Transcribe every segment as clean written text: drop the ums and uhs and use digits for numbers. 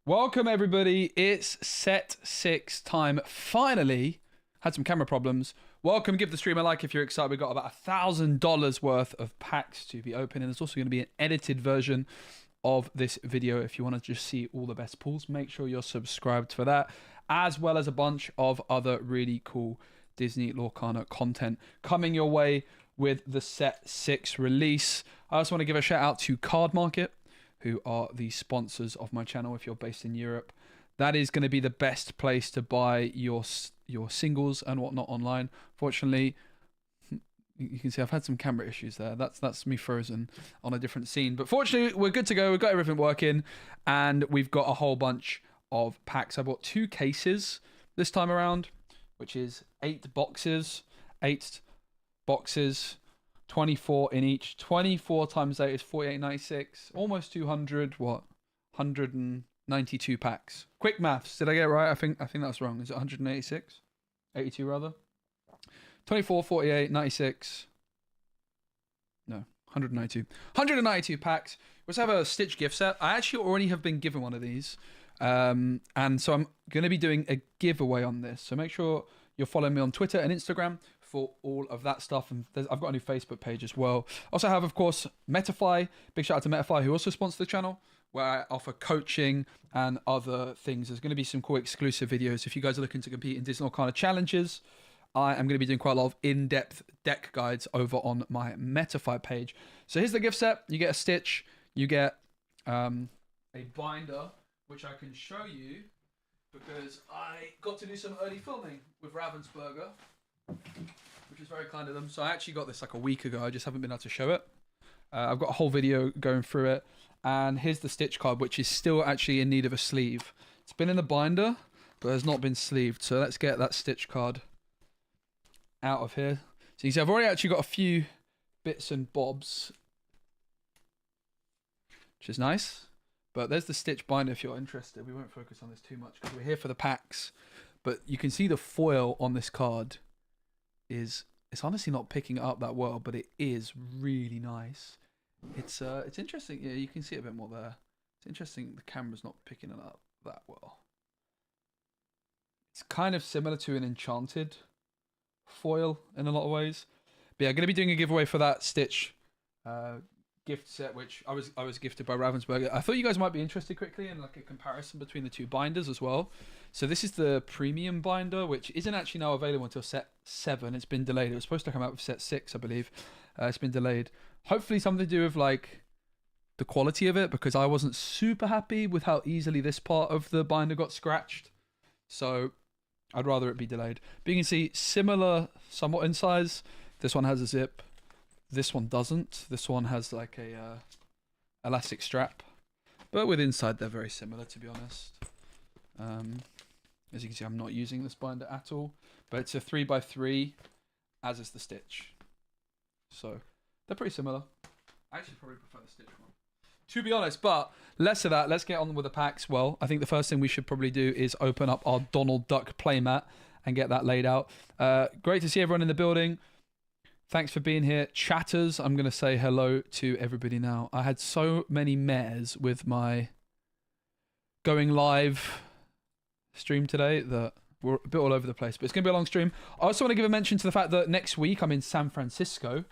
Welcome everybody, it's set 6 time. Finally, had some camera problems. Welcome, give the stream a like if you're excited. We've got about $1,000 worth of packs to be opening. There's also going to be an edited version of this video if you want to just see all the best pulls. Make sure you're subscribed for that, as well as a bunch of other really cool Disney Lorcana content coming your way with the set 6 release. I also want to give a shout out to Cardmarket, who are the sponsors of my channel. If you're based in Europe, that is going to be the best place to buy your singles and whatnot online. Fortunately, you can see I've had some camera issues there. That's me frozen on a different scene. But fortunately, we're good to go. We've got everything working, and we've got a whole bunch of packs. I bought 2 cases this time around, which is 8 boxes. 24 in each. 24 times 8 is 48.96. Almost 200. What? 192 packs. Quick maths. Did I get it right? I think that's wrong. Is it 186? 82 rather. 24, 48, 96. No, 192. 192 packs. Let's have a Stitch gift set. I actually already have been given one of these. And so I'm going to be doing a giveaway on this. So make sure you're following me on Twitter and Instagram for all of that stuff. And I've got a new Facebook page as well. Also have, of course, Metafy. Big shout out to Metafy, who also sponsors the channel, where I offer coaching and other things. There's going to be some cool exclusive videos. If you guys are looking to compete in Disney Lorcana challenges, I am going to be doing quite a lot of in-depth deck guides over on my Metafy page. So here's the gift set. You get a Stitch. You get a binder, which I can show you because I got to do some early filming with Ravensburger, which is very kind of them. So I actually got this like a week ago. I just haven't been able to show it. I've got a whole video going through it. And here's the Stitch card, which is still actually in need of a sleeve. It's been in the binder, but has not been sleeved. So let's get that Stitch card out of here. So you see, I've already actually got a few bits and bobs, which is nice. But there's the Stitch binder if you're interested. We won't focus on this too much because we're here for the packs. But you can see the foil on this card it's honestly not picking it up that well, but it is really nice. It's interesting. Yeah, you can see it a bit more there. It's interesting the camera's not picking it up that well. It's kind of similar to an Enchanted foil in a lot of ways. But yeah, I'm going to be doing a giveaway for that Stitch gift set, which I was gifted by Ravensburger. I thought you guys might be interested quickly in like a comparison between the 2 binders as well. So this is the premium binder, which isn't actually now available until set 7. It's been delayed. It was supposed to come out with set 6, I believe. It's been delayed. Hopefully something to do with like the quality of it, because I wasn't super happy with how easily this part of the binder got scratched. So I'd rather it be delayed. But you can see similar somewhat in size. This one has a zip. This one doesn't. This one has like a elastic strap, but with inside they're very similar, to be honest. As you can see, I'm not using this binder at all, but it's a 3x3, as is the Stitch. So they're pretty similar. I actually probably prefer the Stitch one, to be honest, but less of that. Let's get on with the packs. Well, I think the first thing we should probably do is open up our Donald Duck playmat and get that laid out. Great to see everyone in the building. Thanks for being here. Chatters, I'm going to say hello to everybody now. I had so many mares with my going live stream today that we're a bit all over the place, but it's going to be a long stream. I also want to give a mention to the fact that next week I'm in San Francisco.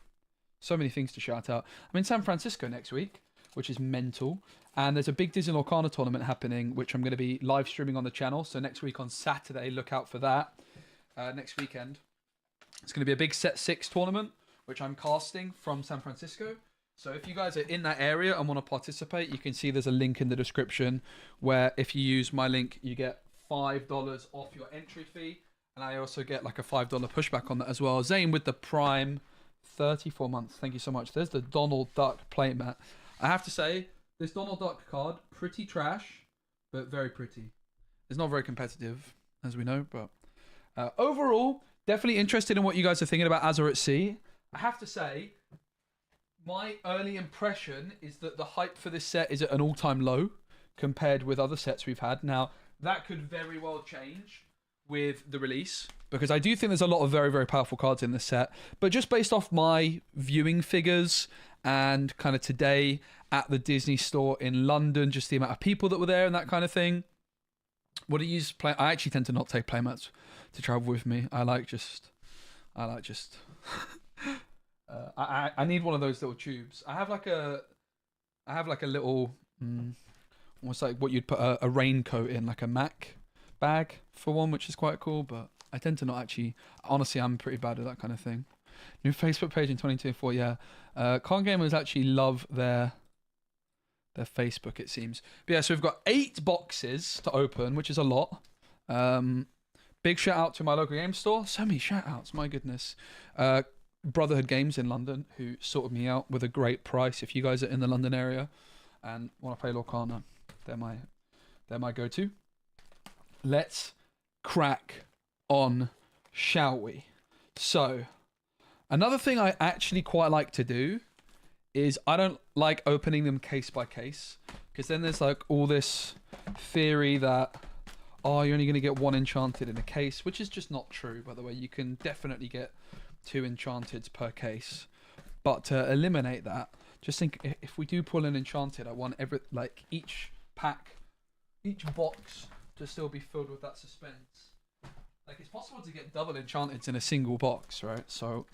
So many things to shout out. I'm in San Francisco next week, which is mental. And there's a big Disney Lorcana tournament happening, which I'm going to be live streaming on the channel. So next week on Saturday, look out for that. Next weekend. It's going to be a big set 6 tournament, which I'm casting from San Francisco. So if you guys are in that area and want to participate, you can see there's a link in the description where if you use my link, you get $5 off your entry fee. And I also get like a $5 pushback on that as well. Zane with the Prime 34 months. Thank you so much. There's the Donald Duck playmat. I have to say, this Donald Duck card, pretty trash, but very pretty. It's not very competitive, as we know, but overall, definitely interested in what you guys are thinking about Azure at Sea. I have to say, my early impression is that the hype for this set is at an all-time low compared with other sets we've had. Now, that could very well change with the release, because I do think there's a lot of very, very powerful cards in this set. But just based off my viewing figures and kind of today at the Disney store in London, just the amount of people that were there and that kind of thing. Would I use I actually tend to not take playmats to travel with me. I need one of those little tubes. I have like a little, almost like what you'd put a raincoat in, like a Mac bag for one, which is quite cool. But I tend to not actually. Honestly, I'm pretty bad at that kind of thing. New Facebook page in 2024. Yeah, Con Gamers actually love their Facebook, it seems. But yeah, so we've got 8 boxes to open, which is a lot. Big shout out to my local game store. So many shout outs, my goodness. Brotherhood Games in London, who sorted me out with a great price. If you guys are in the London area and want to play Lorcana, they're my go-to. Let's crack on, shall we? So, another thing I actually quite like to do is I don't like opening them case by case, because then there's like all this theory that, oh, you're only going to get 1 Enchanted in a case, which is just not true, by the way. You can definitely get 2 Enchanteds per case. But to eliminate that, just think, if we do pull an Enchanted, I want each pack, each box to still be filled with that suspense. Like, it's possible to get double Enchanteds in a single box, right? So,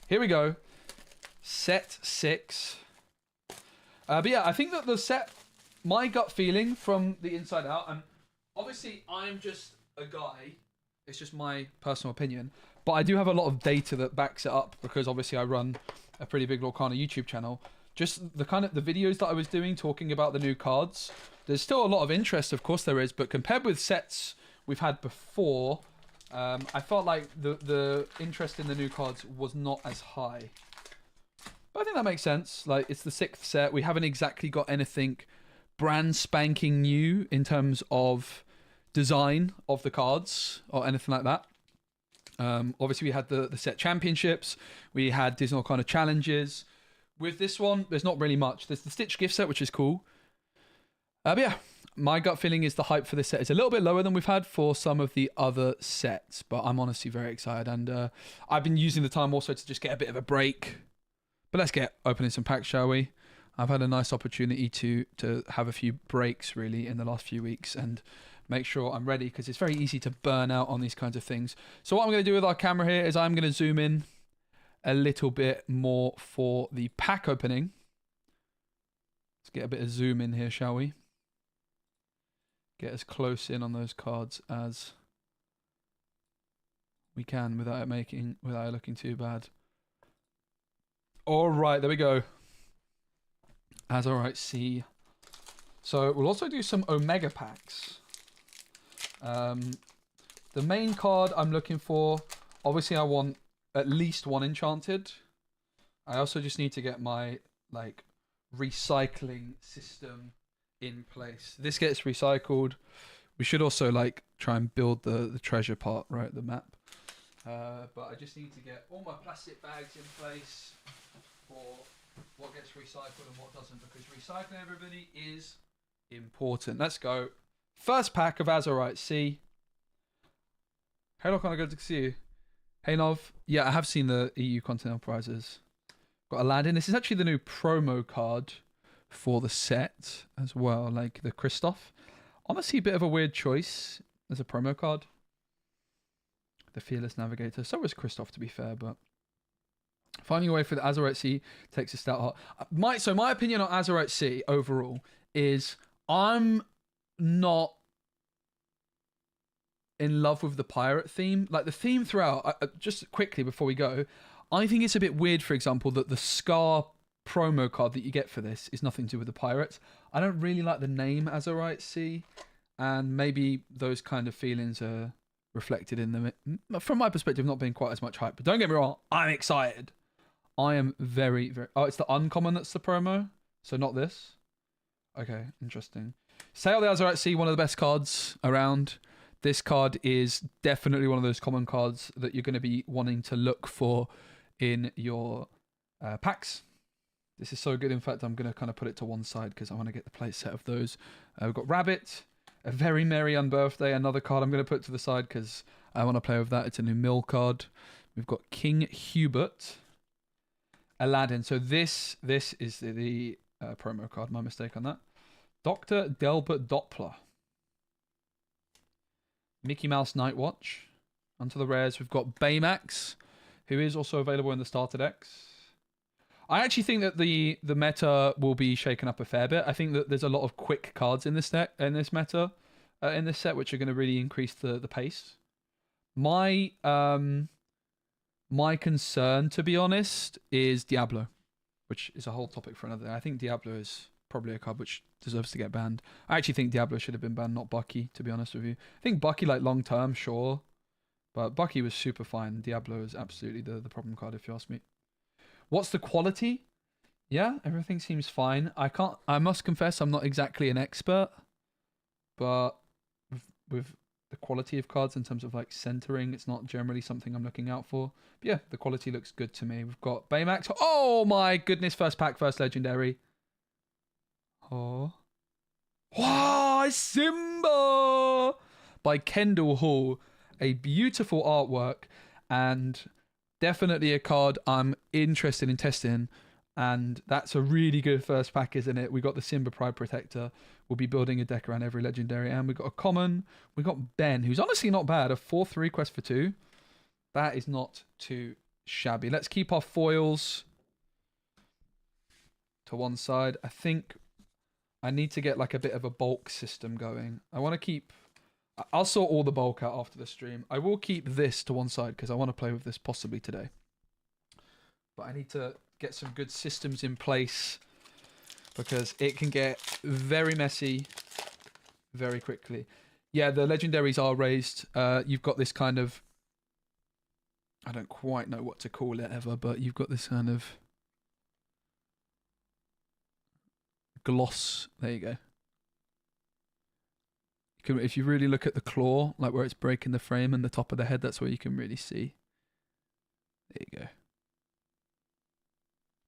here we go. Set 6. But yeah, I think that the set, my gut feeling from the inside out, and obviously I'm just a guy, it's just my personal opinion, but I do have a lot of data that backs it up, because obviously I run a pretty big Lorcana YouTube channel. Just the videos that I was doing talking about the new cards, there's still a lot of interest, of course there is, but compared with sets we've had before, I felt like the interest in the new cards was not as high. But I think that makes sense. Like, it's the 6th set. We haven't exactly got anything brand spanking new in terms of design of the cards or anything like that. Obviously, we had the set championships. We had Disney Lorcana challenges. With this one, there's not really much. There's the Stitch gift set, which is cool. But yeah, my gut feeling is the hype for this set is a little bit lower than we've had for some of the other sets. But I'm honestly very excited. And I've been using the time also to just get a bit of a break. But let's get opening some packs, shall we? I've had a nice opportunity to have a few breaks, really, in the last few weeks and make sure I'm ready, because it's very easy to burn out on these kinds of things. So what I'm going to do with our camera here is I'm going to zoom in a little bit more for the pack opening. Let's get a bit of zoom in here, shall we? Get as close in on those cards as we can without it looking too bad. All right, there we go. Azurite C. So we'll also do some Omega packs. The main card I'm looking for, obviously I want at least 1 Enchanted. I also just need to get my recycling system in place. This gets recycled. We should also try and build the treasure part, right, the map. But I just need to get all my plastic bags in place for what gets recycled and what doesn't, because recycling, everybody, is important. Let's go. First pack of Azurite C. Hey, Lorcana, good to see you. Hey, Nov. Yeah, I have seen the EU Continental prizes. Got Aladdin. This is actually the new promo card for the set as well, like the Kristoff. Honestly, a bit of a weird choice as a promo card. The Fearless Navigator. So was Kristoff, to be fair, but finding a way for the Azurite C takes a stout heart. My opinion on Azurite C overall is I'm not in love with the pirate theme. Like, the theme throughout, just quickly before we go, I think it's a bit weird, for example, that the Scar promo card that you get for this is nothing to do with the pirates. I don't really like the name Azurite Sea, and maybe those kind of feelings are reflected in them. From my perspective, not being quite as much hype. But don't get me wrong, I'm excited. I am very, very... Oh, it's the uncommon that's the promo? So not this? Okay, interesting. Sail the Azurite Sea, one of the best cards around. This card is definitely one of those common cards that you're going to be wanting to look for in your packs. This is so good. In fact, I'm going to kind of put it to one side because I want to get the play set of those. We've got Rabbit, A Very Merry Unbirthday, another card I'm going to put to the side because I want to play with that. It's a new mill card. We've got King Hubert, Aladdin. So this is the promo card. My mistake on that. Dr. Delbert Doppler. Mickey Mouse Night Watch. Onto the rares, we've got Baymax, who is also available in the starter decks. I actually think that the meta will be shaken up a fair bit. I think that there's a lot of quick cards in this deck, in this meta, in this set, which are going to really increase the pace. My concern, to be honest, is Diablo, which is a whole topic for another day. I think Diablo is probably a card which deserves to get banned. I actually think Diablo should have been banned, not Bucky, to be honest with you. I think Bucky, like, long term, sure. But Bucky was super fine. Diablo is absolutely the problem card, if you ask me. What's the quality? Yeah, everything seems fine. I must confess, I'm not exactly an expert. But with the quality of cards in terms of, like, centering, it's not generally something I'm looking out for. But yeah, the quality looks good to me. We've got Baymax. Oh my goodness, first pack, first legendary. Oh. Wow, Simba! By Kendall Hall. A beautiful artwork, and definitely a card I'm interested in testing. And that's a really good first pack, isn't it? We got the Simba Pride Protector. We'll be building a deck around every legendary. And we got a common. We got Ben, who's honestly not bad. A 4/3 quest for 2. That is not too shabby. Let's keep our foils to one side. I think I need to get like a bit of a bulk system going. I want to keep... I'll sort all the bulk out after the stream. I will keep this to one side because I want to play with this possibly today. But I need to get some good systems in place because it can get very messy very quickly. Yeah, the legendaries are raised. You've got this kind of... I don't quite know what to call it ever, but you've got this kind of... gloss. There you go. If you really look at the claw, like where it's breaking the frame and the top of the head, that's where you can really see. There you go.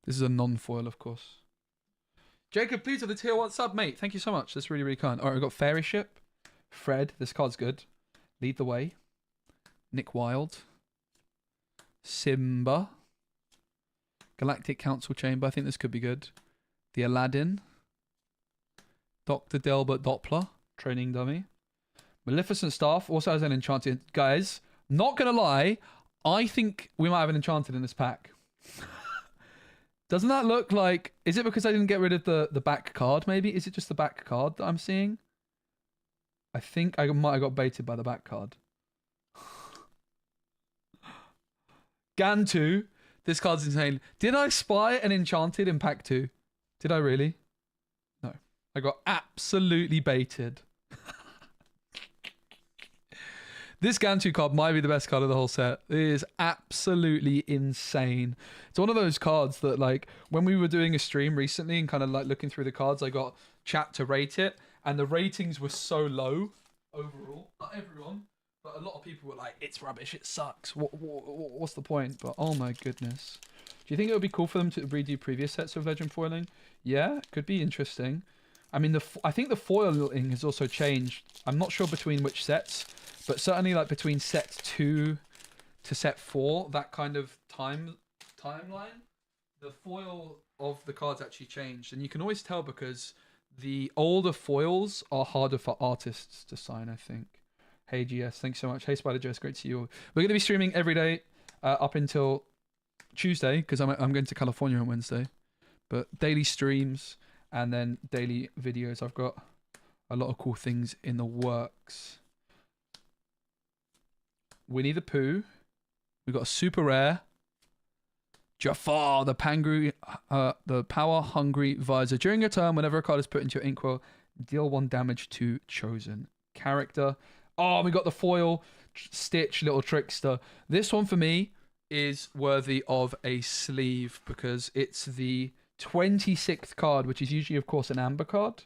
This is a non-foil, of course. Jacob, please, on the tier 1 sub, mate. Thank you so much. That's really, really kind. All right, we've got Fairy Ship. Fred, this card's good. Lead the Way. Nick Wilde. Simba. Galactic Council Chamber. I think this could be good. The Aladdin. Dr. Delbert Doppler. Training dummy. Maleficent Staff also has an Enchanted. Guys, not gonna lie, I think we might have an Enchanted in this pack. Doesn't that look like... Is it because I didn't get rid of the back card, maybe? Is it just the back card that I'm seeing? I think I might have got baited by the back card. Gantu. This card's insane. Did I spy an Enchanted in pack 2? Did I really? No. I got absolutely baited. This Gantu card might be the best card of the whole set. It is absolutely insane. It's one of those cards that, like, when we were doing a stream recently and kind of like looking through the cards, I got chat to rate it, and the ratings were so low overall. Not everyone, but a lot of people were like, "It's rubbish. It sucks. What's the point?" But oh my goodness, do you think it would be cool for them to redo previous sets of Legend foiling? Yeah, could be interesting. I mean, I think the foiling has also changed. I'm not sure between which sets. But certainly, like, between set 2 to set 4, that kind of timeline, the foil of the cards actually changed. And you can always tell because the older foils are harder for artists to sign, I think. Hey, GS, thanks so much. Hey, Spider Joe, it's great to see you all. We're going to be streaming every day up until Tuesday because I'm going to California on Wednesday. But daily streams and then daily videos. I've got a lot of cool things in the works. Winnie the Pooh. We've got a super rare. Jafar, the power-hungry visor. During your turn, whenever a card is put into your inkwell, deal 1 damage to chosen character. Oh, we got the foil Stitch, little trickster. This one for me is worthy of a sleeve because it's the 26th card, which is usually, of course, an amber card.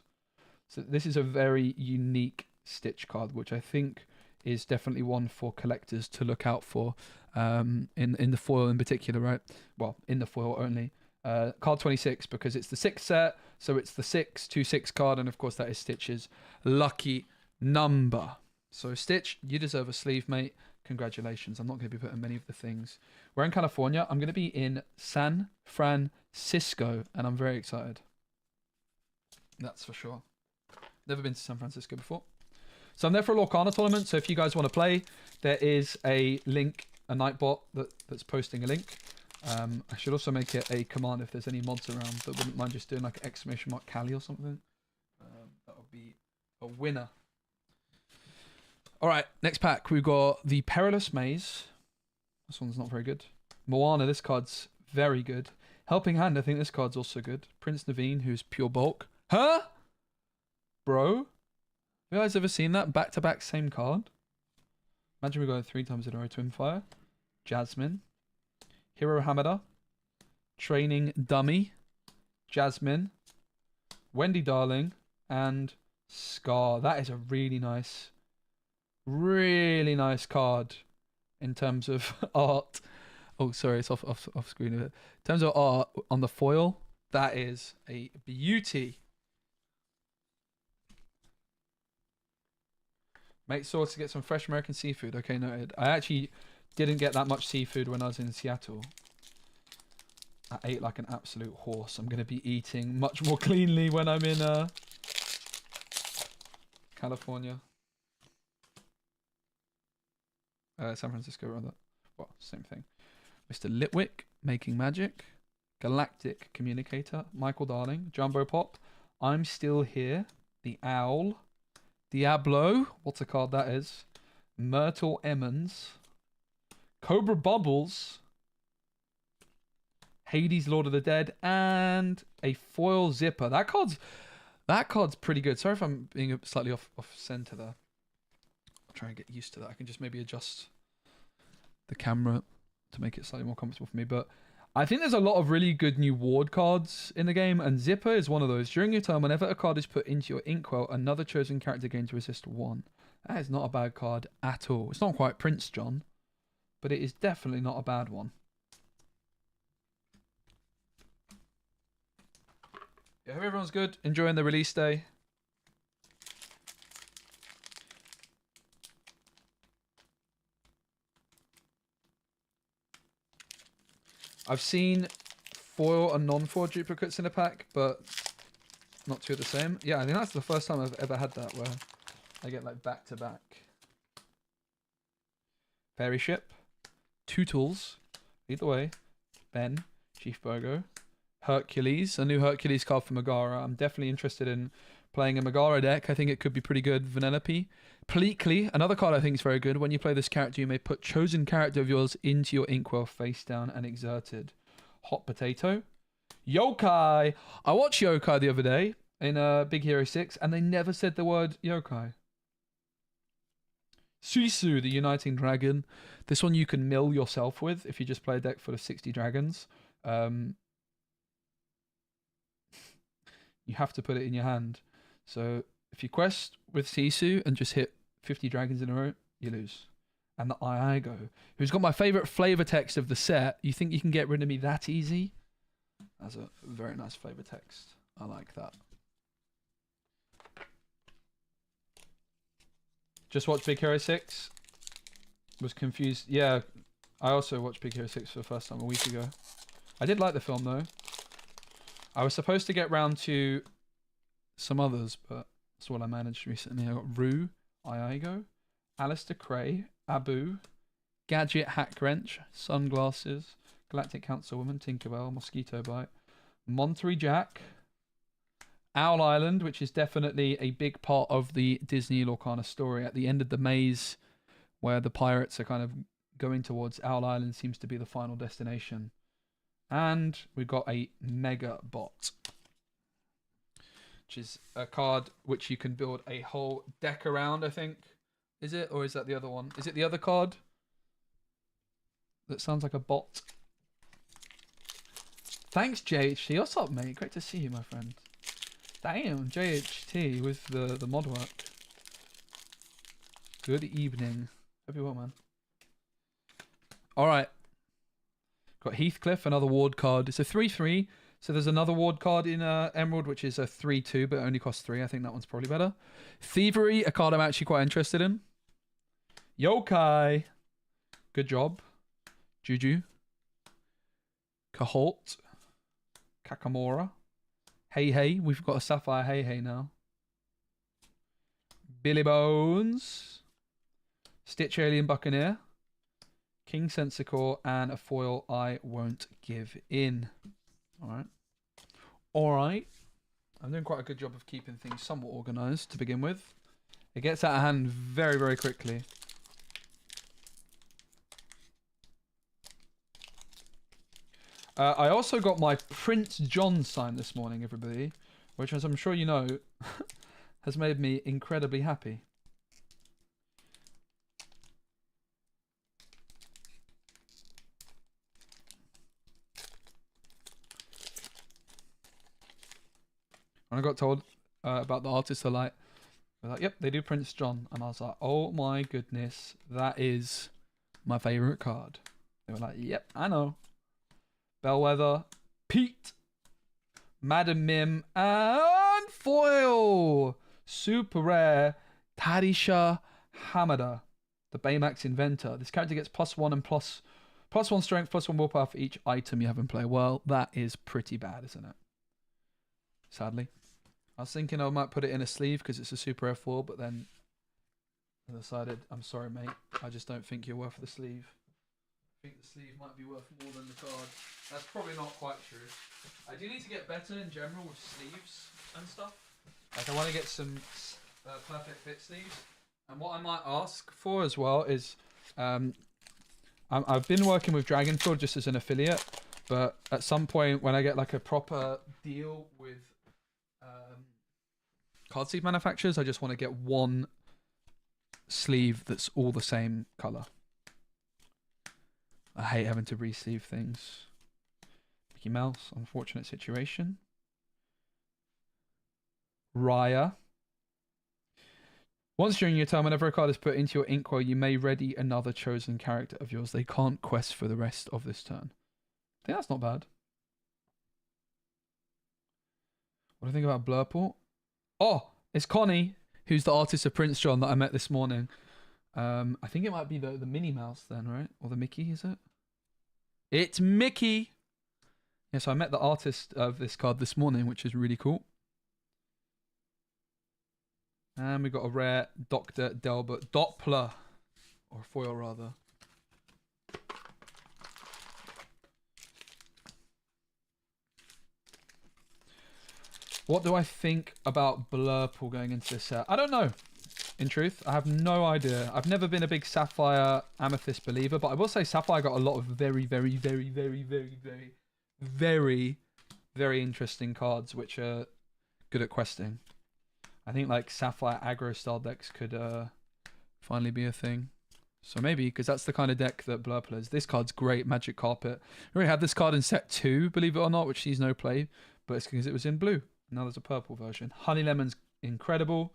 So this is a very unique Stitch card, which I think is definitely one for collectors to look out for in the foil in particular, right? Well, in the foil only. Card 26 because it's the 6th set, so it's the 6/2/6 card, and of course that is Stitch's lucky number. So Stitch, you deserve a sleeve, mate. Congratulations. I'm not going to be putting many of the things. We're in California. I'm going to be in San Francisco, and I'm very excited. That's for sure. Never been to San Francisco before. So I'm there for a Lorcana tournament. So if you guys want to play, there is a link, a Nightbot that's posting a link. I should also make it a command if there's any mods around that wouldn't mind just doing like an ! Cali or something. That would be a winner. All right, next pack. We've got the Perilous Maze. This one's not very good. Moana, this card's very good. Helping Hand, I think this card's also good. Prince Naveen, who's pure bulk. Huh? Bro? Have you guys ever seen that? Back-to-back same card? Imagine we got it 3 times in a row. Twinfire. Jasmine. Hero Hamada. Training Dummy. Jasmine. Wendy Darling. And Scar. That is a really nice card in terms of art. Oh, sorry, it's off screen a bit. In terms of art on the foil, that is a beauty. Make sure to get some fresh American seafood. Okay, noted. I actually didn't get that much seafood when I was in Seattle. I ate like an absolute horse. I'm going to be eating much more cleanly when I'm in California. San Francisco, rather. Well, same thing. Mr. Litwick, Making Magic. Galactic Communicator. Michael Darling. Jumbo Pop. I'm Still Here. The Owl. Diablo. What's a card that is? Myrtle Emmons. Cobra Bubbles. Hades, Lord of the Dead. And a foil zipper. That card's pretty good. Sorry if I'm being slightly off center there. I'll try and get used to that. I can just maybe adjust the camera to make it slightly more comfortable for me. But I think there's a lot of really good new ward cards in the game, and Zipper is one of those. During your turn, whenever a card is put into your inkwell, another chosen character gains resist 1. That is not a bad card at all. It's not quite Prince John, but it is definitely not a bad one. Yeah, hope everyone's good. Enjoying the release day. I've seen foil and non-foil duplicates in a pack, but not two of the same. Yeah, I think that's the first time I've ever had that, where I get like back-to-back. Fairy Ship. Tootles. Either way. Ben. Chief Burgo. Hercules. A new Hercules card for Megara. I'm definitely interested in playing a Megara deck. I think it could be pretty good. Vanellope. Pleakley. Another card I think is very good. When you play this character, you may put chosen character of yours into your inkwell face down and exerted. Hot Potato. Yokai. I watched Yokai the other day in Big Hero 6, and they never said the word Yokai. Suisu, the Uniting Dragon. This one you can mill yourself with if you just play a deck full of 60 dragons. You have to put it in your hand. So if you quest with Sisu and just hit 50 dragons in a row, you lose. And the Iaigo, who's got my favourite flavour text of the set. You think you can get rid of me that easy? That's a very nice flavour text. I like that. Just watched Big Hero 6. Was confused. Yeah, I also watched Big Hero 6 for the first time a week ago. I did like the film though. I was supposed to get round to some others, but that's what I managed recently. I got Rue, Iaigo, Alistair Cray, Abu, Gadget Hack Wrench, Sunglasses, Galactic Councilwoman, Tinkerbell, Mosquito Bite, Monterey Jack, Owl Island, which is definitely a big part of the Disney Lorcana story. At the end of the maze, where the pirates are kind of going towards, Owl Island seems to be the final destination. And we've got a Mega Bot, which is a card which you can build a whole deck around, I think. Is it? Or is that the other one? Is it the other card? That sounds like a bot. Thanks, JHT. What's up, mate? Great to see you, my friend. Damn, JHT with the mod work. Good evening. Hope you're well, man. Alright. Got Heathcliff, another ward card. It's a 3/3. So there's another ward card in Emerald, which is a 3/2, but it only costs 3. I think that one's probably better. Thievery, a card I'm actually quite interested in. Yokai. Good job. Juju. Caholt. Kakamora. Hey Hey. We've got a Sapphire Hey Hey now. Billy Bones. Stitch Alien Buccaneer. King Sensicore, and a foil I Won't Give In. Alright. Alright. I'm doing quite a good job of keeping things somewhat organised to begin with. It gets out of hand very, very quickly. I also got my Prince John sign this morning, everybody, which, as I'm sure you know, has made me incredibly happy. When I got told about the artist I like, they're like, yep, they do Prince John. And I was like, oh my goodness, that is my favourite card. They were like, yep, I know. Bellwether, Pete, Madam Mim, and foil! Super rare, Tarisha Hamada, the Baymax inventor. This character gets +1 and +1 strength, +1 willpower for each item you have in play. Well, that is pretty bad, isn't it? Sadly. I was thinking I might put it in a sleeve because it's a super rare foil, but then I decided, I'm sorry, mate, I just don't think you're worth the sleeve. I think the sleeve might be worth more than the card. That's probably not quite true. I do need to get better in general with sleeves and stuff. Like, I want to get some perfect fit sleeves. And what I might ask for as well is, I've been working with Dragonfield just as an affiliate, but at some point when I get like a proper deal with card sleeve manufacturers, I just want to get one sleeve that's all the same colour. I hate having to re-sleeve things. Mickey Mouse, unfortunate situation. Raya. Once during your turn, whenever a card is put into your inkwell, you may ready another chosen character of yours. They can't quest for the rest of this turn. I think that's not bad. What do you think about Blurport? Oh, it's Connie, who's the artist of Prince John that I met this morning. I think it might be the Minnie Mouse then, right? Or the Mickey, is it? It's Mickey! Yeah, so I met the artist of this card this morning, which is really cool. And we got a rare Dr. Delbert Doppler. Or foil, rather. What do I think about Blurple going into this set? I don't know. In truth, I have no idea. I've never been a big Sapphire Amethyst believer, but I will say Sapphire got a lot of very, very, very, very, very, very, very, very interesting cards, which are good at questing. I think like Sapphire aggro style decks could finally be a thing. So maybe, because that's the kind of deck that Blur plays. This card's great, Magic Carpet. We already had this card in set 2, believe it or not, which sees no play, but it's because it was in blue. Now there's a purple version. Honey Lemon's incredible.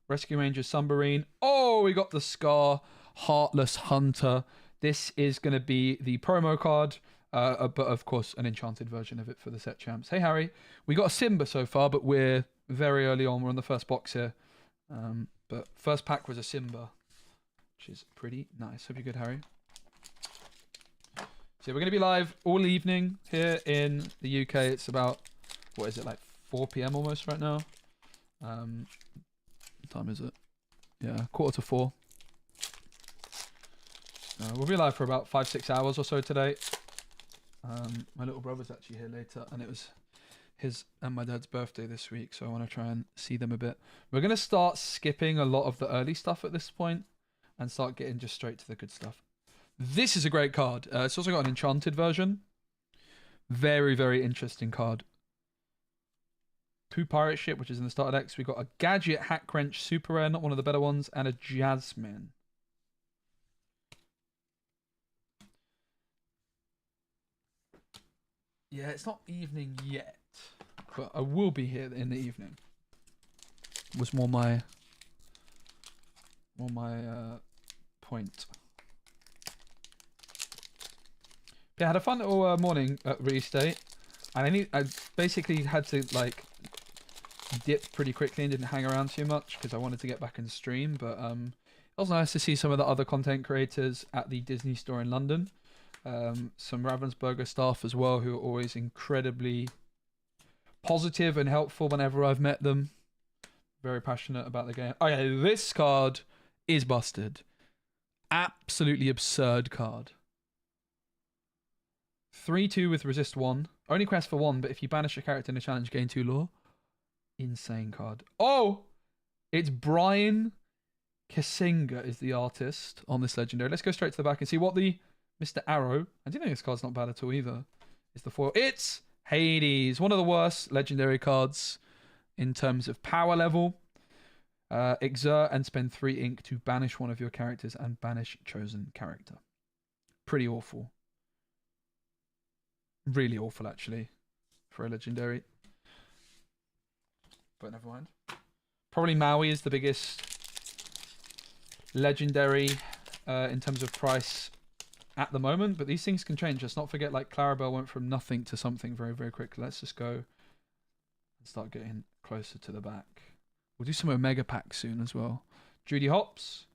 Rescue Ranger Submarine. Oh, we got the Scar Heartless Hunter. This is going to be the promo card, but of course an enchanted version of it for the set champs. Hey Harry, we got a Simba so far, but we're very early on. We're on the first box here. But first pack was a Simba, which is pretty nice. Hope you're good, Harry. So we're going to be live all evening here in the UK. It's about, what is it, like 4 PM almost right now. What time is it? Yeah, 3:45. We'll be live for about 5-6 hours or so today. My little brother's actually here later, and it was his and my dad's birthday this week, so I want to try and see them a bit. We're going to start skipping a lot of the early stuff at this point and start getting just straight to the good stuff. This is a great card. It's also got an enchanted version. Very, very interesting card. 2 pirate ship, which is in the starter decks. We got a Gadget Hack Wrench, super rare, not one of the better ones, and a Jasmine. Yeah, it's not evening yet, but I will be here in the evening. Was more my point. Yeah, I had a fun little morning at Restate, and I basically had to like dip pretty quickly and didn't hang around too much because I wanted to get back and stream. But it was nice to see some of the other content creators at the Disney store in London. Some Ravensburger staff as well, who are always incredibly positive and helpful whenever I've met them. Very passionate about the game. Okay, this card is busted. Absolutely absurd card. 3/2 with resist 1. Only quest for 1, but if you banish a character in a challenge, gain 2 lore. Insane card. Oh! It's Brian Kissinger is the artist on this legendary. Let's go straight to the back and see what the Mr. Arrow. I do think this card's not bad at all either. Is the foil. It's Hades. One of the worst legendary cards in terms of power level. Exert and spend 3 ink to banish one of your characters and banish chosen character. Pretty awful. Really awful, actually, for a legendary. But never mind. Probably Maui is the biggest legendary in terms of price at the moment. But these things can change. Let's not forget, like, Clarabelle went from nothing to something very, very quickly. Let's just go and start getting closer to the back. We'll do some Omega packs soon as well. Judy Hopps,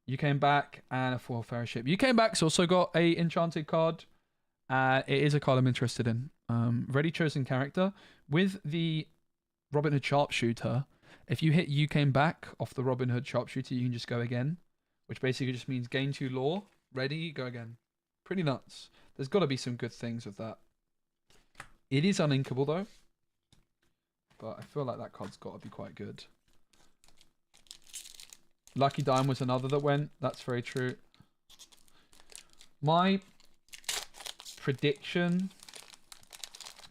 you came back, and a foil Fairy Ship. You came back's also got a Enchanted card. It is a card I'm interested in. Ready chosen character. With the Robin Hood Sharpshooter, if you hit You Came Back off the Robin Hood Sharpshooter, you can just go again. Which basically just means gain 2 lore. Ready, go again. Pretty nuts. There's got to be some good things with that. It is uninkable though. But I feel like that card's got to be quite good. Lucky Dime was another that went. That's very true. My prediction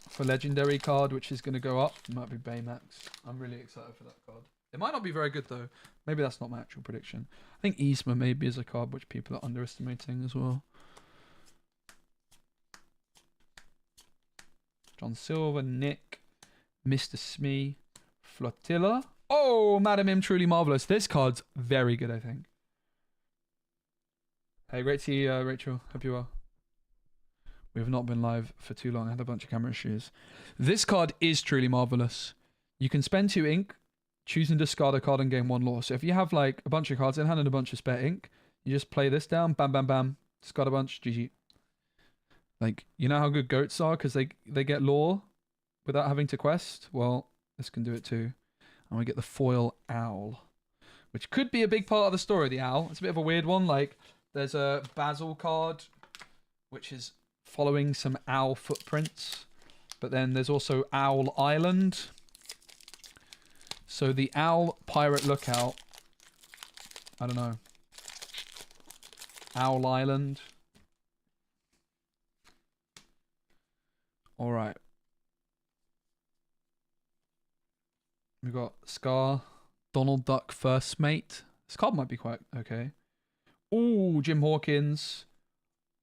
for legendary card, which is going to go up, might be Baymax. I'm really excited for that card. It might not be very good though. Maybe that's not my actual prediction. I think Yzma maybe is a card which people are underestimating as well. John Silver, Nick, Mr. Smee, Flotilla. Oh, Madam M, truly marvelous. This card's very good, I think. Hey, great to see you, Rachel. Hope you are. We have not been live for too long. I had a bunch of camera issues. This card is truly marvelous. You can spend 2 ink, choose and discard a card and gain 1 lore. So if you have like a bunch of cards in hand and a bunch of spare ink, you just play this down, bam, bam, bam, discard a bunch, GG. Like, you know how good goats are because they get lore without having to quest? Well, this can do it too. And we get the foil owl, which could be a big part of the story, the owl. It's a bit of a weird one. Like, there's a Basil card, which is following some owl footprints. But then there's also Owl Island. So the Owl Pirate Lookout. I don't know. Owl Island. Alright. We've got Scar, Donald Duck First Mate. This card might be quite okay. Ooh, Jim Hawkins.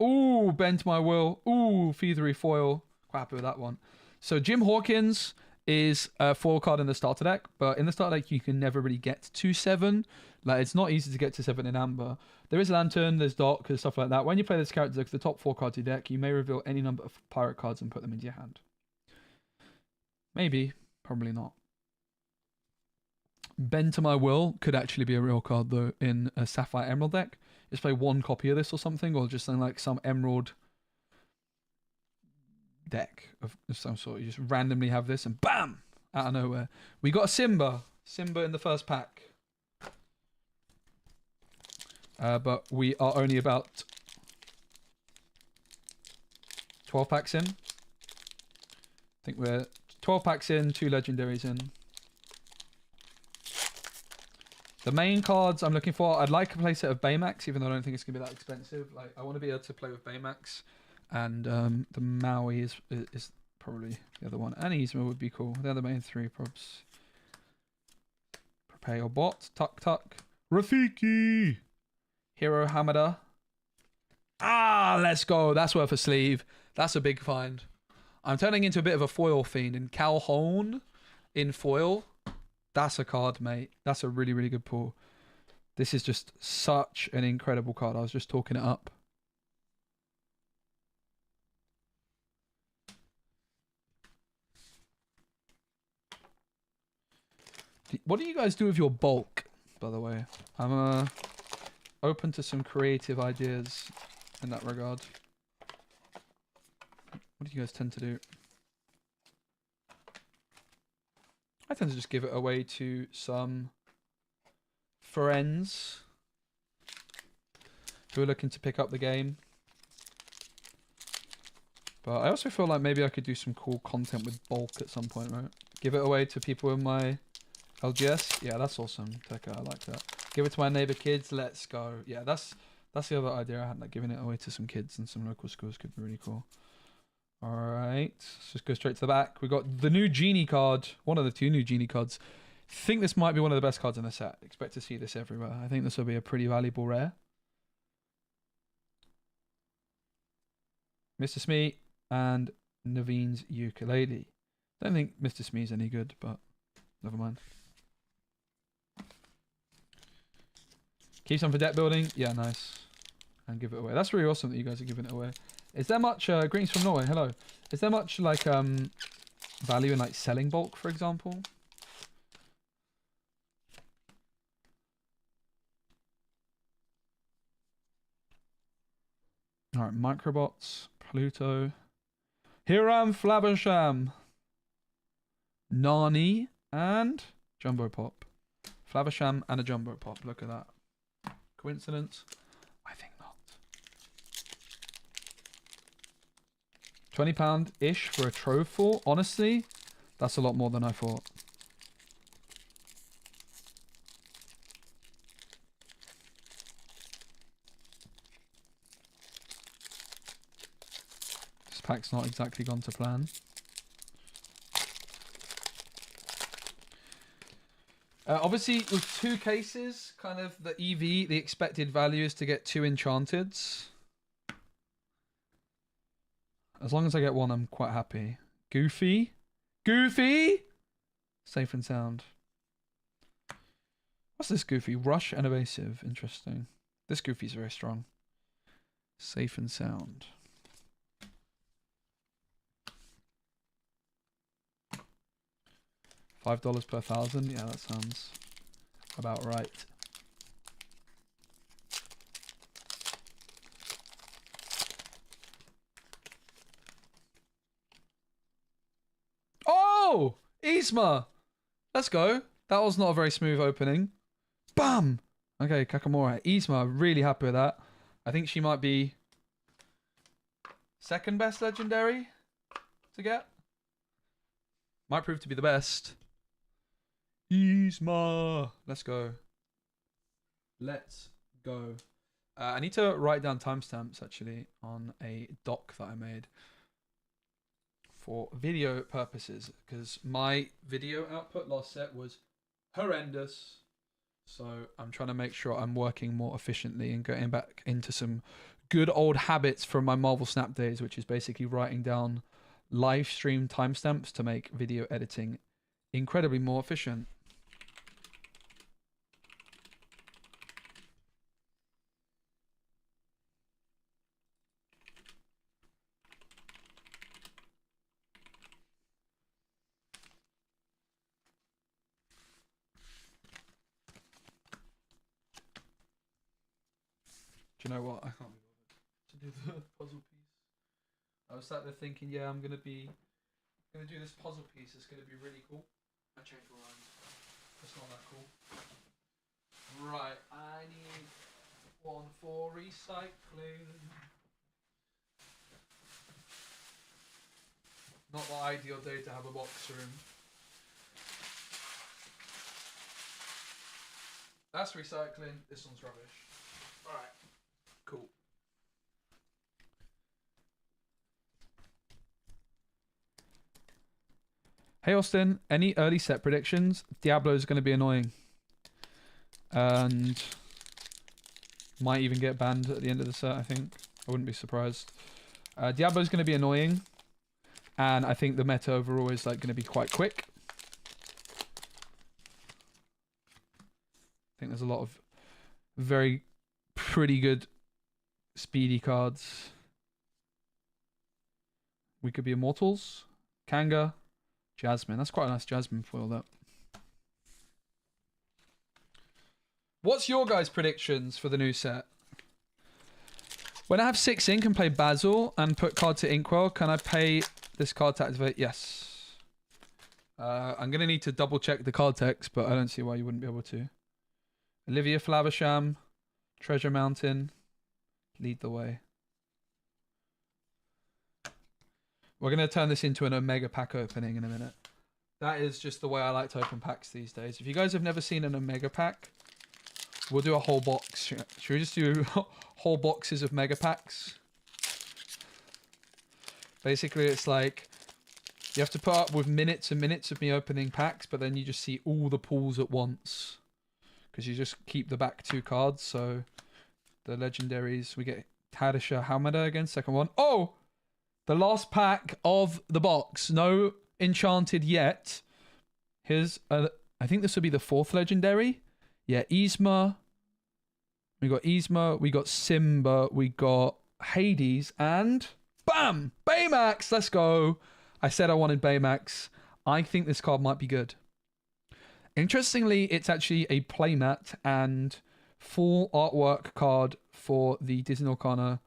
Ooh, Bend My Will. Ooh, Feathery Foil. Quite happy with that one. So Jim Hawkins is a foil card in the starter deck, but in the starter deck you can never really get to 7. Like, it's not easy to get to 7 in Amber. There is Lantern, there's Doc, and stuff like that. When you play this character, the top 4 cards of your deck, you may reveal any number of pirate cards and put them into your hand. Maybe, probably not. Bend to My Will could actually be a real card though in a Sapphire Emerald deck. Just play 1 copy of this or something, or just like some Emerald deck of some sort. You just randomly have this and BAM! Out of nowhere. We got a Simba. Simba in the first pack. But we are only about 12 packs in. I think we're 12 packs in, 2 legendaries in. The main cards I'm looking for, I'd like a playset of Baymax, even though I don't think it's going to be that expensive. Like, I want to be able to play with Baymax. And the Maui is probably the other one. And Yzma would be cool. They're the main 3 probs. Prepare your bot. Tuck Tuck. Rafiki! Hero Hamada. Ah, let's go. That's worth a sleeve. That's a big find. I'm turning into a bit of a foil fiend. And Calhoun in foil. That's a card, mate. That's a really, really good pull. This is just such an incredible card. I was just talking it up. What do you guys do with your bulk, by the way? I'm open to some creative ideas in that regard. What do you guys tend to do? I tend to just give it away to some friends who are looking to pick up the game. But I also feel like maybe I could do some cool content with bulk at some point, right? Give it away to people in my LGS. Yeah, that's awesome, Tekka. I like that. Give it to my neighbor kids. Let's go. Yeah, that's the other idea I had. Like giving it away to some kids in some local schools could be really cool. All right, let's just go straight to the back. We got the new Genie card. One of the 2 new Genie cards. I think this might be one of the best cards in the set. Expect to see this everywhere. I think this will be a pretty valuable rare. Mr. Smee and Naveen's ukulele. Don't think Mr. Smee's any good, but never mind. Keep some for deck building. Yeah, nice. And give it away. That's really awesome that you guys are giving it away. Is there much greetings from Norway? Hello. Is there much like value in like selling bulk, for example? All right, Microbots, Pluto, Hiram Flaversham, Nani, and Jumbo Pop. Flaversham and a Jumbo Pop. Look at that. Coincidence? I think not. £20-ish for a trove for? Honestly, that's a lot more than I thought. This pack's not exactly gone to plan. Obviously, with 2 cases, kind of the EV, the expected value is to get 2 Enchanteds. As long as I get 1, I'm quite happy. Goofy? Goofy? Safe and sound. What's this Goofy? Rush and evasive. Interesting. This Goofy's very strong. Safe and sound. $5 per 1,000. Yeah, that sounds about right. Oh! Isma! Let's go. That was not a very smooth opening. Bam! Okay, Kakamora. Isma, really happy with that. I think she might be 2nd best legendary to get. Might prove to be the best. Isma! Let's go. Let's go. I need to write down timestamps actually on a doc that I made for video purposes because my video output last set was horrendous. So I'm trying to make sure I'm working more efficiently and getting back into some good old habits from my Marvel Snap days, which is basically writing down live stream timestamps to make video editing incredibly more efficient. Do you know what? I can't be bothered to do the puzzle piece. I was sat there thinking, yeah, I'm gonna do this puzzle piece. It's gonna be really cool. I changed my mind. It's not that cool. Right, I need 1 for recycling. Not the ideal day to have a box room. That's recycling. This one's rubbish. Alright. Cool. Hey Austin, any early set predictions? Diablo's going to be annoying. And might even get banned at the end of the set, I think. I wouldn't be surprised. Diablo's going to be annoying. And I think the meta overall is like going to be quite quick. I think there's a lot of very pretty good speedy cards. We could be Immortals, Kanga, Jasmine. That's quite a nice Jasmine foil, that. What's your guys' predictions for the new set? When I have 6 ink and play Basil and put card to Inkwell, can I pay this card to activate? Yes. I'm going to need to double check the card text, but I don't see why you wouldn't be able to. Olivia Flaversham, Treasure Mountain, lead the way. We're going to turn this into an Omega pack opening in a minute. That is just the way I like to open packs these days. If you guys have never seen an Omega pack, we'll do a whole box. Should we just do whole boxes of mega packs? Basically, it's like you have to put up with minutes and minutes of me opening packs, but then you just see all the pulls at once. Because you just keep the back 2 cards. So the legendaries, we get Tadisha Hamada again, second one. Oh! The last pack of the box. No Enchanted yet. Here's, I think this will be the 4th legendary. Yeah, Yzma. We got Yzma, we got Simba, we got Hades, and bam! Baymax! Let's go! I said I wanted Baymax. I think this card might be good. Interestingly, it's actually a playmat and full artwork card for the Disney Lorcana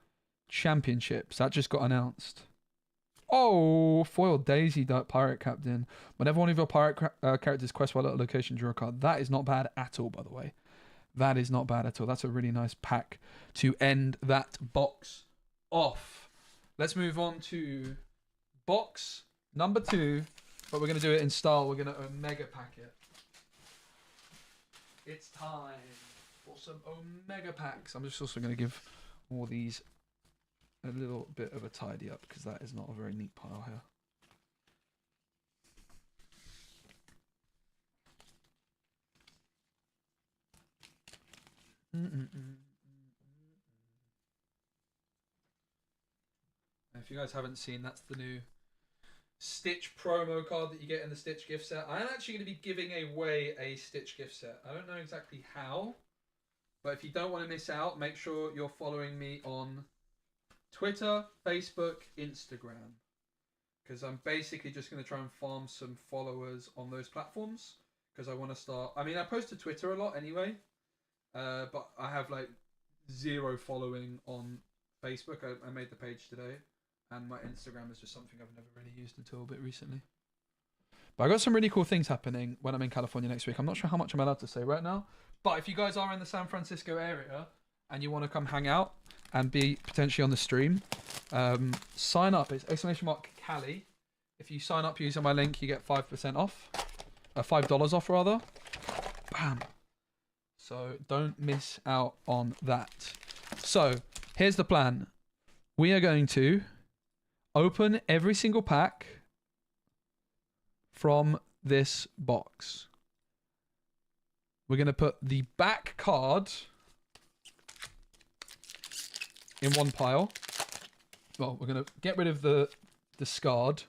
Championships. That just got announced. Oh, foil Daisy Pirate Captain. Whenever one of your pirate characters quest while at a location, draw a card. That is not bad at all, by the way. That is not bad at all. That's a really nice pack to end that box off. Let's move on to box number 2, but we're going to do it in style. We're going to Omega pack it. It's time for some Omega packs. I'm just also going to give all these a little bit of a tidy up because that is not a very neat pile here. If you guys haven't seen, that's the new Stitch promo card that you get in the Stitch gift set. I am actually going to be giving away a Stitch gift set. I don't know exactly how, but if you don't want to miss out, make sure you're following me on Twitter, Facebook, Instagram, because I'm basically just going to try and farm some followers on those platforms because I want to start. I mean, I post to Twitter a lot anyway, but I have like 0 following on Facebook. I made the page today, and my Instagram is just something I've never really used until a bit recently. But I got some really cool things happening when I'm in California next week. I'm not sure how much I'm allowed to say right now, but if you guys are in the San Francisco area and you want to come hang out and be potentially on the stream, sign up. It's !Cali. If you sign up using my link, you get 5% off. $5 off rather. Bam. So don't miss out on that. So here's the plan. We are going to open every single pack from this box. We're going to put the back card in one pile. Well, we're going to get rid of the discard.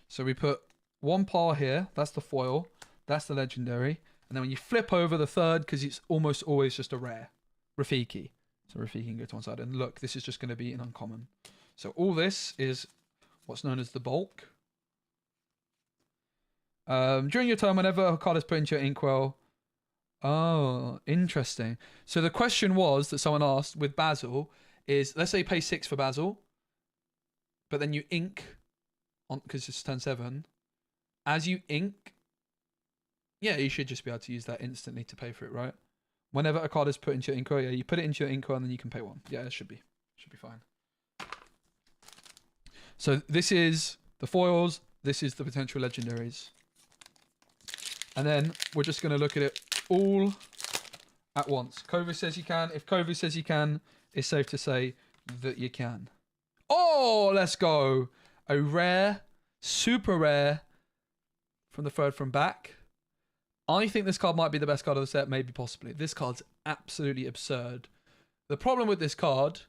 So we put one pile here. That's the foil. That's the legendary. And then when you flip over the third, because it's almost always just a rare, Rafiki. So Rafiki can go to one side. And look, this is just going to be an uncommon. So all this is what's known as the bulk. During your turn, whenever a card is put into your inkwell. Oh, interesting. So the question was that someone asked with Basil is, let's say you pay 6 for Basil, but then you ink on because it's turn 7. As you ink, yeah, you should just be able to use that instantly to pay for it, right? Whenever a card is put into your inkwell, yeah, you put it into your inkwell and then you can pay 1. Yeah, it should be fine. So this is the foils. This is the potential legendaries. And then we're just going to look at it all at once. Kovu says you can. If Kovu says you can, it's safe to say that you can. Oh, let's go. A rare, super rare from the third from back. I think this card might be the best card of the set, maybe possibly. This card's absolutely absurd. The problem with this card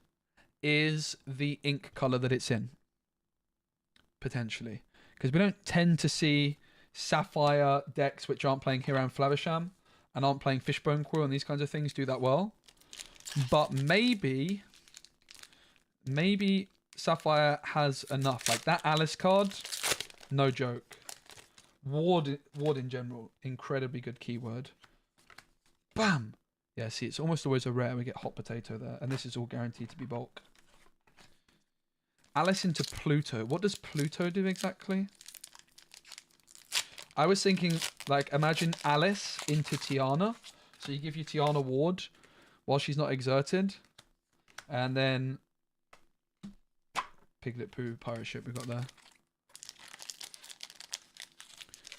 is the ink color that it's in. Potentially. Because we don't tend to see Sapphire decks which aren't playing Hiram Flaversham and aren't playing Fishbone Quill and these kinds of things do that well. But maybe Sapphire has enough. Like that Alice card, no joke. Ward in general, incredibly good keyword. Bam! Yeah, see, it's almost always a rare. We get Hot Potato there. And this is all guaranteed to be bulk. Alice into Pluto. What does Pluto do exactly? I was thinking, like, imagine Alice into Tiana. So you give your Tiana ward while she's not exerted. And then Piglet Poo pirate ship we got there.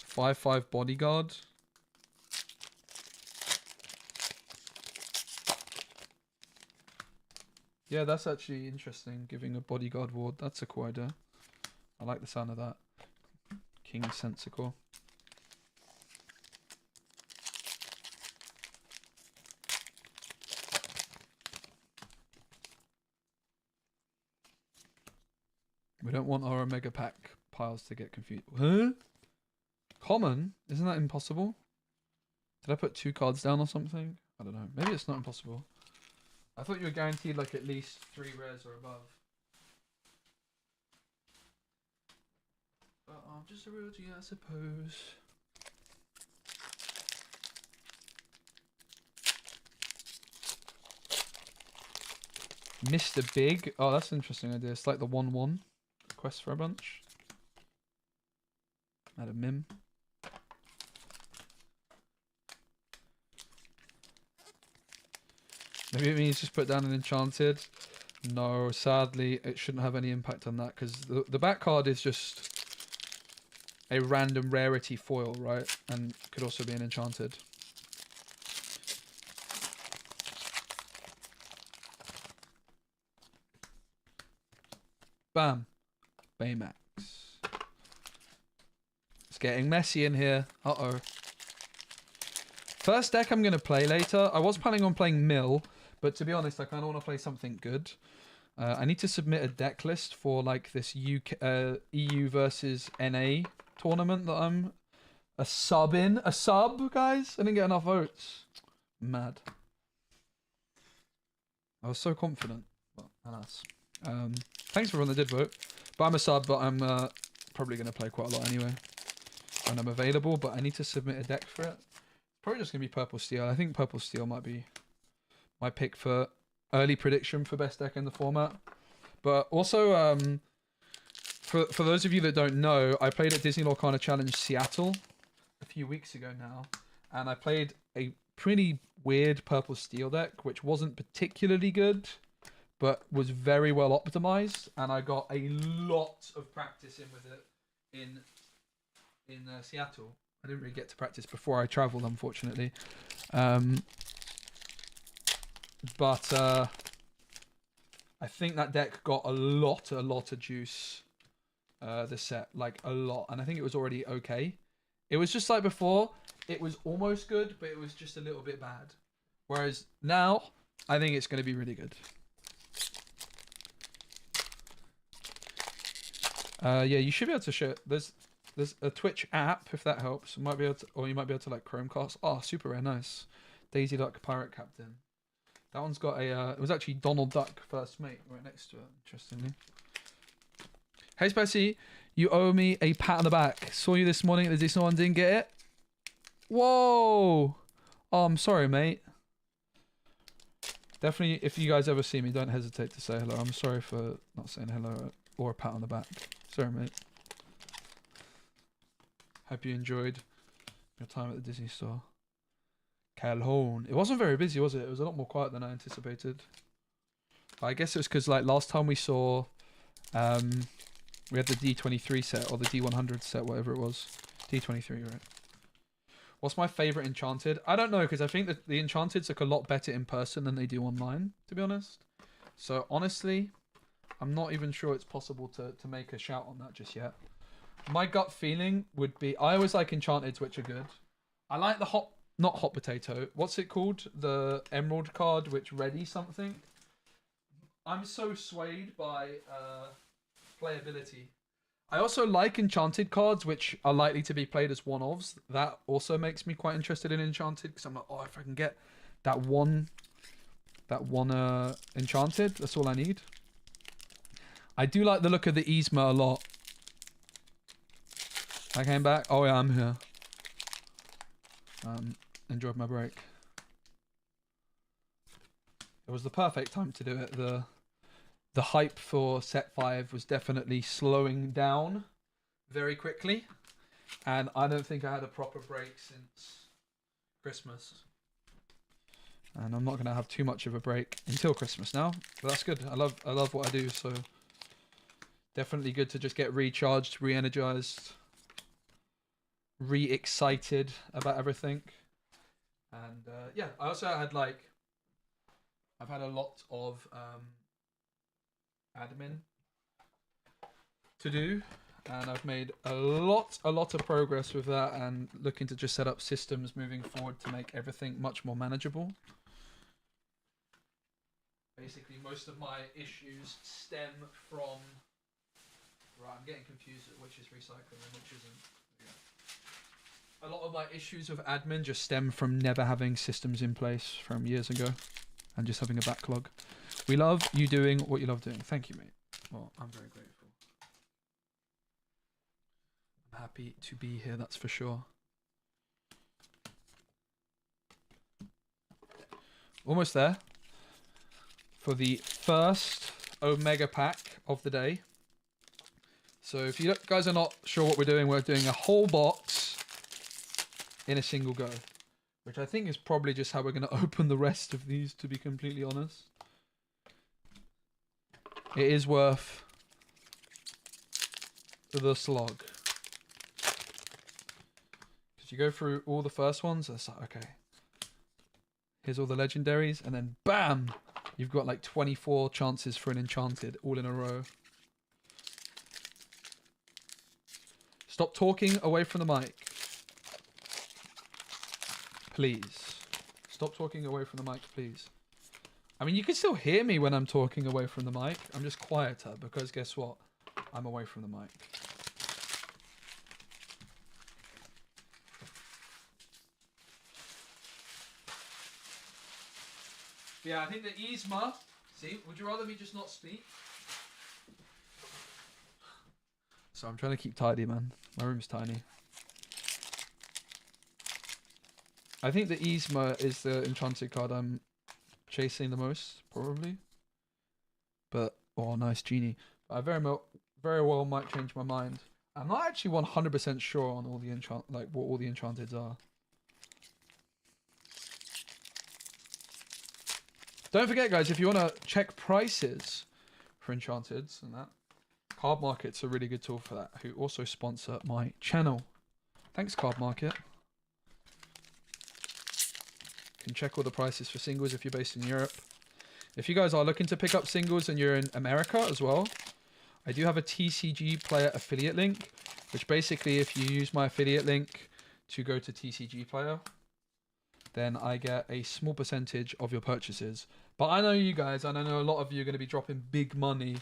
5/5 bodyguard. Yeah, that's actually interesting. Giving a bodyguard ward. That's a cool idea. I like the sound of that. King Sensical. We don't want our Omega Pack piles to get confused. Huh? Common? Isn't that impossible? Did I put 2 cards down or something? I don't know. Maybe it's not impossible. I thought you were guaranteed like at least 3 rares or above. But I'm just a real G, I suppose. Mr. Big. Oh, that's an interesting idea. It's like the 1/1. Quest for a bunch. Add a Mim. Maybe it means just put down an Enchanted. No, sadly, it shouldn't have any impact on that because the back card is just a random rarity foil, right? And could also be an Enchanted. Bam. Baymax. It's getting messy in here. Uh-oh. First deck I'm going to play later. I was planning on playing Mill, but to be honest, I kind of want to play something good. I need to submit a deck list for like this EU versus NA tournament that I'm a sub in. A sub, guys? I didn't get enough votes. Mad. I was so confident. But alas. Thanks for everyone that did vote. But I'm a sub, but I'm probably going to play quite a lot anyway. And I'm available, but I need to submit a deck for it. Probably just going to be Purple Steel. I think Purple Steel might be my pick for early prediction for best deck in the format. But also, for those of you that don't know, I played at Disney Lorcana Challenge Seattle a few weeks ago now. And I played a pretty weird Purple Steel deck, which wasn't particularly good, but was very well optimized. And I got a lot of practice in with it in Seattle. I didn't really get to practice before I travelled, unfortunately. But I think that deck got a lot of juice this set. Like, a lot. And I think it was already okay. It was just like before. It was almost good, but it was just a little bit bad. Whereas now, I think it's going to be really good. Yeah, you should be able to share. There's a Twitch app, if that helps. You might be able to, or you might be able to like Chromecast. Oh, super rare, nice. Daisy Duck Pirate Captain. That one's got a. It was actually Donald Duck first mate right next to it. Interestingly. Hey Spicy, you owe me a pat on the back. Saw you this morning at the Disney one, didn't get it. Whoa! Oh, I'm sorry, mate. Definitely, if you guys ever see me, don't hesitate to say hello. I'm sorry for not saying hello or a pat on the back. Sorry, mate. Hope you enjoyed your time at the Disney store. Calhoun. It wasn't very busy, was it? It was a lot more quiet than I anticipated. But I guess it was because like last time we saw, we had the D23 set or the D100 set, whatever it was. D23, right? What's my favorite Enchanted? I don't know, because I think that the Enchanteds look a lot better in person than they do online, to be honest. So honestly, I'm not even sure it's possible to make a shout on that just yet. My gut feeling would be, I always like Enchanteds, which are good. I like the not hot potato. What's it called? The Emerald card, which ready something. I'm so swayed by playability. I also like Enchanted cards, which are likely to be played as one-ofs. That also makes me quite interested in Enchanted, because I'm like, oh, if I can get that one Enchanted, that's all I need. I do like the look of the Yzma a lot. I came back. Oh yeah, I'm here. Enjoyed my break. It was the perfect time to do it. The hype for set 5 was definitely slowing down very quickly. And I don't think I had a proper break since Christmas. And I'm not going to have too much of a break until Christmas now. But that's good. I love what I do, so definitely good to just get recharged, re-energized, re-excited about everything. And yeah, I also had I've had a lot of admin to do, and I've made a lot of progress with that, and looking to just set up systems moving forward to make everything much more manageable. Basically, most of my issues stem from... Right, I'm getting confused at which is recycling and which isn't. Yeah. A lot of my issues with admin just stem from never having systems in place from years ago and just having a backlog. We love you doing what you love doing. Thank you, mate. Well, I'm very grateful. I'm happy to be here, that's for sure. Almost there. For the first Omega pack of the day. So if you guys are not sure what we're doing a whole box in a single go. Which I think is probably just how we're going to open the rest of these, to be completely honest. It is worth the slog. Because you go through all the first ones, it's like, okay. Here's all the legendaries, and then BAM! You've got like 24 chances for an Enchanted, all in a row. Stop talking away from the mic. Please. Stop talking away from the mic, please. I mean, you can still hear me when I'm talking away from the mic. I'm just quieter, because guess what? I'm away from the mic. Yeah, I think the Yzma... See, would you rather me just not speak? So I'm trying to keep tidy, man. My room's tiny. I think the Yzma is the enchanted card I'm chasing the most, probably. But, oh, nice genie. But I very well might change my mind. I'm not actually 100% sure on all the what all the enchanteds are. Don't forget, guys, if you want to check prices for enchanteds and that, Cardmarket's a really good tool for that, who also sponsor my channel. Thanks, Cardmarket. You can check all the prices for singles if you're based in Europe. If you guys are looking to pick up singles and you're in America as well, I do have a TCG Player affiliate link, which basically, if you use my affiliate link to go to TCG Player, then I get a small percentage of your purchases. But I know you guys, and I know a lot of you are going to be dropping big money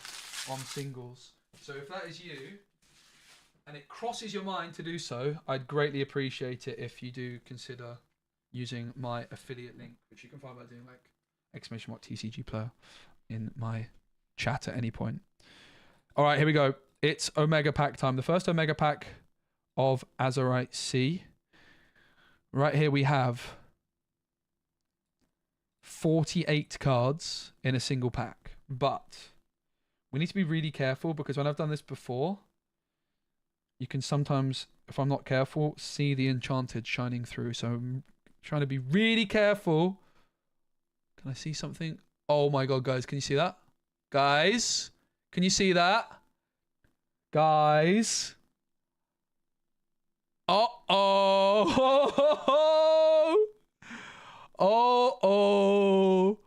on singles. So if that is you, and it crosses your mind to do so, I'd greatly appreciate it if you do consider using my affiliate link, which you can find by doing !TCG Player in my chat at any point. All right, here we go. It's Omega Pack time. The first Omega Pack of Azurite Sea. Right here we have 48 cards in a single pack. But we need to be really careful, because when I've done this before, you can sometimes, if I'm not careful, see the Enchanted shining through. So I'm trying to be really careful. Can I see something? Oh my god, guys, can you see that? Guys, can you see that? Guys. Uh-oh. Uh-oh.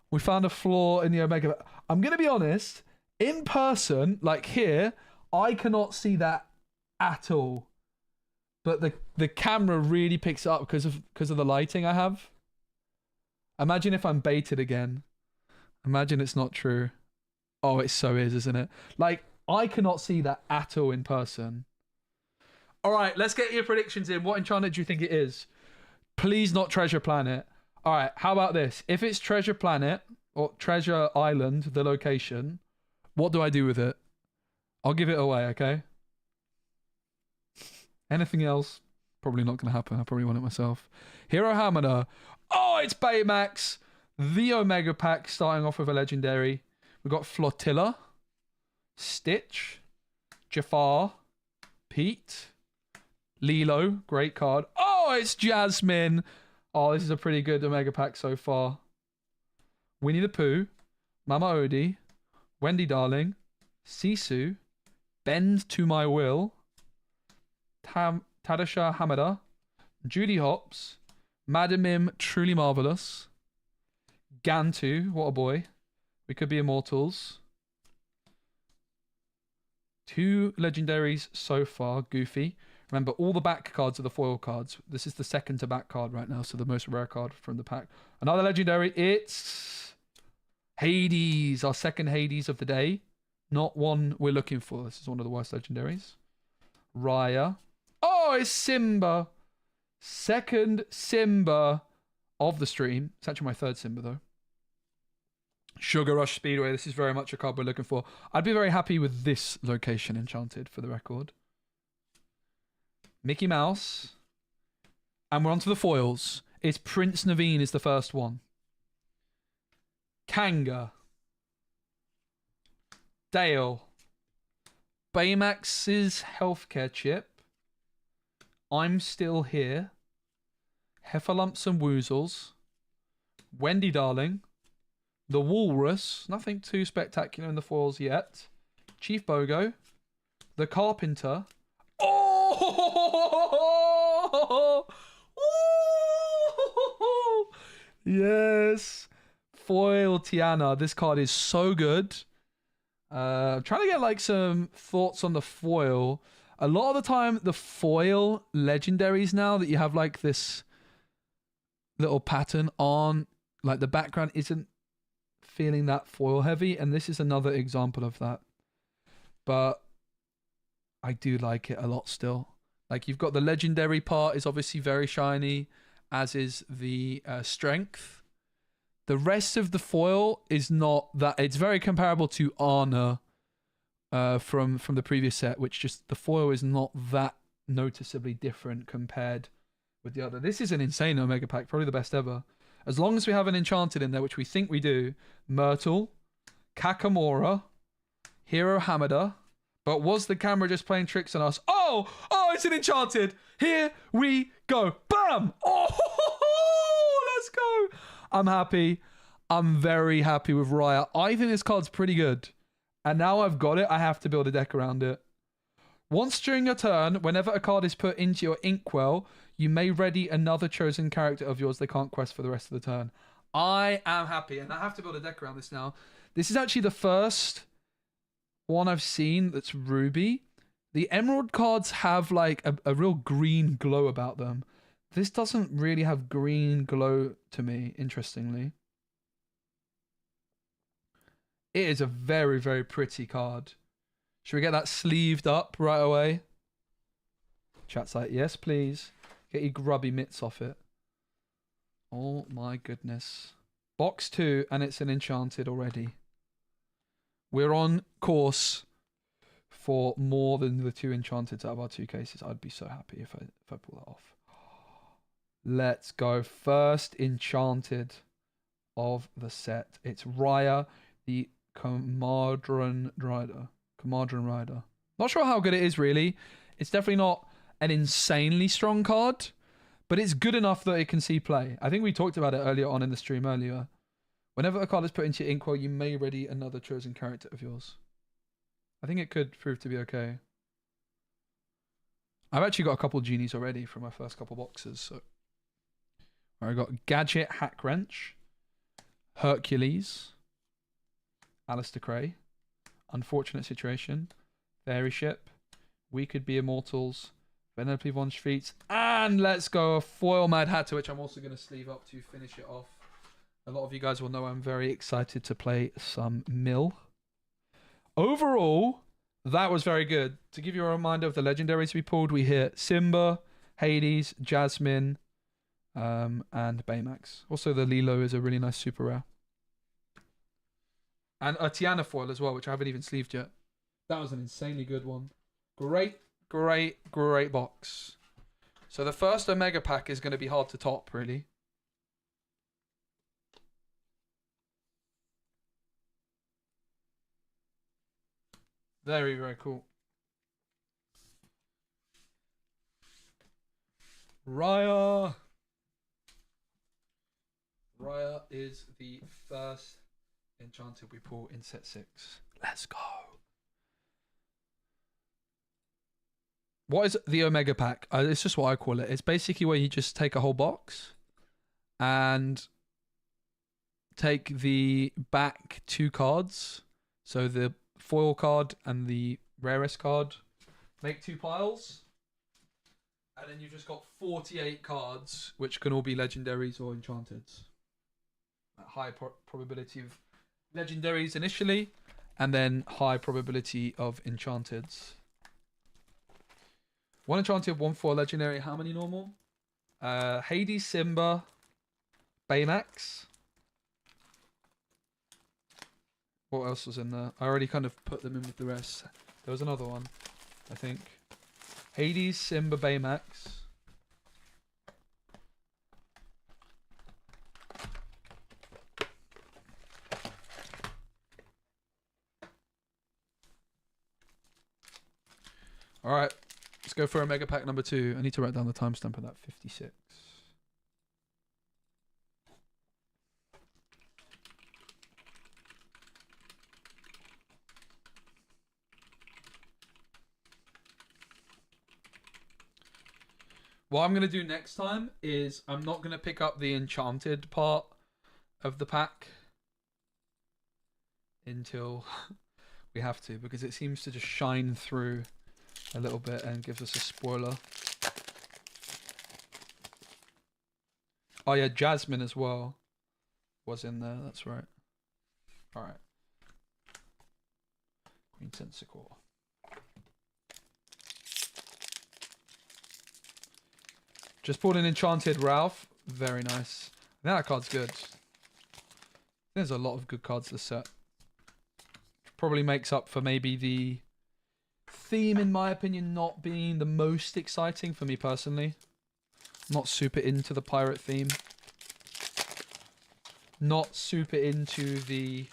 We found a flaw in the Omega. I'm going to be honest. In person, like here, I cannot see that at all. But the camera really picks it up because of the lighting I have. Imagine if I'm baited again. Imagine it's not true. Oh, it so is, isn't it? Like, I cannot see that at all in person. All right, let's get your predictions in. What enchanted do you think it is? Please not Treasure Planet. All right, how about this? If it's Treasure Planet or Treasure Island, the location, what do I do with it? I'll give it away, okay? Anything else? Probably not going to happen. I probably want it myself. Hero Hammer. Oh, it's Baymax. The Omega Pack starting off with a legendary. We've got Flotilla, Stitch, Jafar, Pete, Lilo, great card. Oh, it's Jasmine. Oh, this is a pretty good Omega pack so far. Winnie the Pooh, Mama Odie, Wendy Darling, Sisu, Bend to My Will, Tadasha Hamada, Judy Hopps, Madamim Truly Marvelous, Gantu, what a boy. We could be immortals. 2 legendaries so far, Goofy. Remember, all the back cards are the foil cards. This is the second to back card right now, so the most rare card from the pack. Another legendary, it's Hades, our second Hades of the day. Not one we're looking for. This is one of the worst legendaries. Raya. Oh, it's Simba. Second Simba of the stream. It's actually my third Simba, though. Sugar Rush Speedway. This is very much a card we're looking for. I'd be very happy with this location, Enchanted, for the record. Mickey Mouse. And we're on to the foils. It's Prince Naveen is the first one. Kanga. Dale. Baymax's healthcare chip. I'm Still Here. Heffalumps and Woozles. Wendy Darling. The Walrus. Nothing too spectacular in the foils yet. Chief Bogo. The Carpenter. Oh! Yes. Foil Tiana. This card is so good. I'm trying to get like some thoughts on the foil. A lot of the time, the foil legendaries now that you have like this little pattern on, like the background isn't feeling that foil heavy, and this is another example of that. But I do like it a lot still. Like you've got the legendary part is obviously very shiny, as is the strength. The rest of the foil is not that. It's very comparable to Arna from the previous set, which just the foil is not that noticeably different compared with the other. This is an insane Omega pack, probably the best ever. As long as we have an Enchanted in there, which we think we do, Myrtle, Kakamora, Hero Hamada. But was the camera just playing tricks on us? Oh, it's an Enchanted. Here we go. Bam! Oh, let's go. I'm happy. I'm very happy with Raya. I think this card's pretty good. And now I've got it, I have to build a deck around it. Once during your turn, whenever a card is put into your inkwell, you may ready another chosen character of yours they can't quest for the rest of the turn. I am happy, and I have to build a deck around this now. This is actually the first one I've seen that's ruby. The emerald cards have like a real green glow about them. This doesn't really have green glow to me, interestingly. It is a very, very pretty card. Should we get that sleeved up right away? Chat's like, yes, please. Get your grubby mitts off it. Oh my goodness. Box 2, and it's an Enchanted already. We're on course for more than the 2 Enchanteds out of our 2 cases. I'd be so happy if I pull that off. Let's go. First Enchanted of the set. It's Raya, the Comadron Rider. Not sure how good it is, really. It's definitely not an insanely strong card, but it's good enough that it can see play. I think we talked about it earlier on in the stream earlier. Whenever a card is put into your inkwell, you may ready another chosen character of yours. I think it could prove to be okay. I've actually got a couple genies already from my first couple boxes. So I got Gadget Hack Wrench, Hercules, Alistair Cray, Unfortunate Situation, Fairy Ship, We Could Be Immortals, Vanellope Von Streets, and let's go a foil Mad Hatter, which I'm also going to sleeve up to finish it off. A lot of you guys will know I'm very excited to play some Mill. Overall, that was very good. To give you a reminder of the legendaries we pulled, we hit Simba, Hades, Jasmine, and Baymax. Also, the Lilo is a really nice super rare. And a Tiana foil as well, which I haven't even sleeved yet. That was an insanely good one. Great box. So the first Omega pack is going to be hard to top, really. Very, very cool. Raya. Raya is the first Enchanted we pull in set 6. Let's go. What is the Omega Pack? It's just what I call it. It's basically where you just take a whole box and take the back 2 cards. So the foil card and the rarest card. Make 2 piles. And then you've just got 48 cards, which can all be legendaries or enchanteds. At high probability of legendaries initially, and then high probability of enchanteds. 1 enchanted, 1 for legendary. How many normal? Hades, Simba, Baymax. What else was in there? I already kind of put them in with the rest. There was another one, I think. Hades, Simba, Baymax. Alright, let's go for a mega pack number 2. I need to write down the timestamp of that. 56. What I'm going to do next time is I'm not going to pick up the enchanted part of the pack until we have to, because it seems to just shine through a little bit and gives us a spoiler. Oh yeah, Jasmine as well was in there, that's right. Alright. Queen Sensicore. Just pulled an Enchanted Ralph. Very nice. I think that card's good. There's a lot of good cards this set. Probably makes up for maybe the theme, in my opinion, not being the most exciting for me personally. Not super into the pirate theme. Not super into the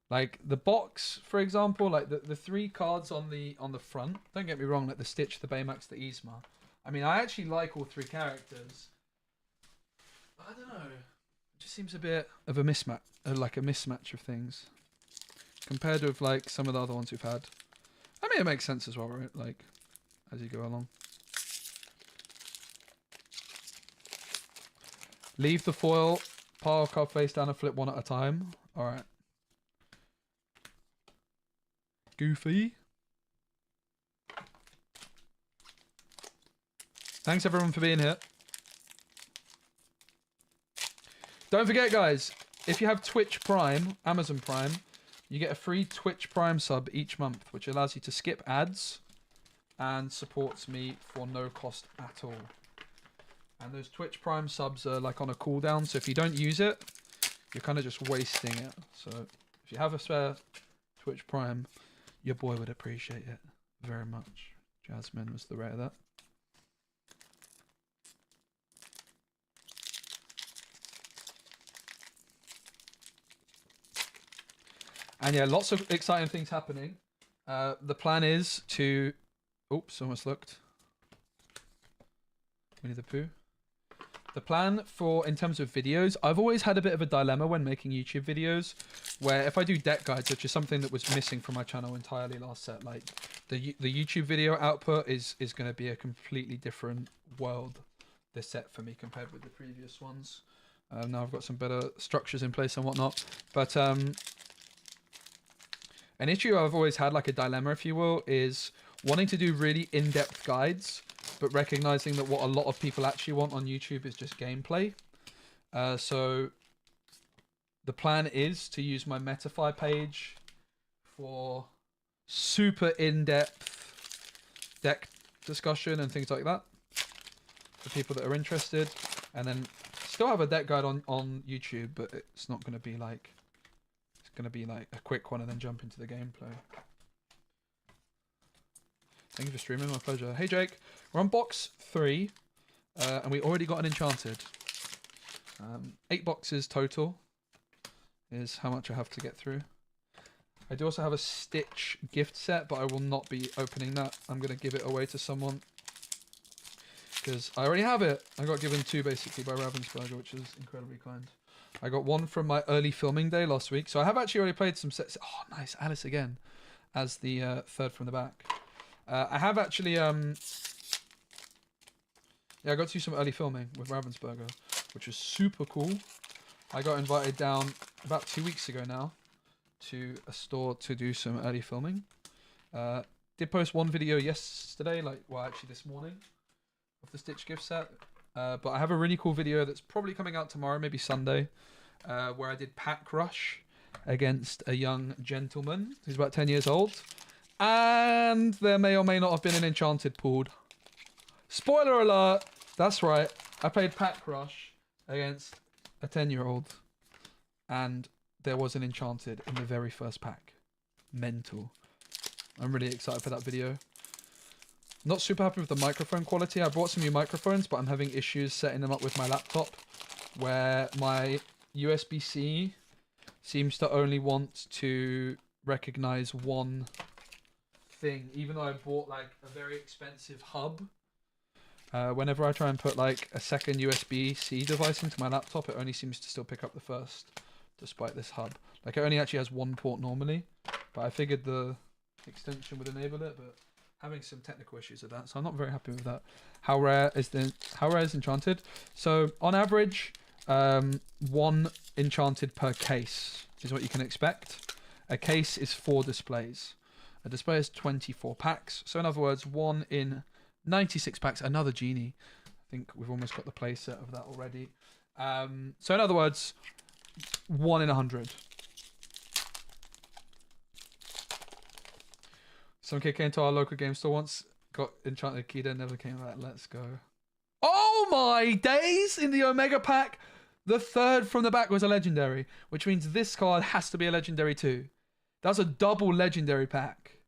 like the box, for example, like the 3 cards on the front. Don't get me wrong, like the Stitch, the Baymax, the Yzma. I mean, I actually like all 3 characters. I don't know. It just seems a bit of a mismatch, like a mismatch of things, compared with like some of the other ones we've had. I mean, it makes sense as well, right? Like as you go along. Leave the foil, pile card face down, and flip 1 at a time. All right. Goofy. Thanks everyone for being here. Don't forget, guys, if you have Twitch Prime, Amazon Prime, you get a free Twitch Prime sub each month, which allows you to skip ads and supports me for no cost at all. And those Twitch Prime subs are like on a cooldown, so if you don't use it, you're kind of just wasting it. So if you have a spare Twitch Prime, your boy would appreciate it very much. Jasmine was the rare of that. And yeah, lots of exciting things happening. The plan is to... Oops, almost looked. Winnie the Pooh. The plan for, in terms of videos, I've always had a bit of a dilemma when making YouTube videos, where if I do deck guides, which is something that was missing from my channel entirely last set, like the YouTube video output is going to be a completely different world this set for me compared with the previous ones. Now I've got some better structures in place and whatnot, but an issue I've always had, like a dilemma if you will, is wanting to do really in-depth guides, but recognizing that what a lot of people actually want on YouTube is just gameplay. So the plan is to use my Metafy page for super in-depth deck discussion and things like that for people that are interested, and then still have a deck guide on YouTube, but it's not going to be like, it's going to be like a quick one and then jump into the gameplay. Thank you for streaming, my pleasure. Hey Jake, we're on box 3, and we already got an Enchanted. 8 boxes total is how much I have to get through. I do also have a Stitch gift set, but I will not be opening that. I'm going to give it away to someone. Because I already have it. I got given 2 basically by Ravensburger, which is incredibly kind. I got 1 from my early filming day last week. So I have actually already played some sets. Oh, nice. Alice again as the third from the back. I have actually... yeah, I got to do some early filming with Ravensburger, which was super cool. I got invited down about 2 weeks ago now to a store to do some early filming. Did post 1 video yesterday, actually this morning, of the Stitch gift set. But I have a really cool video that's probably coming out tomorrow, maybe Sunday, where I did pack rush against a young gentleman who's about 10 years old. And there may or may not have been an Enchanted pulled. Spoiler alert! That's right. I played pack rush against a 10-year-old. And there was an Enchanted in the very first pack. Mental. I'm really excited for that video. Not super happy with the microphone quality. I bought some new microphones, but I'm having issues setting them up with my laptop, where my USB-C seems to only want to recognize one thing, even though I bought like a very expensive hub. Whenever I try and put like a second USB-C device into my laptop, it only seems to still pick up the first, despite this hub. Like, it only actually has 1 port normally, but I figured the extension would enable it, but having some technical issues with that, so I'm not very happy with that. How rare is Enchanted? So on average, 1 Enchanted per case is what you can expect. A case is 4 displays. A display is 24 packs. So in other words, 1 in 96 packs. Another genie. I think we've almost got the play set of that already. So in other words, 1 in 100. Some kid came to our local game store once, got Enchanted Kida, never came back. Let's go. Oh my days! In the Omega pack, the 3rd from the back was a legendary, which means this card has to be a legendary too. That's a double legendary pack.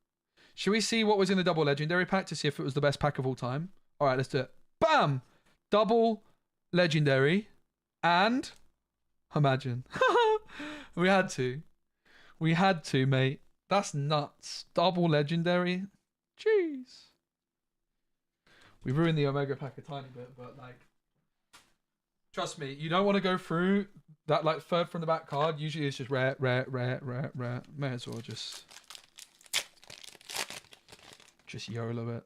Should we see what was in the double legendary pack to see if it was the best pack of all time? Alright, let's do it. Bam! Double legendary. And... imagine. We had to. We had to, mate. That's nuts. Double legendary. Jeez. We ruined the Omega pack a tiny bit, but like, trust me, you don't want to go through that like 3rd from the back card. Usually it's just rare, rare, rare, rare, rare. May as well just YOLO it.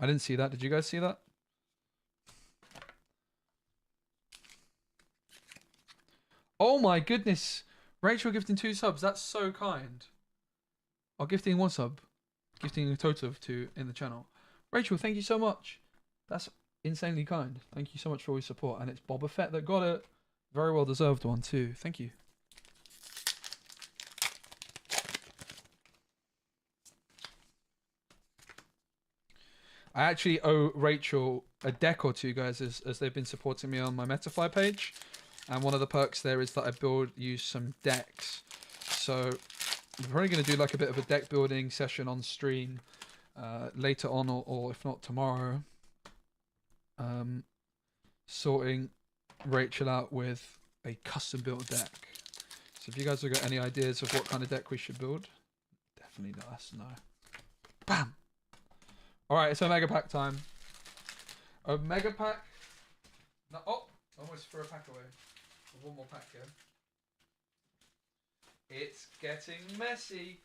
I didn't see that. Did you guys see that? Oh my goodness. Rachel gifting 2 subs. That's so kind. Oh, gifting 1 sub. Gifting a total of 2 in the channel. Rachel, thank you so much. That's insanely kind. Thank you so much for all your support. And it's Boba Fett that got it. Very well deserved one too. Thank you. I actually owe Rachel a deck or 2, guys, as they've been supporting me on my Metafly page. And one of the perks there is that I use some decks. So I'm probably going to do like a bit of a deck building session on stream later on, or if not tomorrow. Sorting Rachel out with a custom built deck. So if you guys have got any ideas of what kind of deck we should build, definitely let us know. Bam! Alright, it's Omega Pack time. Omega Pack. No, oh, almost threw a pack away. 1 more pack here. It's getting messy.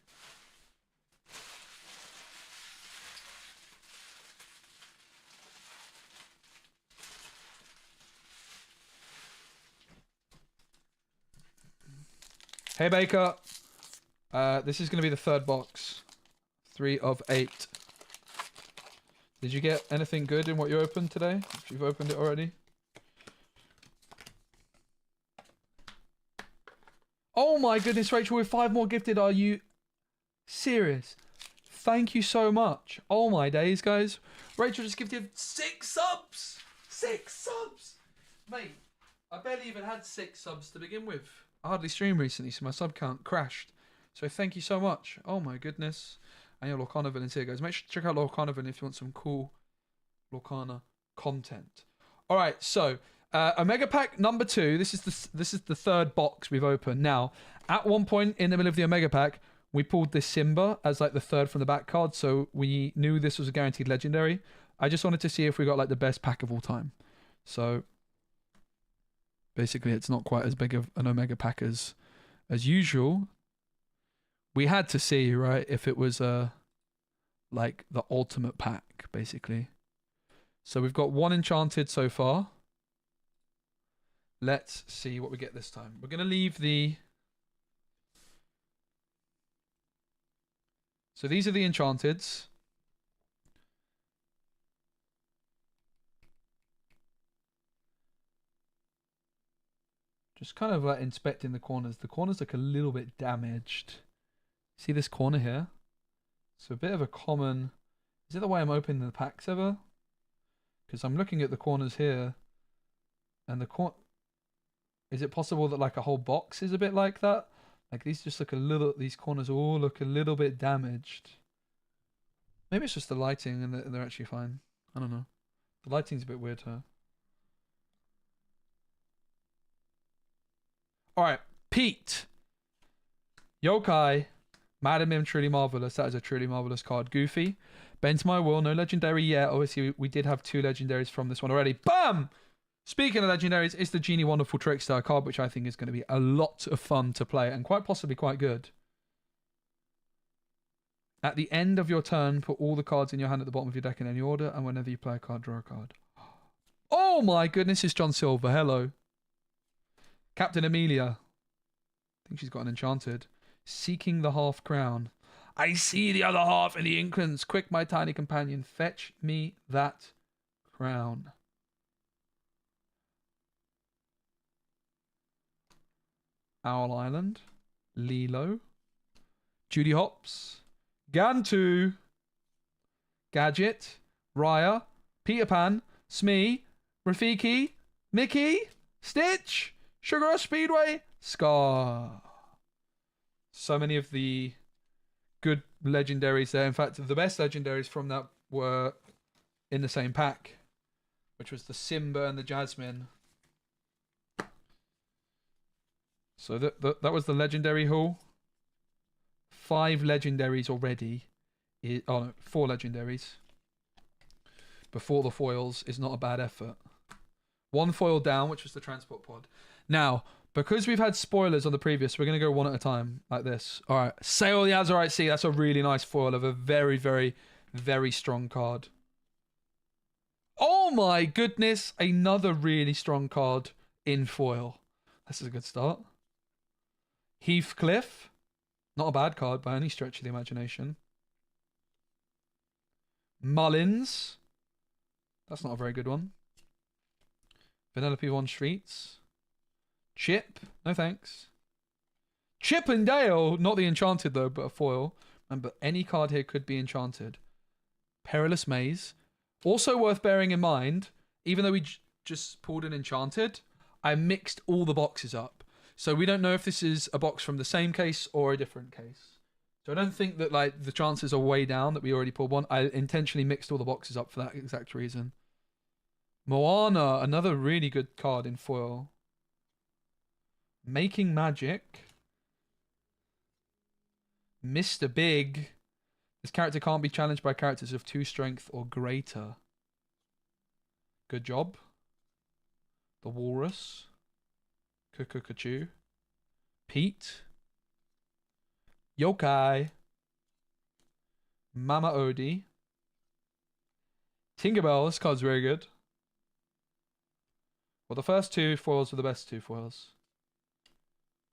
Hey Baker. This is going to be the 3rd box. 3 of 8. Did you get anything good in what you opened today? If you've opened it already. Oh my goodness, Rachel, with 5 more gifted, are you serious? Thank you so much. Oh my days, guys. Rachel just gifted 6 subs. 6 subs. Mate, I barely even had 6 subs to begin with. I hardly streamed recently, so my sub count crashed. So thank you so much. Oh my goodness. And your Lorcana villains here, guys. Make sure to check out Lorcana villain if you want some cool Lorcana content. All right, so Omega Pack number 2. This is the third box we've opened. Now, at one point in the middle of the Omega Pack, we pulled this Simba as like the third from the back card, so we knew this was a guaranteed legendary. I just wanted to see if we got like the best pack of all time. So basically, it's not quite as big of an Omega Pack as usual. We had to see, right, if it was like the ultimate pack, basically. So we've got 1 Enchanted so far. Let's see what we get this time. We're going to leave the... So these are the Enchanteds. Just kind of like inspecting the corners. The corners look a little bit damaged. See this corner here? So a bit of a common... Is it the way I'm opening the packs ever? Because I'm looking at the corners here. And the is it possible that like a whole box is a bit like that? Like these just look a little... These corners all look a little bit damaged. Maybe it's just the lighting and they're actually fine. I don't know. The lighting's a bit weird here. Alright. Pete. Yokai. Madam Mim, truly marvelous. That is a truly marvelous card. Goofy. Bend to my will. No legendary yet. Obviously, we did have 2 legendaries from this one already. BAM! Speaking of legendaries, it's the Genie Wonderful Trickster card, which I think is going to be a lot of fun to play and quite possibly quite good. At the end of your turn, put all the cards in your hand at the bottom of your deck in any order, and whenever you play a card, draw a card. Oh my goodness, it's John Silver. Hello. Captain Amelia. I think she's got an Enchanted. Seeking the half crown. I see the other half in the inklings. Quick, my tiny companion, fetch me that crown. Owl Island. Lilo. Judy Hopps. Gantu. Gadget. Raya. Peter Pan. Smee. Rafiki. Mickey. Stitch. Sugar Rush Speedway. Scar. So many of the good legendaries there. In fact, the best legendaries from that were in the same pack, which was the Simba and the Jasmine. So that was the legendary haul. 5 legendaries already. Oh no, 4 legendaries. Before the foils is not a bad effort. 1 foil down, which was the transport pod. Now, because we've had spoilers on the previous, we're going to go one at a time, like this. Alright, Sail the Azurite Sea. That's a really nice foil of a very, very, very strong card. Oh my goodness! Another really strong card in foil. This is a good start. Heathcliff. Not a bad card by any stretch of the imagination. Mullins. That's not a very good one. Penelope Von Streets. Chip. No thanks. Chip and Dale. Not the Enchanted though, but a foil. Remember, any card here could be Enchanted. Perilous Maze. Also worth bearing in mind, even though we just pulled an Enchanted, I mixed all the boxes up. So we don't know if this is a box from the same case or a different case. So I don't think that like the chances are way down that we already pulled one. I intentionally mixed all the boxes up for that exact reason. Moana, another really good card in foil. Making Magic. Mr. Big. This character can't be challenged by characters of 2 strength or greater. Good job. The Walrus. Cuckoo. Pete. Yokai. Mama Odie. Tinkerbell. This card's very good. Well, the first 2 foils were the best 2 foils.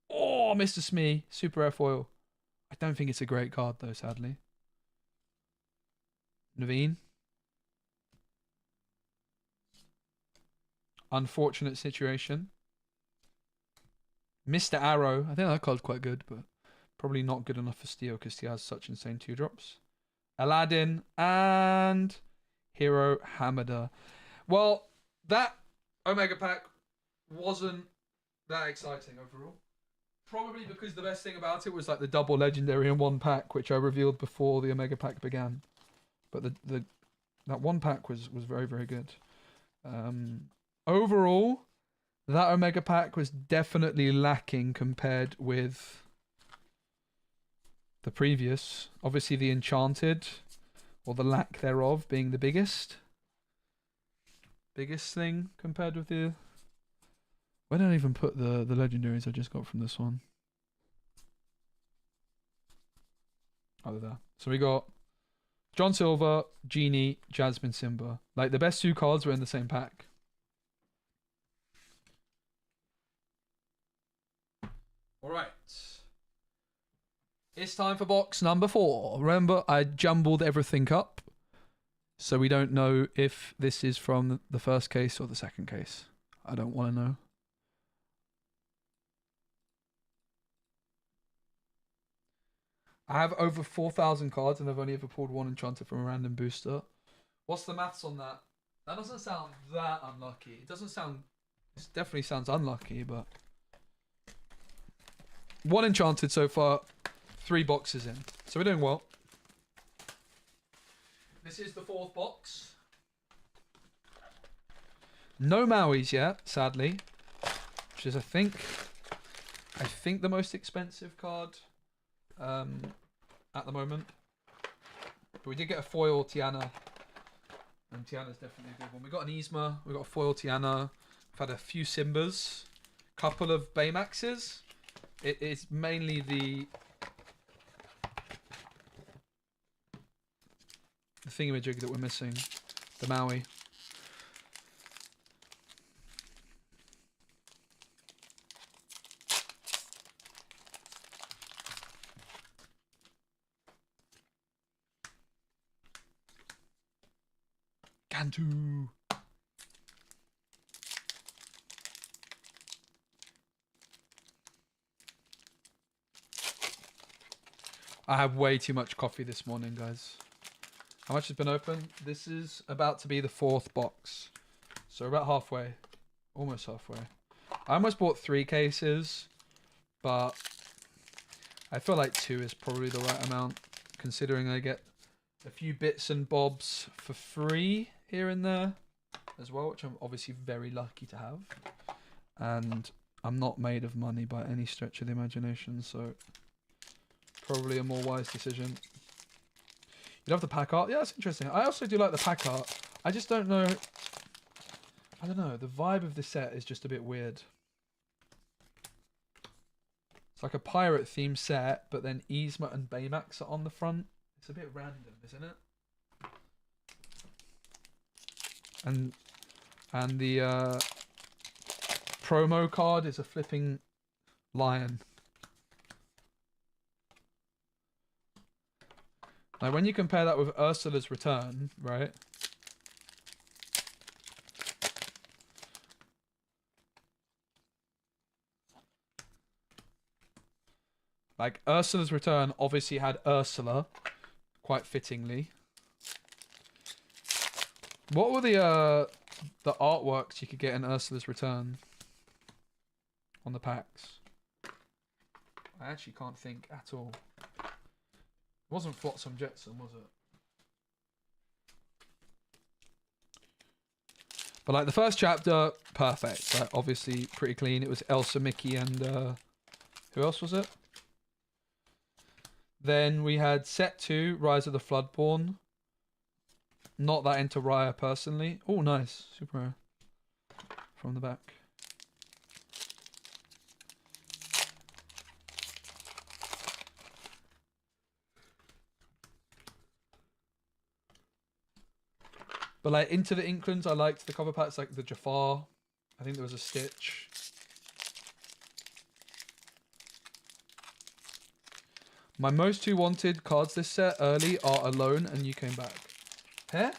Oh, Mr. Smee. Super rare foil. I don't think it's a great card, though, sadly. Naveen. Unfortunate situation. Mr. Arrow. I think that card's quite good, but probably not good enough for Steel because he has such insane 2-drops. Aladdin and Hero Hamada. Well, that Omega Pack wasn't that exciting overall. probably because the best thing about it was like the double legendary in one pack, which I revealed before the Omega pack began. But that one pack was very, very good. Overall, that Omega pack was definitely lacking compared with the previous. Obviously, the Enchanted, or the lack thereof, being the biggest thing compared with the... Why don't I even put the legendaries I just got from this one? Oh, they're there. So we got John Silver, Genie, Jasmine, Simba. Like, the best two cards were in the same pack. Alright. It's time for box number 4. Remember, I jumbled everything up, so we don't know if this is from the first case or the second case. I don't want to know. I have over 4,000 cards and I've only ever pulled one Enchanted from a random booster. What's the maths on that? That doesn't sound that unlucky. It doesn't sound... It definitely sounds unlucky, but... One Enchanted so far, 3 boxes in. So we're doing well. This is the 4th box. No Mauis yet, sadly. Which is, I think the most expensive card at the moment. But we did get a foil Tiana. And Tiana's definitely a good one. We got an Yzma, we got a foil Tiana. We've had a few Simbas. Couple of Baymaxes. It is mainly the thingamajig that we're missing. The Maui. Gantu. I have way too much coffee this morning, guys. How much has been open? This is about to be the 4th box. So about halfway. Almost halfway. I almost bought 3 cases, but I feel like 2 is probably the right amount, considering I get a few bits and bobs for free here and there as well, which I'm obviously very lucky to have. And I'm not made of money by any stretch of the imagination, so probably a more wise decision. You love the pack art? Yeah, that's interesting. I also do like the pack art. I just don't know... I don't know. The vibe of the set is just a bit weird. It's like a pirate themed set, but then Yzma and Baymax are on the front. It's a bit random, isn't it? And the promo card is a flipping lion. Now, when you compare that with Ursula's Return, right? Like, Ursula's Return obviously had Ursula, quite fittingly. What were the artworks you could get in Ursula's Return on the packs? I actually can't think at all. It wasn't Flotsam Jetsam, was it? But like the first chapter, perfect. Like, obviously pretty clean. It was Elsa, Mickey, and who else was it? Then we had set 2, Rise of the Floodborn. Not that into Raya personally. Oh, nice. Super rare. From the back. But like Into the Inklands, I liked the cover packs, like the Jafar. I think there was a Stitch. My most 2 wanted cards this set early are Alone and You Came Back. Huh?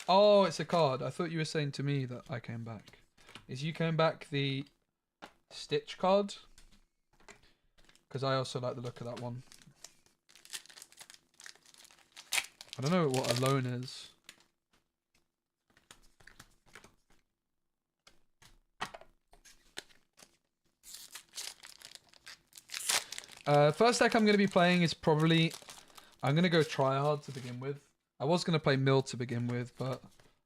Oh, it's a card. I thought you were saying to me that I came back. Is You Came Back the Stitch card? Because I also like the look of that one. I don't know what Alone is. First deck I'm going to be playing is probably... I'm going to go Tryhard to begin with. I was going to play Mill to begin with, but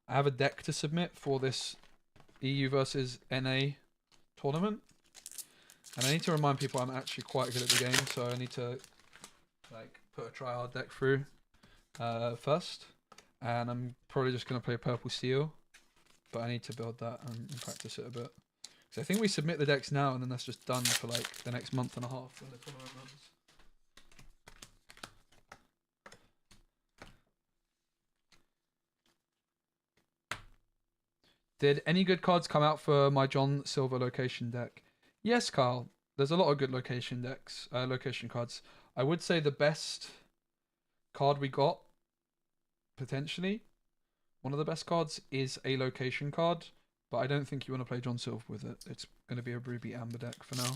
I have a deck to submit for this EU versus NA tournament. And I need to remind people I'm actually quite good at the game, so I need to like put a Tryhard deck through first. And I'm probably just going to play Purple Steel, but I need to build that and practice it a bit. So I think we submit the decks now, and then that's just done for like the next month and a half when the tournament runs. Did any good cards come out for my John Silver location deck? Yes, Carl. There's a lot of good location decks, location cards. I would say the best card we got, potentially, one of the best cards is a location card, but I don't think you want to play John Silver with it. It's going to be a Ruby Amber deck for now.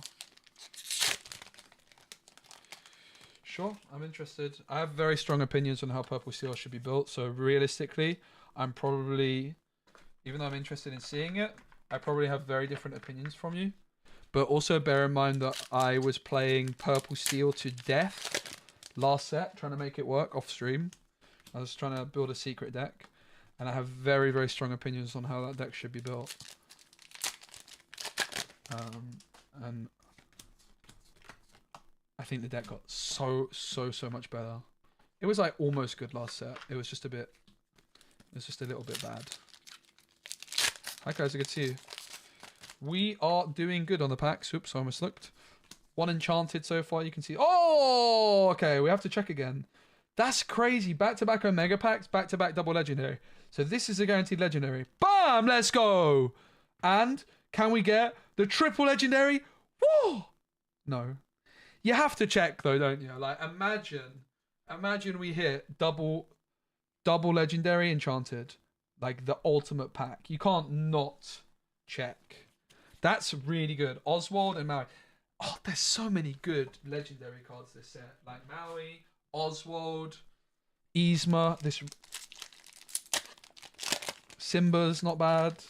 Sure, I'm interested. I have very strong opinions on how Purple Steel should be built, so realistically, I'm probably... Even though I'm interested in seeing it, I probably have very different opinions from you. But also bear in mind that I was playing Purple Steel to death last set, trying to make it work off stream. I was trying to build a secret deck, and I have very, very strong opinions on how that deck should be built. And I think the deck got so much better. It was like almost good last set. It was just a little bit bad. Hi guys, good to see you. We are doing good on the packs. Oops, I almost looked. One Enchanted so far, you can see. Oh, okay, we have to check again. That's crazy. Back-to-back Omega packs, back-to-back double legendary. So this is a guaranteed legendary. Bam, let's go. And can we get the triple legendary? Whoa. No. You have to check though, don't you? Like imagine we hit double legendary Enchanted. Like the ultimate pack. You can't not check. That's really good. Oswald and Maui. Oh, there's so many good legendary cards this set. Like Maui, Oswald, Yzma. This Simba's not bad.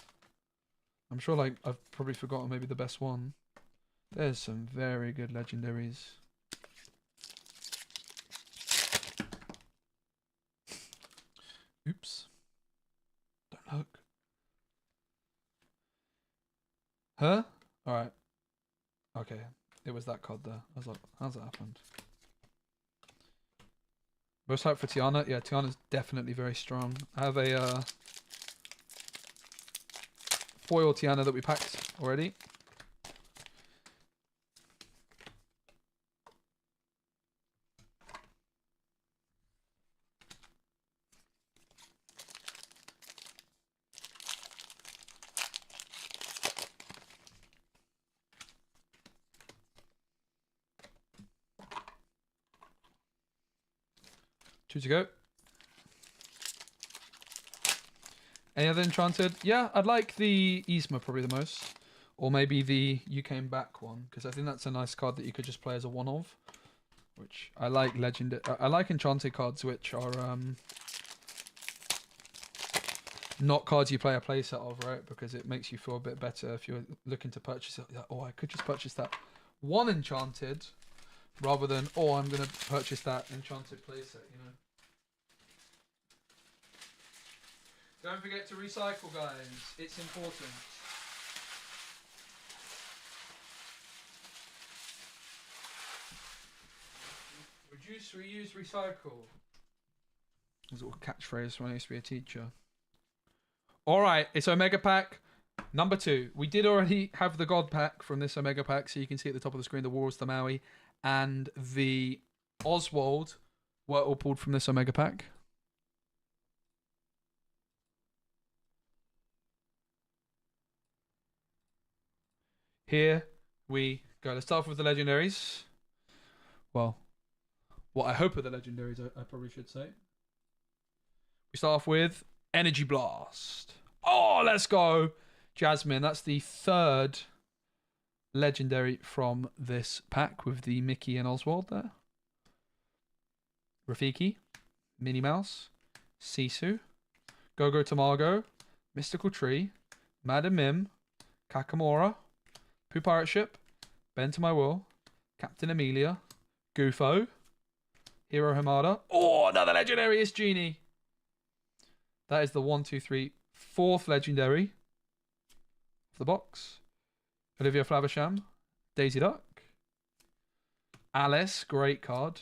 I'm sure like I've probably forgotten maybe the best one. There's some very good legendaries. Oops. Look. Huh? Alright. Okay. It was that card there. I was like, how's that happened? Most hype for Tiana? Yeah, Tiana's definitely very strong. I have a foil Tiana that we packed already. Two to go. Any other Enchanted? Yeah, I'd like the Yzma probably the most. Or maybe the You Came Back one. Because I think that's a nice card that you could just play as a one-of. Which I like I like Enchanted cards which are not cards you play a playset of, right? Because it makes you feel a bit better if you're looking to purchase it. Like, oh, I could just purchase that one Enchanted. Rather than, oh, I'm going to purchase that Enchanted playset, you know. Don't forget to recycle, guys. It's important. Reduce, reuse, recycle. That's a little catchphrase when I used to be a teacher. Alright, it's Omega Pack number 2. We did already have the God Pack from this Omega Pack, so you can see at the top of the screen the Walrus, the Maui, and the Oswald were all pulled from this Omega Pack. Here we go. Let's start off with the legendaries. Well, what I hope are the legendaries, I probably should say. We start off with Energy Blast. Oh, let's go. Jasmine, that's the third legendary from this pack with the Mickey and Oswald there. Rafiki, Minnie Mouse, Sisu, Gogo Tamago, Mystical Tree, Madam Mim, Kakamora, Pooh Pirate Ship, Bend to My Will, Captain Amelia, Gufo. Hero Hamada. Oh, another legendary is Genie. That is the 1, 2, 3, fourth legendary of the box. Olivia Flaversham. Daisy Duck. Alice, great card.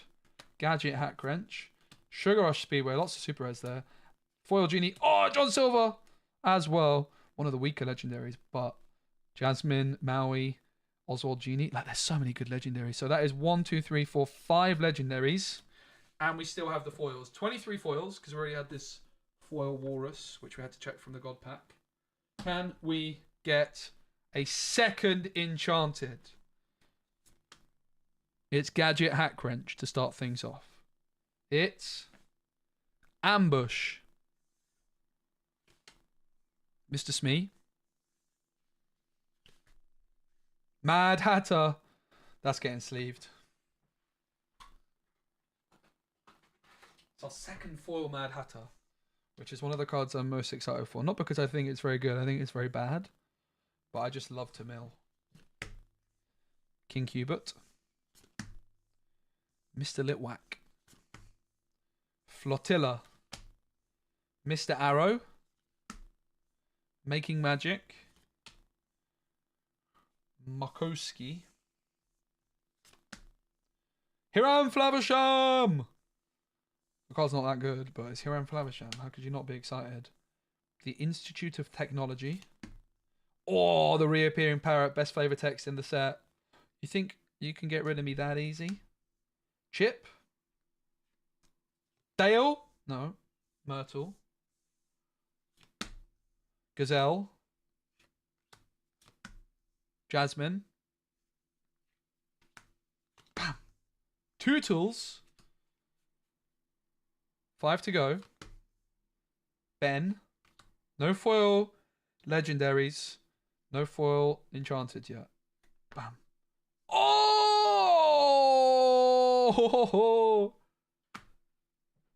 Gadget Hack Wrench. Sugar Rush Speedway, lots of super rares there. Foil Genie. Oh, John Silver as well. One of the weaker legendaries, but Jasmine, Maui, Oswald Genie. Like, there's so many good legendaries. So that is 1, 2, 3, 4, 5 legendaries. And we still have the foils. 23 foils, because we already had this foil Walrus, which we had to check from the God Pack. Can we get a second Enchanted? It's Gadget Hack Wrench to start things off. It's Ambush. Mr. Smee. Mad Hatter. That's getting sleeved. It's our second foil Mad Hatter, which is one of the cards I'm most excited for. Not because I think it's very good, I think it's very bad, but I just love to mill. King Cubert. Mr. Litwack. Flotilla. Mr. Arrow. Making Magic. Makowski. Hiram Flaversham! The card's not that good, but it's Hiram Flaversham. How could you not be excited? The Institute of Technology. Oh, the reappearing parrot. Best flavor text in the set. You think you can get rid of me that easy? Chip. Dale. No. Myrtle. Gazelle. Jasmine. Bam. Tootles. 5 to go. Ben. No foil legendaries. No foil enchanted yet. Bam. Oh!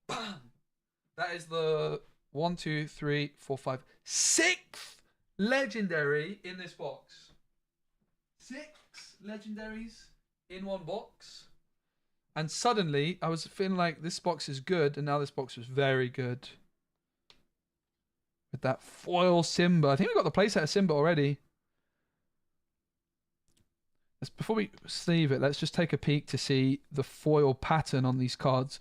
Bam. That is the 1, 2, 3, 4, 5, 6th legendary in this box. 6 legendaries in one box. And suddenly, I was feeling like this box is good, and now this box was very good. With that foil Simba. I think we got the playset of Simba already. Before we sleeve it, let's just take a peek to see the foil pattern on these cards.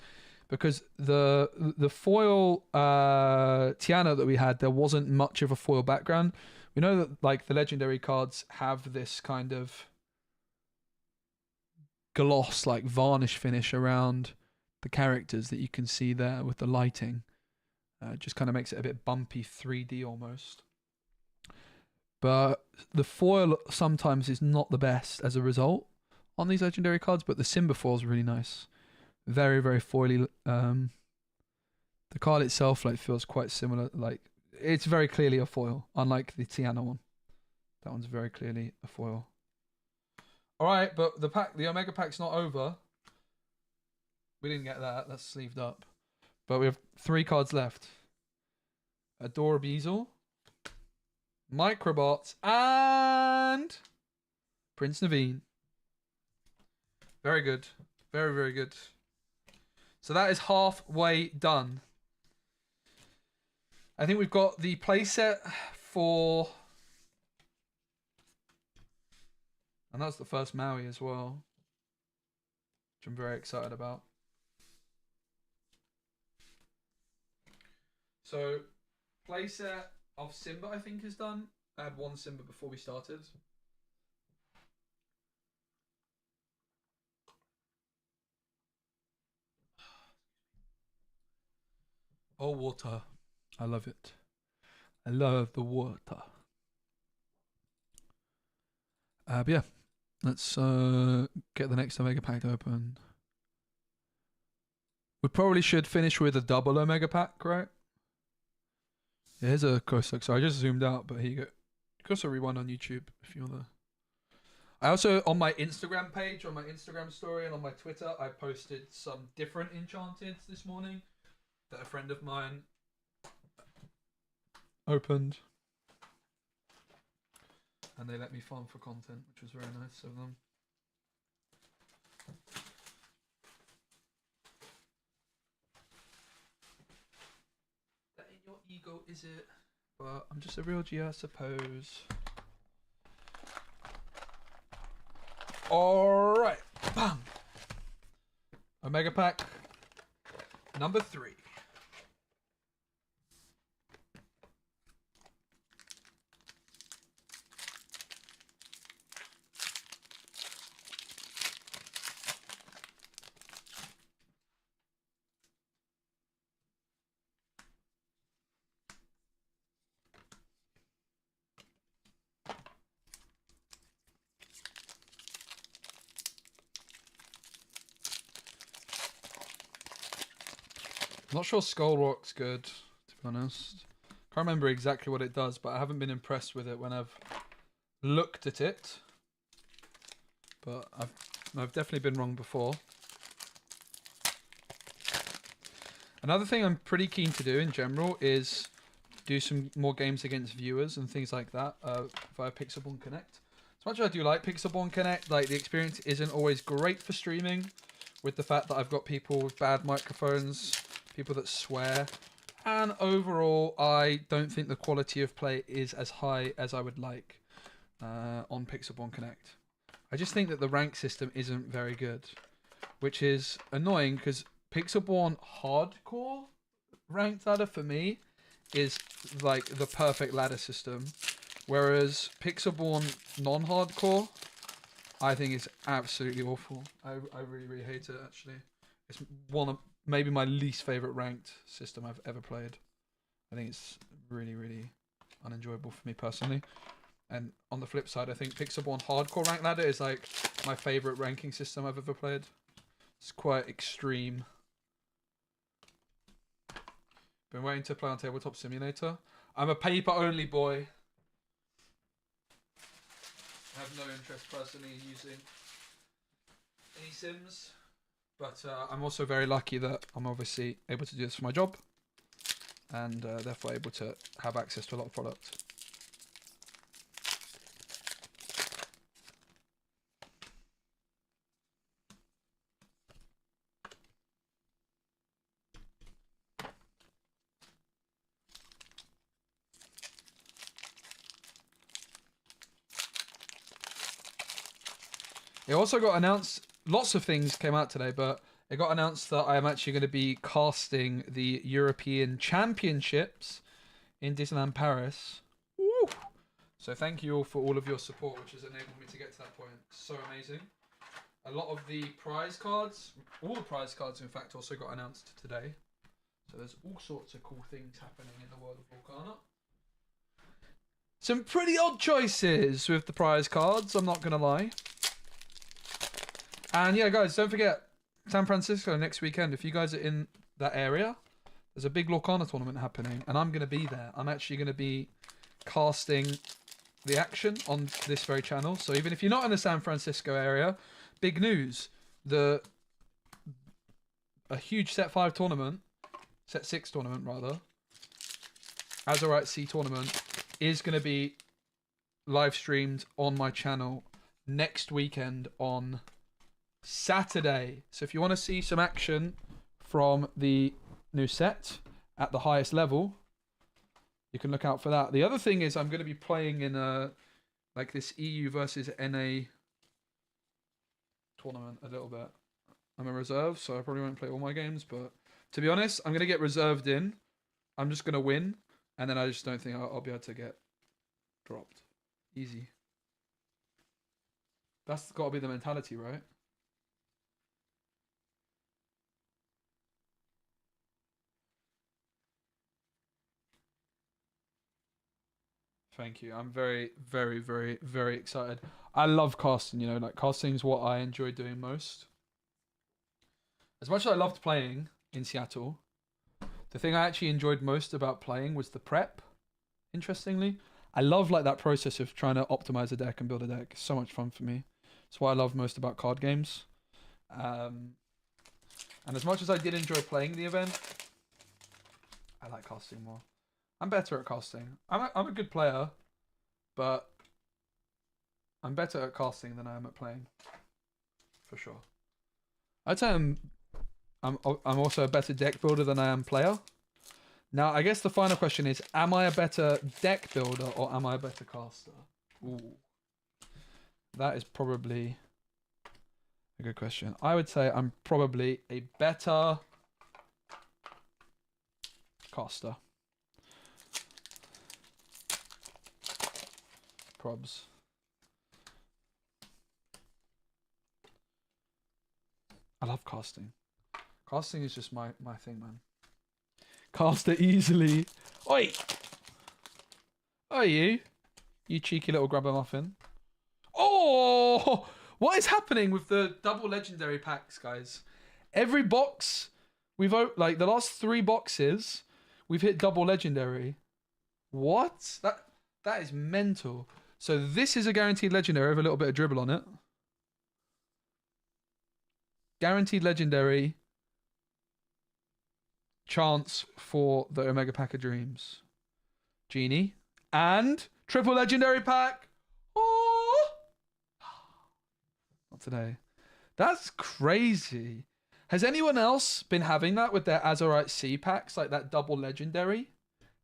Because the foil Tiana that we had, there wasn't much of a foil background. We know that like the legendary cards have this kind of gloss, like varnish finish around the characters that you can see there with the lighting. Just kind of makes it a bit bumpy 3D almost. But the foil sometimes is not the best as a result on these legendary cards, but the Simba foil is really nice. Very, very foily. The card itself like feels quite similar. Like it's very clearly a foil, unlike the Tiana one. That one's very clearly a foil. All right, but the Omega Pack's not over. We didn't get that. That's sleeved up. But we have 3 cards left. Adora Beazle, Microbots, and Prince Naveen. Very good. Very, very good. So that is halfway done. I think we've got the playset for... And that's the first Maui as well, which I'm very excited about. So, playset of Simba, I think, is done. I had 1 Simba before we started. Oh, water. I love it. I love the water. But yeah, let's get the next Omega Pack open. We probably should finish with a double Omega Pack, right? Yeah, here's a close look. So I just zoomed out, but here you go. You can also rewind on YouTube if you want to. I also, on my Instagram page, on my Instagram story, and on my Twitter, I posted some different Enchanteds this morning that a friend of mine opened. And they let me farm for content, which was very nice of them. ego is it? But I'm just a real G, I suppose. Alright. Bam. Omega Pack number 3. I'm not sure Skullrock's good, to be honest. Can't remember exactly what it does, but I haven't been impressed with it when I've looked at it. But I've definitely been wrong before. Another thing I'm pretty keen to do in general is do some more games against viewers and things like that via Pixelborn Connect. As much as I do like Pixelborn Connect, like the experience isn't always great for streaming, with the fact that I've got people with bad microphones, people that swear, and overall I don't think the quality of play is as high as I would like on Pixelborn Connect. I just think that the rank system isn't very good, which is annoying because Pixelborn Hardcore ranked ladder for me is like the perfect ladder system, whereas Pixelborn non-hardcore I think is absolutely awful. I really hate it actually. It's one of maybe my least favorite ranked system I've ever played. I think it's really unenjoyable for me personally. And on the flip side, I think Pixelborn Hardcore Rank Ladder is like my favorite ranking system I've ever played. It's quite extreme. Been waiting to play on Tabletop Simulator. I'm a paper only boy. I have no interest personally in using any Sims. But I'm also very lucky that I'm obviously able to do this for my job. And therefore able to have access to a lot of product. It also got announced, lots of things came out today, but it got announced that I am actually going to be casting the European Championships in Disneyland Paris. Woo! So thank you all for all of your support, which has enabled me to get to that point. So amazing. A lot of the prize cards, all the prize cards in fact, also got announced today. So there's all sorts of cool things happening in the world of Lorcana. Some pretty odd choices with the prize cards, I'm not going to lie. And yeah, guys, don't forget, San Francisco next weekend. If you guys are in that area, there's a big Lorcana tournament happening, and I'm going to be there. I'm actually going to be casting the action on this very channel. So even if you're not in the San Francisco area, big news. A huge Set 5 tournament, Set 6 tournament rather, Azurite C tournament, is going to be live streamed on my channel next weekend on Saturday. So if you want to see some action from the new set at the highest level, you can look out for that. The other thing is I'm going to be playing in like this EU versus NA tournament a little bit. I'm a reserve, so I probably won't play all my games, but to be honest, I'm going to get reserved in. I'm just going to win, and then I just don't think I'll be able to get dropped. Easy. That's got to be the mentality, right? Thank you. I'm very excited. I love casting, you know, like casting is what I enjoy doing most. As much as I loved playing in Seattle, the thing I actually enjoyed most about playing was the prep, interestingly. I love like that process of trying to optimize a deck and build a deck. It's so much fun for me. It's what I love most about card games. And as much as I did enjoy playing the event, I like casting more. I'm better at casting. I'm a good player, but I'm better at casting than I am at playing, for sure. I'd say I'm also a better deck builder than I am player. Now, I guess the final question is, am I a better deck builder or am I a better caster? Ooh. That is probably a good question. I would say I'm probably a better caster. Probs. I love casting. Casting is just my thing, man. Cast it easily. Oi! Oi, you. You cheeky little grubber muffin. Oh! What is happening with the double legendary packs, guys? Every box, we've like the last 3 boxes, we've hit double legendary. What? That is mental. So this is a guaranteed legendary with a little bit of dribble on it. Guaranteed legendary. Chance for the Omega Pack of Dreams. Genie. And triple legendary pack. Oh! Not today. That's crazy. Has anyone else been having that with their Azurite C packs? Like that double legendary?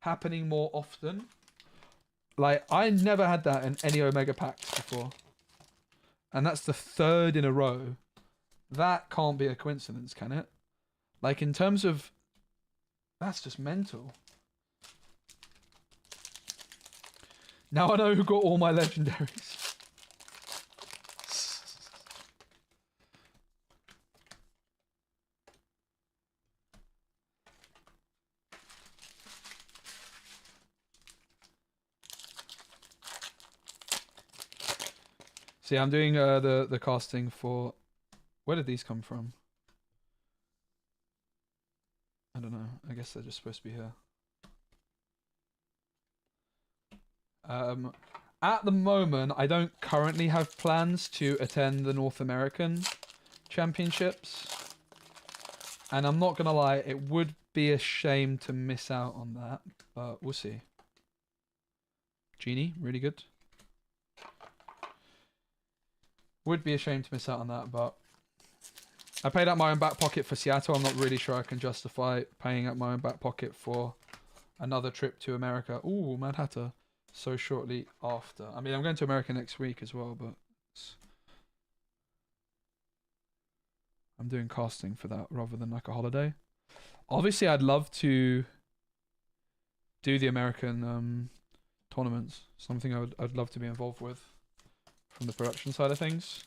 Happening more often? Like, I never had that in any Omega packs before. And that's the 3rd in a row. That can't be a coincidence, can it? Like, in terms of... That's just mental. Now I know who got all my legendaries. See, I'm doing the casting for... Where did these come from? I don't know. I guess they're just supposed to be here. At the moment, I don't currently have plans to attend the North American Championships. And I'm not going to lie, it would be a shame to miss out on that. But we'll see. Genie, really good. Would be a shame to miss out on that, but... I paid out my own back pocket for Seattle. I'm not really sure I can justify paying out my own back pocket for another trip to America. Ooh, Mad Hatter. So shortly after. I mean, I'm going to America next week as well, but... I'm doing casting for that rather than like a holiday. Obviously, I'd love to do the American tournaments. Something I'd love to be involved with from the production side of things.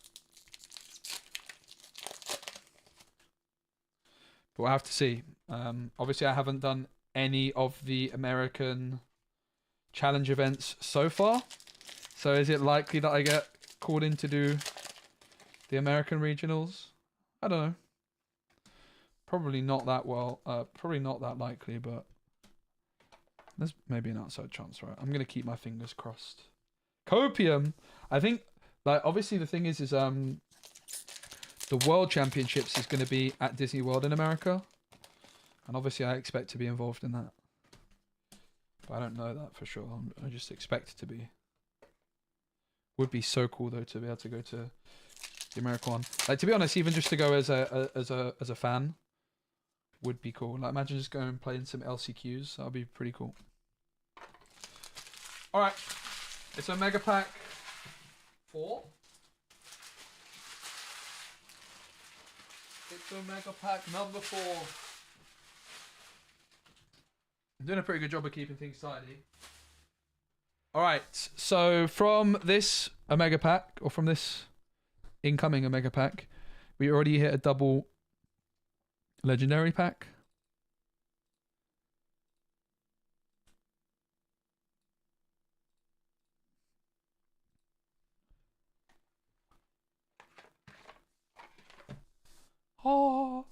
But we'll have to see. Obviously, I haven't done any of the American challenge events so far. So is it likely that I get called in to do the American regionals? I don't know. Probably not that well. Probably not that likely, but there's maybe an outside chance, right? I'm going to keep my fingers crossed. Copium! I think, like, obviously the thing is the World Championships is going to be at Disney World in America. And obviously I expect to be involved in that. But I don't know that for sure. I just expect it to be. Would be so cool though to be able to go to the American one. Like, to be honest, even just to go as a fan would be cool. Like, imagine just going and playing some LCQs. That would be pretty cool. Alright. It's Omega Pack 4. It's Omega Pack number 4. I'm doing a pretty good job of keeping things tidy. Alright, so from this Omega Pack, or from this incoming Omega Pack, we already hit a double legendary pack. Oh.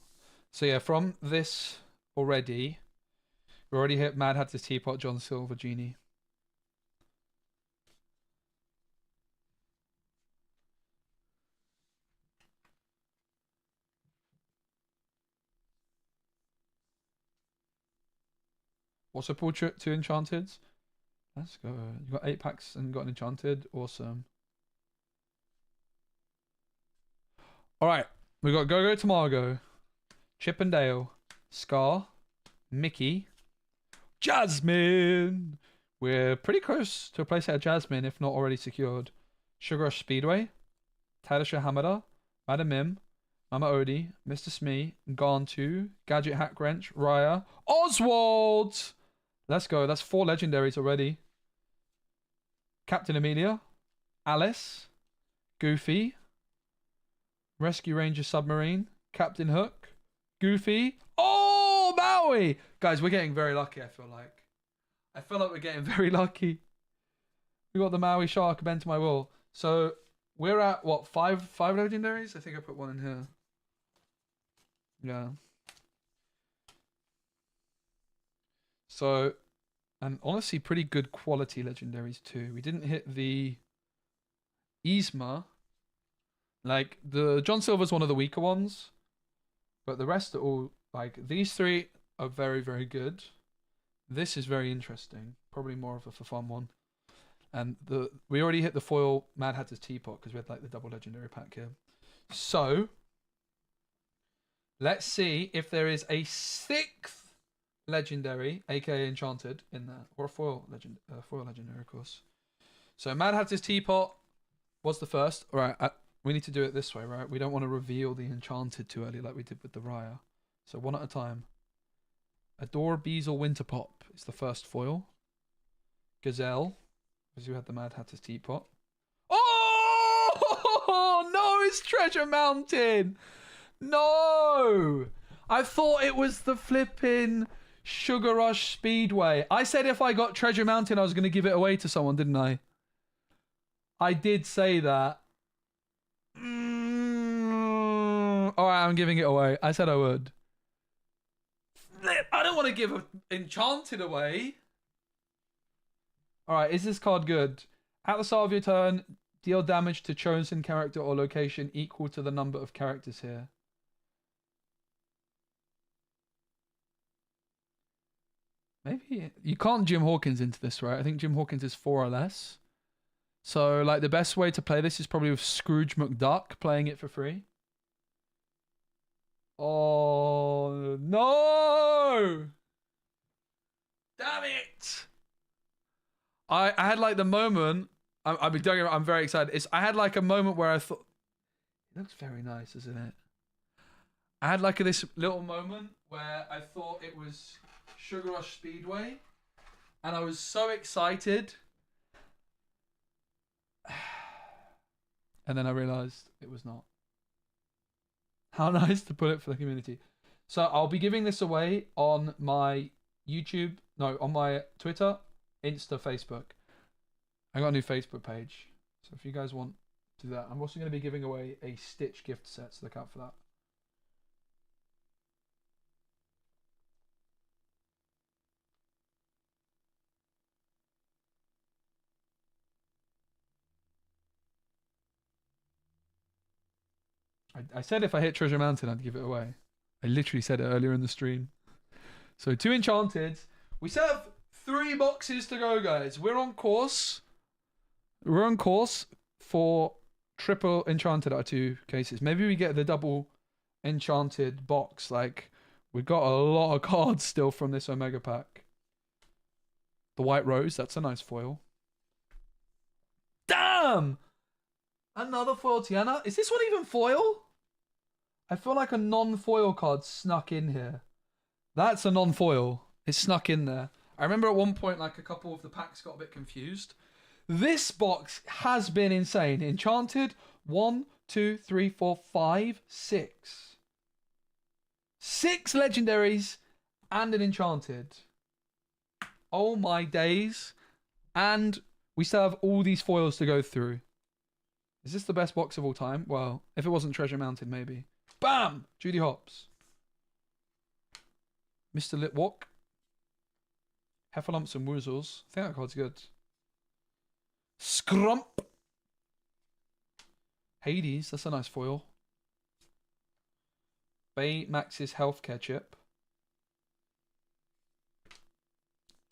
So yeah, from this already, we already hit Mad Hatter's Teapot, John Silver, Genie. Also pulled 2 Enchanted. Let's go. You got 8 packs and got an Enchanted. Awesome. Alright. We got Go-Go to Margo, Chip and Dale, Scar, Mickey, Jasmine. We're pretty close to a playset of Jasmine, if not already secured. Sugar Rush Speedway, Tadasha Hamada, Madam Mim, Mama Odie, Mr. Smee, Gone 2, Gadget Hack Wrench, Raya, Oswald! Let's go. That's 4 legendaries already. Captain Amelia, Alice, Goofy, Rescue Ranger Submarine, Captain Hook, Goofy. Oh, Maui! Guys, we're getting very lucky, I feel like. I feel like we're getting very lucky. We got the Maui Shark, bent to my will. So we're at what, five legendaries? I think I put one in here. Yeah. So, and honestly, pretty good quality legendaries too. We didn't hit the Yzma. Like the John Silver's one of the weaker ones, but the rest are all like these 3 are very, very good. This is very interesting. Probably more of a for fun one. And we already hit the foil Mad Hatter's Teapot because we had like the double legendary pack here. So let's see if there is a 6th legendary, aka Enchanted, in there, or a foil legendary, of course. So Mad Hatter's Teapot was the first. All right, we need to do it this way, right? We don't want to reveal the Enchanted too early like we did with the Raya. So one at a time. Adore Beazle Winterpop is the first foil. Gazelle, because you had the Mad Hatter's Teapot. Oh no, it's Treasure Mountain. No, I thought it was the flipping Sugar Rush Speedway. I said if I got Treasure Mountain, I was going to give it away to someone, didn't I? I did say that. All right, I'm giving it away. I said I would. I don't want to give Enchanted away. All right, is this card good? At the start of your turn, deal damage to chosen character or location equal to the number of characters here. Maybe you can't Jim Hawkins into this, right? I think Jim Hawkins is 4 or less. So, like, the best way to play this is probably with Scrooge McDuck playing it for free. Oh, no! Damn it! I had, like, the moment... I'm very excited. I had, like, a moment where I thought... It looks very nice, doesn't it? I had, like, this little moment where I thought it was Sugar Rush Speedway. And I was so excited... And then I realized it was not. How nice to put it for the community. So I'll be giving this away on my YouTube, on my Twitter, Insta, Facebook. I got a new Facebook page. So if you guys want to do that, I'm also going to be giving away a Stitch gift set, so look out for that. I said if I hit Treasure Mountain, I'd give it away. I literally said it earlier in the stream. So 2 Enchanted. We still have 3 boxes to go, guys. We're on course. We're on course for triple Enchanted out of 2 cases. Maybe we get the double Enchanted box. Like, we've got a lot of cards still from this Omega pack. The White Rose. That's a nice foil. Damn! Another foil Tiana. Is this one even foil? I feel like a non-foil card snuck in here. That's a non-foil. It snuck in there. I remember at one point, like, a couple of the packs got a bit confused. This box has been insane. Enchanted. 1, 2, 3, 4, 5, 6. 6 legendaries and an Enchanted. Oh my days. And we still have all these foils to go through. Is this the best box of all time? Well, if it wasn't Treasure Mountain, maybe. Bam! Judy Hopps. Mr. Litwalk. Heffalumps and Woozles. I think that card's good. Scrump. Hades. That's a nice foil. Baymax's Healthcare Chip.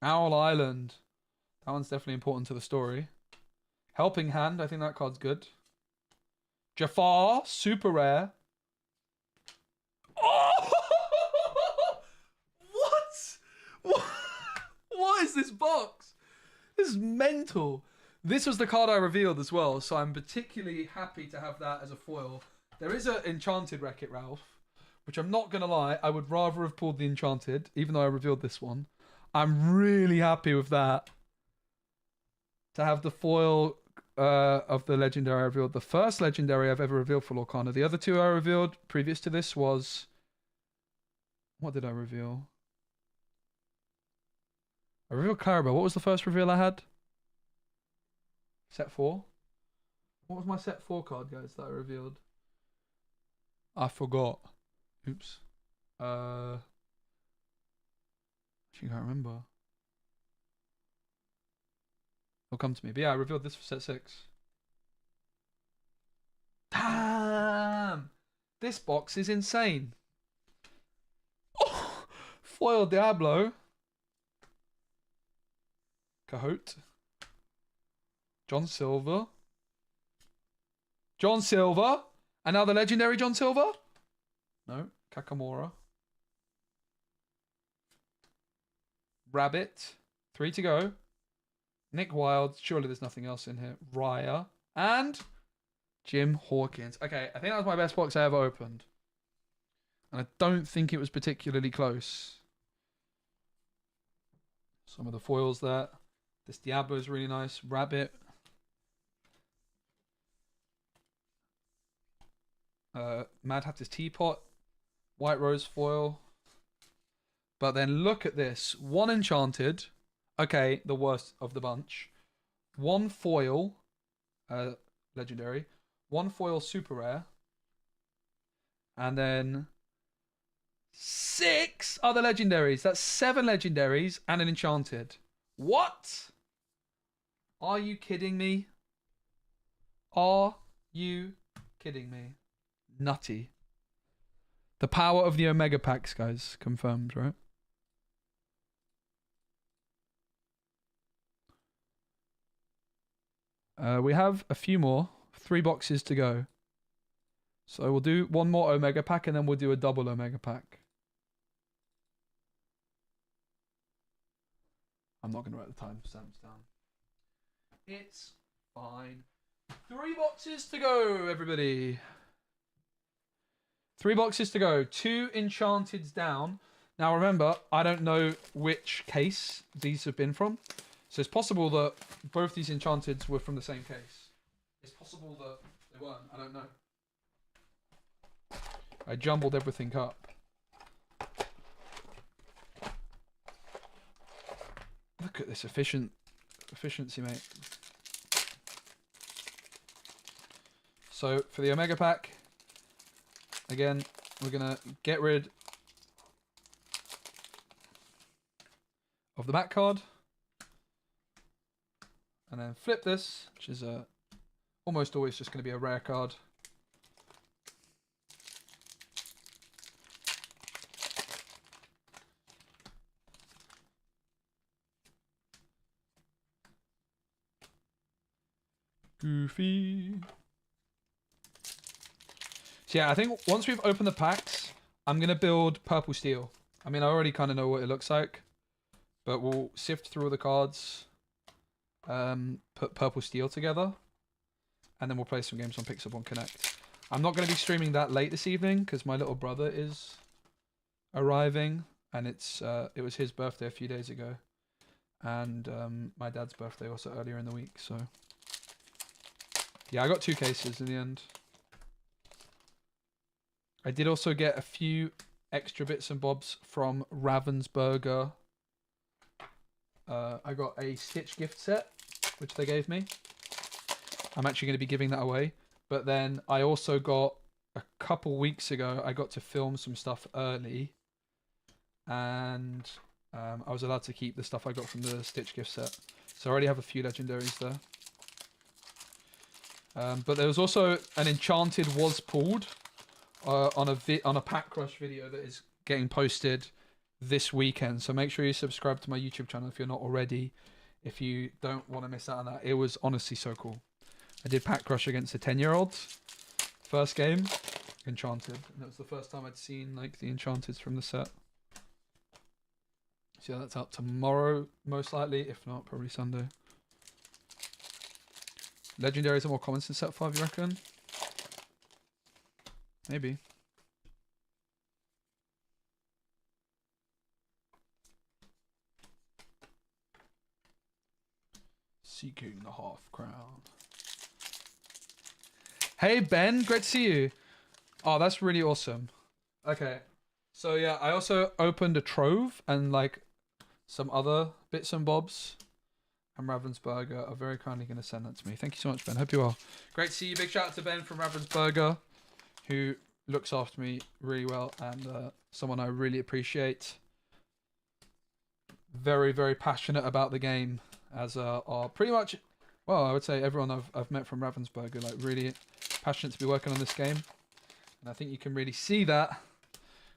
Owl Island. That one's definitely important to the story. Helping Hand. I think that card's good. Jafar. Super rare. Oh! What? What is this box? This is mental. This was the card I revealed as well, so I'm particularly happy to have that as a foil. There is an Enchanted Wreck-It Ralph, which I'm not going to lie, I would rather have pulled the Enchanted, even though I revealed this one. I'm really happy with that. To have the foil of the Legendary I revealed. The first Legendary I've ever revealed for Lorcana. The other two I revealed previous to this was... What did I reveal? I revealed Clarabelle. What was the first reveal I had? Set 4? What was my set 4 card, guys, that I revealed? I forgot. Oops. Actually, can't remember. It'll come to me. But yeah, I revealed this for set 6. Damn! This box is insane. Oh, foil Diablo. Cahote. John Silver. John Silver. And now the legendary John Silver? No. Kakamora. Rabbit. 3 to go. Nick Wilde. Surely there's nothing else in here. Raya. And Jim Hawkins. Okay, I think that was my best box I ever opened. And I don't think it was particularly close. Some of the foils there. This Diablo is really nice. Rabbit. Mad Hatter's Teapot. White Rose foil. But then look at this. 1 Enchanted. Okay, the worst of the bunch. 1 foil. Legendary. 1 foil super rare. And then 6 other legendaries. That's 7 legendaries and an Enchanted. What? Are you kidding me? Are you kidding me? Nutty. The power of the Omega packs, guys. Confirmed, right? We have a few more. 3 boxes to go. So we'll do 1 more Omega pack and then we'll do a double Omega pack. I'm not going to write the timestamps down. It's fine. 3 boxes to go, everybody. 3 boxes to go. 2 Enchanteds down. Now remember, I don't know which case these have been from. So it's possible that both these Enchanteds were from the same case. It's possible that they weren't. I don't know. I jumbled everything up. Look at this efficiency, mate. So for the Omega pack, again, we're gonna get rid of the back card, and then flip this, which is almost always just gonna be a rare card. Goofy. So yeah, I think once we've opened the packs, I'm going to build Purple Steel. I mean, I already kind of know what it looks like, but we'll sift through all the cards, put Purple Steel together, and then we'll play some games on Pixel on Connect. I'm not going to be streaming that late this evening because my little brother is arriving, and it was his birthday a few days ago, and my dad's birthday also earlier in the week, so... Yeah, I got 2 cases in the end. I did also get a few extra bits and bobs from Ravensburger. I got a Stitch gift set, which they gave me. I'm actually going to be giving that away. But then I also got, a couple weeks ago, I got to film some stuff early. And I was allowed to keep the stuff I got from the Stitch gift set. So I already have a few legendaries there. But there was also an Enchanted was pulled on a Pack Crush video that is getting posted this weekend. So make sure you subscribe to my YouTube channel if you're not already, if you don't want to miss out on that. It was honestly so cool. I did Pack Crush against the 10-year-olds. First game, Enchanted. And it was the first time I'd seen like the Enchanteds from the set. So yeah, that's out tomorrow, most likely. If not, probably Sunday. Legendaries are more common since set 5, you reckon? Maybe. Seeking the half crown. Hey Ben, great to see you. Oh, that's really awesome. Okay. So yeah, I also opened a trove and like some other bits and bobs. And Ravensburger are very kindly going to send that to me. Thank you so much, Ben. Hope you are. Great to see you. Big shout out to Ben from Ravensburger, who looks after me really well and someone I really appreciate. Very, very passionate about the game, as are pretty much, well, I would say everyone I've met from Ravensburger, like really passionate to be working on this game. And I think you can really see that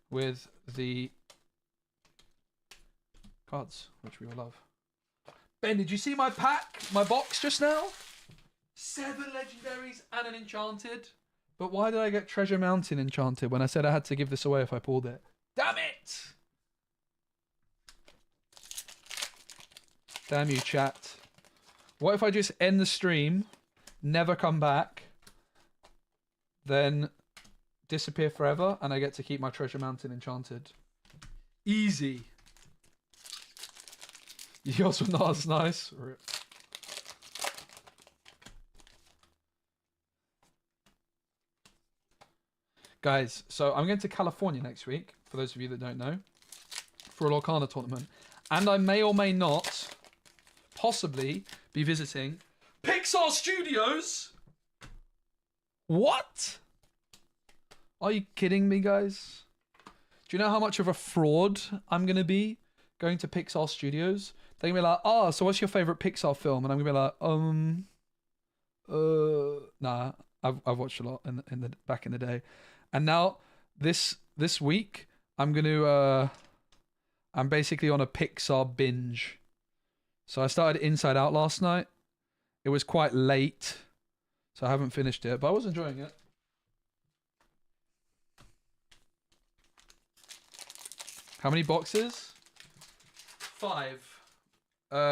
with the cards, which we all love. Ben, did you see my pack, my box just now? 7 legendaries and an enchanted. But why did I get Treasure Mountain enchanted when I said I had to give this away if I pulled it? Damn it! Damn you, chat. What if I just end the stream, never come back, then disappear forever, and I get to keep my Treasure Mountain enchanted? Easy. Yours were not as nice. Guys, so I'm going to California next week, for those of you that don't know, for a Lorcana tournament. And I may or may not possibly be visiting Pixar Studios. What? Are you kidding me, guys? Do you know how much of a fraud I'm going to be going to Pixar Studios? They're going to be like, oh, so what's your favorite Pixar film? And I'm going to be like, nah, I've watched a lot in the back in the day. And now this week, I'm basically on a Pixar binge. So I started Inside Out last night. It was quite late, so I haven't finished it, but I was enjoying it. How many boxes? 5.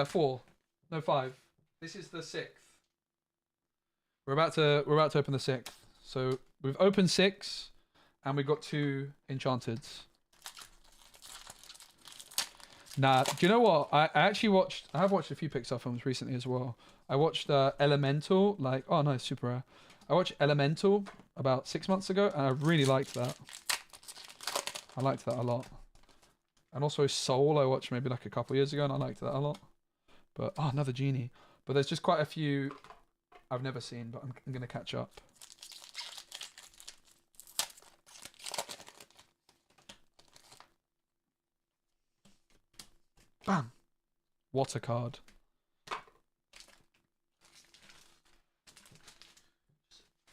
4. No, 5. This is the 6th. We're about to open the 6th. So we've opened 6, and we've got 2 Enchanteds. Nah, do you know what? I have watched a few Pixar films recently as well. I watched Elemental, like, oh nice, super rare. I watched Elemental about 6 months ago, and I really liked that. I liked that a lot. And also Soul, I watched maybe like a couple years ago, and I liked that a lot. But, oh, another Genie. But there's just quite a few I've never seen, but I'm going to catch up. Bam! What a card.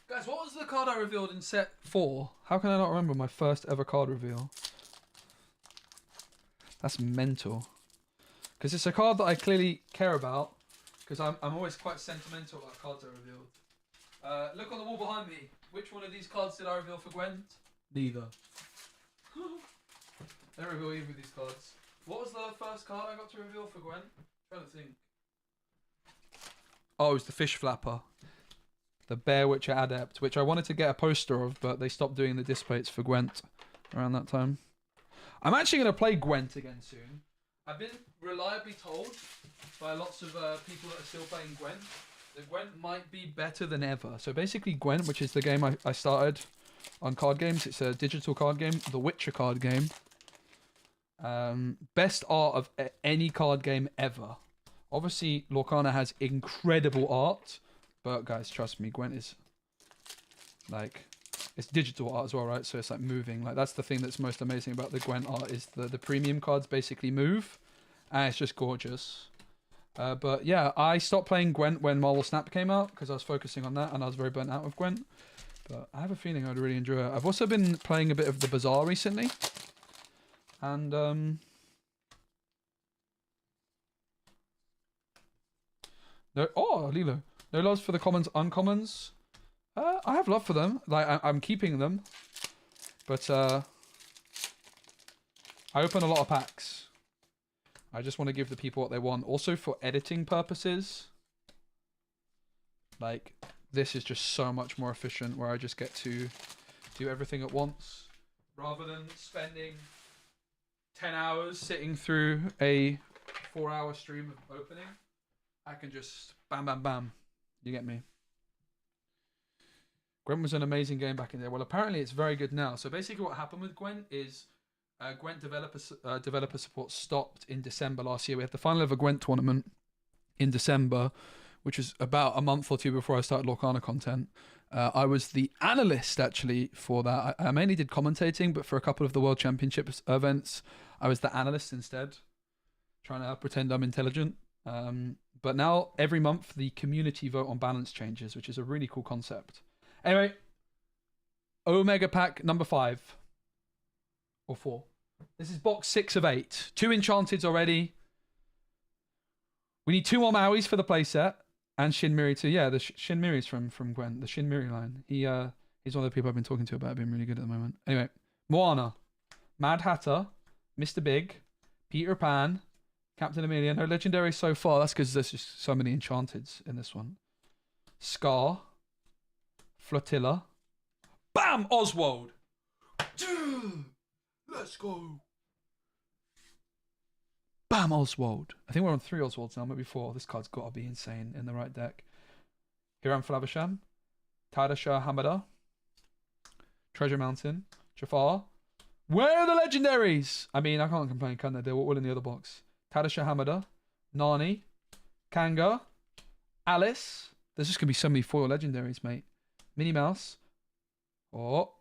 Guys, what was the card I revealed in set 4? How can I not remember my first ever card reveal? That's mental. Because it's a card that I clearly care about. Because I'm always quite sentimental about cards I revealed. Look on the wall behind me. Which one of these cards did I reveal for Gwent? Neither. I don't reveal either of these cards. What was the first card I got to reveal for Gwen? I'm trying to think. Oh, it was the Fish Flapper. The Bear Witcher Adept, which I wanted to get a poster of, but they stopped doing the displays for Gwent around that time. I'm actually going to play Gwent again soon. I've been reliably told by lots of people that are still playing Gwent that Gwent might be better than ever. So basically Gwent, which is the game I started on card games, it's a digital card game, the Witcher card game. Best art of any card game ever. Obviously, Lorcana has incredible art, but guys, trust me, Gwent is like, it's digital art as well, right? So it's like moving. Like that's the thing that's most amazing about the Gwent art is the premium cards basically move, and it's just gorgeous. But yeah, I stopped playing Gwent when Marvel Snap came out because I was focusing on that, and I was very burnt out of Gwent. But I have a feeling I'd really enjoy it. I've also been playing a bit of the Bazaar recently. And no, oh Lilo, no loves for the commons, uncommons. I have love for them. Like I'm keeping them, but I open a lot of packs. I just want to give the people what they want. Also for editing purposes, like this is just so much more efficient where I just get to do everything at once rather than spending 10 hours sitting through a 4-hour stream of opening. I can just bam, bam, bam. You get me? Gwent was an amazing game back in there. Well, apparently it's very good now. So basically what happened with Gwent is Gwent developer support stopped in December last year. We had the final ever Gwent tournament in December, which was about a month or two before I started Lorcana content. I was the analyst actually for that. I mainly did commentating, but for a couple of the World Championships events, I was the analyst instead, trying to pretend I'm intelligent. But now every month the community vote on balance changes, which is a really cool concept. Anyway, Omega Pack number 5 or 4. This is box 6 of 8. 2 Enchanteds already. We need 2 more Mauis for the playset. And Shin Miri too. Yeah, the Shin Miri's from Gwent. The Shin Miri line. He's one of the people I've been talking to about being really good at the moment. Anyway, Moana, Mad Hatter, Mr. Big, Peter Pan, Captain Amelia. No legendary so far. That's because there's just so many Enchanteds in this one. Scar, Flotilla, bam, Oswald. Let's go. Bam, Oswald. I think we're on 3 Oswalds now, maybe 4. This card's got to be insane in the right deck. Hiram Flavisham, Tadasha Hamada, Treasure Mountain, Jafar. Where are the legendaries? I mean, I can't complain, can they? They're all in the other box. Tadasha Hamada, Nani, Kanga, Alice. There's just going to be so many foil legendaries, mate. Minnie Mouse. Oh.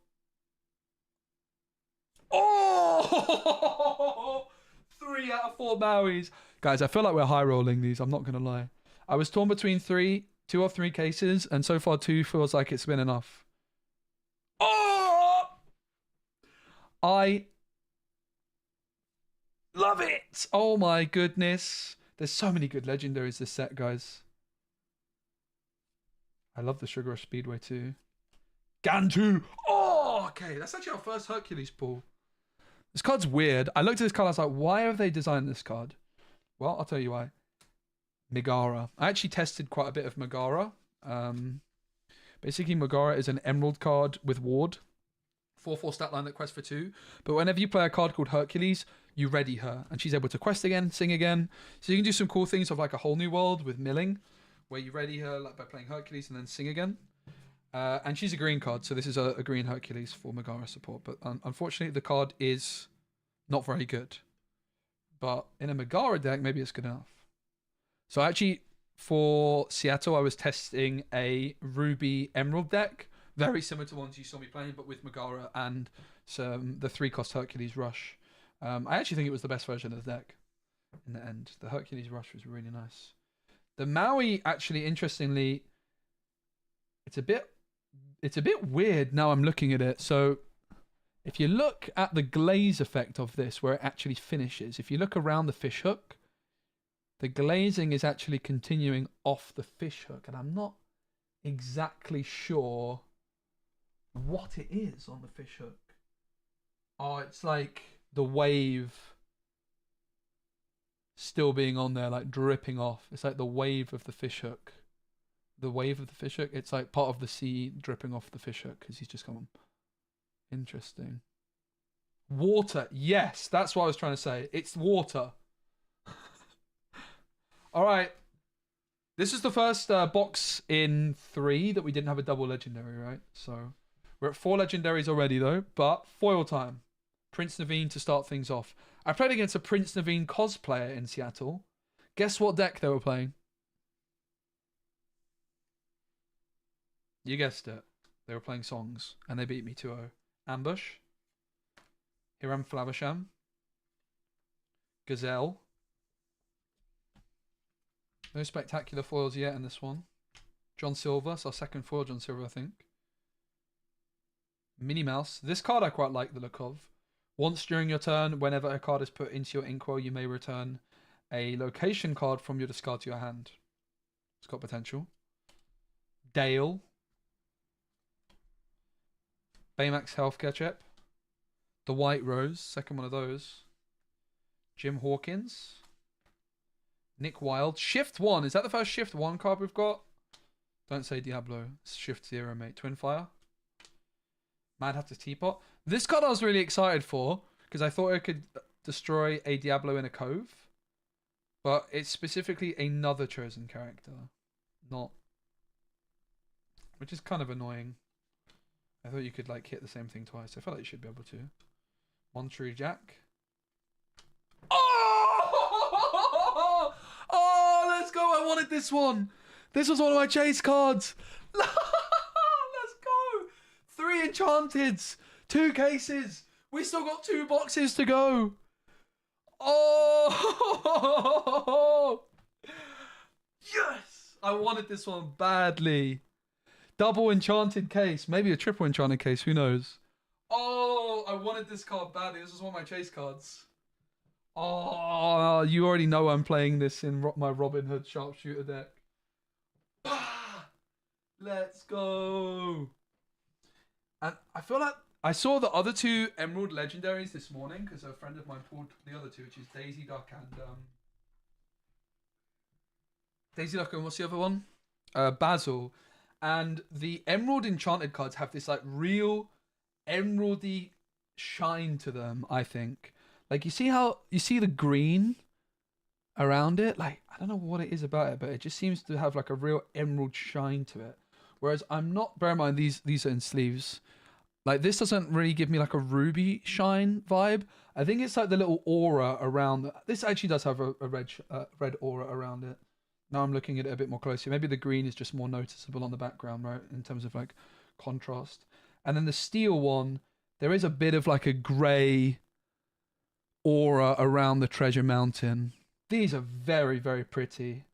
3 out of 4 Mauis. Guys, I feel like we're high rolling these. I'm not going to lie. I was torn between 2 or 3 cases, and so far 2 feels like it's been enough. Oh! I love it. Oh my goodness. There's so many good legendaries this set, guys. I love the Sugar Rush Speedway too. Gantu. Oh, okay. That's actually our first Hercules pull. This card's weird. I looked at this card, I was like, why have they designed this card? Well, I'll tell you why. Megara. I actually tested quite a bit of Megara. Basically, Megara is an emerald card with ward. 4/4 stat line that quests for 2. But whenever you play a card called Hercules, you ready her. And she's able to quest again, sing again. So you can do some cool things of like a whole new world with milling, where you ready her like by playing Hercules and then sing again. And she's a green card, so this is a green Hercules for Megara support. But unfortunately, the card is not very good. But in a Megara deck, maybe it's good enough. So actually, for Seattle, I was testing a Ruby Emerald deck, very similar to ones you saw me playing, but with Megara and the 3-cost Hercules Rush. I actually think it was the best version of the deck in the end. The Hercules Rush was really nice. The Maui, actually, interestingly, it's a bit weird now I'm looking at it. So if you look at the glaze effect of this, where it actually finishes, if you look around the fishhook, the glazing is actually continuing off the fishhook, and I'm not exactly sure what it is on the fishhook. Oh, it's like the wave still being on there, like dripping off. It's like the wave of the fishhook. The wave of the fishhook. It's like part of the sea dripping off the fishhook because he's just come. Interesting. Water. Yes, that's what I was trying to say. It's water. All right. This is the first box in 3 that we didn't have a double legendary, right? So we're at 4 legendaries already, though. But foil time. Prince Naveen to start things off. I played against a Prince Naveen cosplayer in Seattle. Guess what deck they were playing? You guessed it. They were playing songs, and they beat me 2-0. Ambush. Hiram Flavisham. Gazelle. No spectacular foils yet in this one. John Silver. It's our second foil John Silver, I think. Minnie Mouse. This card I quite like the look of. Once during your turn, whenever a card is put into your inkwell, you may return a location card from your discard to your hand. It's got potential. Dale. Baymax Healthcare Chip. The White Rose, second one of those. Jim Hawkins. Nick Wilde. Shift 1. Is that the first Shift 1 card we've got? Don't say Diablo. It's Shift 0, mate. Twin Fire. Mad Hatter's Teapot. This card I was really excited for because I thought it could destroy a Diablo in a cove. But it's specifically another chosen character. Not. Which is kind of annoying. I thought you could like hit the same thing twice. I felt like you should be able to. Monterey Jack. Oh! Oh, let's go. I wanted this one. This was one of my chase cards. Let's go. 3 Enchanteds. 2 cases. We still got 2 boxes to go. Oh! Yes! I wanted this one badly. Double enchanted case. Maybe a triple enchanted case. Who knows? Oh, I wanted this card badly. This was one of my chase cards. Oh, you already know I'm playing this in my Robin Hood sharpshooter deck. Let's go. And I feel like I saw the other 2 Emerald Legendaries this morning because a friend of mine pulled the other 2, which is Daisy Duck and Daisy Duck and what's the other one? Basil. And the Emerald Enchanted cards have this like real emeraldy shine to them, I think. Like you see the green around it? Like I don't know what it is about it, but it just seems to have like a real emerald shine to it. Whereas I'm not, bear in mind these are in sleeves. Like this doesn't really give me like a ruby shine vibe. I think it's like the little aura around this actually does have a red aura around it. Now I'm looking at it a bit more closely. Maybe the green is just more noticeable on the background, right? In terms of like contrast. And then the steel one, there is a bit of like a grey aura around the treasure mountain. These are very, very pretty.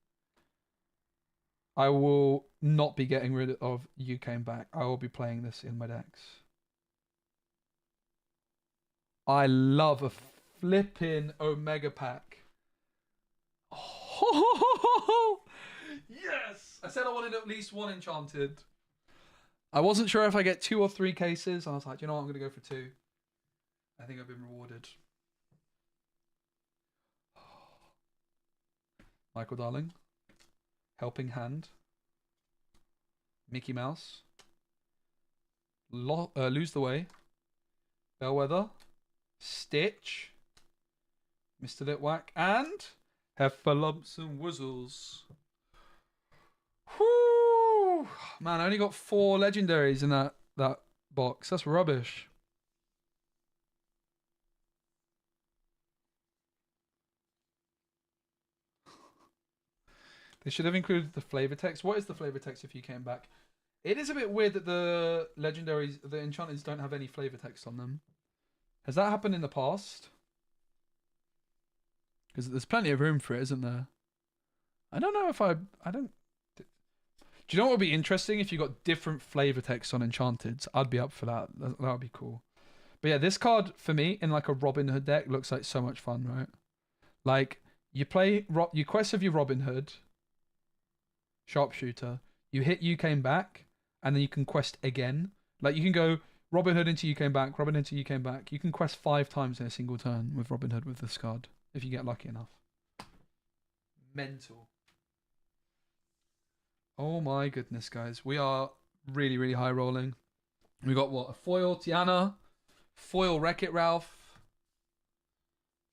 I will not be getting rid of You Came Back. I will be playing this in my decks. I love a flipping Omega pack. Oh, yes! I said I wanted at least 1 enchanted. I wasn't sure if I get 2 or 3 cases. I was like, you know what? I'm going to go for 2. I think I've been rewarded. Michael Darling. Helping Hand. Mickey Mouse. Lose the Way. Bellwether. Stitch. Mr. Litwack. And Heffalumps and Wuzzles. Whoo! Man, I only got 4 legendaries in that box. That's rubbish. They should have included the flavor text. What is the flavor text if You Came Back? It is a bit weird that the legendaries, the enchantments don't have any flavor text on them. Has that happened in the past? Because there's plenty of room for it, isn't there? I don't know if I don't... Do you know what would be interesting if you got different flavor text on Enchanted? I'd be up for that. That would be cool. But yeah, this card, for me, in like a Robin Hood deck, looks like so much fun, right? Like, you quest of your Robin Hood, sharpshooter, you hit You Came Back, and then you can quest again. Like, you can go Robin Hood into You Came Back, Robin Hood into You Came Back. You can quest 5 times in a single turn with Robin Hood with this card, if you get lucky enough. Mental. Oh my goodness, guys. We are really, really high rolling. We got what? A foil Tiana, foil Wreck-It Ralph,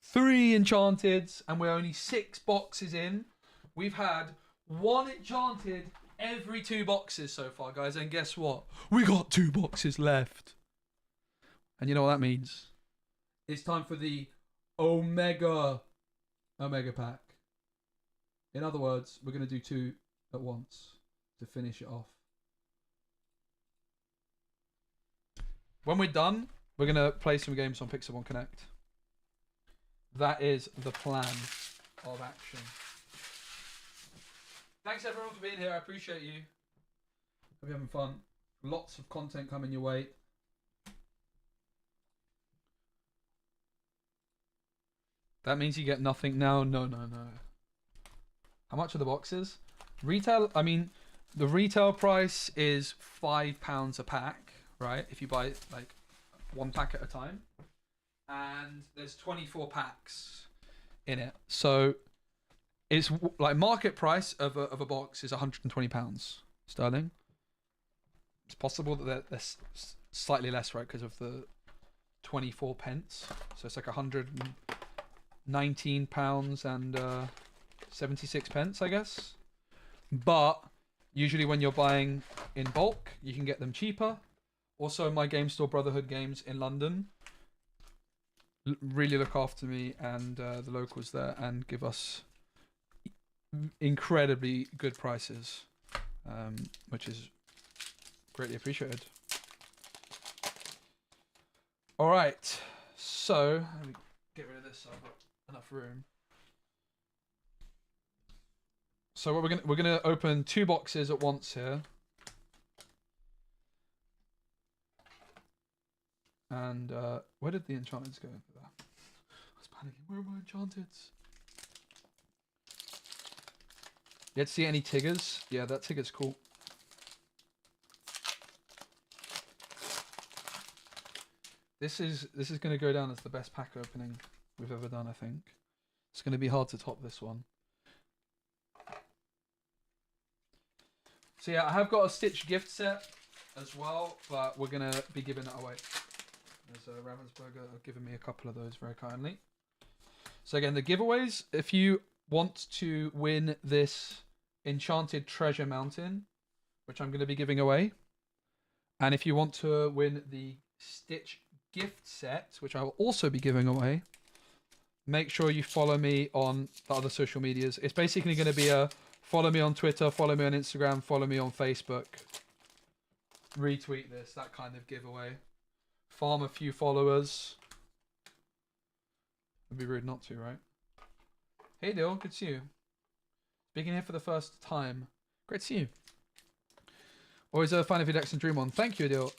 3 Enchanteds, and we're only 6 boxes in. We've had 1 Enchanted every 2 boxes so far, guys. And guess what? We got 2 boxes left. And you know what that means? It's time for the Omega pack. In other words, we're going to do 2 at once to finish it off. When we're done, we're going to play some games on Pixel 1 Connect. That is the plan of action. Thanks everyone for being here. I appreciate you. Hope you're having fun. Lots of content coming your way. That means you get nothing now. No. How much are the boxes? Retail, I mean, the retail price is £5 a pack, right? If you buy like 1 pack at a time. And there's 24 packs in it. So It's like market price of a box is £120 sterling. It's possible that they're slightly less, right, because of the 24 pence. So it's like £119 and 76 pence, I guess. But usually when you're buying in bulk, you can get them cheaper. Also, my game store Brotherhood Games in London really look after me and the locals there and give us incredibly good prices, which is greatly appreciated. All right, so let me get rid of this so I've got enough room. So what we're gonna open 2 boxes at once here, and where did the enchantments go? I was panicking. Where are my enchanteds? You had to see any Tiggers? Yeah, that Tigger's cool. This is going to go down as the best pack opening we've ever done, I think. It's going to be hard to top this one. So yeah, I have got a Stitch gift set as well, but we're going to be giving it away. There's Ravensburger giving me a couple of those very kindly. So again, the giveaways, if you want to win this Enchanted Treasure Mountain, which I'm going to be giving away, and if you want to win the Stitch gift set, which I will also be giving away, make sure you follow me on the other social medias. It's basically going to be a follow me on Twitter, follow me on Instagram, follow me on Facebook, retweet this, that kind of giveaway. Farm a few followers. It'd be rude not to, right? Hey Dill, good to see you. Speaking here for the first time. Great to see you. Always a fan of your decks and dream on. Thank you, Dill.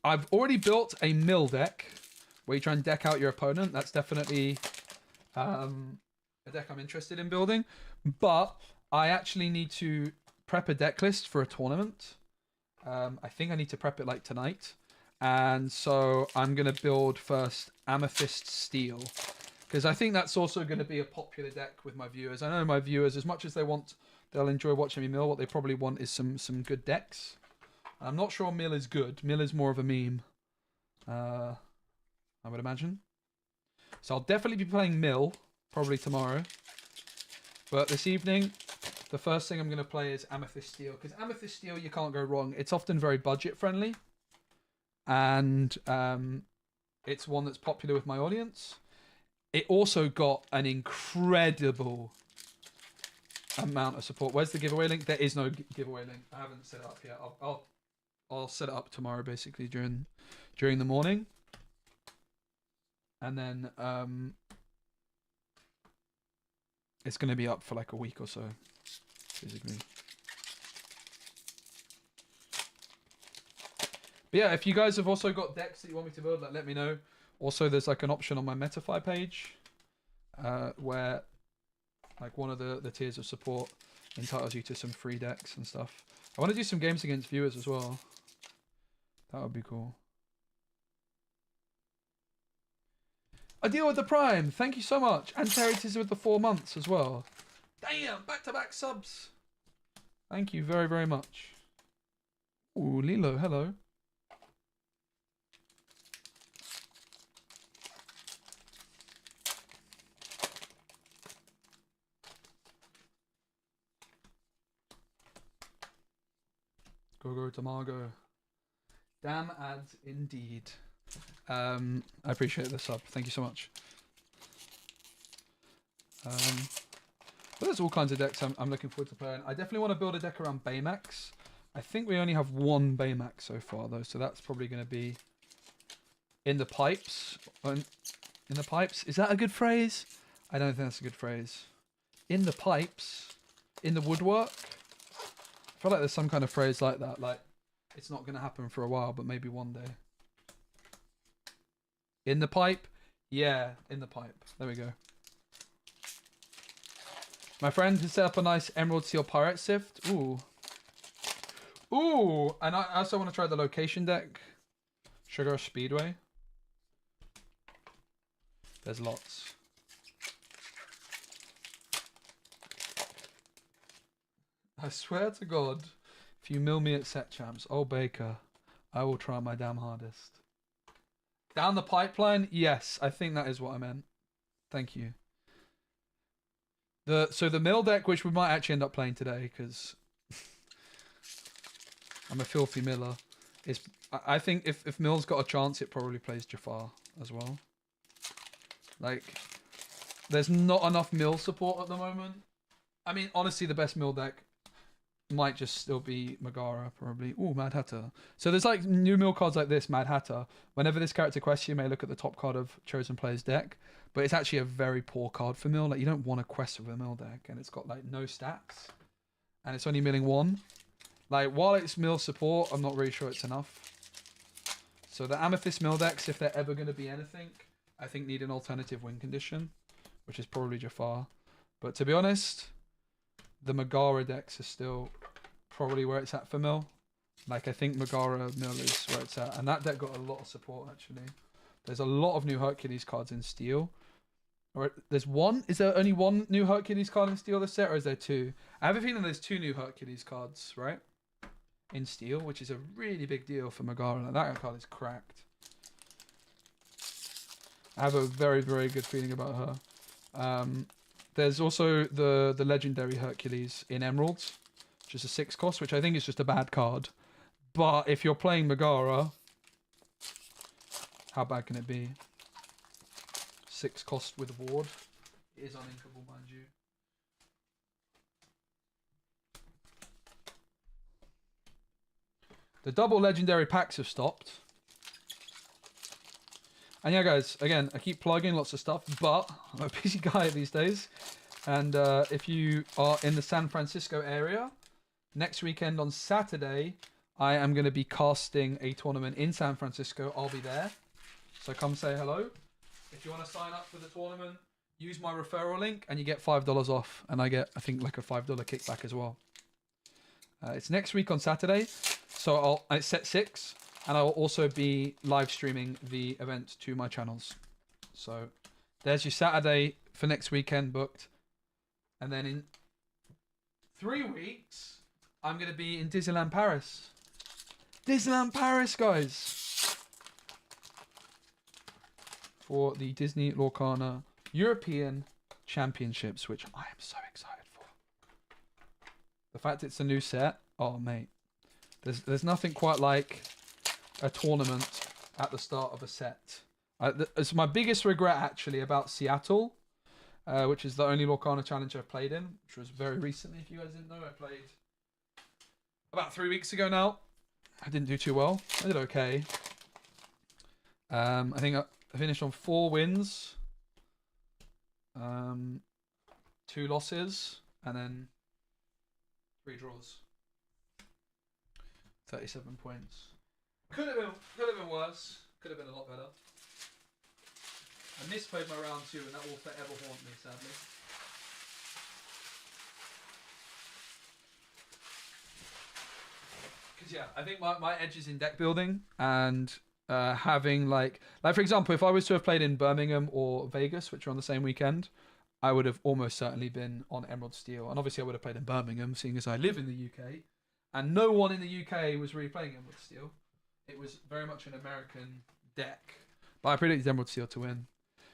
I've already built a mill deck where you try and deck out your opponent. That's definitely a deck I'm interested in building. But I actually need to prep a deck list for a tournament. I think I need to prep it like tonight. And so I'm going to build first Amethyst Steel. Because I think that's also going to be a popular deck with my viewers. I know my viewers, as much as they'll enjoy watching me mill, what they probably want is some good decks. I'm not sure mill is good. Mill is more of a meme, I would imagine. So I'll definitely be playing mill, probably tomorrow. But this evening, the first thing I'm going to play is Amethyst Steel. Because Amethyst Steel, you can't go wrong. It's often very budget friendly. And it's one that's popular with my audience. It also got an incredible amount of support. Where's the giveaway link? There is no giveaway link. I haven't set it up yet. I'll set it up tomorrow, basically during the morning, and then it's going to be up for like a week or so, basically. But yeah, if you guys have also got decks that you want me to build, like, let me know. Also, there's like an option on my Metafy page where like one of the tiers of support entitles you to some free decks and stuff. I want to do some games against viewers as well. That would be cool. I deal with the Prime. Thank you so much. And Charities with the 4 months as well. Damn, back-to-back subs. Thank you very, very much. Ooh, Lilo, hello. Go Tamago. Damn ads indeed. I appreciate the sub. Thank you so much. But there's all kinds of decks I'm looking forward to playing. I definitely want to build a deck around Baymax. I think we only have one Baymax so far though, so that's probably going to be in the pipes. In the pipes? Is that a good phrase? I don't think that's a good phrase. In the pipes? In the woodwork? I feel like there's some kind of phrase like that, like it's not going to happen for a while, but maybe one day. In the pipe? Yeah, in the pipe. There we go. My friend has set up a nice Emerald Seal Pirate Sift. Ooh. Ooh! And I also want to try the location deck. Sugar Speedway. There's lots. I swear to God, if you mill me at set champs, oh Baker, I will try my damn hardest. Down the pipeline, yes, I think that is what I meant. Thank you. So the mill deck, which we might actually end up playing today, because I'm a filthy miller, is I think if Mill's got a chance, it probably plays Jafar as well. Like, there's not enough mill support at the moment. I mean, honestly, the best mill deck might just still be Megara, probably. Ooh, Mad Hatter. So there's like new mill cards like this, Mad Hatter. Whenever this character quests, you may look at the top card of chosen player's deck, but it's actually a very poor card for mill. Like, you don't want to quest with a mill deck, and it's got like no stats, and it's only milling 1. Like, while it's mill support, I'm not really sure it's enough. So the Amethyst mill decks, if they're ever going to be anything, I think need an alternative win condition, which is probably Jafar. But to be honest, the Megara decks are still probably where it's at for mill. Like, I think Megara mill is where it's at. And that deck got a lot of support, actually. There's a lot of new Hercules cards in Steel. Or there's one? Is there only one new Hercules card in Steel this set, or is there 2? I have a feeling there's 2 new Hercules cards, right? In Steel, which is a really big deal for Megara. Like, that card is cracked. I have a very, very good feeling about her. There's also the legendary Hercules in Emeralds, which is a 6 cost, which I think is just a bad card. But if you're playing Megara, how bad can it be? 6 cost with a ward. It is uninkable, mind you. The double legendary packs have stopped. And yeah, guys, again, I keep plugging lots of stuff, but I'm a busy guy these days. And if you are in the San Francisco area, next weekend on Saturday, I am going to be casting a tournament in San Francisco. I'll be there. So come say hello. If you want to sign up for the tournament, use my referral link and you get $5 off. And I get, I think, like a $5 kickback as well. It's next week on Saturday. So it's set 6. And I'll also be live streaming the event to my channels. So there's your Saturday for next weekend booked. And then in 3 weeks, I'm going to be in Disneyland Paris. Disneyland Paris, guys. For the Disney Lorcana European Championships, which I am so excited for. The fact it's a new set. Oh, mate. There's nothing quite like a tournament at the start of a set. It's my biggest regret, actually, about Seattle, which is the only Lorcana challenge I've played in, which was very recently. If you guys didn't know, I played about 3 weeks ago now. I didn't do too well. I did okay. I think I finished on 4 wins, 2 losses, and then 3 draws. 37 points. Could have been worse. Could have been a lot better. I misplayed my round 2, and that will forever haunt me, sadly. Because yeah, I think my edge is in deck building and having like for example, if I was to have played in Birmingham or Vegas, which are on the same weekend, I would have almost certainly been on Emerald Steel, and obviously I would have played in Birmingham, seeing as I live in the UK, and no one in the UK was really playing Emerald Steel. It was very much an American deck. But I predicted Emerald Steel to win.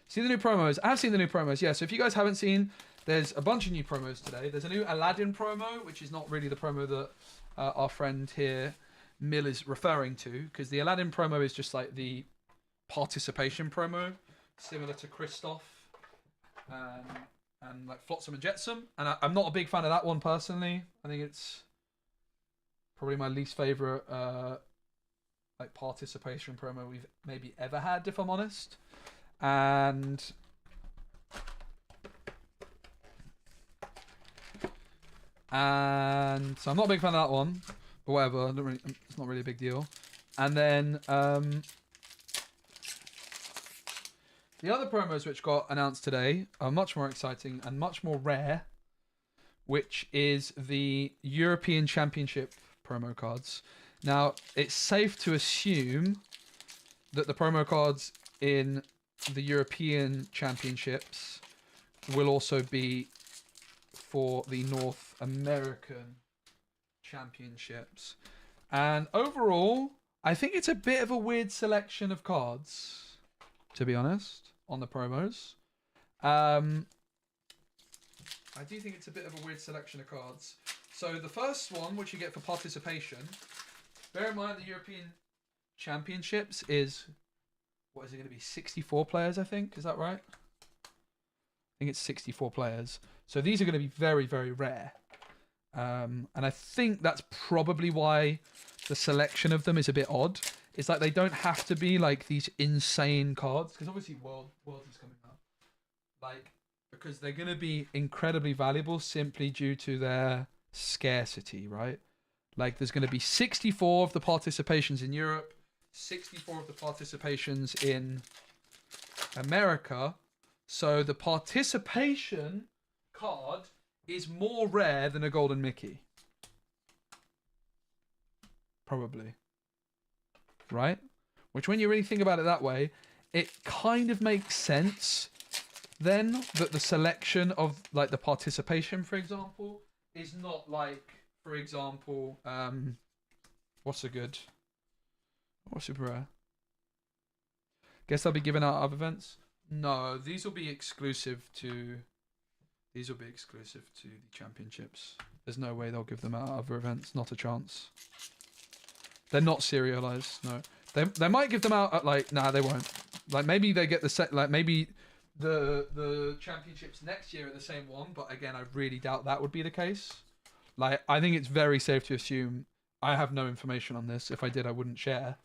See the new promos? I have seen the new promos, yeah. So if you guys haven't seen, there's a bunch of new promos today. There's a new Aladdin promo, which is not really the promo that our friend here, Mill, is referring to. Because the Aladdin promo is just like the participation promo, similar to Kristoff and like Flotsam and Jetsam. And I'm not a big fan of that one personally. I think it's probably my least favourite like participation promo we've maybe ever had, if I'm honest. And so I'm not a big fan of that one, but whatever, it's not really a big deal. And then the other promos which got announced today are much more exciting and much more rare, which is the European Championship promo cards. Now, it's safe to assume that the promo cards in the European Championships will also be for the North American Championships. And overall, I think it's a bit of a weird selection of cards, to be honest, on the promos. I do think it's a bit of a weird selection of cards. So the first one, which you get for participation, bear in mind the European Championships is, what is it going to be, 64 players, I think? Is that right? I think it's 64 players. So these are going to be very, very rare. And I think that's probably why the selection of them is a bit odd. It's like they don't have to be like these insane cards, because obviously Worlds is coming up. Like, because they're going to be incredibly valuable simply due to their scarcity, right? Like, there's going to be 64 of the participations in Europe, 64 of the participations in America. So the participation card is more rare than a Golden Mickey. Probably. Right? Which, when you really think about it that way, it kind of makes sense then that the selection of, like, the participation, for example, is not like, for example, what's super rare? Guess they'll be giving out other events? No, these will be exclusive to the championships. There's no way they'll give them out at other events. Not a chance. They're not serialized. No, they might give them out at, like, nah, they won't. Like, maybe they get the set. Like, maybe the championships next year are the same one. But again, I really doubt that would be the case. Like, I think it's very safe to assume. I have no information on this. If I did, I wouldn't share.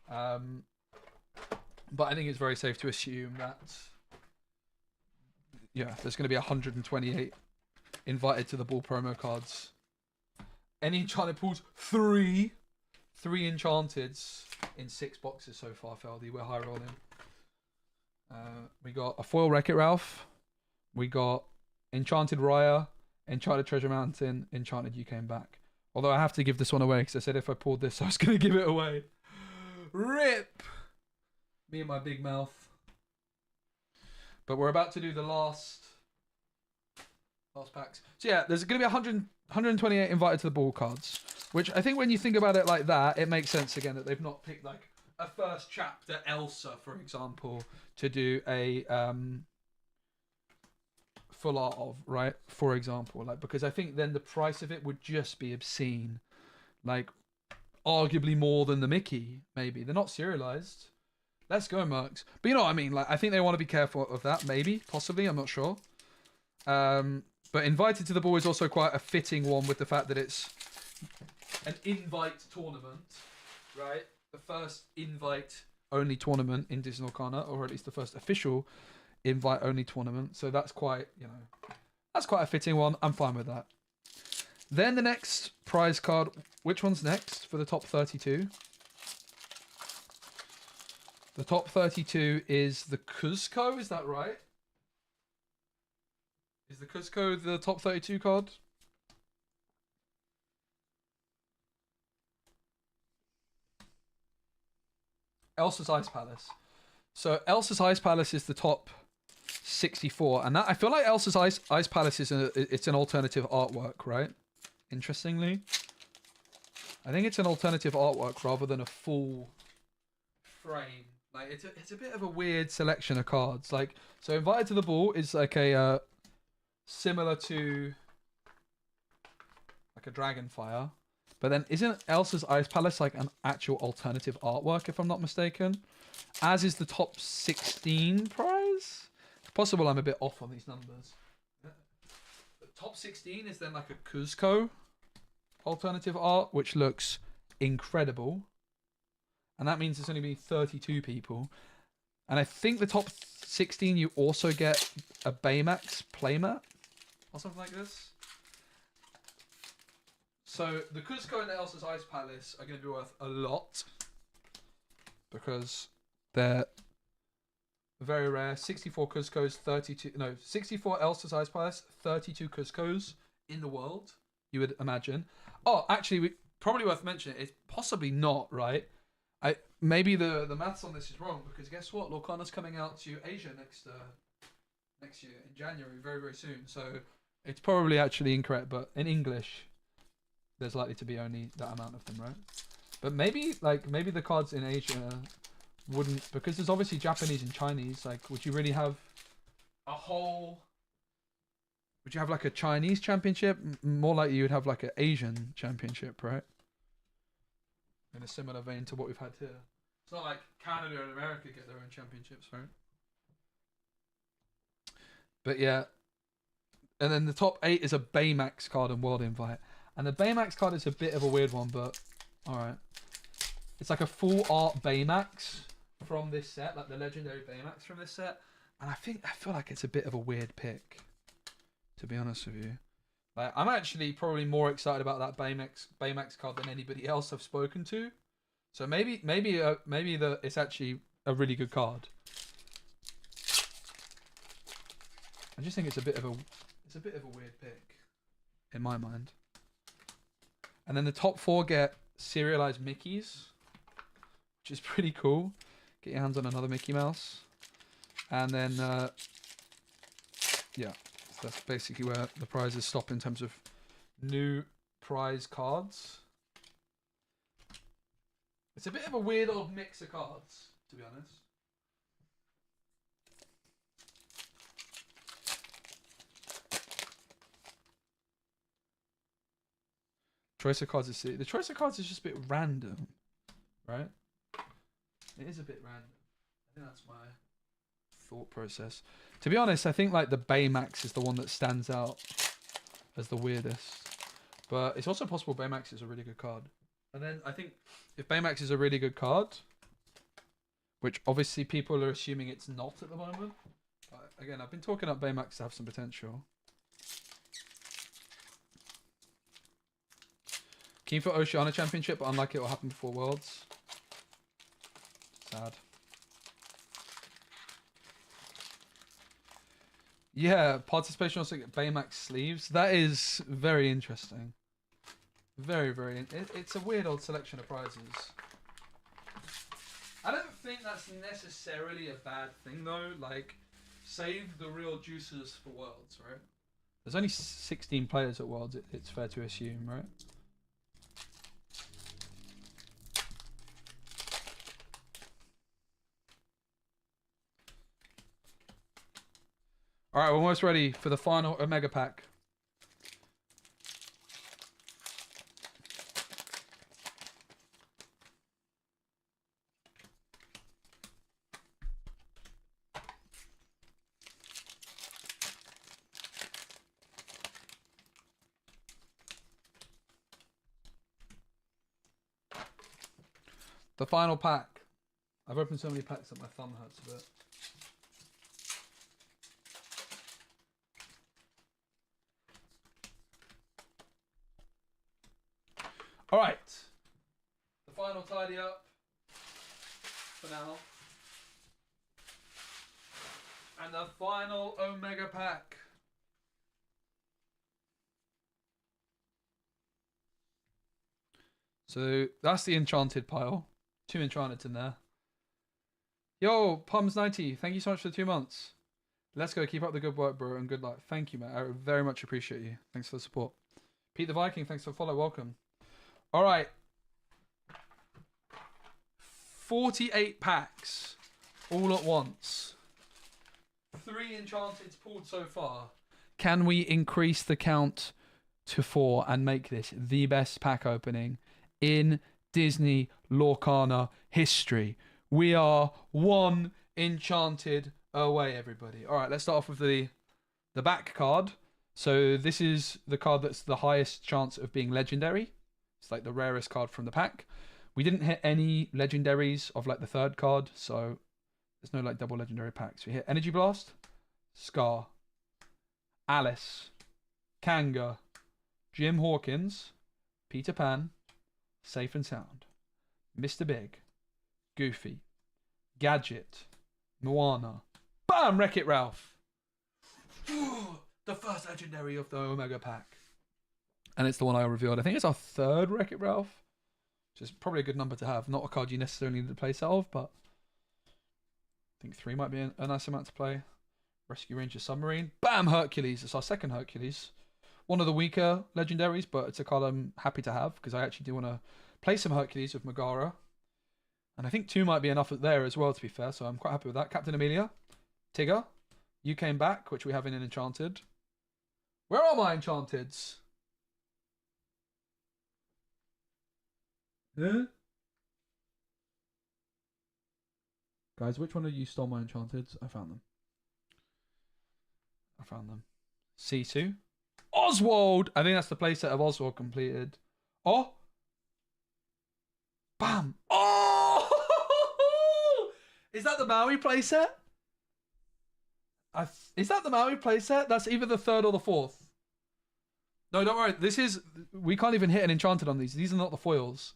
But I think it's very safe to assume that, yeah, there's going to be 128 invited to the ball promo cards. Any enchanted pools? Three enchanteds in 6 boxes so far, Feldy. We're high rolling. We got a foil Wreck-It Ralph. We got Enchanted Raya, Enchanted Treasure Mountain, Enchanted You Came Back. Although I have to give this one away because I said if I pulled this, I was going to give it away. RIP! Me and my big mouth. But we're about to do the last packs. So yeah, there's going to be 128 invited to the ball cards, which I think when you think about it like that, it makes sense again that they've not picked like a first chapter Elsa, for example, to do a full art of, right? For example, like, because I think then the price of it would just be obscene, like arguably more than the Mickey. Maybe they're not serialized. Let's go, Mercs. But you know what I mean? Like, I think they want to be careful of that. Maybe, possibly, I'm not sure. But invited to the ball is also quite a fitting one with the fact that it's an invite tournament, right? The first invite-only tournament in Disney Lorcana, or at least the first official invite-only tournament. So that's quite, that's quite a fitting one. I'm fine with that. Then the next prize card. Which one's next for the top 32? The top 32 is the Cuzco, is that right? Is the Cuzco the top 32 card? Elsa's Ice Palace. So Elsa's Ice Palace is the top 64, and that, I feel like Elsa's Ice Palace is it's an alternative artwork, right? Interestingly, I think it's an alternative artwork rather than a full frame. Like, it's a bit of a weird selection of cards. Like, so invited to the ball is like a similar to like a Dragonfire, but then isn't Elsa's Ice Palace like an actual alternative artwork, if I'm not mistaken? As is the top 16 prize. It's possible I'm a bit off on these numbers. The top 16 is then like a Cuzco alternative art, which looks incredible. And that means there's only been 32 people. And I think the top 16, you also get a Baymax Playmat or something like this. So the Cuzco and the Elsa's Ice Palace are going to be worth a lot, because they're very rare. 64 Cuzcos, 64 Elsa's Ice Palace, 32 Cuzcos in the world, you would imagine. Oh, actually, probably worth mentioning, it's possibly not, right? Maybe the maths on this is wrong, because guess what? Lorcana's coming out to Asia next year in January, very, very soon. So it's probably actually incorrect, but in English, there's likely to be only that amount of them, right? But maybe the cards in Asia wouldn't, because there's obviously Japanese and Chinese. Like, would you really have a whole? Would you have like a Chinese championship? More likely you would have like an Asian championship, right? In a similar vein to what we've had here. It's not like Canada and America get their own championships, right? But yeah. And then the top 8 is a Baymax card and World Invite. And the Baymax card is a bit of a weird one, but alright. It's like a full art Baymax from this set, like the legendary Baymax from this set. And I feel like it's a bit of a weird pick, to be honest with you. Like, I'm actually probably more excited about that Baymax card than anybody else I've spoken to. So maybe it's actually a really good card. I just think it's a bit of a weird pick in my mind. And then the top 4 get serialized Mickeys, which is pretty cool. Get your hands on another Mickey Mouse. And then yeah, so that's basically where the prizes stop in terms of new prize cards. It's a bit of a weird old mix of cards, to be honest. Choice of cards is the choice of cards is just a bit random, right? It is a bit random. I think that's my thought process. To be honest, I think like the Baymax is the one that stands out as the weirdest. But it's also possible Baymax is a really good card. And then I think if Baymax is a really good card, which obviously people are assuming it's not at the moment. But again, I've been talking up Baymax to have some potential. Keen for Oceania Championship, but unlike it will happen before Worlds. Sad. Yeah, participation also get Baymax sleeves. That is very interesting. Very, very. It's a weird old selection of prizes. I don't think that's necessarily a bad thing though. Like, save the real juicers for Worlds, right? There's only 16 players at Worlds. It's fair to assume, right? Alright, we're almost ready for the final Omega Pack. The final pack. I've opened so many packs that my thumb hurts a bit. All right, the final tidy up for now, and the final Omega Pack. So that's the Enchanted pile. 2 Enchanteds in there. Yo, Pums90, thank you so much for the 2 months. Let's go, keep up the good work, bro, and good luck. Thank you, man. I very much appreciate you. Thanks for the support. Pete the Viking, thanks for the follow. Welcome. All right. 48 packs all at once. 3 Enchanteds pulled so far. Can we increase the count to 4 and make this the best pack opening in Disney Lorcana history? We are 1 Enchanted away, everybody. All right, let's start off with the back card. So this is the card that's the highest chance of being legendary. It's like the rarest card from the pack. We didn't hit any legendaries of like the 3rd card, so there's no like double legendary packs. We hit Energy Blast, Scar, Alice, Kanga, Jim Hawkins, Peter Pan, Safe and Sound, Mr. Big, Goofy, Gadget, Moana, bam, Wreck-It Ralph. The first legendary of the Omega Pack. And it's the one I revealed. I think it's our 3rd Wreck-It Ralph, which is probably a good number to have. Not a card you necessarily need to play set of, but I think 3 might be a nice amount to play. Rescue Ranger Submarine. Bam! Hercules. It's our 2nd Hercules. one of the weaker legendaries, but it's a card I'm happy to have because I actually do want to play some Hercules with Megara. And I think 2 might be enough there as well, to be fair, so I'm quite happy with that. Captain Amelia, Tigger, You Came Back, which we have in an Enchanted. Where are my Enchanteds? Huh? Guys, which one of you stole my Enchanteds? I found them. Sisu. Oswald! I think that's the playset of Oswald completed. Oh! Bam! Oh! Is that the Maui playset? Is that the Maui playset? That's either the 3rd or the 4th. No, don't worry. We can't even hit an Enchanted on these. These are not the foils.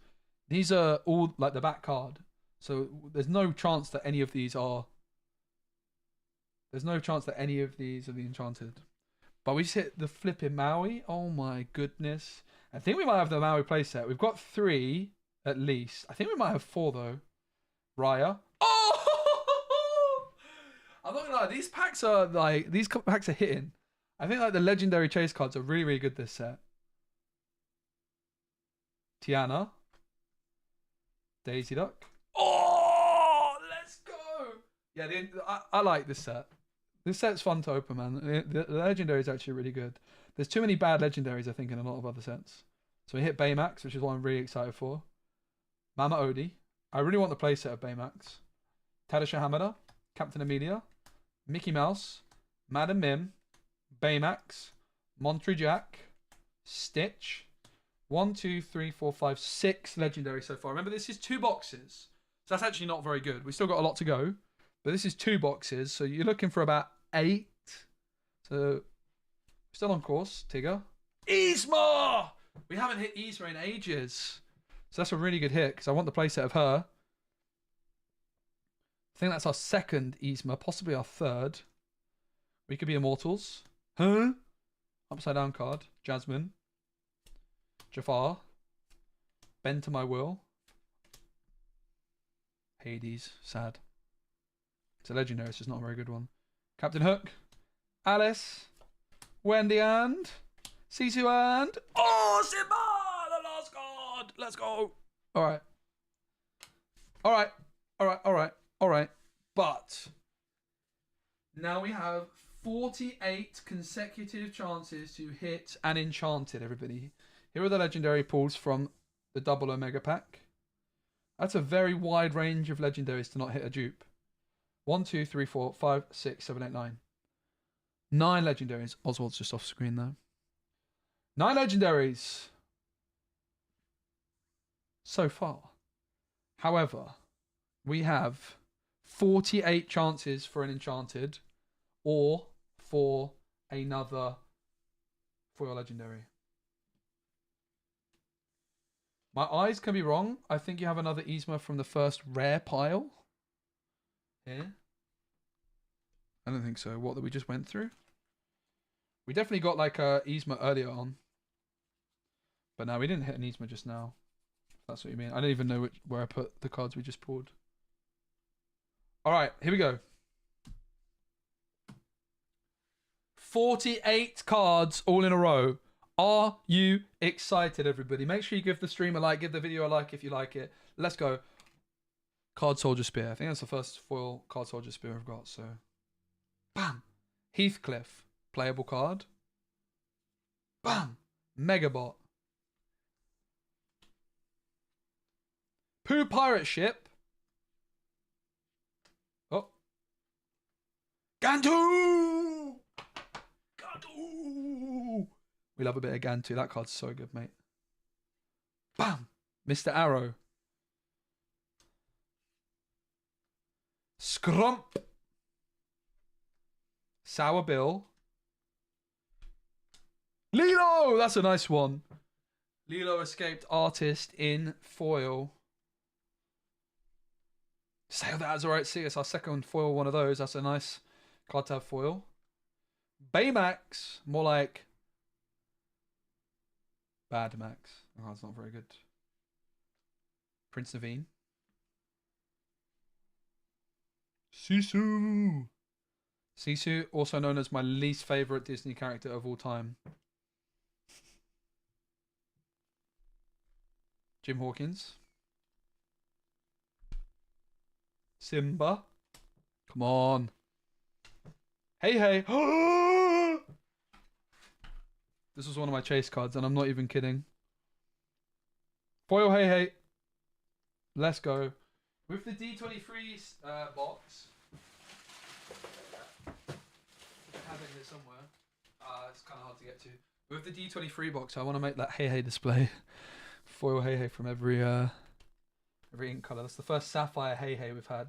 These are all like the back card. So there's no chance that any of these are... There's no chance that any of these are the Enchanted. But we just hit the flipping Maui. Oh my goodness. I think we might have the Maui playset. We've got 3 at least. I think we might have 4 though. Raya. Oh! I'm not gonna lie. These packs are hitting. I think like the legendary chase cards are really, really good this set. Tiana. Daisy Duck. Oh, let's go. Yeah, I like this set. This set's fun to open, man. The legendary is actually really good. There's too many bad legendaries, I think, in a lot of other sets. So we hit Baymax, which is what I'm really excited for. Mama Odie. I really want the playset of Baymax. Tadasha Hamada. Captain Amelia. Mickey Mouse. Madam Mim. Baymax. Monterey Jack. Stitch. 1, 2, 3, 4, 5, 6 legendary so far. Remember, this is 2 boxes. So that's actually not very good. We've still got a lot to go. But this is 2 boxes. So you're looking for about 8. So still on course. Tigger. Yzma! We haven't hit Yzma in ages. So that's a really good hit because I want the playset of her. I think that's our 2nd Yzma, possibly our 3rd. We could be Immortals. Huh? Upside down card. Jasmine. Jafar. Bend to My Will. Hades. Sad. It's a legendary, it's just not a very good one. Captain Hook. Alice. Wendy and... Sisu and... Oh, Simba! The last card! Let's go! Alright. Alright. But... now we have 48 consecutive chances to hit an Enchanted, everybody. Here are the legendary pulls from the double Omega pack. That's a very wide range of legendaries to not hit a dupe. 1, 2, 3, 4, 5, 6, 7, 8, 9. 9 legendaries. Oswald's just off screen though. 9 legendaries. So far. However, we have 48 chances for an Enchanted or for another foil legendary. My eyes can be wrong. I think you have another Yzma from the first rare pile. Here. I don't think so. What that we just went through? We definitely got like a Yzma earlier on. But no, we didn't hit an Yzma just now. If that's what you mean. I don't even know where I put the cards we just pulled. Alright, here we go. 48 cards all in a row. Are you excited, everybody? Make sure you give the stream a like, give the video a like if you like it. Let's go. Card Soldier Spear. I think that's the first foil Card Soldier Spear I've got, so... Bam! Heathcliff. Playable card. Bam! Megabot. Pooh Pirate Ship. Oh. Gantu! Gantu! We love a bit of Gantu. That card's so good, mate. Bam! Mr. Arrow. Scrump. Sour Bill. Lilo! That's a nice one. Lilo Escaped Artist in foil. Sail the Azurite Sea. It's our second foil one of those. That's a nice card to have foil. Baymax. More like... Bad Max. Oh, that's not very good. Prince Naveen. Sisu. Sisu, also known as my least favourite Disney character of all time. Jim Hawkins. Simba. Come on. Hey, hey. This was one of my chase cards, and I'm not even kidding. Foil, hey, hey. Let's go. With the D23 box, having it somewhere. It's kind of hard to get to. With the D23 box, I want to make that hey, hey display. Foil, hey, hey from every ink color. That's the first sapphire hey, hey we've had.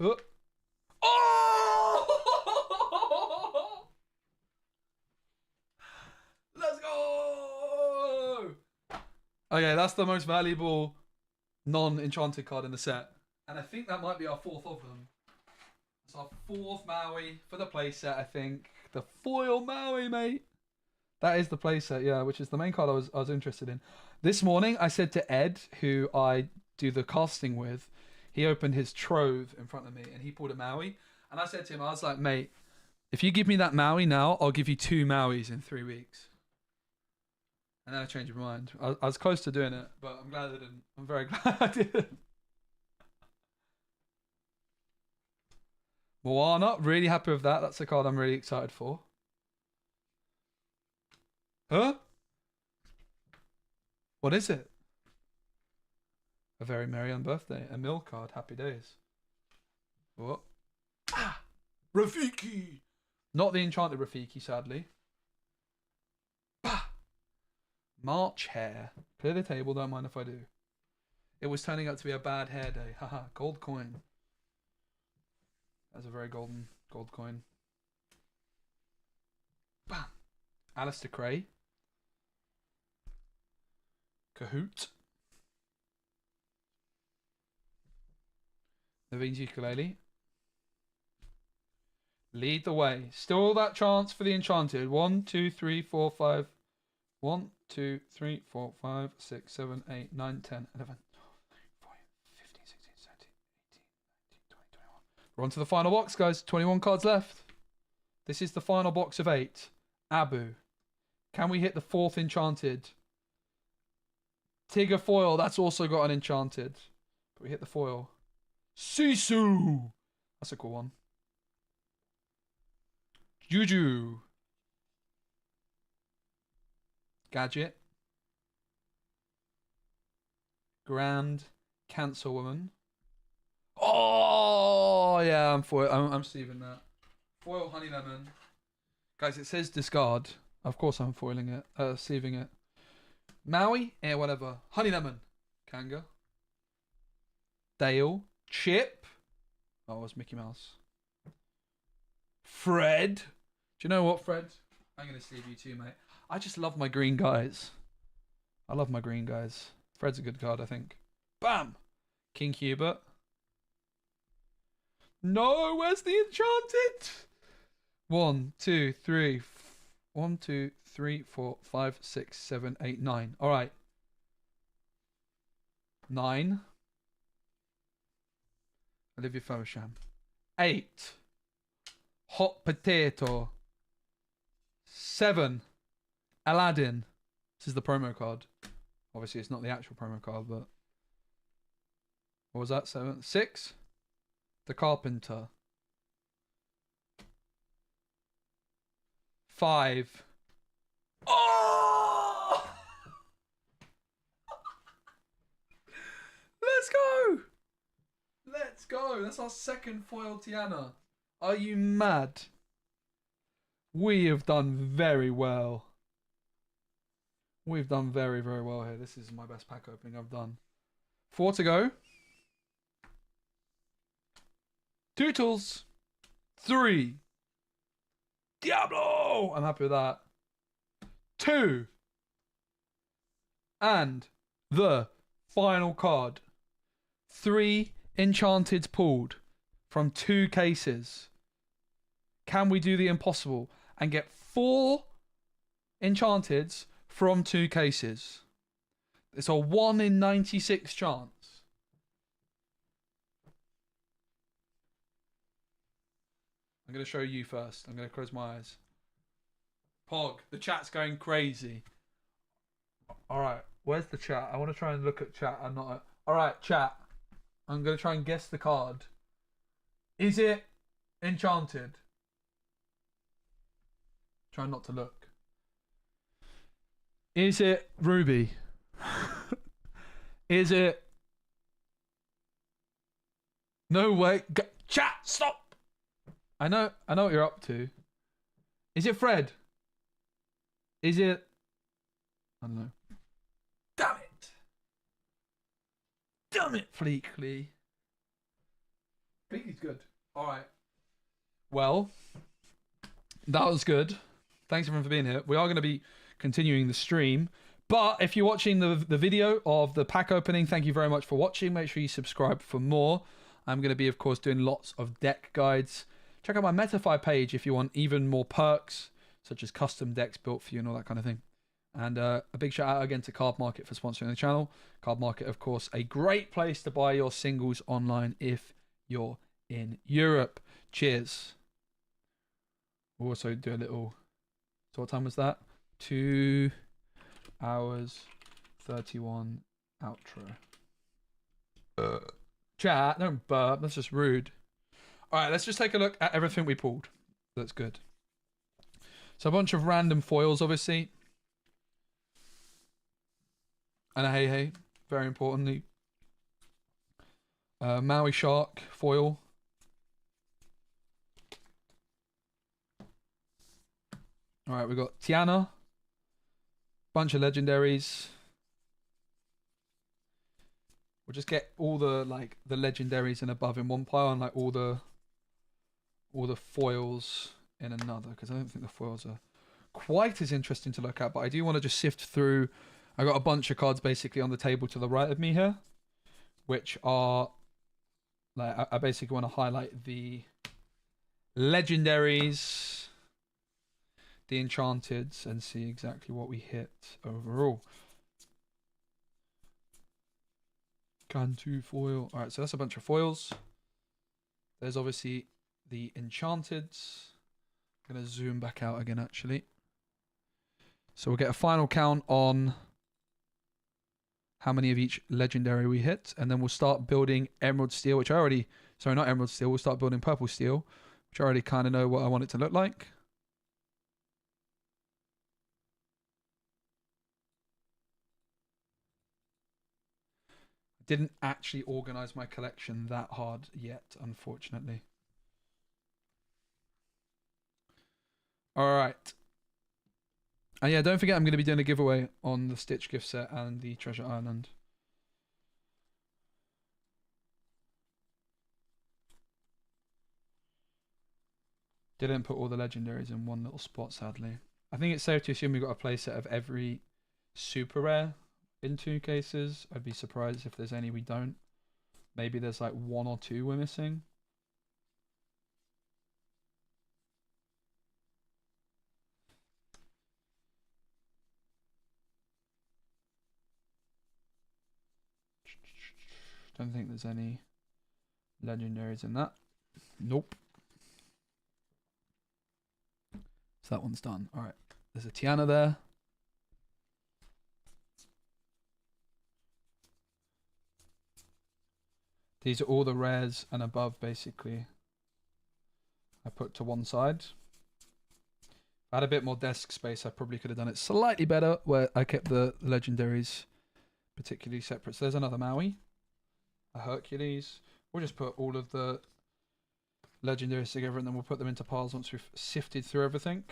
Oh! Let's go! Okay, that's the most valuable non-enchanted card in the set. And I think that might be our fourth of them. It's our fourth Maui for the playset, I think. The foil Maui, mate. That is the playset, yeah, which is the main card I was interested in. This morning, I said to Ed, who I do the casting with, he opened his trove in front of me and he pulled a Maui. And I said to him, I was like, mate, if you give me that Maui now, I'll give you 2 Mauis in 3 weeks. And then I changed my mind. I was close to doing it, but I'm glad I didn't. I'm very glad I didn't. Moana, really happy with that. That's a card I'm really excited for. Huh? What is it? A very merry on birthday. A mill card. Happy days. What? Ah! Rafiki! Not the enchanted Rafiki, sadly. Bah! March hair. Clear the table, don't mind if I do. It was turning out to be a bad hair day. Haha, gold coin. That's a very gold coin. Bam! Alistair Cray. Kahoot. Naveen's ukulele. Lead the way. Still that chance for the enchanted. 1, 2, 3, 4, 5. 1, 2, 3, 4, 5, 6, 7, 8, 9, 10, 11, 12, 15, 16, 17, 18, 19, 20, 21. We're on to the final box, guys. 21 cards left. This is the final box of 8. Abu. Can we hit the 4th enchanted? Tigger foil. That's also got an enchanted. But we hit the foil. Sisu. That's a cool one. Juju. Gadget. Grand Cancer Woman. Oh yeah, I'm Steven that. Foil Honey Lemon. Guys, it says discard. Of course I'm foiling it. Sieving it. Maui? Yeah, whatever. Honey Lemon. Kanga. Dale. Chip. Oh, it's Mickey Mouse. Fred. Do you know what, Fred? I'm going to sleeve you too, mate. I just love my green guys. I love my green guys. Fred's a good card, I think. Bam! King Hubert. No, where's the enchanted? 1, 2, 3. 1, 2, 3, 4, 5, 6, 7, 8, 9. All right. 9. Olivia Faversham. 8. Hot Potato. 7. Aladdin. This is the promo card. Obviously, it's not the actual promo card, but... What was that? 7? 6. The Carpenter. 5. Oh! Let's go! Let's go. That's our second foil Tiana. Are you mad? We have done very well. We've done very, very well here. This is my best pack opening I've done. 4 to go. Tootles. 3. Diablo! I'm happy with that. 2. And the final card. 3 enchanteds pulled from 2 cases. Can we do the impossible and get 4 enchanteds from 2 cases? It's a 1 in 96 chance. I'm going to show you first. I'm going to close my eyes. Pog, the chat's going crazy. All right, where's the chat? I want to try and look at chat. I'm not. All right, chat. I'm gonna try and guess the card. Is it Enchanted? Try not to look. Is it Ruby? Is it? No way. Chat, stop. I know what you're up to. Is it Fred? Is it? I don't know. Damn it! Damn it, Fleekley. Fleekley's good. All right. Well, that was good. Thanks everyone for being here. We are going to be continuing the stream. But if you're watching the video of the pack opening, thank you very much for watching. Make sure you subscribe for more. I'm going to be, of course, doing lots of deck guides. Check out my Metafy page if you want even more perks, such as custom decks built for you and all that kind of thing. And a big shout out again to Cardmarket for sponsoring the channel. Cardmarket, of course, a great place to buy your singles online if you're in Europe. Cheers. We'll also do a little... So what time was that? 2 hours 31 outro. Chat, don't burp. That's just rude. All right, let's just take a look at everything we pulled. That's good. So a bunch of random foils, obviously. And a hey, very importantly. Maui Shark foil. All right, we've got Tiana. Bunch of legendaries. We'll just get all the the legendaries and above in one pile, and like all the foils in another, because I don't think the foils are quite as interesting to look at. But I do want to just sift through. I got a bunch of cards basically on the table to the right of me here, which are like I basically want to highlight the legendaries, the enchanteds, and see exactly what we hit overall. Cantu foil. Alright, so that's a bunch of foils. There's obviously the enchanteds. I'm going to zoom back out again, actually. So we'll get a final count on how many of each legendary we hit. And then we'll start building Emerald Steel, which I already... Sorry, not Emerald Steel. We'll start building Purple Steel, which I already kind of know what I want it to look like. Didn't actually organize my collection that hard yet, unfortunately. All right. And yeah, don't forget I'm going to be doing a giveaway on the Stitch gift set and the Treasure Island. Didn't put all the legendaries in one little spot, sadly. I think it's safe to assume we've got a playset of every super rare in 2 cases. I'd be surprised if there's any we don't. Maybe there's like 1 or 2 we're missing. Don't think there's any legendaries in that. Nope. So that one's done. All right. There's a Tiana there. These are all the rares and above, basically. I put to one side. If I had a bit more desk space, I probably could have done it slightly better, where I kept the legendaries particularly separate. So there's another Maui, a Hercules. We'll just put all of the legendaries together, and then we'll put them into piles once we've sifted through everything.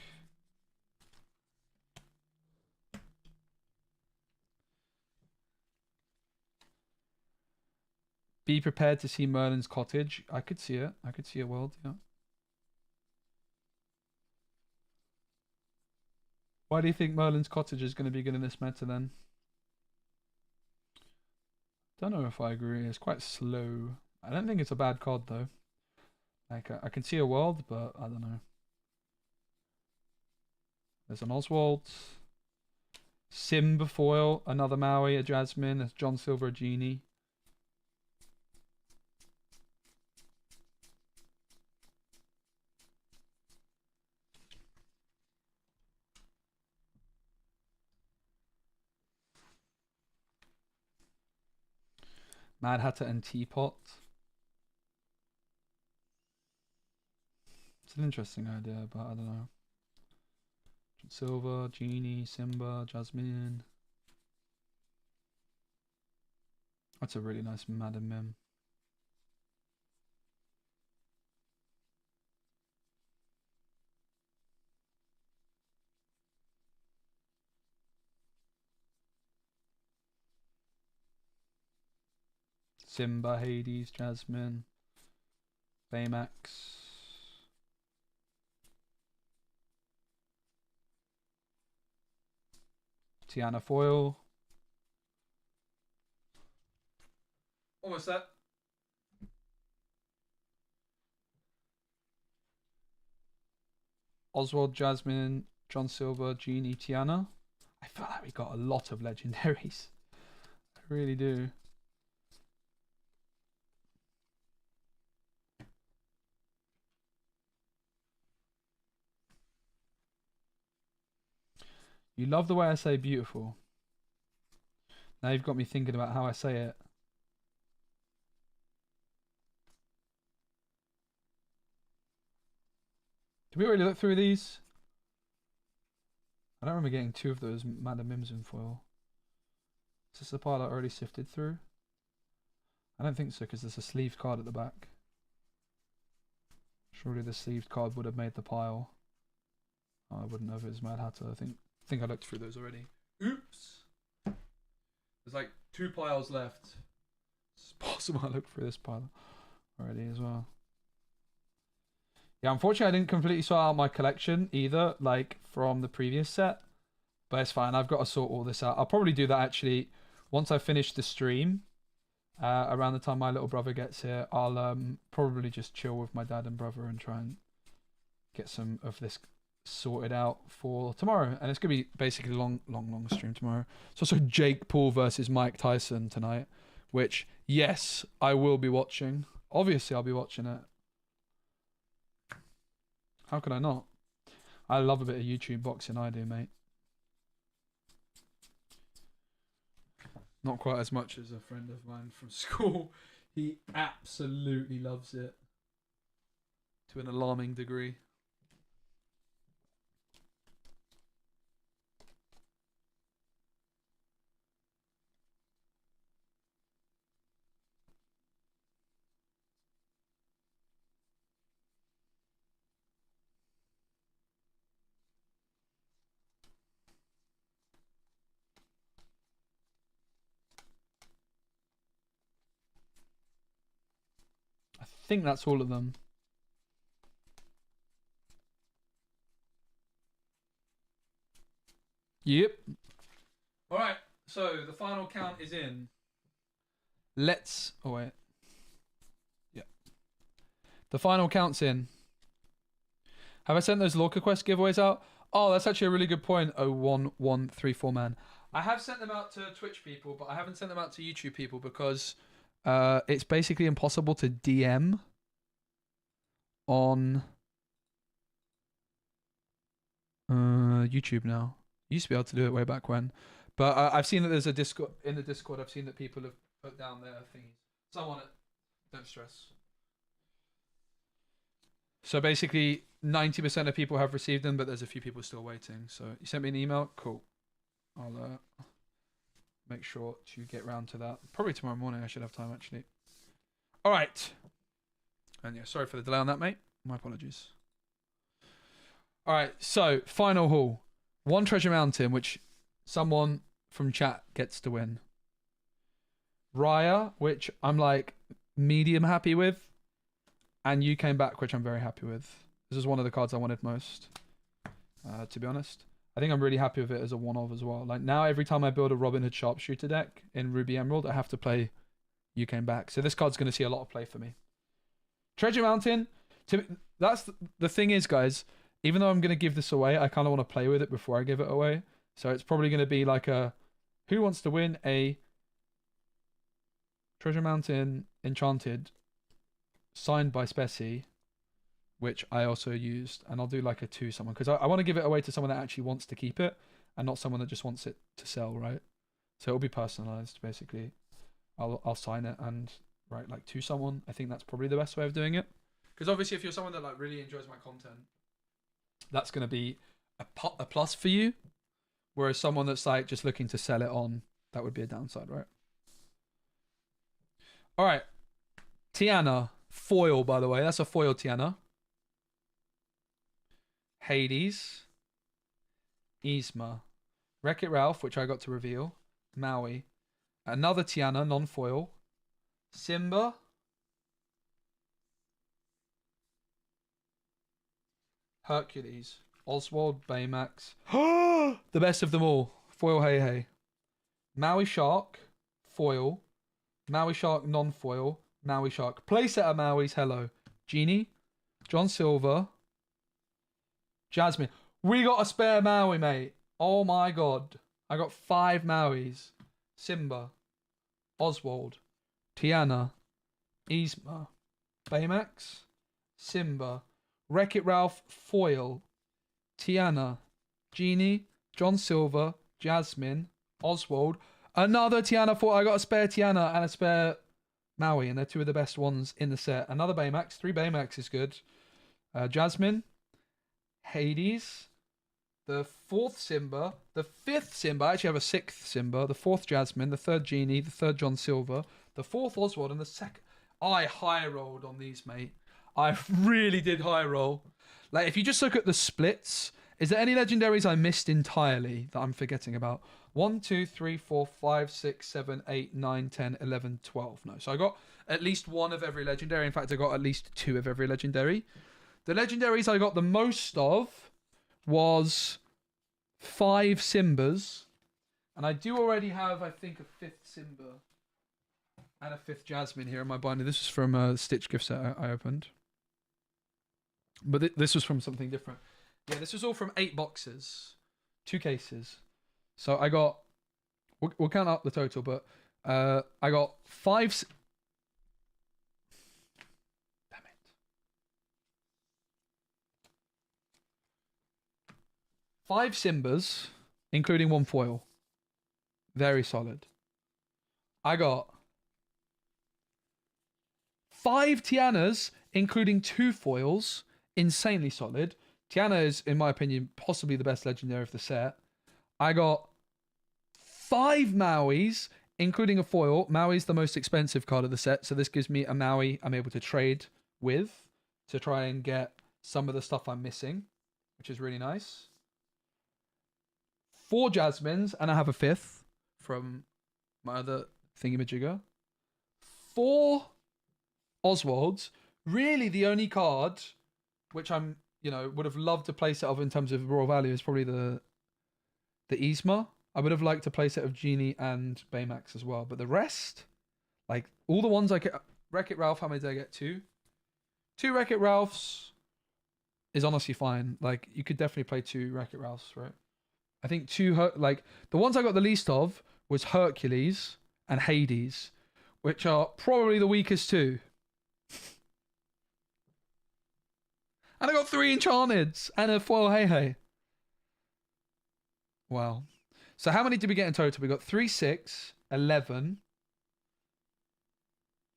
Be prepared to see Merlin's cottage. I could see it. I could see a world, yeah. Why do you think Merlin's cottage is going to be good in this meta then? Don't know if I agree. It's quite slow. I don't think it's a bad card though. Like I can see a world, but I don't know. There's an Oswald. Simba foil, another Maui, a Jasmine, there's John Silver, a Genie. Mad Hatter and Teapot. It's an interesting idea, but I don't know. Silver, Genie, Simba, Jasmine. That's a really nice Madam Mim. Simba, Hades, Jasmine, Baymax. Tiana Foil. Almost there. Oswald, Jasmine, John Silver, Genie, Tiana. I feel like we got a lot of legendaries. I really do. You love the way I say beautiful. Now you've got me thinking about how I say it. Did we already look through these? I don't remember getting 2 of those Madam Mims in foil. Is this the pile I already sifted through? I don't think so, because there's a sleeved card at the back. Surely the sleeved card would have made the pile. Oh, I wouldn't know if it was Mad Hatter. I think I looked through those already. Oops. There's like 2 piles left. It's possible I looked through this pile already as well. Yeah, unfortunately I didn't completely sort out my collection either, like from the previous set. But it's fine, I've got to sort all this out. I'll probably do that actually once I finish the stream. Around the time my little brother gets here, I'll probably just chill with my dad and brother and try and get some of this sorted out for tomorrow. And it's gonna be basically a long stream tomorrow. It's also Jake Paul versus Mike Tyson tonight, which yes, I will be watching. Obviously I'll be watching it. How could I not? I love a bit of YouTube boxing, I do, mate. Not quite as much as a friend of mine from school. He absolutely loves it to an alarming degree. I think that's all of them. Yep. All right. So the final count is in. Let's. Oh wait. Yeah. The final count's in. Have I sent those Lorca Quest giveaways out? Oh, that's actually a really good point. 01134 man. I have sent them out to Twitch people, but I haven't sent them out to YouTube people because it's basically impossible to DM on YouTube now. Used to be able to do it way back when, but I've seen that there's a Discord in the Discord. I've seen that people have put down their thingies. So I'm on it. Don't stress. So basically, 90% of people have received them, but there's a few people still waiting. So you sent me an email. Cool. I'll make sure to get round to that. Probably tomorrow morning. I should have time actually. All right. And yeah, sorry for the delay on that, mate. My apologies. All right. So final haul. 1 Treasure Mountain, which someone from chat gets to win. Raya, which I'm like medium happy with. And You Came Back, which I'm very happy with. This is one of the cards I wanted most, to be honest. I think I'm really happy with it as a one-of as well. Like now, every time I build a Robin Hood Sharpshooter deck in Ruby Emerald, I have to play You Came Back. So this card's going to see a lot of play for me. Treasure Mountain, that's the thing is, guys, even though I'm going to give this away, I kind of want to play with it before I give it away. So it's probably going to be like a, who wants to win a Treasure Mountain Enchanted signed by Specie, which I also used, and I'll do like a 2 someone, because I want to give it away to someone that actually wants to keep it, and not someone that just wants it to sell, right? So it'll be personalized, basically. I'll sign it and write like to someone. I think that's probably the best way of doing it. Because obviously, if you're someone that like really enjoys my content, that's going to be a plus for you. Whereas someone that's like just looking to sell it on, that would be a downside, right? All right, Tiana foil, by the way, that's a foil Tiana. Hades, Yzma, Wreck-It Ralph, which I got to reveal, Maui, another Tiana non-foil, Simba, Hercules, Oswald, Baymax, the best of them all, foil Hey Hey, Maui Shark, foil, Maui Shark non-foil, Maui Shark, playset of Maui's, hello, Genie, John Silver, Jasmine. We got a spare Maui, mate. Oh my god. I got 5 Mauis. Simba, Oswald, Tiana, Yzma, Baymax, Simba, Wreck-It Ralph, foil, Tiana, Genie, John Silver, Jasmine, Oswald, another Tiana foil. I got a spare Tiana and a spare Maui, and they're 2 of the best ones in the set. Another Baymax. 3 Baymax is good. Jasmine, Hades, the 4th Simba, the 5th Simba. I actually have a 6th Simba, the 4th Jasmine, the 3rd Genie, the 3rd John Silver, the 4th Oswald, and the 2nd. I high rolled on these, mate. I really did high roll. Like, if you just look at the splits, is there any legendaries I missed entirely that I'm forgetting about? 1, 2, 3, 4, 5, 6, 7, 8, 9, 10, 11, 12. No. So I got at least 1 of every legendary. In fact, I got at least 2 of every legendary. The legendaries I got the most of was 5 Simbas. And I do already have, I think, a 5th Simba and a 5th Jasmine here in my binder. This is from a Stitch gift set I opened. But this was from something different. Yeah, this was all from 8 boxes. 2 cases. So I got... We'll count up the total, but I got 5... Damn it. 5 Simbas, including 1 foil. Very solid. I got 5 Tianas, including 2 foils. Insanely solid. Tiana is, in my opinion, possibly the best legendary of the set. I got 5 Mauis, including a foil. Maui's the most expensive card of the set, so this gives me a Maui I'm able to trade with to try and get some of the stuff I'm missing, which is really nice. 4 Jasmines, and I have a 5th from my other thingamajigger. 4 Oswalds. Really, the only card which I'm, would have loved to play set of in terms of raw value is probably the Yzma. I would have liked to play set of Genie and Baymax as well. But the rest, like all the ones I get, Wreck-It Ralph, how many did I get? 2? 2 Wreck-It Ralphs is honestly fine. Like you could definitely play 2 Wreck-It Ralphs, right? I think 2, like the ones I got the least of was Hercules and Hades, which are probably the weakest 2. And I got 3 Enchanteds and a foil Hey Hey. Wow. So how many did we get in total? We got 3, 6, 11,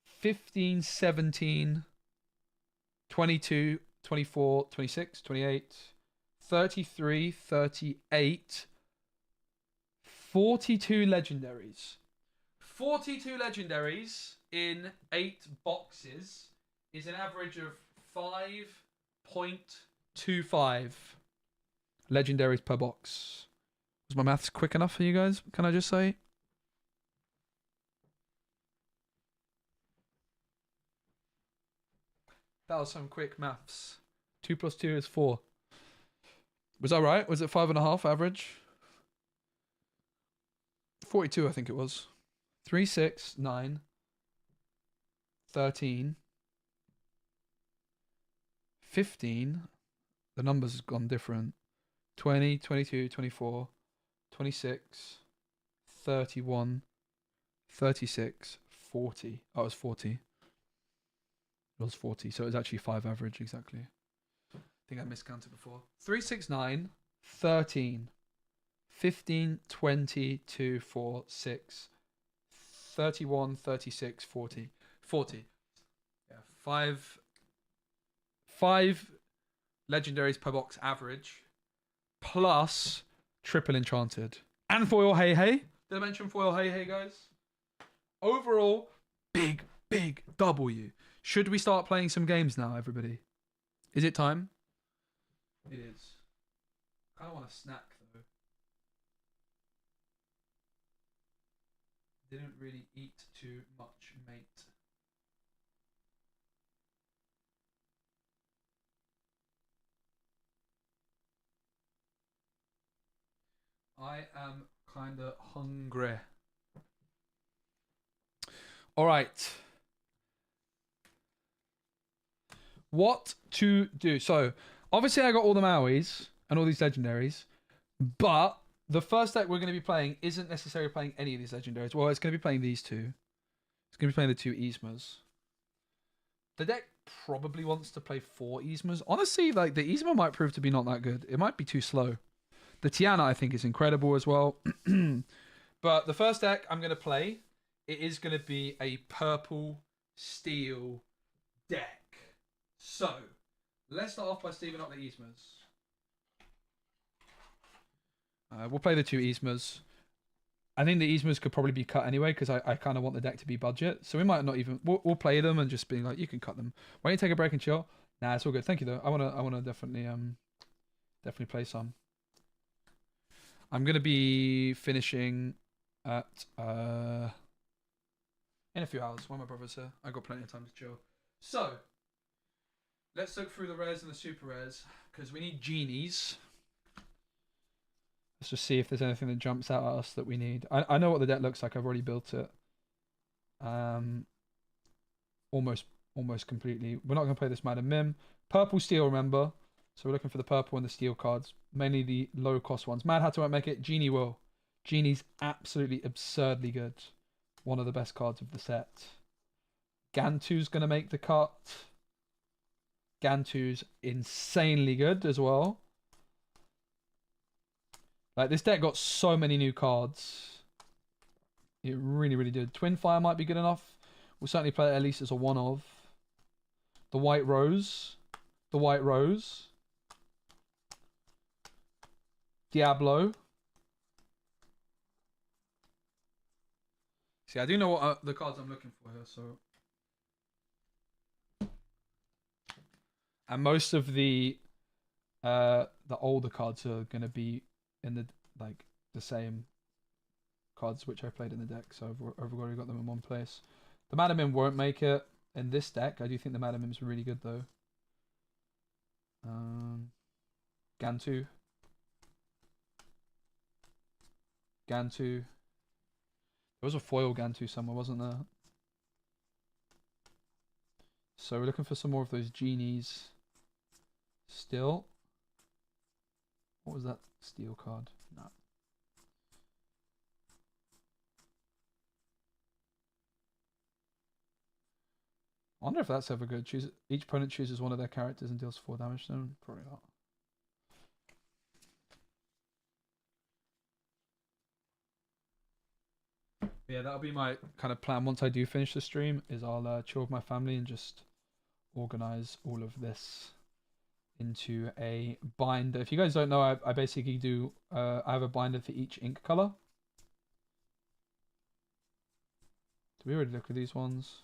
15, 17, 22, 24, 26, 28, 33, 38, 42 legendaries. 42 legendaries in 8 boxes is an average of 5.25 legendaries per box. Was my maths quick enough for you guys? Can I just say? That was some quick maths. 2 plus 2 is 4. Was that right? Was it 5.5 average? 42, I think it was. 3, 6, 9, 13, 15. The numbers have gone different. 20, 22, 24, 26, 31, 36, 40. Oh, it was 40. It was 40, so it was actually 5 average, exactly. I think I miscounted before. 3, 6, 9, 13, 15, 20, 2, 4, 6, 31, 36, 40. 40. Yeah, five legendaries per box average, plus triple enchanted. And foil hey hey. Did I mention foil hey hey, guys? Overall, big W. Should we start playing some games now, everybody? Is it time? It is. I kind of want a snack, though. Didn't really eat too much, mate. I am kind of hungry. All right. What to do? So, obviously, I got all the Mauis and all these legendaries, but the first deck we're going to be playing isn't necessarily playing any of these legendaries. Well, it's going to be playing these two. It's going to be playing the 2 Yzmas. The deck probably wants to play 4 Yzmas. Honestly, like, the Yzma might prove to be not that good. It might be too slow. The Tiana, I think, is incredible as well. But the first deck I'm going to play, it is going to be a purple steel deck. So, let's start off by steaming up the Yzmas. We'll play the 2 Yzmas. I think the Yzmas could probably be cut anyway, because I kind of want the deck to be budget. So we might not even... We'll play them and just be like, you can cut them. Why don't you take a break and chill? Nah, it's all good. Thank you, though. I wanna definitely play some. I'm going to be finishing at... in a few hours while my brother's here. I got plenty of time to chill. So, let's look through the rares and the super rares, because we need genies. Let's just see if there's anything that jumps out at us that we need. I know what the deck looks like. I've already built it. Almost completely. We're not going to play this Madam Mim. Purple steel, remember. So we're looking for the purple and the steel cards. Mainly the low cost ones. Mad Hatter won't make it. Genie will. Genie's absolutely absurdly good. One of the best cards of the set. Gantu's going to make the cut. Gantu's insanely good as well. Like, this deck got so many new cards. It really did. Twin Fire might be good enough. We'll certainly play it at least as a one of. The White Rose. The White Rose. Diablo. See, I do know what the cards I'm looking for here, so... And most of the older cards are going to be in the same cards which I played in the deck, so I've already got them in one place. The Madam Mim won't make it in this deck. I do think the Madam Mim's really good though. Gantu. Gantu. There was a foil Gantu somewhere, wasn't there? So we're looking for some more of those genies. Still. What was that steel card? No. I wonder if that's ever good. Each opponent chooses one of their characters and deals 4 damage to them. Probably not. But yeah, that'll be my kind of plan once I do finish the stream, is I'll chill with my family and just organize all of this into a binder. If you guys don't know, I basically do, I have a binder for each ink color. Do we already look at these ones?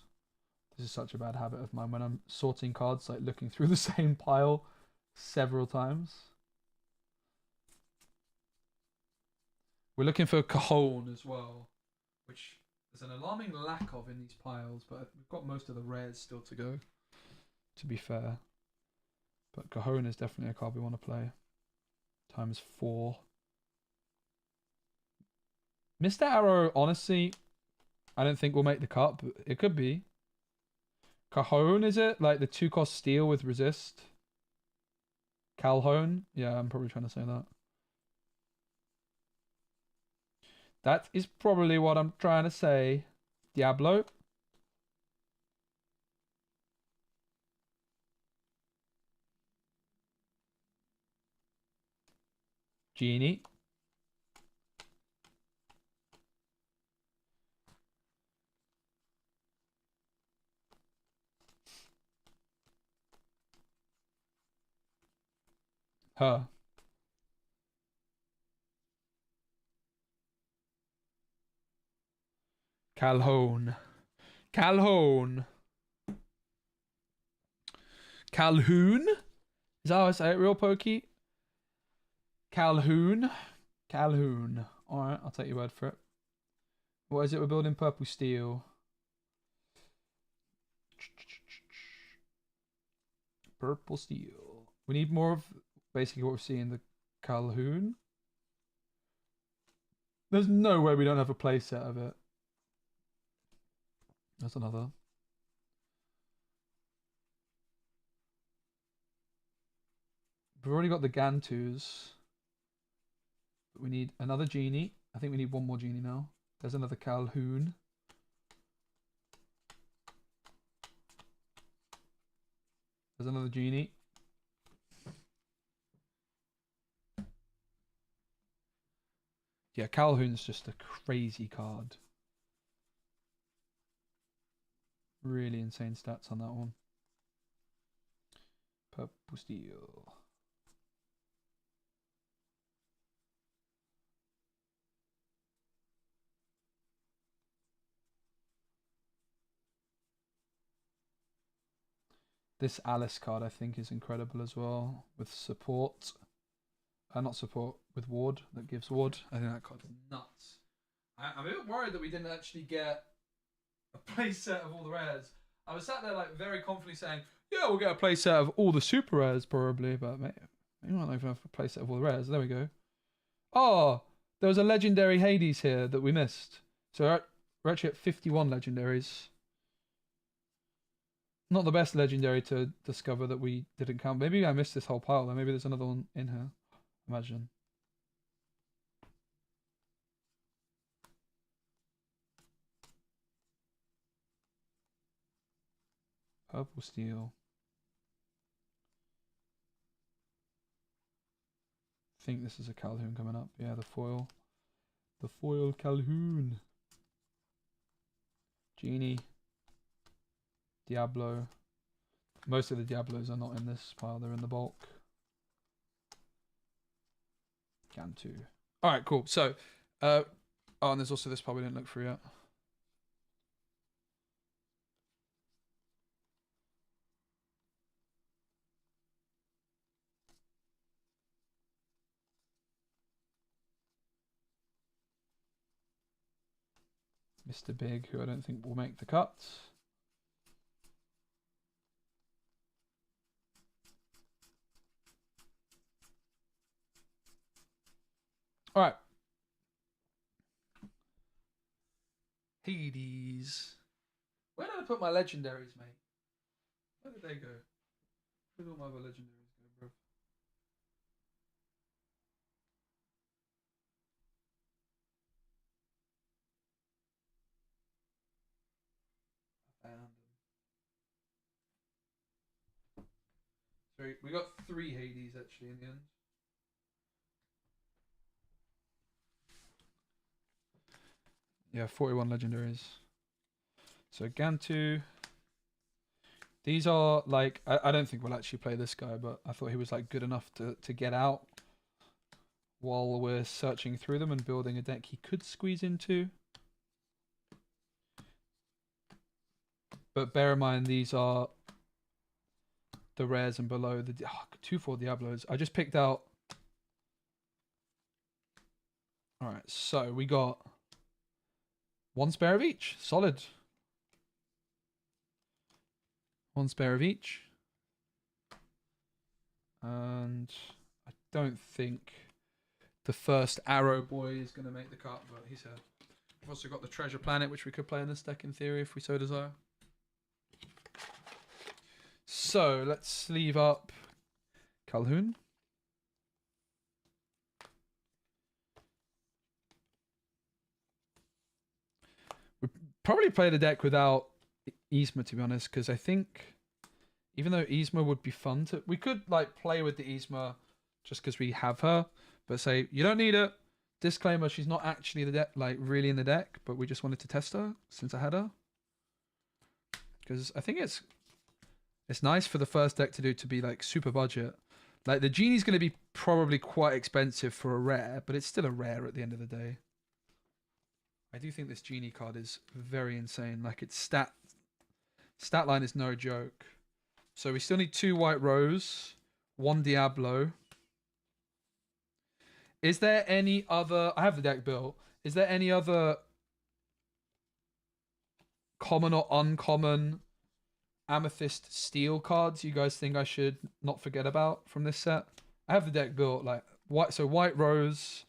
This is such a bad habit of mine when I'm sorting cards, like looking through the same pile several times. We're looking for Cajon as well, which there's an alarming lack of in these piles, but we've got most of the rares still to go, to be fair. But Cajon is definitely a card we want to play. Times 4. Mr. Arrow, honestly, I don't think we'll make the cut, but it could be. Cajon, is it? Like the 2-cost steel with resist? Calhoun? Yeah, I'm probably trying to say that. That is probably what I'm trying to say. Diablo. Genie. Her. Calhoun. Calhoun. Calhoun? Is that how I say it, real pokey? Calhoun. Calhoun. Alright, I'll take your word for it. What is it we're building? Purple steel. Purple steel. We need more of basically what we're seeing, the Calhoun. There's no way we don't have a playset of it. That's another. We've already got the Gantus. But we need another genie. I think we need one more genie now. There's another Calhoun. There's another genie. Yeah, Calhoun's just a crazy card. Really insane stats on that one. Purple steel. This Alice card I think is incredible as well, with support. Not support, with ward, that gives ward. I think that card's nuts. I'm a bit worried that we didn't actually get a playset of all the rares. I was sat there like very confidently saying, yeah, we'll get a playset of all the super rares probably, but maybe we might not even have a playset of all the rares. There we go. Oh, there was a legendary Hades here that we missed. So we're actually at 51 legendaries. Not the best legendary to discover that we didn't count. Maybe I missed this whole pile. Maybe there's another one in here. Imagine. Purple steel. I think this is a Calhoun coming up. Yeah, the foil. The foil Calhoun. Genie. Diablo. Most of the Diablos are not in this pile. They're in the bulk. Gantu. Alright, cool. So, oh, and there's also this pile we didn't look through yet. Mr. Big, who I don't think will make the cut. Alright. Hades. Where did I put my legendaries, mate? Where did they go? Where did all my other legendaries go, bro? I found them. So we got 3 Hades actually in the end. Yeah, 41 legendaries. So Gantu. These are like, I don't think we'll actually play this guy, but I thought he was like good enough to get out while we're searching through them and building a deck he could squeeze into. But bear in mind, these are the rares and below. The 2/4 Diablos. I just picked out. Alright, so we got 1 spare of each. Solid. 1 spare of each. And I don't think the first Arrow Boy is going to make the cut, but he's here. We've also got the Treasure Planet, which we could play in this deck in theory if we so desire. So let's sleeve up Calhoun. We probably play the deck without Yzma, to be honest, because I think even though Yzma would be fun to, we could like play with the Yzma just because we have her, but say you don't need it. Disclaimer: she's not actually the deck, like really in the deck, but we just wanted to test her since I had her. Because I think it's nice for the first deck to be like super budget. Like, the genie's going to be probably quite expensive for a rare, but it's still a rare at the end of the day. I do think this genie card is very insane. Like, its stat line is no joke. So we still need 2 White Rose, 1 Diablo. Is there any other... I have the deck built. Is there any other common or uncommon Amethyst Steel cards you guys think I should not forget about from this set? I have the deck built. Like, White Rose...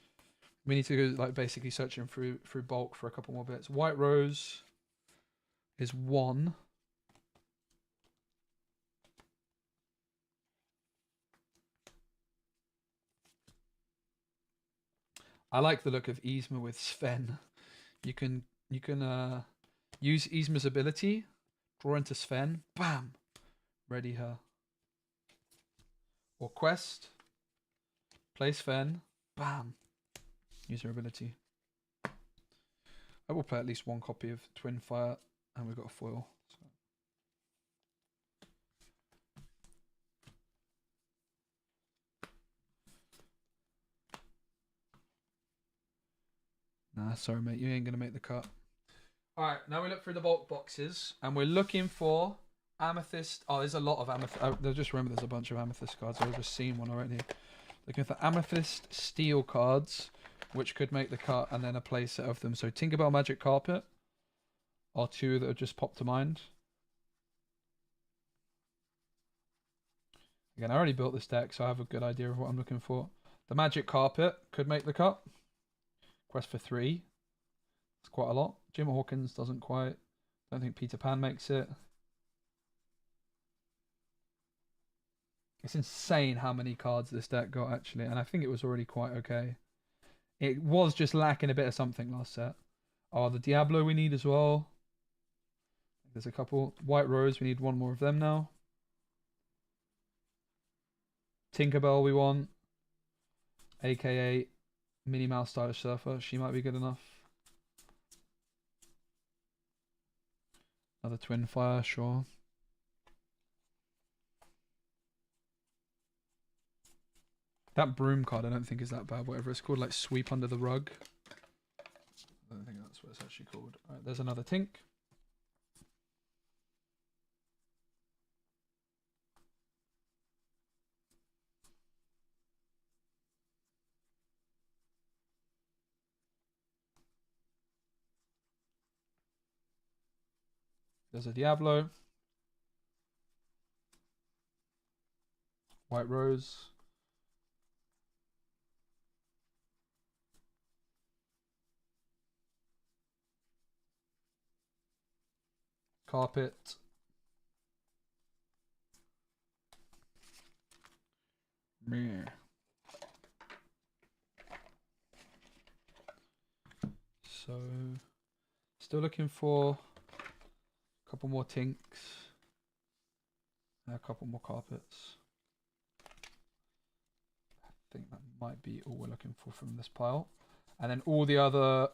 We need to go, like, basically searching through bulk for a couple more bits. White Rose is 1. I like the look of Yzma with Sven. You can use Yzma's ability, draw into Sven, bam, ready her. Or quest, play Sven, bam, use her ability. I will play at least 1 copy of Twin Fire, and we've got a foil. So. Nah, sorry mate, you ain't gonna make the cut. Alright, now we look through the bulk boxes, and we're looking for Amethyst. Oh, there's a lot of Amethyst. I just remember there's a bunch of Amethyst cards. I've just seen one already. Looking for Amethyst Steel cards, which could make the cut, and then a playset of them. So Tinkerbell Magic Carpet are 2 that have just popped to mind. Again, I already built this deck, so I have a good idea of what I'm looking for. The Magic Carpet could make the cut. Quest for 3. It's quite a lot. Jim Hawkins doesn't quite. Don't think Peter Pan makes it. It's insane how many cards this deck got, actually, and I think it was already quite okay. It was just lacking a bit of something last set. Oh, the Diablo we need as well. There's a couple. White Rose, we need 1 more of them now. Tinkerbell we want. AKA Minnie Mouse Stylish Surfer. She might be good enough. Another Twin Fire, sure. That broom card I don't think is that bad. Whatever it's called, like Sweep Under the Rug. I don't think that's what it's actually called. Alright, there's another Tink. There's a Diablo. White Rose. Carpet. Meh. So, still looking for a couple more Tinks. And a couple more carpets. I think that might be all we're looking for from this pile. And then all the other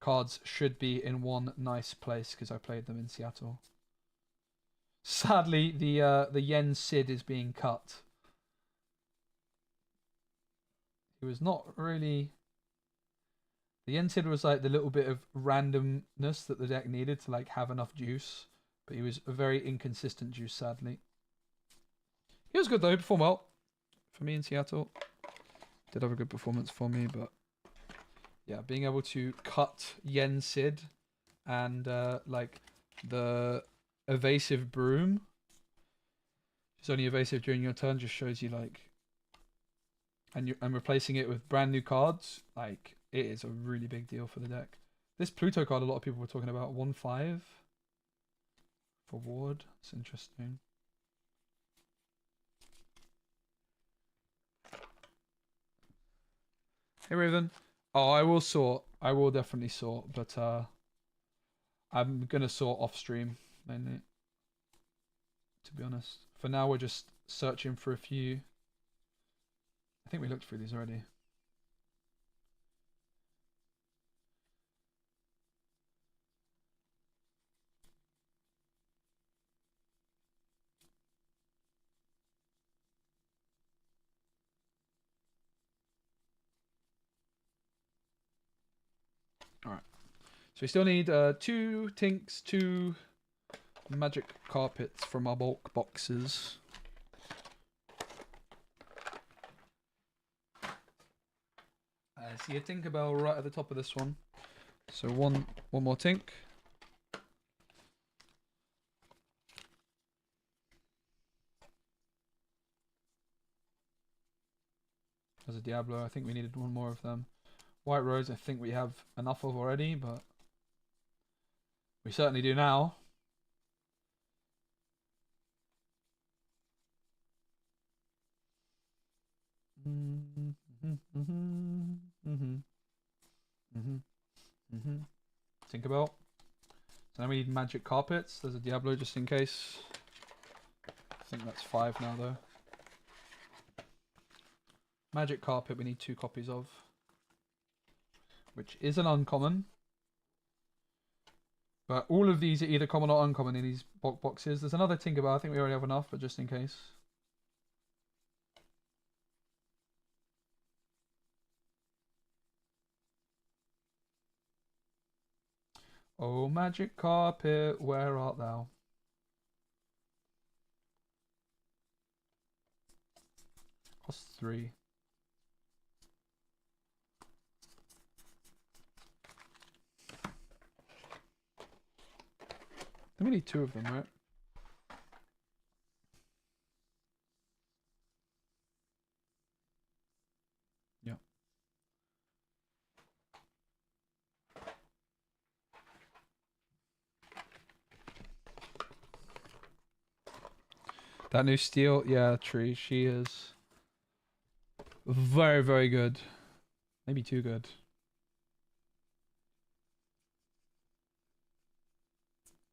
cards should be in one nice place because I played them in Seattle. Sadly, the Yen Sid is being cut. He was not really... The Yen Sid was like the little bit of randomness that the deck needed to like have enough juice. But he was a very inconsistent juice, sadly. He was good though, he performed well for me in Seattle. Did have a good performance for me, but yeah, being able to cut Yen Sid and like the evasive broom, it's only evasive during your turn, just shows you like, and replacing it with brand new cards, like it is a really big deal for the deck. This Pluto card, a lot of people were talking about 1/5 for Ward. It's interesting. Hey Raven. Oh, I will sort. I will definitely sort, but I'm gonna sort off stream mainly. To be honest, for now we're just searching for a few. I think we looked through these already. Alright. So we still need 2 tinks, 2 magic carpets from our bulk boxes. I see a Tinkerbell right at the top of this one. So one more tink. There's a Diablo. I think we needed one more of them. White Rose, I think we have enough of already, but we certainly do now. Tinkerbell. So now we need magic carpets. There's a Diablo just in case. I think that's 5 now though. Magic carpet we need 2 copies of. Which is an uncommon. But all of these are either common or uncommon in these boxes. There's another Tinkerbell. I think we already have enough, but just in case. Oh, magic carpet, where art thou? Cost 3. Then we need 2 of them, right? Yeah. That new steel, yeah, tree, she is very, very good. Maybe too good.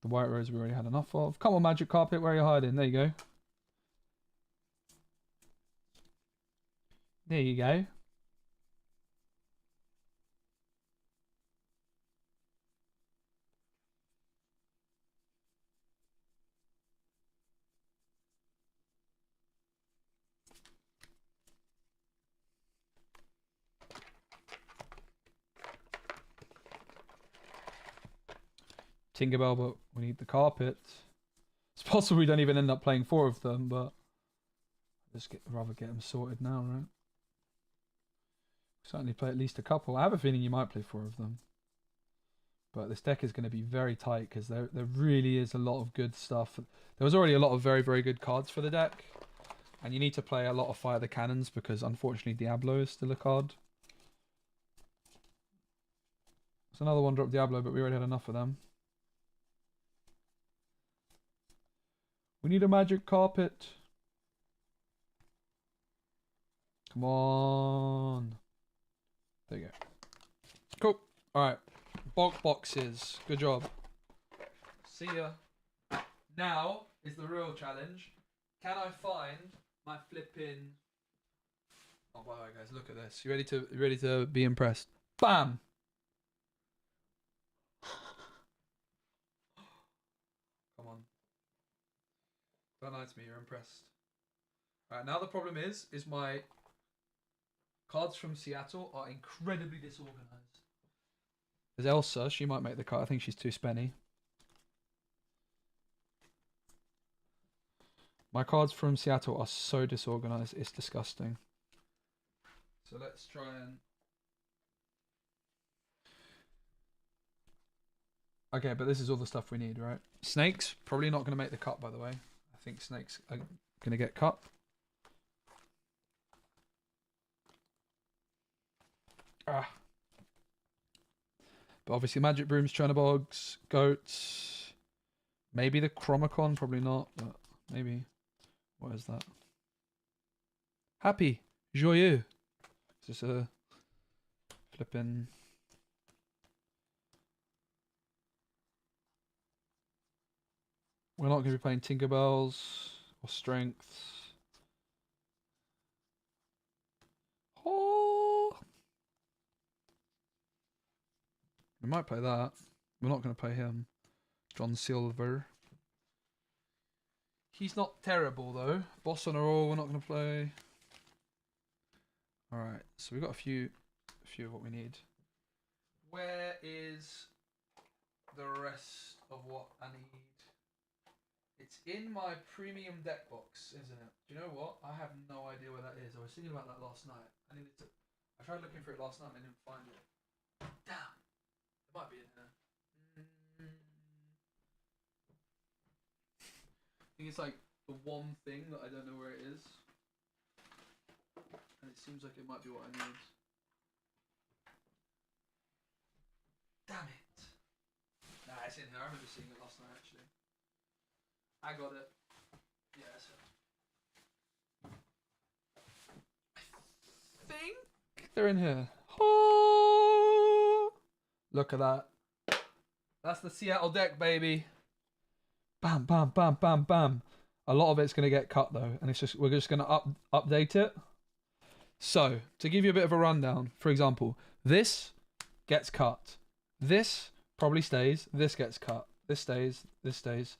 The White Rose we already had enough of. Come on, magic carpet, where are you hiding? There you go. There you go. Tinkerbell, but we need the carpet. It's possible we don't even end up playing 4 of them, but rather get them sorted now, right? Certainly play at least a couple. I have a feeling you might play 4 of them. But this deck is going to be very tight because there really is a lot of good stuff. There was already a lot of very, very good cards for the deck. And you need to play a lot of Fire the Cannons because unfortunately Diablo is still a card. There's another 1-drop Diablo, but we already had enough of them. We need a magic carpet. Come on. There you go. Cool. Alright. Bulk boxes. Good job. See ya. Now is the real challenge. Can I find my flipping... Oh, wow, guys, look at this. You ready to be impressed? Bam! Come on. Don't lie to me, you're impressed. Alright, now the problem is my cards from Seattle are incredibly disorganized. There's Elsa, she might make the cut. I think she's too spenny. My cards from Seattle are so disorganized, it's disgusting. So let's try and... Okay, but this is all the stuff we need, right? Snakes, probably not going to make the cut, by the way. I think snakes are going to get cut. Ah. But obviously Magic Brooms, Chernobogs, Goats. Maybe the Chromacon, probably not, but maybe. What is that? Happy. Joyeux. Is this a flipping... We're not going to be playing Tinkerbells or Strengths. Oh! We might play that. We're not going to play him. John Silver. He's not terrible though. Boss on a roll, we're not going to play. Alright, so we've got a few of what we need. Where is the rest of what I need? It's in my premium deck box, isn't it? Do you know what? I have no idea where that is. I was thinking about that last night. I tried looking for it last night and I didn't find it. Damn. It might be in there. I think it's like the one thing that I don't know where it is. And it seems like it might be what I need. Damn it. Nah, it's in there. I remember seeing it last night actually. I got it. Yeah, that's it. I think they're in here. Oh, look at that. That's the Seattle deck, baby. Bam, bam, bam, bam, bam. A lot of it's gonna get cut though, and we're just gonna update it. So to give you a bit of a rundown, for example, this gets cut. This probably stays. This gets cut. This stays. This stays.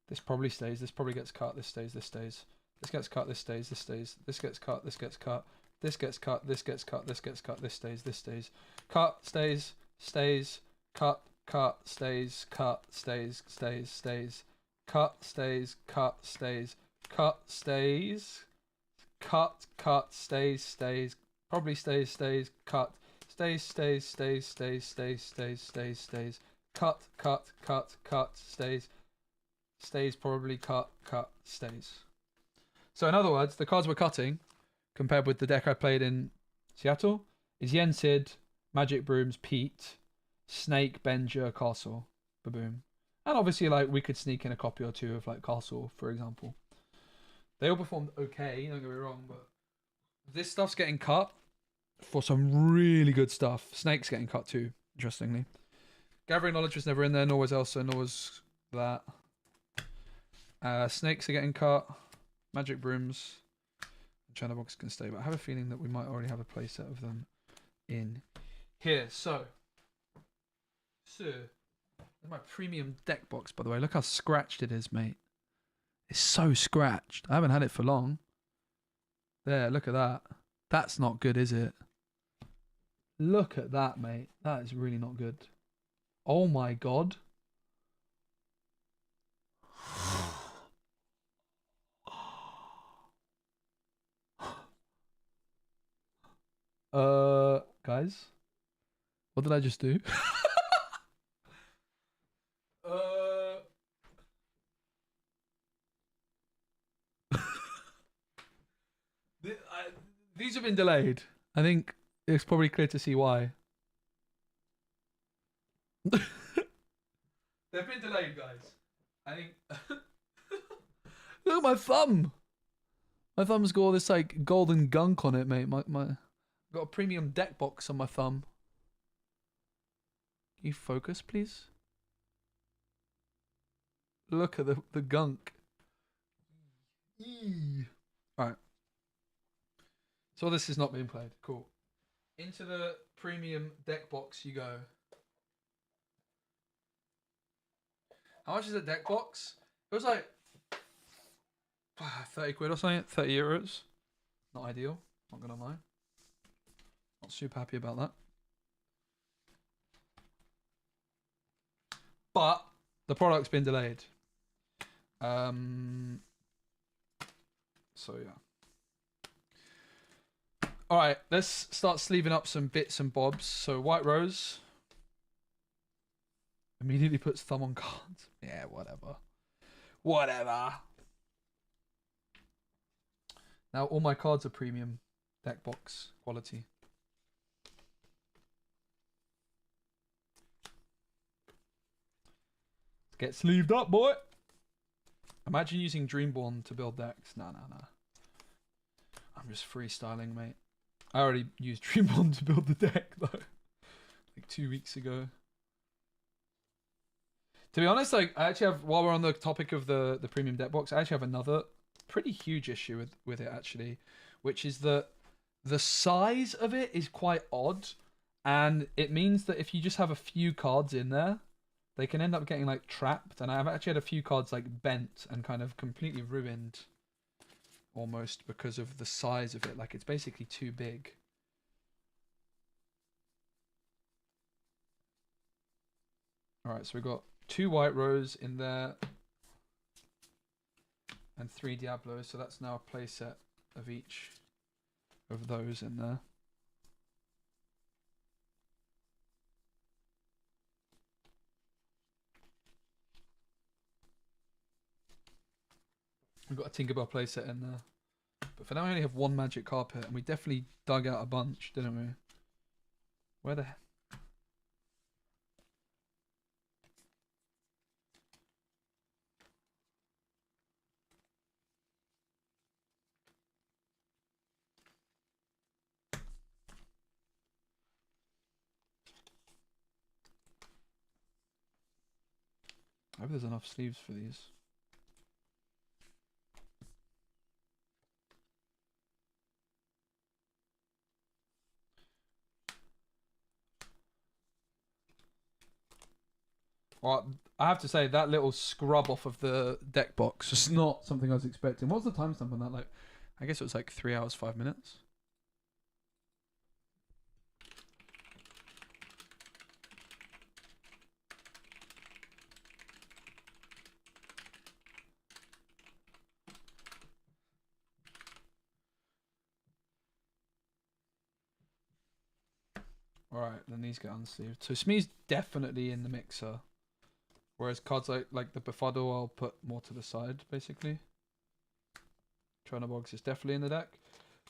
This probably stays. This probably gets cut. This stays. This stays. This gets cut. This stays. This stays. This gets cut. This gets cut. This gets cut. This gets cut. This gets cut. This stays. This stays. Cut. Stays. Stays. Cut. Cut. Stays. Cut. Stays. Stays. Stays. Cut. Stays. Cut. Stays. Cut. Stays. Cut. Cut. Stays. Stays. Probably stays. Stays. Cut. Stays. Stays. Stays. Stays. Stays. Stays. Stays. Stays. Cut. Cut. Cut. Cut. Stays. Stays, probably cut, stays. So in other words, the cards we're cutting, compared with the deck I played in Seattle, is Enchanted, Magic Brooms, Pete, Snake, Benja, Castle, Baboom. And obviously, like, we could sneak in a copy or two of, like, Castle, for example. They all performed okay, don't get me wrong, but this stuff's getting cut for some really good stuff. Snake's getting cut too, interestingly. Gathering Knowledge was never in there, nor was Elsa, nor was that. Snakes are getting cut. Magic Brooms. China Box can stay, but I have a feeling that we might already have a playset of them in here. So, there's my premium deck box, by the way. Look how scratched it is, mate. It's so scratched. I haven't had it for long. There, look at that. That's not good, is it? Look at that, mate. That is really not good. Oh my god. Guys, what did I just do? These have been delayed. I think it's probably clear to see why. They've been delayed, guys. I think. Look at my thumb. My thumb's got all this like golden gunk on it, mate. My got a premium deck box on my thumb. Can you focus, please? Look at the gunk. Alright. So this is not being played. Cool. Into the premium deck box you go. How much is a deck box? It was like 30 quid or something, 30 euros. Not ideal, not gonna lie. Not super happy about that. But the product's been delayed. So yeah. Alright, let's start sleeving up some bits and bobs. So White Rose. Immediately puts thumb on cards. Yeah, whatever. Whatever. Now all my cards are premium deck box quality. Get sleeved up, boy. Imagine using Dreamborn to build decks. Nah. I'm just freestyling, mate. I already used Dreamborn to build the deck, though. Like 2 weeks ago. To be honest, like, I actually have, while we're on the topic of the premium deck box, I actually have another pretty huge issue with it, actually. Which is that the size of it is quite odd. And it means that if you just have a few cards in there, they can end up getting like trapped, and I've actually had a few cards like bent and kind of completely ruined almost because of the size of it. Like it's basically too big. Alright, so we got 2 White Rose in there and 3 Diablos, so that's now a playset of each of those in there. We've got a Tinkerbell playset in there. But for now we only have 1 Magic Carpet, and we definitely dug out a bunch, didn't we? Where the... I hope there's enough sleeves for these. Well, I have to say, that little scrub off of the deck box is not something I was expecting. What was the timestamp on that? Like, I guess it was like 3 hours, 5 minutes. Alright, then these get unsleeved. So Smee's definitely in the mixer. Whereas cards like the Befuddle, I'll put more to the side, basically. Box is definitely in the deck.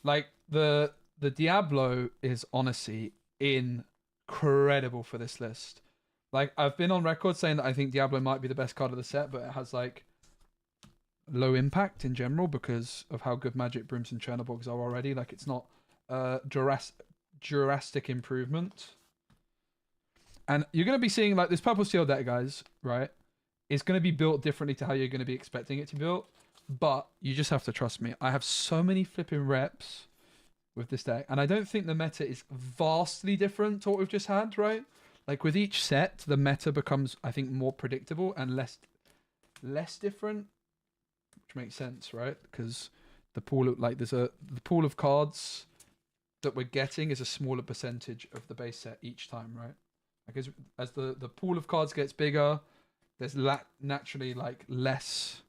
Like, the Diablo is honestly incredible for this list. Like, I've been on record saying that I think Diablo might be the best card of the set, but it has, like, low impact in general because of how good Magic Brooms and Chernobyls are already. Like, it's not drastic improvement. And you're going to be seeing, like, this Purple Steel deck, guys, right? It's going to be built differently to how you're going to be expecting it to be built. But you just have to trust me. I have so many flipping reps with this deck. And I don't think the meta is vastly different to what we've just had, right? Like, with each set, the meta becomes, I think, more predictable and less different. Which makes sense, right? Because the pool of, like, the pool of cards that we're getting is a smaller percentage of the base set each time, right? Like, as the pool of cards gets bigger, there's naturally, like, less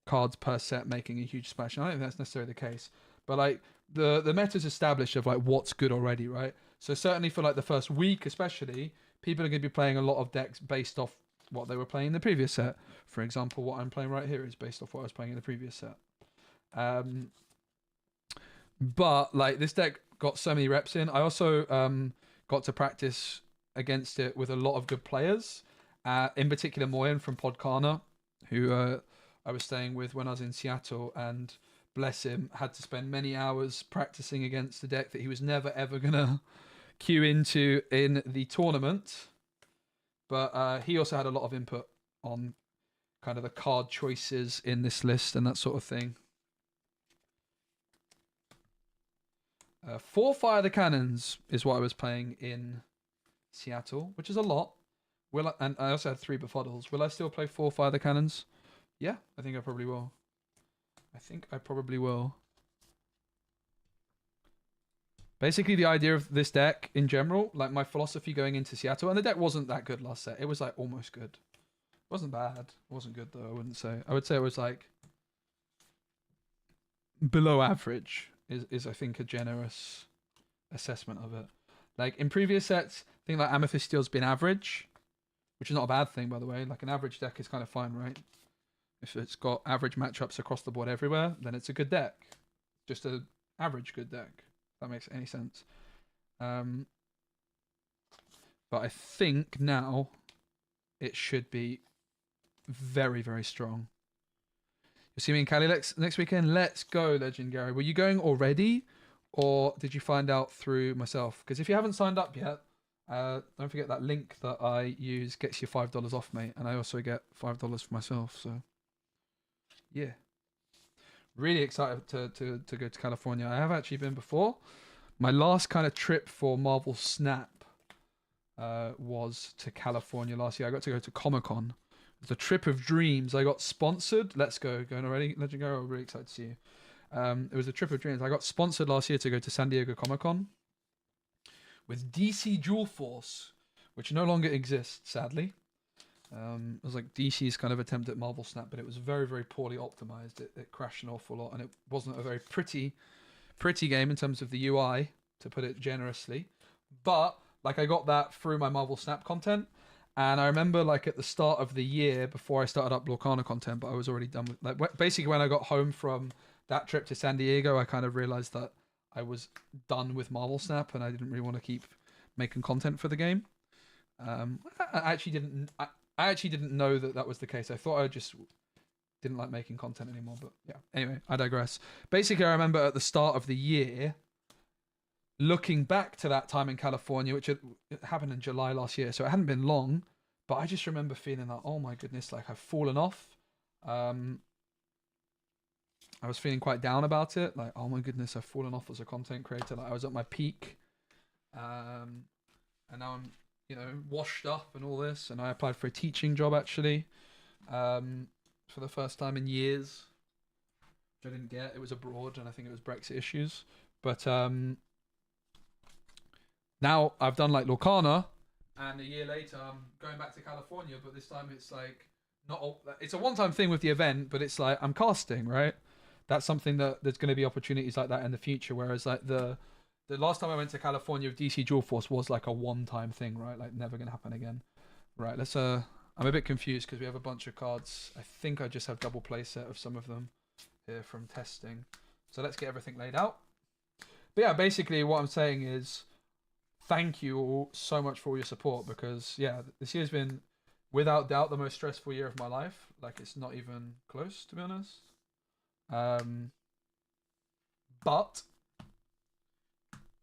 cards per set making a huge splash. And I don't think that's necessarily the case. But, like, the meta's established of, like, what's good already, right? So certainly for, like, the first week especially, people are going to be playing a lot of decks based off what they were playing in the previous set. For example, what I'm playing right here is based off what I was playing in the previous set. But, like, this deck got so many reps in. I also got to practice against it with a lot of good players. In particular, Moyen from Podcana, who I was staying with when I was in Seattle, and bless him, had to spend many hours practicing against the deck that he was never ever gonna queue into in the tournament. But he also had a lot of input on kind of the card choices in this list and that sort of thing. 4 Fire the Cannons is what I was playing in Seattle, which is a lot. And I also had 3 Befuddles. Will I still play 4 Fire the Cannons? Yeah, I think I probably will. Basically, the idea of this deck in general, like my philosophy going into Seattle, and the deck wasn't that good last set. It was like almost good. It wasn't bad. It wasn't good though, I wouldn't say. I would say it was like below average is I think a generous assessment of it. Like in previous sets, I think like Amethyst Steel's been average, which is not a bad thing, by the way. Like an average deck is kind of fine, right? If it's got average matchups across the board everywhere, then it's a good deck. Just an average good deck, if that makes any sense. But I think now it should be very, very strong. You'll see me in Cali next weekend. Let's go, Legend Gary. Were you going already, or did you find out through myself? Because if you haven't signed up yet, don't forget that link that I use gets you $5 off, mate. And I also get $5 for myself. So, yeah. Really excited to go to California. I have actually been before. My last kind of trip for Marvel Snap was to California last year. I got to go to Comic-Con. It was a trip of dreams. I got sponsored. Let's go. Going already? Legend Gary, I'm really excited to see you. It was a trip of dreams. I got sponsored last year to go to San Diego Comic-Con with DC Jewel Force, which no longer exists, sadly. It was like DC's kind of attempt at Marvel Snap, but it was very, very poorly optimized. It crashed an awful lot, and it wasn't a very pretty game in terms of the UI, to put it generously. But like I got that through my Marvel Snap content, and I remember like at the start of the year before I started up Lorcana content, but I was already done with like basically when I got home from that trip to San Diego, I kind of realized that I was done with Marvel Snap, and I didn't really want to keep making content for the game. I actually didn't. I actually didn't know that that was the case. I thought I just didn't like making content anymore. But yeah. Anyway, I digress. Basically, I remember at the start of the year, looking back to that time in California, which it happened in July last year, so it hadn't been long. But I just remember feeling like, oh my goodness, like I've fallen off. I was feeling quite down about it. Like, oh my goodness, I've fallen off as a content creator. Like I was at my peak, and now I'm washed up and all this. And I applied for a teaching job actually, for the first time in years, which I didn't get. It was abroad, and I think it was Brexit issues. But now I've done like Lorcana, and a year later I'm going back to California. But this time it's like it's a one-time thing with the event, but it's like I'm casting, right? That's something that there's going to be opportunities like that in the future. Whereas like the last time I went to California with DC Dual Force was like a one-time thing, right? Like never going to happen again. Right, let's I'm a bit confused because we have a bunch of cards. I think I just have double play set of some of them here from testing. So let's get everything laid out. But yeah, basically what I'm saying is thank you all so much for all your support, because yeah, this year's been without doubt the most stressful year of my life. Like it's not even close, to be honest. But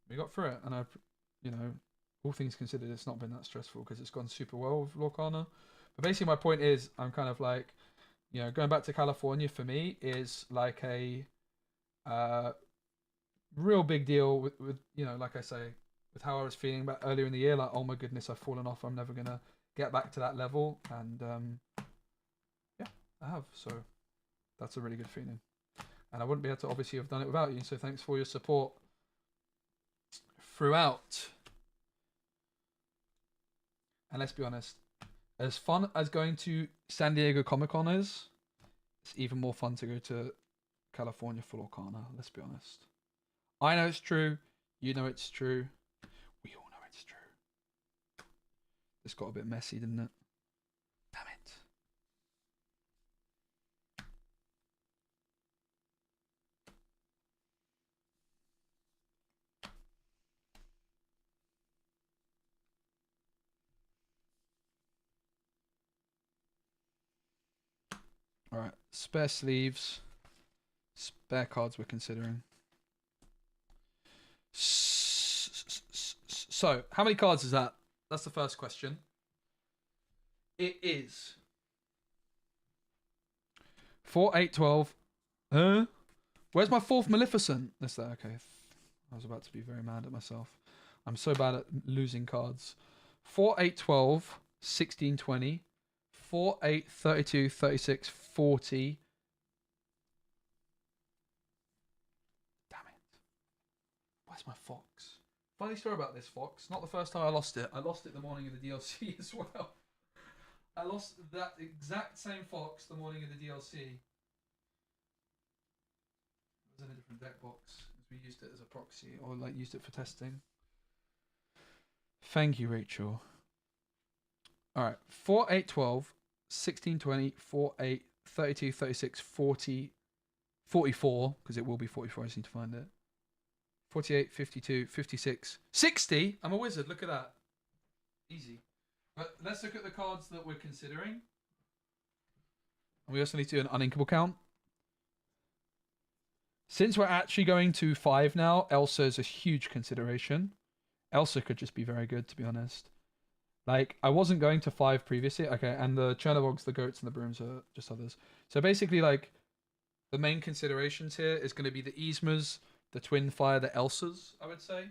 we got through it, and all things considered, it's not been that stressful because it's gone super well with Lorcana. But basically, my point is, I'm kind of like, going back to California for me is like a real big deal with like I say, with how I was feeling about earlier in the year. Like, oh my goodness, I've fallen off. I'm never gonna get back to that level, and yeah, I have. So that's a really good feeling, and I wouldn't be able to obviously have done it without you. So thanks for your support throughout. And let's be honest, as fun as going to San Diego Comic-Con is, it's even more fun to go to California for Lorcana. Let's be honest. I know it's true. You know it's true. We all know it's true. This got a bit messy, didn't it? Damn it. Alright, spare sleeves. Spare cards we're considering. So, how many cards is that? That's the first question. It is 4, 8, 12. Where's my fourth Maleficent? That's that. Okay. I was about to be very mad at myself. I'm so bad at losing cards. 4, 8, 12, 16, 20. 4, 8, 32, 36, 40. Damn it. Where's my fox? Funny story about this fox. Not the first time I lost it. I lost it the morning of the DLC as well. I lost that exact same fox the morning of the DLC. It was in a different deck box. We used it as a proxy, or like used it for testing. Thank you, Rachel. Alright. 4, 8, 12, 16, 20, 4, 8, 32, 36, 40, 44, because it will be 44, I just need to find it. 48, 52, 56, 60. I'm a wizard, look at that. Easy. But let's look at the cards that we're considering. And we also need to do an uninkable count. Since we're actually going to 5 now, Elsa is a huge consideration. Elsa could just be very good, to be honest. Like, I wasn't going to 5 previously. Okay, and the Chernobyls, the Goats, and the Brooms are just others. So basically, like, the main considerations here is going to be the Yzmas, the Twin Fire, the Elsas, I would say.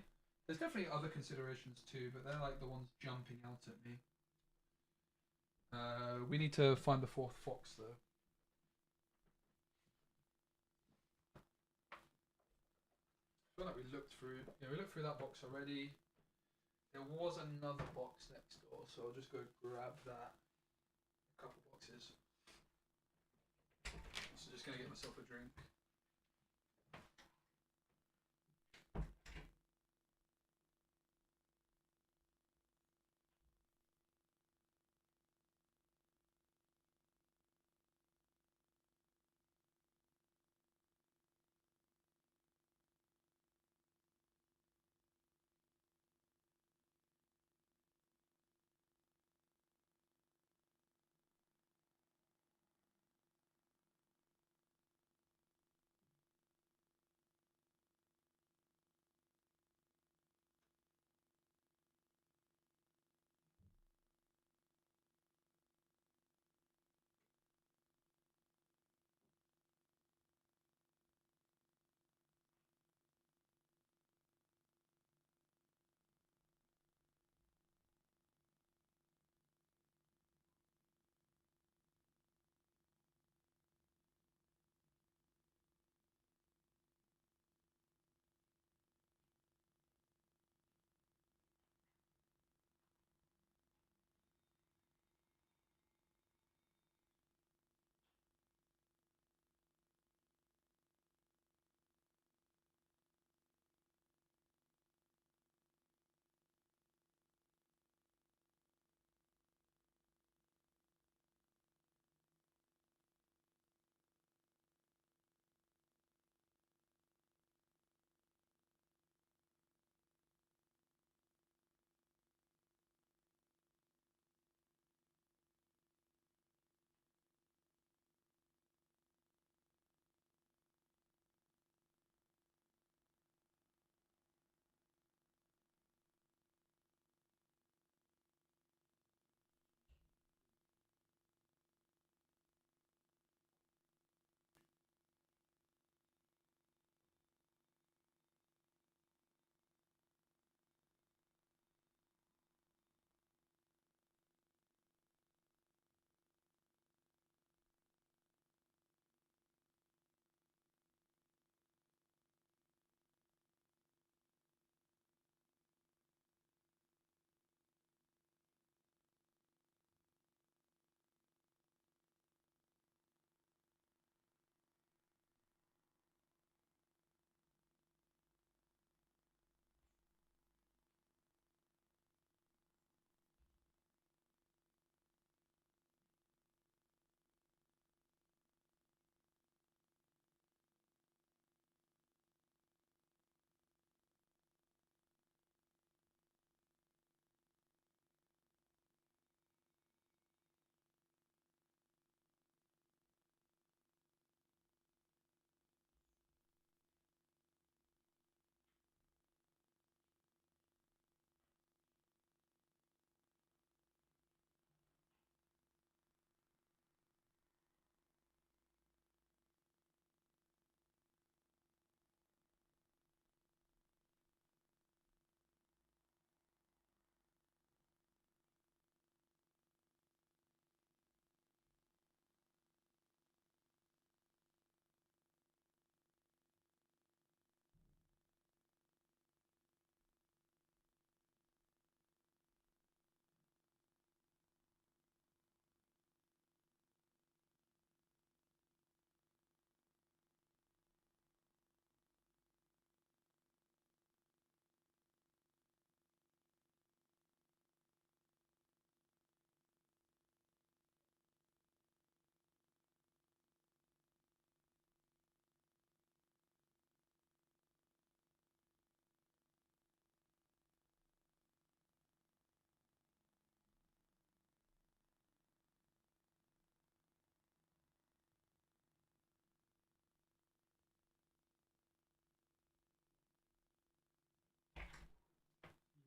There's definitely other considerations too, but they're like the ones jumping out at me. We need to find the fourth fox, though. I feel like we looked through. Yeah, we looked through that box already. There was another box next door, so I'll just go grab that. boxes. So just gonna get myself a drink.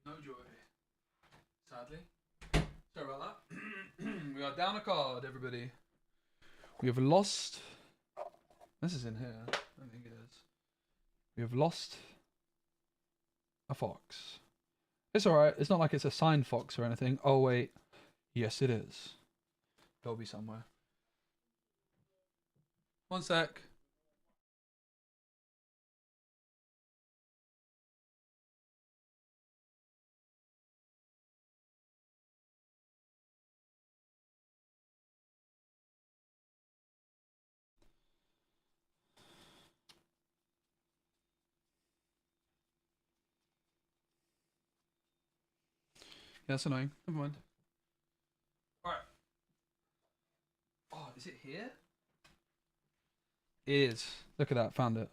No joy. Sadly. Sorry about that. We are down a card, everybody. We have lost. This is in here. I don't think it is. We have lost a fox. It's alright. It's not like it's a signed fox or anything. Oh, wait. Yes, it is. It'll be somewhere. One sec. that's annoying. Never mind. All right. Oh, is it here? It is. Look at that. Found it.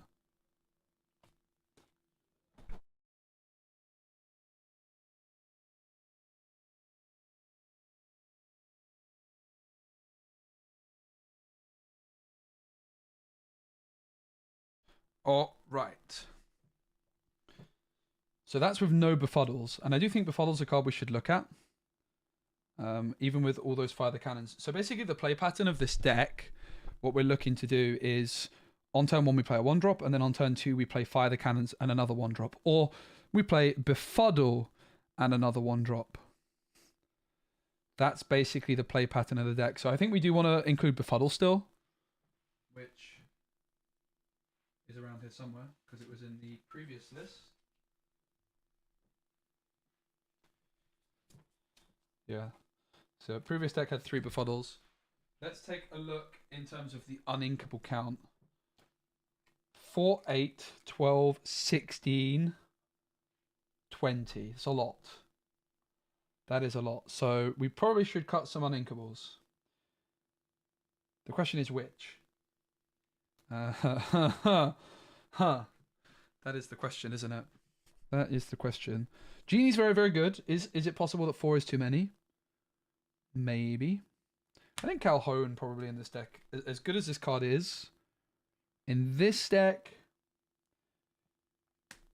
All right. So that's with no befuddles. And I do think befuddles are a card we should look at. Even with all those fire the cannons. So basically the play pattern of this deck, what we're looking to do is on turn 1 we play a 1-drop, and then on turn 2 we play fire the cannons and another 1-drop. Or we play befuddle and another 1-drop. That's basically the play pattern of the deck. So I think we do want to include befuddle still, which is around here somewhere because it was in the previous list. Yeah. So previous deck had 3 befuddles. Let's take a look in terms of the uninkable count. 4, 8, 12, 16, 20. It's a lot. That is a lot. So we probably should cut some uninkables. The question is which? That is the question, isn't it? That is the question. Genie's very, very good. Is it possible that 4 is too many? Maybe. I think Calhoun probably in this deck. As good as this card is, in this deck,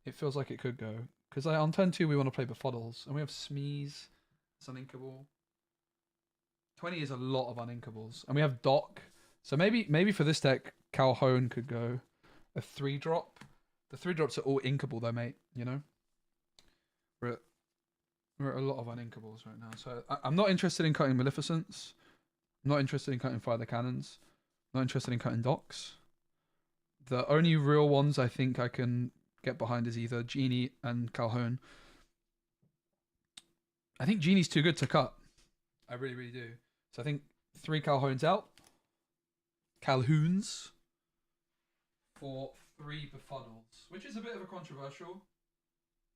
it feels like it could go. Because on turn 2 we want to play befuddles. And we have Smeeze. It's uninkable. 20 is a lot of uninkables. And we have Doc. So maybe for this deck, Calhoun could go. A 3-drop. The 3-drops are all inkable though, mate. You know? We're at a lot of uninkables right now. So I'm not interested in cutting Maleficents. I'm not interested in cutting Fire the Cannons. I'm not interested in cutting Docs. The only real ones I think I can get behind is either Genie and Calhoun. I think Genie's too good to cut. I really, really do. So I think 3 Calhouns out. Calhouns. For 3 befuddles. Which is a bit of a controversial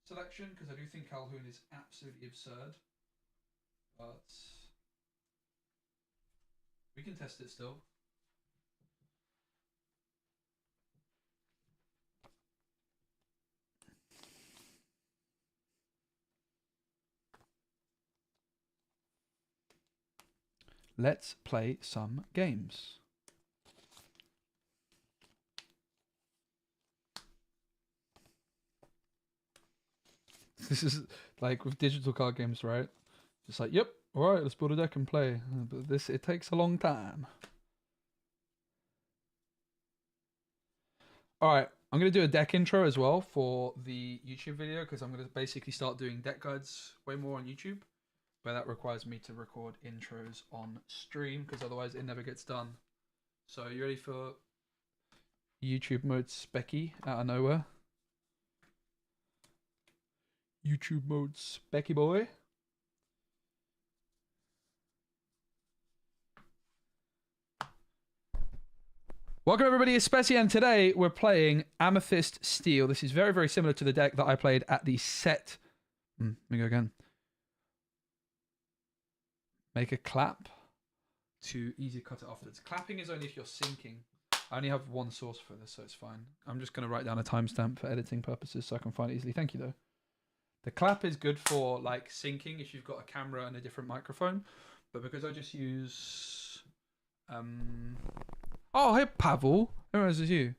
selection, because I do think Calhoun is absolutely absurd. But we can test it still. Let's play some games. This is like with digital card games, right? Just like, yep, all right, let's build a deck and play. But it takes a long time. All right, I'm going to do a deck intro as well for the YouTube video, because I'm going to basically start doing deck guides way more on YouTube. But that requires me to record intros on stream, because otherwise it never gets done. So you ready for YouTube mode Specky out of nowhere? YouTube mode Specky boy. Welcome everybody, it's Specky, and today we're playing Amethyst Steel. This is very, very similar to the deck that I played at the set. Let me go again. Make a clap to easy cut it afterwards. Clapping is only if you're syncing. I only have one source for this, so it's fine. I'm just going to write down a timestamp for editing purposes so I can find it easily. Thank you, though. The clap is good for like syncing if you've got a camera and a different microphone. But because I just use... Oh, hey, Pavel. I realize it's you.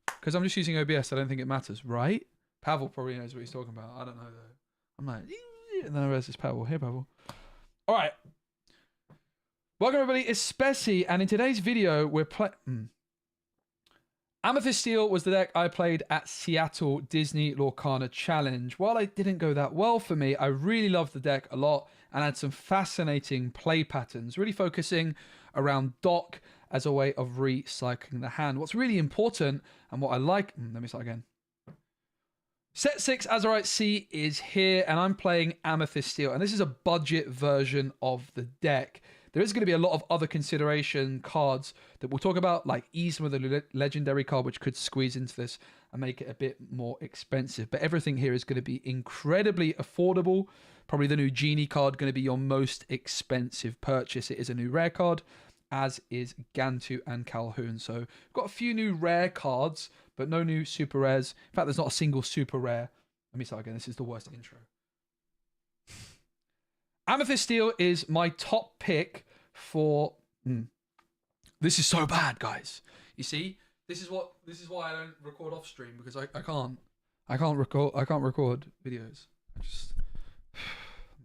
Because I'm just using OBS, I don't think it matters, right? Pavel probably knows what he's talking about. I don't know, though. I'm like... And then I realize it's Pavel. Hey, Pavel. All right. Welcome, everybody. It's Specky, and in today's video, we're playing... Amethyst Steel was the deck I played at Seattle Disney Lorcana Challenge. While it didn't go that well for me, I really loved the deck a lot and had some fascinating play patterns, really focusing around Doc as a way of recycling the hand. What's really important and what I like... let me start again. Set 6 Azurite Sea is here, and I'm playing Amethyst Steel, and this is a budget version of the deck. there is going to be a lot of other consideration cards that we'll talk about, like Easton with a legendary card, which could squeeze into this and make it a bit more expensive. But everything here is going to be incredibly affordable. Probably the new Genie card going to be your most expensive purchase. It is a new rare card, as is Gantu and Calhoun. So we've got a few new rare cards, but no new super rares. In fact, there's not a single super rare. Let me start again. This is the worst intro. Amethyst Steel is my top pick for... This is so bad, guys. You see, this is why I don't record off stream, because I can't record videos.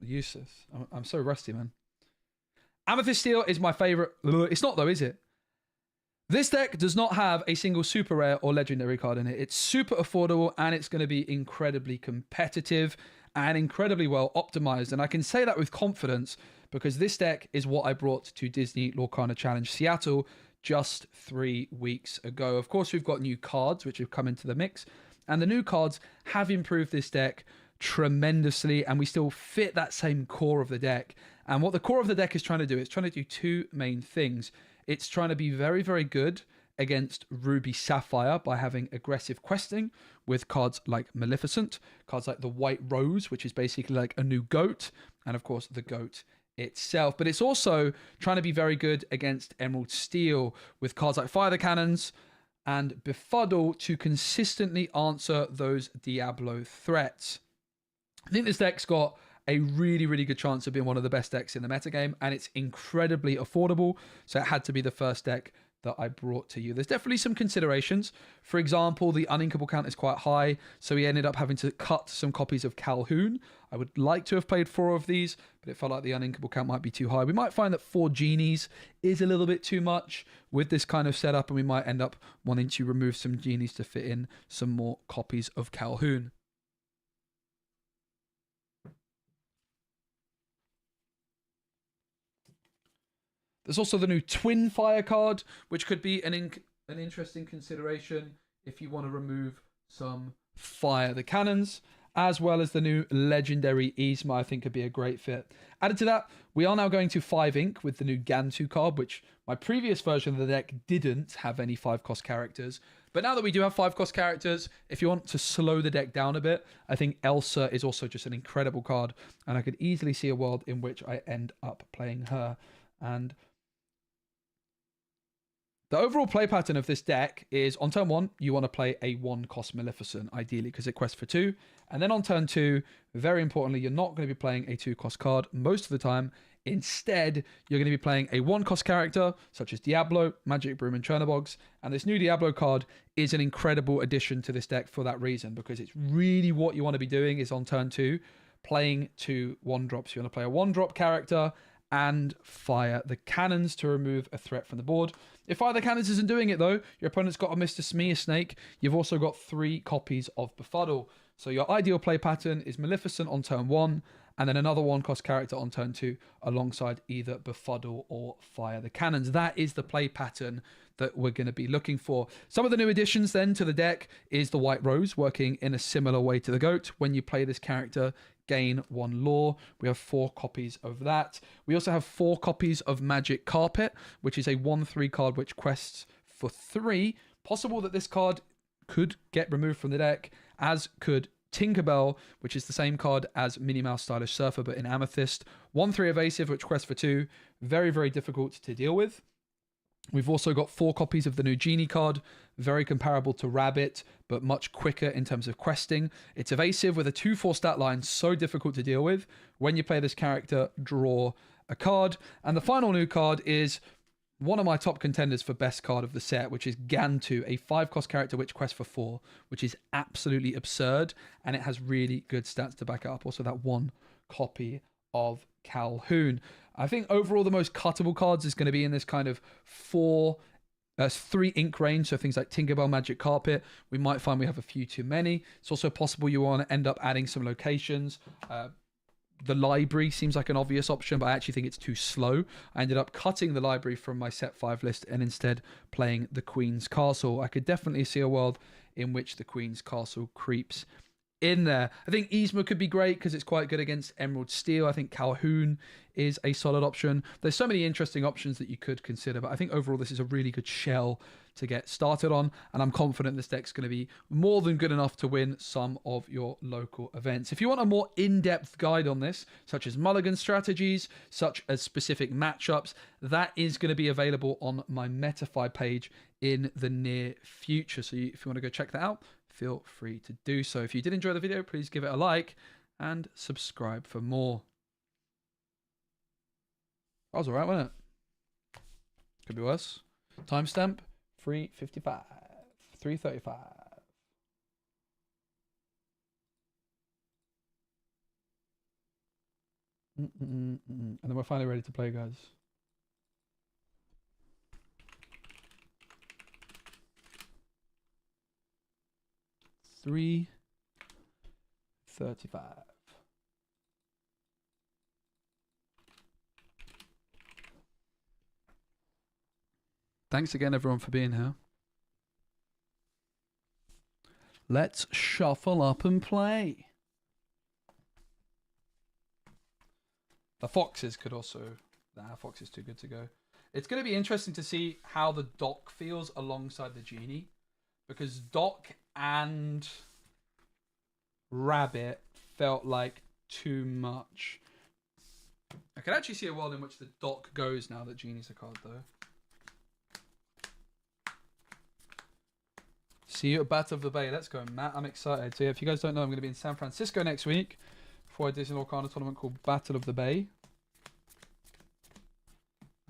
I'm useless. I'm so rusty, man. Amethyst Steel is my favorite. It's not though, is it? This deck does not have a single super rare or legendary card in it. It's super affordable, and it's going to be incredibly competitive and incredibly well optimized. And I can say that with confidence because this deck is what I brought to Disney Lorcana Challenge Seattle just 3 weeks ago. Of course, we've got new cards which have come into the mix, and the new cards have improved this deck tremendously, and we still fit that same core of the deck. And what the core of the deck is trying to do, it's trying to do two main things. It's trying to be very, very good against Ruby Sapphire by having aggressive questing with cards like Maleficent, cards like the White Rose, which is basically like a new goat, and of course the goat itself. But it's also trying to be very good against Emerald Steel with cards like Fire the Cannons and Befuddle to consistently answer those Diablo threats. I think this deck's got a really, really good chance of being one of the best decks in the metagame, and it's incredibly affordable, so it had to be the first deck that I brought to you. There's definitely some considerations. For example, the uninkable count is quite high, so we ended up having to cut some copies of Calhoun. I would like to have played 4 of these, but it felt like the uninkable count might be too high. We might find that 4 genies is a little bit too much with this kind of setup, and we might end up wanting to remove some genies to fit in some more copies of Calhoun. There's also the new Twin Fire card, which could be an interesting consideration if you want to remove some Fire the Cannons, as well as the new legendary Yzma, I think could be a great fit. Added to that, we are now going to 5 ink with the new Gantu card, which my previous version of the deck didn't have any 5-cost characters. But now that we do have 5-cost characters, if you want to slow the deck down a bit, I think Elsa is also just an incredible card, and I could easily see a world in which I end up playing her. And the overall play pattern of this deck is on turn 1, you want to play a 1-cost Maleficent, ideally, because it quests for 2. And then on turn 2, very importantly, you're not going to be playing a 2-cost card most of the time. Instead, you're going to be playing a 1-cost character, such as Diablo, Magic Broom, and Churnabogs. And this new Diablo card is an incredible addition to this deck for that reason, because it's really what you want to be doing is on turn 2, playing 2 1-drops. You want to play a 1-drop character and Fire the Cannons to remove a threat from the board. If Fire the Cannons isn't doing it though, your opponent's got a Mr. Smear Snake. You've also got 3 copies of Befuddle. So your ideal play pattern is Maleficent on turn 1, and then another 1-cost character on turn 2 alongside either Befuddle or Fire the Cannons. That is the play pattern that we're going to be looking for. Some of the new additions then to the deck is the White Rose, working in a similar way to the Goat. When you play this character, gain 1 lore. We have 4 copies of that. We also have 4 copies of Magic Carpet, which is a 1/3 card which quests for 3. Possible that this card could get removed from the deck, as could Tinkerbell, which is the same card as Minnie Mouse Stylish Surfer, but in Amethyst. 1/3 evasive, which quests for 2. Very, very difficult to deal with. We've also got 4 copies of the new Genie card, very comparable to Rabbit, but much quicker in terms of questing. It's evasive with a 2/4 stat line, so difficult to deal with. When you play this character, draw a card. And the final new card is one of my top contenders for best card of the set, which is Gantu, a 5-cost character which quests for 4, which is absolutely absurd, and it has really good stats to back it up. Also, that 1 copy of Calhoun. I think overall the most cuttable cards is going to be in this kind of 3 ink range, so things like Tinkerbell, Magic Carpet. We might find we have a few too many. It's also possible you want to end up adding some locations. The library seems like an obvious option, but I actually think it's too slow. I ended up cutting the library from my set 5 list and instead playing the Queen's Castle. I could definitely see a world in which the Queen's Castle creeps in there. I think Yzma could be great because it's quite good against Emerald Steel. I think Calhoun is a solid option. There's so many interesting options that you could consider, but I think overall this is a really good shell to get started on, and I'm confident this deck's going to be more than good enough to win some of your local events. If you want a more in-depth guide on this, such as mulligan strategies, such as specific matchups, that is going to be available on my Metafy page in the near future. So if you want to go check that out, feel free to do so. If you did enjoy the video, please give it a like and subscribe for more. That was alright, wasn't it? Could be worse. Timestamp 3:55, 3:35. And then we're finally ready to play, guys. $3.35. Thanks again, everyone, for being here. Let's shuffle up and play. The foxes could also... Nah, fox is too good to go. It's going to be interesting to see how the dock feels alongside the genie. Because dock and rabbit felt like too much. I can actually see a world in which the dock goes now that genie's a card, though. See you at Battle of the Bay. Let's go, Matt. I'm excited. So yeah, if you guys don't know, I'm going to be in San Francisco next week for a Disney Lorcana tournament called Battle of the Bay.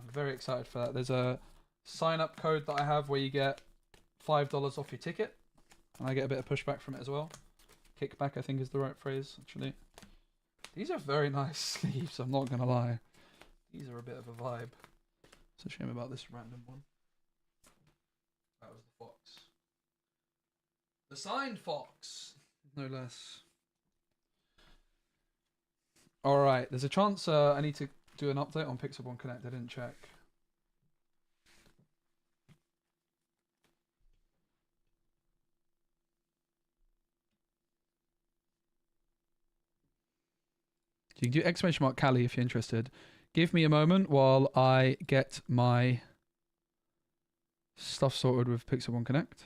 I'm very excited for that. There's a sign-up code that I have where you get $5 off your ticket. And I get a bit of pushback from it as well. Kickback, I think, is the right phrase, actually. These are very nice sleeves, I'm not going to lie. These are a bit of a vibe. It's a shame about this random one. That was the fox. The signed fox, no less. Alright, there's a chance I need to do an update on Pixel One Connect. I didn't check. You can do exclamation mark Cali if you're interested. Give me a moment while I get my stuff sorted with Pixel One Connect.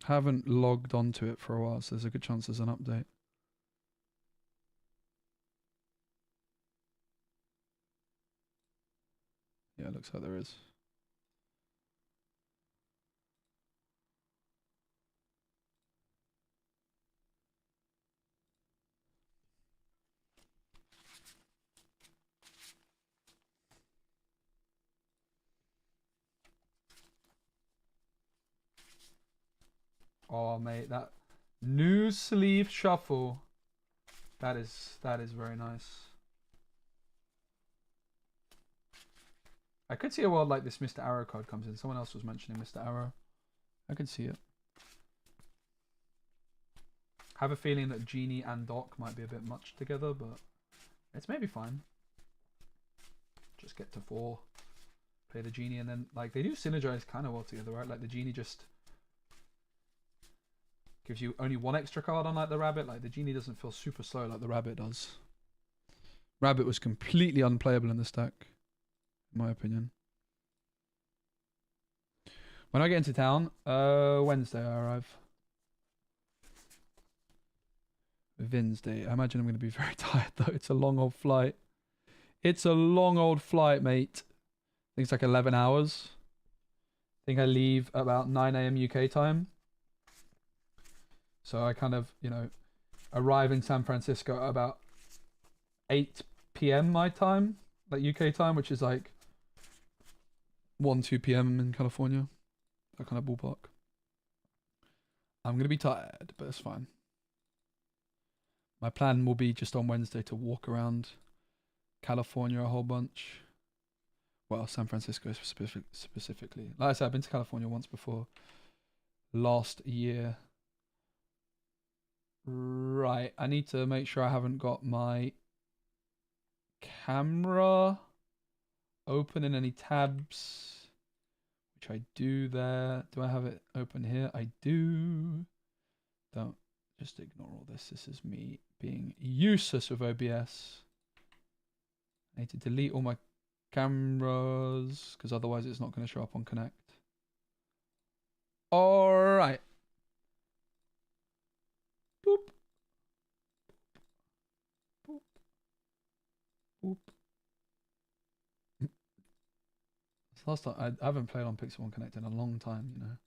Haven't logged onto it for a while, so there's a good chance there's an update. Yeah, it looks like there is. Oh, mate, that new sleeve shuffle. That is very nice. I could see a world like this Mr. Arrow card comes in. Someone else was mentioning Mr. Arrow. I could see it. Have a feeling that Genie and Doc might be a bit much together, but it's maybe fine. Just get to 4. Play the Genie, and then, like, they do synergize kind of well together, right? Like, the Genie just gives you only 1 extra card, unlike the Rabbit. Like, the Genie doesn't feel super slow like the Rabbit does. Rabbit was completely unplayable in this deck, in my opinion. When I get into town, Wednesday I arrive. Wednesday. I imagine I'm going to be very tired, though. It's a long old flight. It's a long old flight, mate. I think it's like 11 hours. I think I leave about 9 AM UK time. So I kind of, you know, arrive in San Francisco at about 8 PM my time, like UK time, which is like 1, 2 PM in California. That kind of ballpark. I'm going to be tired, but it's fine. My plan will be just on Wednesday to walk around California a whole bunch. Well, San Francisco specifically. Like I said, I've been to California once before. Last year. Right, I need to make sure I haven't got my camera open in any tabs, which which I do there. Do I have it open here? I do. Don't just ignore all this. This is me being useless with OBS. I need to delete all my cameras because otherwise it's not going to show up on Connect. All right. Boop. Boop. Boop. Last time I haven't played on Pixel One Connect in a long time, you know.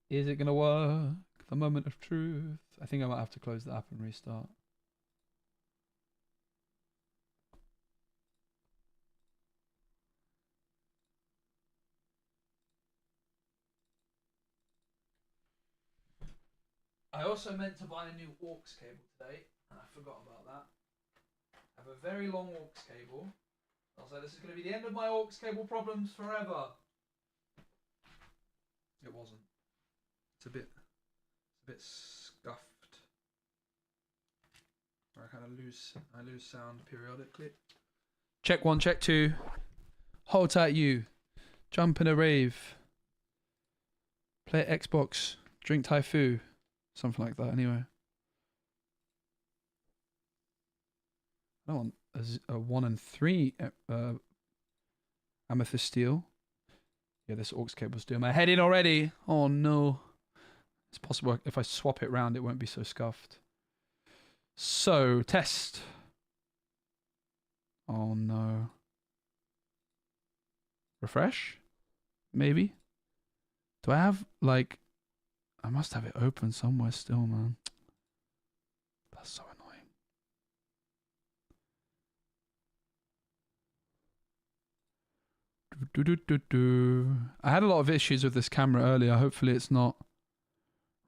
Is it gonna work? The moment of truth. I think I might have to close the app and restart. I also meant to buy a new aux cable today, and I forgot about that. I have a very long aux cable. I was like, this is going to be the end of my aux cable problems forever. It wasn't. It's a bit scuffed. Where I kind of lose sound periodically. Check 1, check 2. Hold tight, you. Jump in a rave. Play Xbox. Drink Taifu. Something like that, anyway. I don't want a 1 and 3 amethyst steel. Yeah, this aux cable's doing my head in already. Oh no. It's possible if I swap it round, it won't be so scuffed. So, test. Oh no. Refresh? Maybe? Do I have, like... I must have it open somewhere still, man. That's so annoying. I had a lot of issues with this camera earlier. Hopefully it's not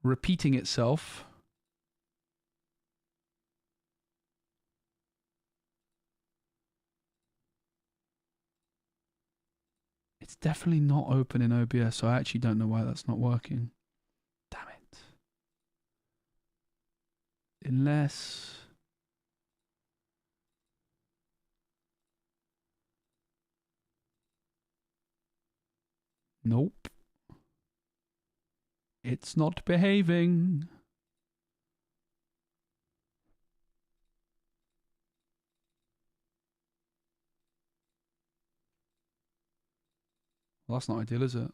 repeating itself. It's definitely not open in OBS, so I actually don't know why that's not working. Damn it. Unless... Nope. It's not behaving. Well, that's not ideal, is it?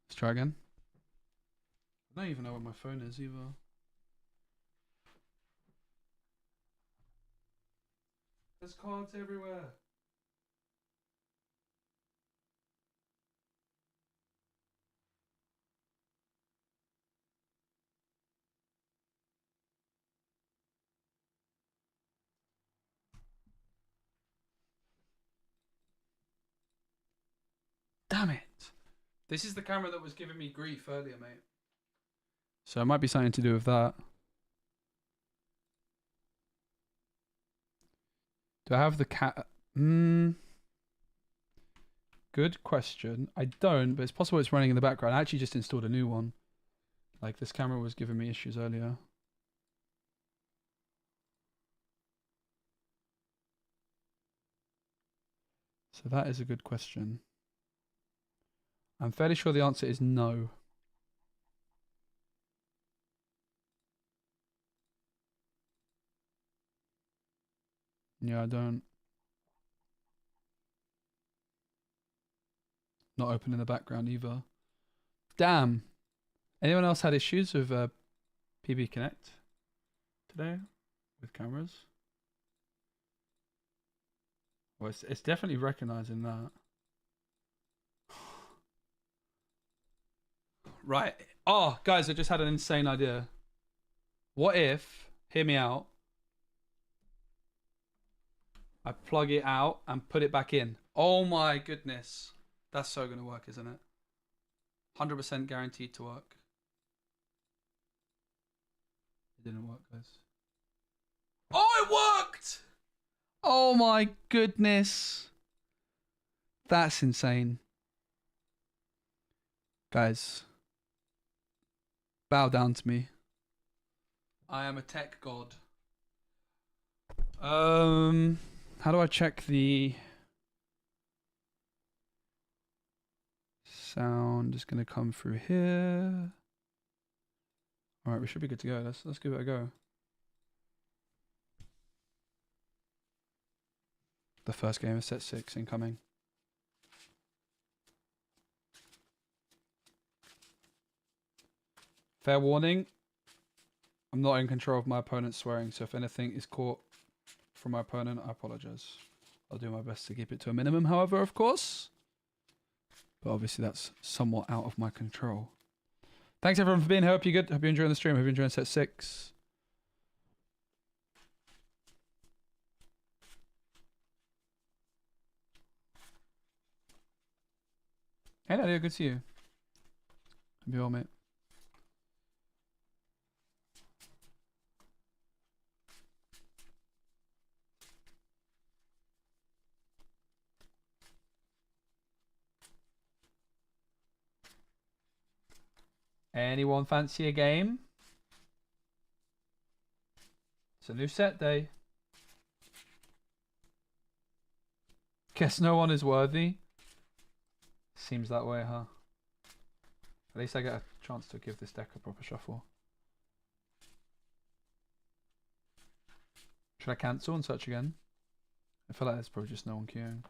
Let's try again. I don't even know where my phone is either. There's cards everywhere. Damn it. This is the camera that was giving me grief earlier, mate. So it might be something to do with that. Do I have the cat? Good question. I don't, but it's possible it's running in the background. I actually just installed a new one. Like, this camera was giving me issues earlier. So that is a good question. I'm fairly sure the answer is no. Yeah, I don't. Not open in the background either. Damn. Anyone else had issues with PB Connect today with cameras? Well, it's definitely recognizing that. Right. Oh, guys, I just had an insane idea. What if, hear me out, I plug it out and put it back in? Oh my goodness. That's so going to work, isn't it? 100% guaranteed to work. It didn't work, guys. Oh, it worked! Oh my goodness. That's insane. Guys. Bow down to me. I am a tech god. How do I check the sound? Is gonna come through here. All right, we should be good to go. Let's give it a go. The first game is set 6 incoming. Fair warning. I'm not in control of my opponent's swearing, so if anything is caught from my opponent, I apologize. I'll do my best to keep it to a minimum, however, of course. But obviously that's somewhat out of my control. Thanks everyone for being here. Hope you're good. Hope you're enjoying the stream. Hope you're enjoying set 6. Hey Nadia, good to see you. Hope you're well, mate. Anyone fancy a game? It's a new set day. Guess no one is worthy. Seems that way, huh? At least I get a chance to give this deck a proper shuffle. Should I cancel and search again? I feel like there's probably just no one queuing.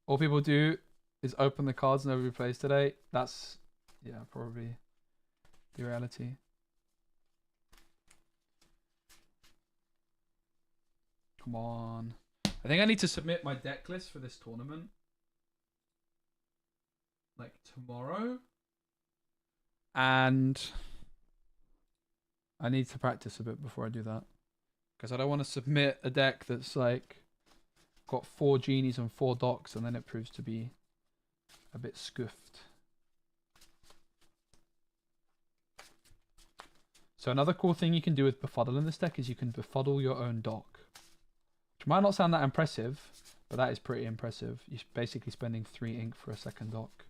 All people do is open the cards nobody plays today. That's, yeah, probably the reality. Come on. I think I need to submit my deck list for this tournament. Like tomorrow. And I need to practice a bit before I do that. Because I don't want to submit a deck that's like got 4 genies and 4 docks and then it proves to be a bit scuffed. So another cool thing you can do with befuddle in this deck is you can befuddle your own dock. Which might not sound that impressive, but that is pretty impressive. You're basically spending 3 ink for a second dock.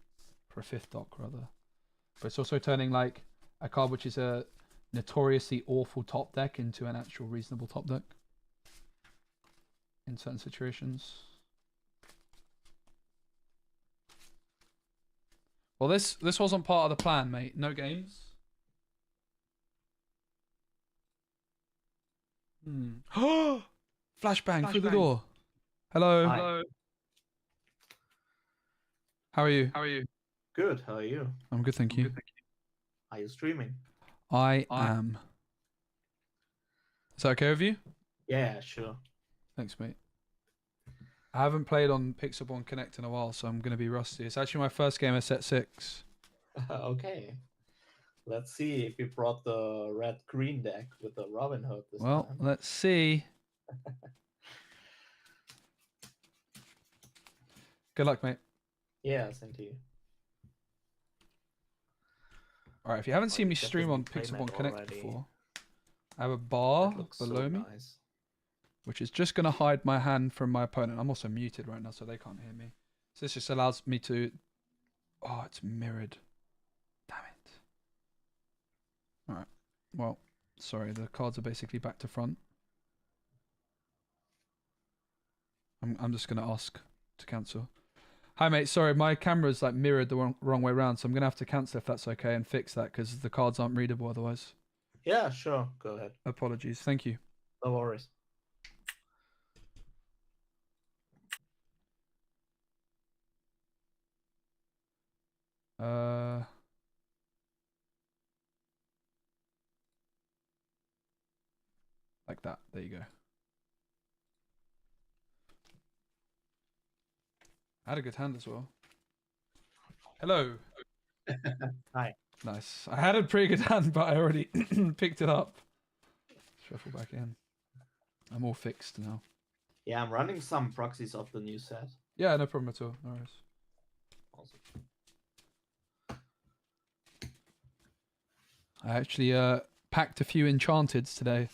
For a 5th dock, rather. But it's also turning like a card which is a notoriously awful top deck into an actual reasonable top deck. In certain situations. Well, this wasn't part of the plan, mate. No games. Flashbang through the door. Hello. Hi. Hello. How are you? How are you? Good, how are you? I'm good, thank you. Are you streaming? I am. Is that okay with you? Yeah, sure. Thanks, mate. I haven't played on Pixelborn Connect in a while, so I'm going to be rusty. It's actually my first game of set 6. Okay. Let's see if you brought the red-green deck with the Robin Hood this Well, time. let's see. Good luck, mate. Yeah, same to you. Alright, if you haven't seen me you got stream the on Playmat Pixelborn Connect already. before, I have a bar That looks below so me, nice. which is just going to hide my hand from my opponent. I'm also muted right now, so they can't hear me. So this just allows me to... Oh, it's mirrored. Damn it. Alright, well, sorry, the cards are basically back to front. I'm just going to ask to cancel. Hi, mate, sorry, my camera's like mirrored the wrong way around, so I'm going to have to cancel if that's okay and fix that, because the cards aren't readable otherwise. Yeah, sure. Go ahead. Apologies, thank you. No worries. Like that. There you go. I had a good hand as well. Hello. Hi. Nice. I had a pretty good hand, but I already picked it up. Shuffle back in. I'm all fixed now. Yeah, I'm running some proxies of the new set. Yeah, no problem at all. No worries. Also. I actually packed a few Enchanteds today.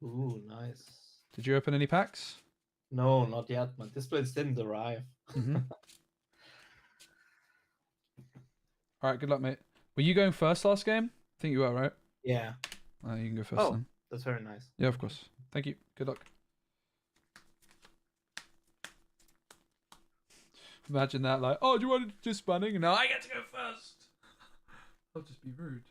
Ooh, nice. Did you open any packs? No, not yet. My displays didn't arrive. All right, good luck, mate. Were you going first last game? I think you were, right? Yeah. You can go first Oh, then. that's very nice. Yeah, of course. Thank you. Good luck. Imagine that, like, oh, do you want to just spanning? And now I get to go first. I'll just be rude.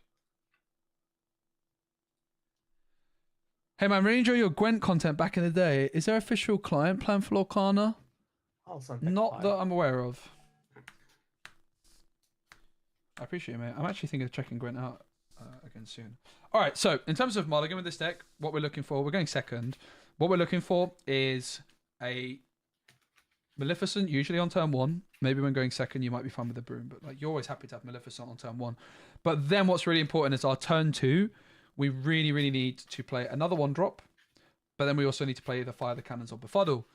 Hey man, really enjoy your Gwent content back in the day. Is there official client plan for Lorcana? I'll send back Not 5. that I'm aware of. I appreciate it, mate. I'm actually thinking of checking Gwent out again soon. All right, so in terms of mulligan with this deck, what we're looking for, we're going second. What we're looking for is a Maleficent, usually on turn 1. Maybe when going second, you might be fine with the Broom, but like you're always happy to have Maleficent on turn 1. But then what's really important is our turn 2. We really, really need to play another 1-drop, but then we also need to play either Fire the Cannons or Befuddle.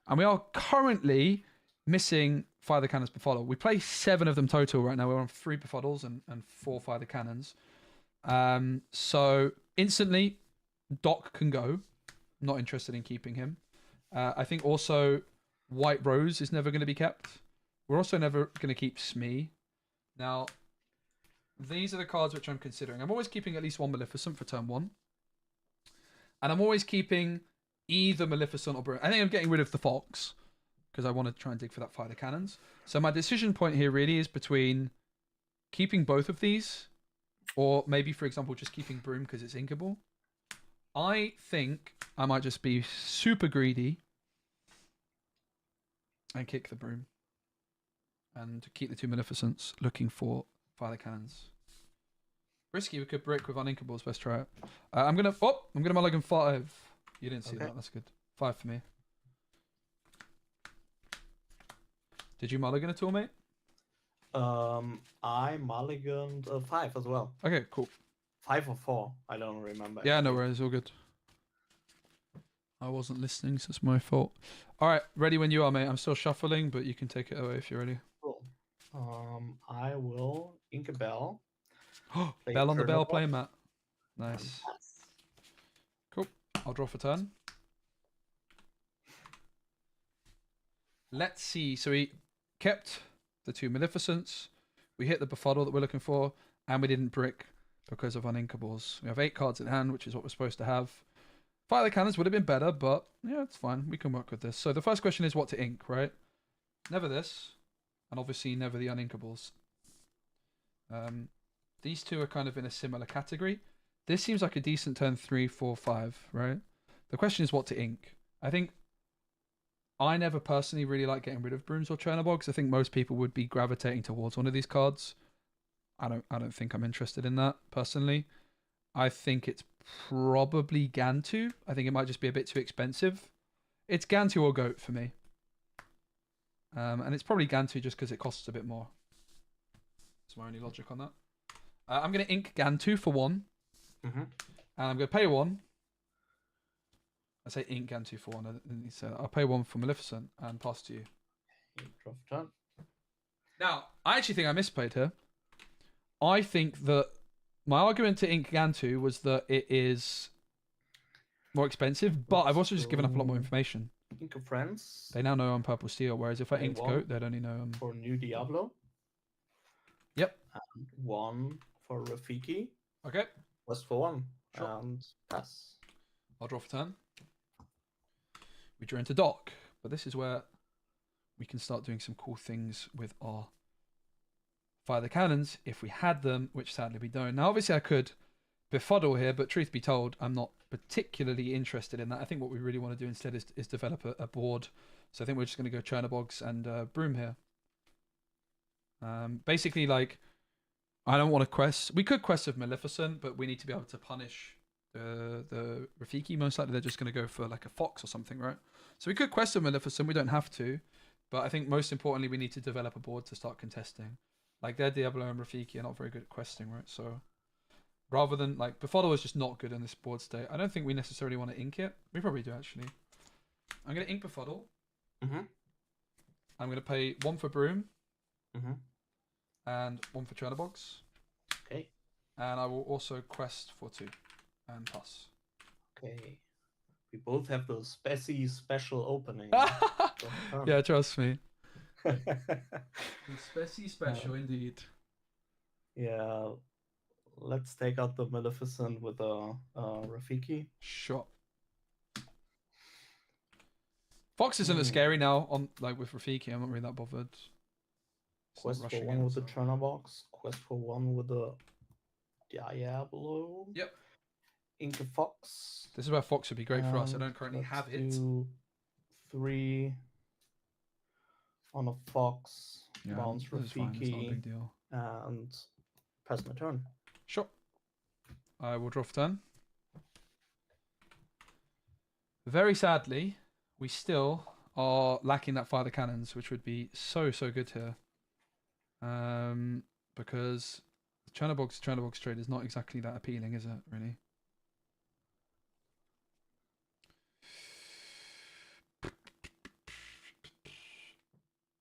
And we are currently missing Fire the Cannons, Befuddle. We play 7 of them total right now. We're on 3 Befuddles and 4 Fire the Cannons. So instantly, Doc can go. Not interested in keeping him. I think also White Rose is never going to be kept. We're also never going to keep Smee. Now, these are the cards which I'm considering. I'm always keeping at least 1 Maleficent for turn 1. And I'm always keeping either Maleficent or Broom. I think I'm getting rid of the Fox because I want to try and dig for that Fire the Cannons. So my decision point here really is between keeping both of these or maybe, for example, just keeping Broom because it's inkable. I think I might just be super greedy and kick the Broom and keep the 2 Maleficents looking for Fire the Cannons. Risky, we could brick with uninkables. Best try it. I'm gonna mulligan 5. You didn't see that. That's good. 5 for me. Did you mulligan at all, mate? I mulliganed 5 as well. Okay, cool. 5 or 4. I don't remember. Yeah, no worries. All good. I wasn't listening, so it's my fault. All right, ready when you are, mate. I'm still shuffling, but you can take it away if you're ready. Cool. I will ink a bell. Bell on the bell, playmat. Nice. Cool. I'll draw for turn. Let's see. So we kept the 2 Maleficents. We hit the Befuddle that we're looking for, and we didn't brick because of uninkables. We have 8 cards in hand, which is what we're supposed to have. Fire the Cannons would have been better, but yeah, it's fine. We can work with this. So the first question is what to ink, right? Never this, and obviously never the uninkables. These 2 are kind of in a similar category. This seems like a decent turn 3, 4, 5, right? The question is what to ink. I think I never personally really like getting rid of Brooms or Chernobyls. I think most people would be gravitating towards one of these cards. I don't think I'm interested in that personally. I think it's probably Gantu. I think it might just be a bit too expensive. It's Gantu or Goat for me. And it's probably Gantu just because it costs a bit more. That's my only logic on that. I'm going to ink Gantu for 1. Mm-hmm. And I'm going to pay 1. I say ink Gantu for 1. I didn't need to say that. I'll pay 1 for Maleficent and pass to you. Draw for turn. Now, I actually think I misplayed here. I think that my argument to ink Gantu was that it is more expensive, but I've also just given up a lot more information. Ink of Friends. They now know I'm Purple Steel, whereas if I inked 1 Goat, they'd only know I'm... for New Diablo. Yep. And 1 for Rafiki. Okay. West for 1. Sure. And pass. I'll draw for turn. We draw into Dock, but this is where we can start doing some cool things with our Fire the Cannons if we had them, which sadly we don't. Now, obviously, I could Befuddle here, but truth be told, I'm not particularly interested in that. I think what we really want to do instead is develop a board. So I think we're just going to go Chernobyls and Broom here. Basically, like, I don't want to quest. We could quest with Maleficent, but we need to be able to punish the Rafiki. Most likely they're just going to go for like a Fox or something, right? So we could quest with Maleficent. We don't have to. But I think most importantly, we need to develop a board to start contesting. Like, their Diablo and Rafiki are not very good at questing, right? So rather than, like, Befuddle is just not good in this board state. I don't think we necessarily want to ink it. We probably do, actually. I'm going to ink Befuddle. Mm-hmm. I'm going to pay 1 for Broom. Mm-hmm. And 1 for Chernobyls. Okay. And I will also quest for 2 and pass. Okay. We both have the special opening. Yeah, trust me. Special indeed. Yeah, let's take out the Maleficent with a Rafiki. Sure. Fox isn't as scary now on with Rafiki. I'm not really that bothered. Quest for one with the Churner box. Quest for one with the Diablo. Yep. Inca Fox. This is where Fox would be great for us. I don't currently have it. Do 3 on a Fox. Yeah, Bounce this is fine. It's not a Rafiki. big deal. And pass my turn. Sure. I will draw for turn. Very sadly, we still are lacking that fire the cannons, which would be so good here. Because the Churnabox trade is not exactly that appealing, is it? Really.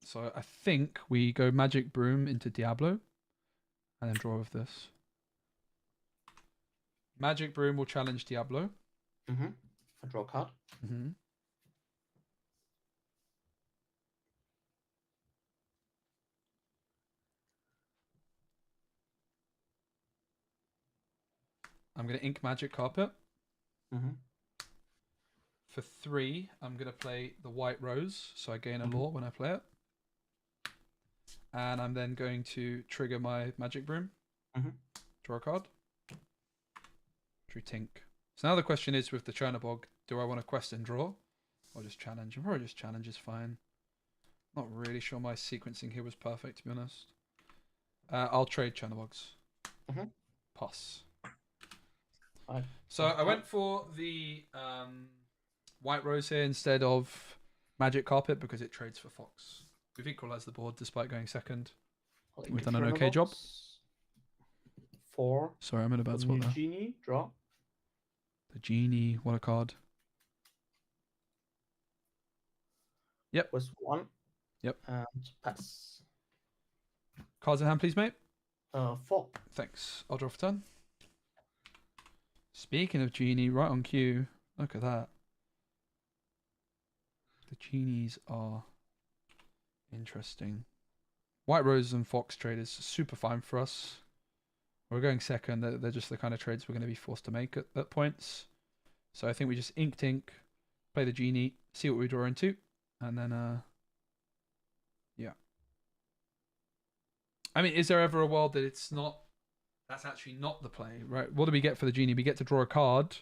So I think we go Magic Broom into Diablo, and then draw with this. Magic Broom will challenge Diablo. I draw a card. I'm going to ink Magic Carpet. For 3, I'm going to play the White Rose, so I gain a lore when I play it. And I'm then going to trigger my Magic Broom. Draw a card. Drew Tink. So now the question is with the Chernobog, do I want to quest and draw? Or just challenge? And probably just challenge is fine. Not really sure my sequencing here was perfect, to be honest. I'll trade Chernobogs. Pass. So I went for the White Rose here instead of Magic Carpet because it trades for Fox. We've equalized the board despite going second. We've done an okay job. 4. Sorry, I'm in a bad spot there. Genie, draw. The Genie, what a card. Yep. Was 1. Yep. And pass. Cards in hand, please, mate. 4. Thanks. I'll draw for turn. Speaking of Genie, right on cue. Look at that. The Genies are interesting. White Rose and Fox trade is super fine for us. We're going second. They're just the kind of trades we're going to be forced to make at points. So I think we just ink Tink, play the Genie, see what we draw into, and then yeah. I mean, is there ever a world that it's not? That's actually not the play, right? What do we get for the Genie? We get to draw a card,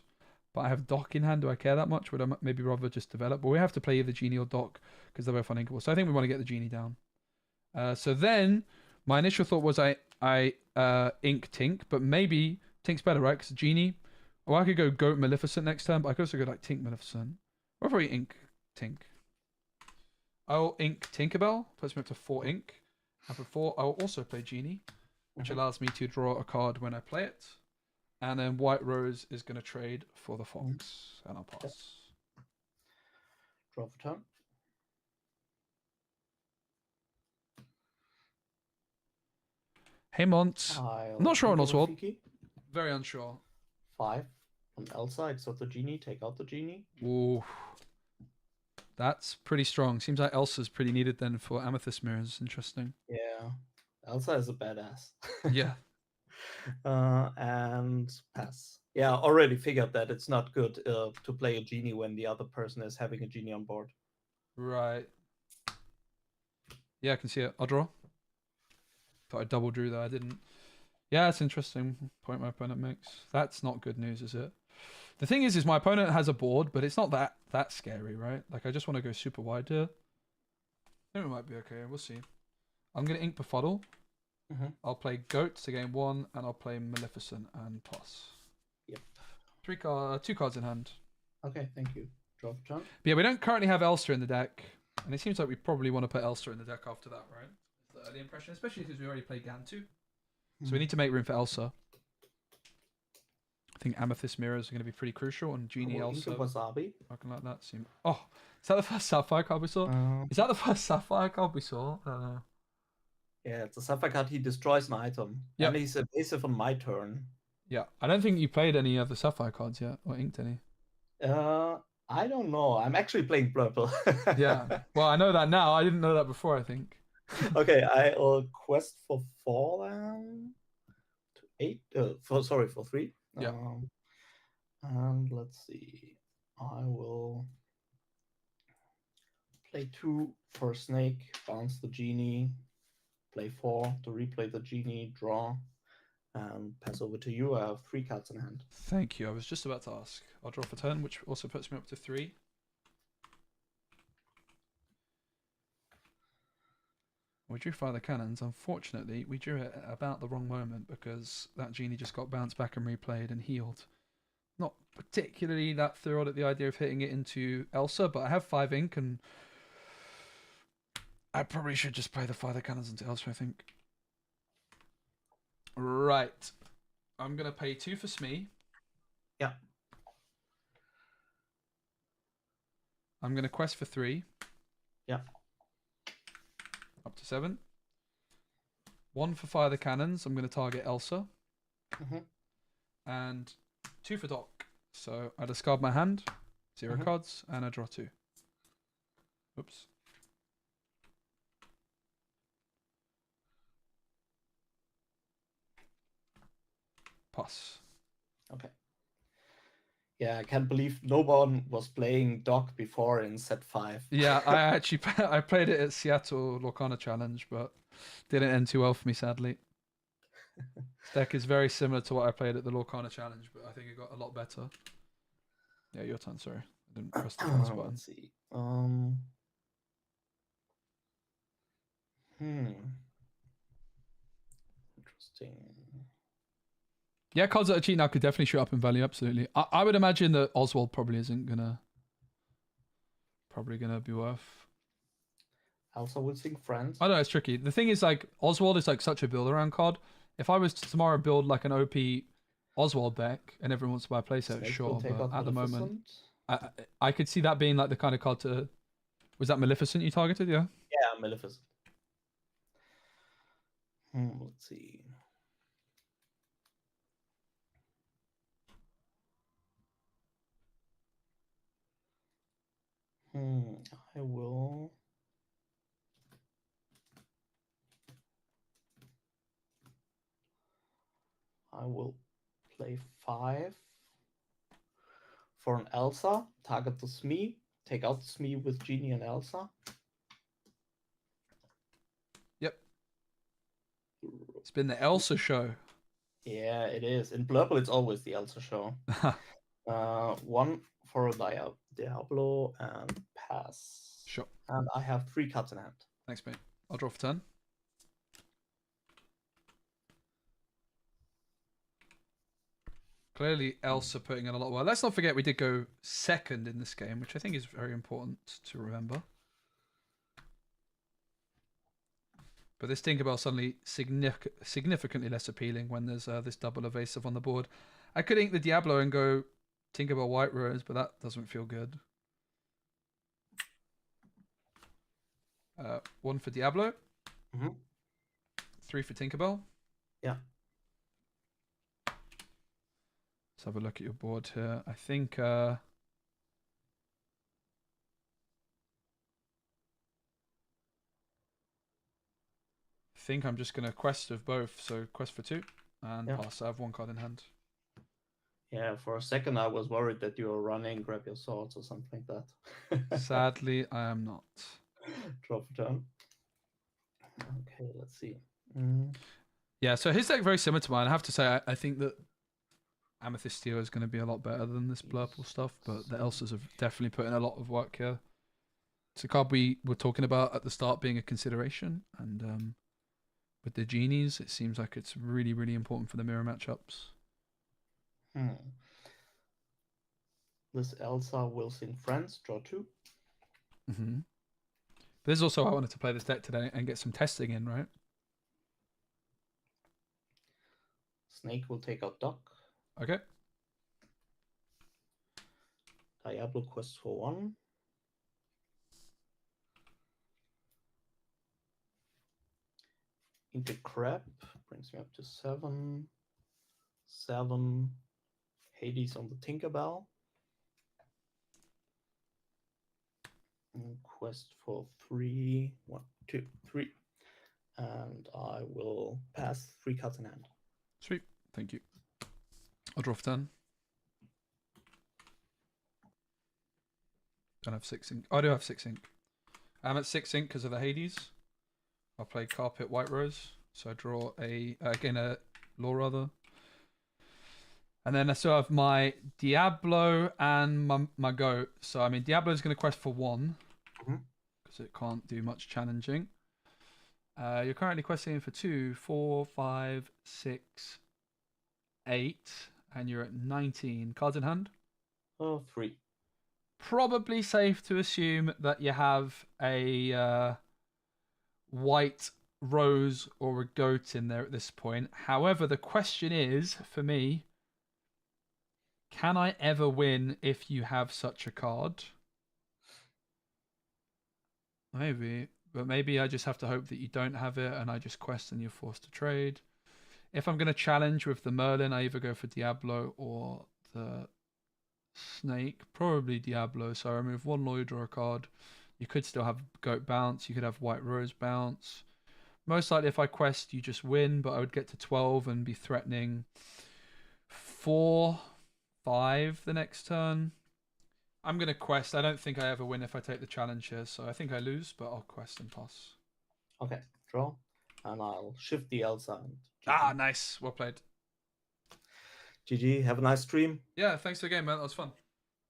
but I have Dock in hand. Do I care that much? Would I maybe rather just develop? But we have to play either Genie or Dock because they're both uninkable. So I think we want to get the Genie down. So then my initial thought was I ink Tink, but maybe Tink's better, right? Because Genie. Or I could go Goat Maleficent next turn, but I could also go like Tink Maleficent. Or probably ink Tink. I'll ink Tinkerbell, puts me up to 4 ink. And for 4, I will also play Genie, which allows me to draw a card when I play it. And then White Rose is going to trade for the Fox, and I'll pass. Draw for turn. Hey, Mont. I'm not sure on Oswald. Very unsure. 5 on Elsa, except the Genie. Take out the Genie. Ooh. That's pretty strong. Seems like Elsa's pretty needed then for Amethyst Mirrors. Interesting. Yeah. Elsa is a badass. Yeah. And pass. Yeah, already figured that it's not good to play a Genie when the other person is having a Genie on board. Right. Yeah, I can see it. I'll draw. Thought I double drew though. I didn't. Yeah, that's interesting point my opponent makes. That's not good news, is it? The thing is my opponent has a board, but it's not that scary, right? Like, I just want to go super wide here. I think it might be okay. We'll see. I'm going to ink Befuddle. I'll play Goat to gain 1, and I'll play Maleficent and pass. Yep. 2 cards in hand. Okay, thank you. Draw for turn. But yeah, we don't currently have Elsa in the deck, and it seems like we probably want to put Elsa in the deck after that, right? Is the impression, especially because we already played Gantu. So we need to make room for Elsa. I think Amethyst Mirrors are going to be pretty crucial, and Genie Elsa. Wasabi. Looking like that. Oh, is that the first Sapphire card we saw? Is that the first Sapphire card we saw? I don't know. Yeah, it's a Sapphire card. He destroys an item. Yep. And he's evasive on my turn. Yeah, I don't think you played any of the Sapphire cards yet, or inked any. I don't know. I'm actually playing purple. Yeah. Well, I know that now. I didn't know that before, I think. Okay, I'll quest for 4 then. To 8. For 3. Yeah. And let's see. I will play 2 for a snake, bounce the genie, play 4 to replay the genie, draw, and pass over to you. I have 3 cards in hand. Thank you. I was just about to ask. I'll draw for turn, which also puts me up to 3. We drew Fire the Cannons. Unfortunately, we drew it at about the wrong moment because that genie just got bounced back and replayed and healed. Not particularly that thrilled at the idea of hitting it into Elsa, but I have 5 ink and I probably should just play the Fire the Cannons into Elsa, I think. Right. I'm going to pay 2 for Smee. Yeah. I'm going to quest for 3. Yeah. Up to 7. 1 for Fire the Cannons. I'm going to target Elsa. And 2 for Doc. So I discard my hand, 0 cards, and I draw 2. Oops. Pass. Okay. Yeah, I can't believe no one was playing Doc before in set 5. Yeah, I actually I played it at Seattle Lorcana Challenge, but didn't end too well for me, sadly. This deck is very similar to what I played at the Lorcana Challenge, but I think it got a lot better. Yeah, your turn, sorry. I didn't press the first button. Let's see. Interesting. Yeah, cards that are cheap now could definitely shoot up in value, absolutely. I would imagine that Oswald probably isn't gonna be worth. I also would think Friends. I don't know, it's tricky. The thing is, like, Oswald is like such a build around card. If I was to tomorrow build like an OP Oswald deck and everyone wants to buy a playset, Snake sure, will take but out at the moment Maleficent. I could see that being like the kind of card to. Was that Maleficent you targeted? Yeah. Yeah, Maleficent. Let's see. I will. Play 5 for an Elsa. Target the Smee. Take out the Smee with Genie and Elsa. Yep. It's been the Elsa show. Yeah, it is. In Blurple, it's always the Elsa show. 1 for Diablo and pass. Sure. And I have 3 cards in hand. Thanks, mate. I'll draw for turn. Clearly, Elsa putting in a lot of work. Let's not forget we did go second in this game, which I think is very important to remember. But this Tinkerbell suddenly significantly less appealing when there's this double evasive on the board. I could ink the Diablo and go Tinkerbell White Rose, but that doesn't feel good. 1 for Diablo. 3 for Tinkerbell. Yeah. Let's have a look at your board here. I think I'm just gonna quest of both. So quest for 2 and pass. I have 1 card in hand. Yeah, for a second I was worried that you were running Grab Your Swords or something like that. Sadly, I am not. Draw for turn. Okay, let's see. Yeah, so his deck very similar to mine. I have to say, I think that Amethyst Steel is going to be a lot better than this Blurple stuff, but the Elsas have definitely put in a lot of work here. It's a card we were talking about at the start being a consideration, and with the Genies, it seems like it's really, really important for the mirror matchups. This Elsa will sing Friends, draw 2. This is also why I wanted to play this deck today and get some testing in, right? Snake will take out Doc. Okay. Diablo quest for 1. Into Crab brings me up to 7. 7. Hades on the Tinkerbell. Quest for 3. 1, 2, 3. And I will pass 3 cards in hand. Sweet. Thank you. I'll draw for 10. Don't have 6 ink. Oh, I do have 6 ink. I'm at 6 ink because of the Hades. I'll play Carpet White Rose. So I draw a law rather. And then I still have my Diablo and my goat. So I mean Diablo's gonna quest for 1. Because it can't do much challenging. You're currently questing for 2, 4, 5, 6, 8. And you're at 19. Cards in hand? 3. Probably safe to assume that you have a white rose or a goat in there at this point. However, the question is, for me, can I ever win if you have such a card? Maybe. But maybe I just have to hope that you don't have it and I just quest and you're forced to trade. If I'm going to challenge with the Merlin, I either go for Diablo or the Snake. Probably Diablo. So I remove 1 lawyer, draw a card. You could still have Goat bounce. You could have White Rose bounce. Most likely if I quest, you just win. But I would get to 12 and be threatening 4, 5 the next turn. I'm going to quest. I don't think I ever win if I take the challenge here. So I think I lose, but I'll quest and pass. Okay, draw. And I'll shift the Elsa. And Ah, nice. Well played. GG, have a nice stream. Yeah, thanks for the game, man. That was fun.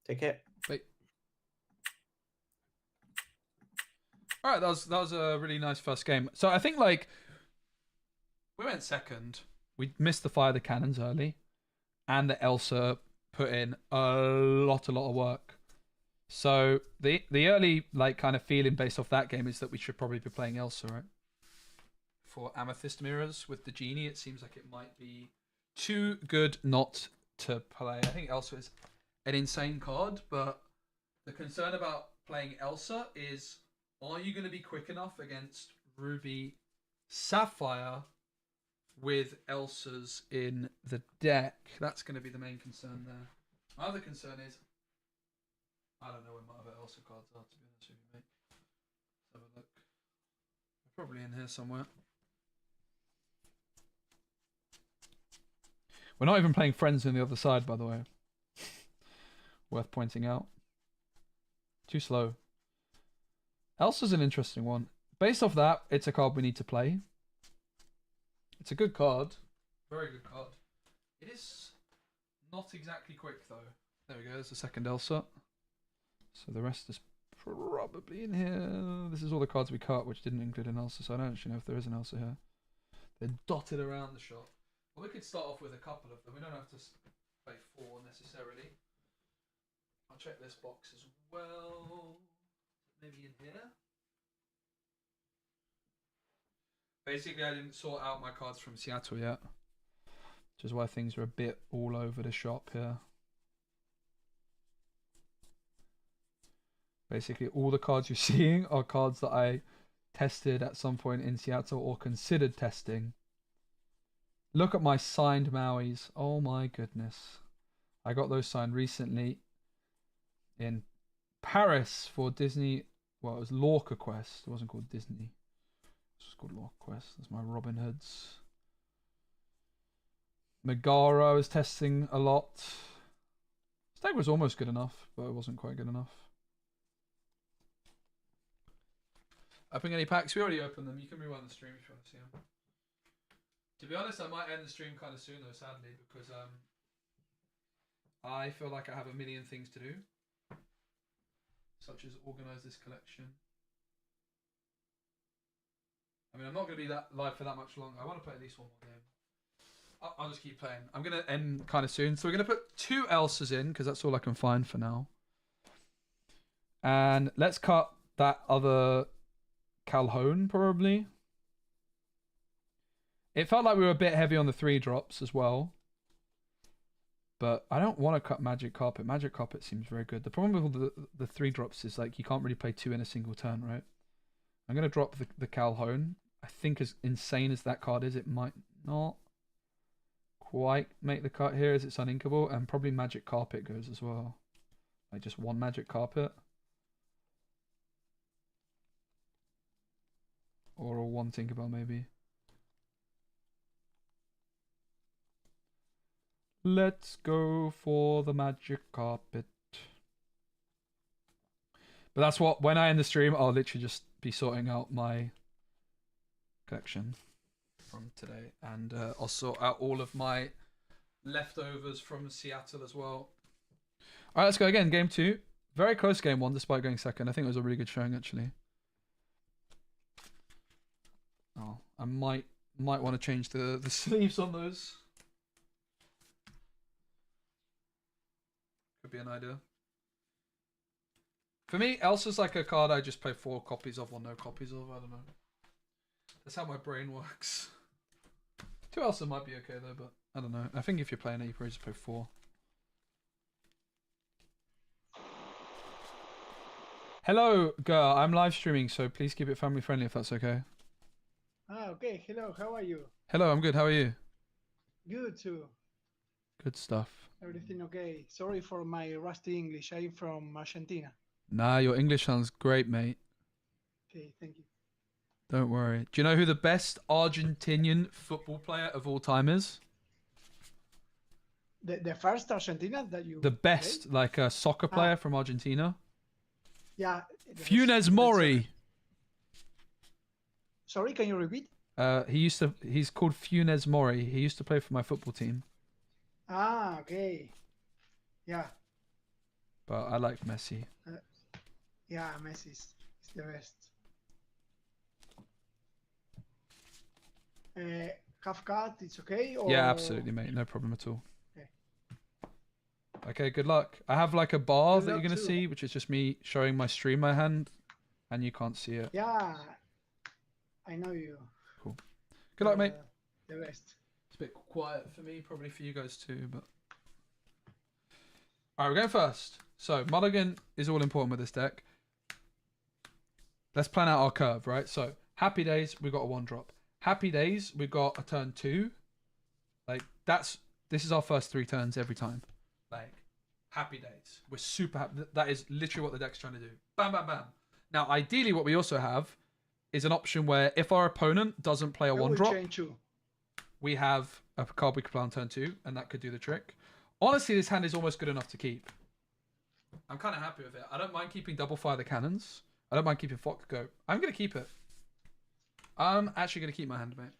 Take care. Bye. All right, that was a really nice first game. So I think like we went second. We missed the fire the cannons early, and the Elsa put in a lot of work. So the early like kind of feeling based off that game is that we should probably be playing Elsa, right? For Amethyst Mirrors with the Genie, it seems like it might be too good not to play. I think Elsa is an insane card, but the concern about playing Elsa is, are you going to be quick enough against Ruby Sapphire with Elsa's in the deck? That's going to be the main concern there. My other concern is, I don't know where my other Elsa cards are, to be honest with you, mate. Let's have a look. They're probably in here somewhere. We're not even playing Friends on the other side, by the way. Worth pointing out. Too slow. Elsa's an interesting one. Based off that, it's a card we need to play. It's a good card. Very good card. It is not exactly quick, though. There we go. There's the second Elsa. So the rest is probably in here. This is all the cards we cut, which didn't include an Elsa, so I don't actually know if there is an Elsa here. They're dotted around the shop. Well, we could start off with a couple of them. We don't have to play 4 necessarily. I'll check this box as well. Maybe in here. Basically, I didn't sort out my cards from Seattle yet, which is why things are a bit all over the shop here. Basically, all the cards you're seeing are cards that I tested at some point in Seattle or considered testing. Look at my signed Mauis. Oh my goodness. I got those signed recently in Paris for Disney. Well, it was Lorca Quest. It wasn't called Disney. It was called Lorca Quest. That's my Robin Hoods. Megara I was testing a lot. Stag was almost good enough, but it wasn't quite good enough. Opening any packs? We already opened them. You can rewind the stream if you want to see them. To be honest, I might end the stream kind of soon though, sadly, because I feel like I have a million things to do, such as organise this collection. I mean, I'm not going to be that live for that much longer. I want to play at least one more game. I'll just keep playing. I'm going to end kind of soon. So we're going to put 2 Elsas in, because that's all I can find for now. And let's cut that other Calhoun, probably. It felt like we were a bit heavy on the 3 drops as well. But I don't want to cut Magic Carpet. Magic Carpet seems very good. The problem with all the 3 drops is like you can't really play 2 in a single turn, right? I'm going to drop the Calhoun. I think as insane as that card is, it might not quite make the cut here as it's uninkable. And probably Magic Carpet goes as well. Like just 1 Magic Carpet. Or a 1 Tinkerbell, maybe. Let's go for the magic carpet. But that's what, when I end the stream, I'll literally just be sorting out my collection from today. And I'll sort out all of my leftovers from Seattle as well. All right, let's go again. Game 2. Very close game 1, despite going second. I think it was a really good showing, actually. Oh, I might want to change the sleeves on those. Could be an idea. For me, Elsa's like a card I just play 4 copies of or no copies of. I don't know. That's how my brain works. 2 Elsa might be okay though, but I don't know. I think if you're playing it, you probably just play 4. Hello, girl. I'm live streaming, so please keep it family friendly if that's okay. Ah, okay. Hello, how are you? Hello, I'm good. How are you? Good too. Good stuff. Everything okay? Sorry for my rusty English. I'm from Argentina. Nah, your English sounds great, mate. Okay, thank you. Don't worry. Do you know who the best Argentinian football player of all time is? The first Argentina that you The best, played? like a soccer player from Argentina? Yeah. Funes Mori. Sorry, can you repeat? He's called Funes Mori. He used to play for my football team. Ah, okay. Yeah. But I like Messi. Yeah, Messi is the best. Half cut, it's okay? Or... Yeah, absolutely, mate. No problem at all. Okay. Okay, good luck. I have like a bar Good that you're luck going to too. see, which is just me showing my stream my hand, and you can't see it. Yeah, I know you. Cool. Good luck, mate. The best. It's a bit quiet for me, probably for you guys too, but... Alright, we're going first. So, Mulligan is all important with this deck. Let's plan out our curve, right? So, Happy Days, we've got a 1-drop. Happy Days, we've got a turn 2. Like, this is our first 3 turns every time. Like, Happy Days. We're super happy. That is literally what the deck's trying to do. Bam, bam, bam. Now, ideally, what we also have is an option where if our opponent doesn't play a 1-drop, we have a card we could play on turn 2, and that could do the trick. Honestly, this hand is almost good enough to keep. I'm kind of happy with it. I don't mind keeping double fire the cannons. I don't mind keeping Fox Go. I'm going to keep it. I'm actually going to keep my hand, mate.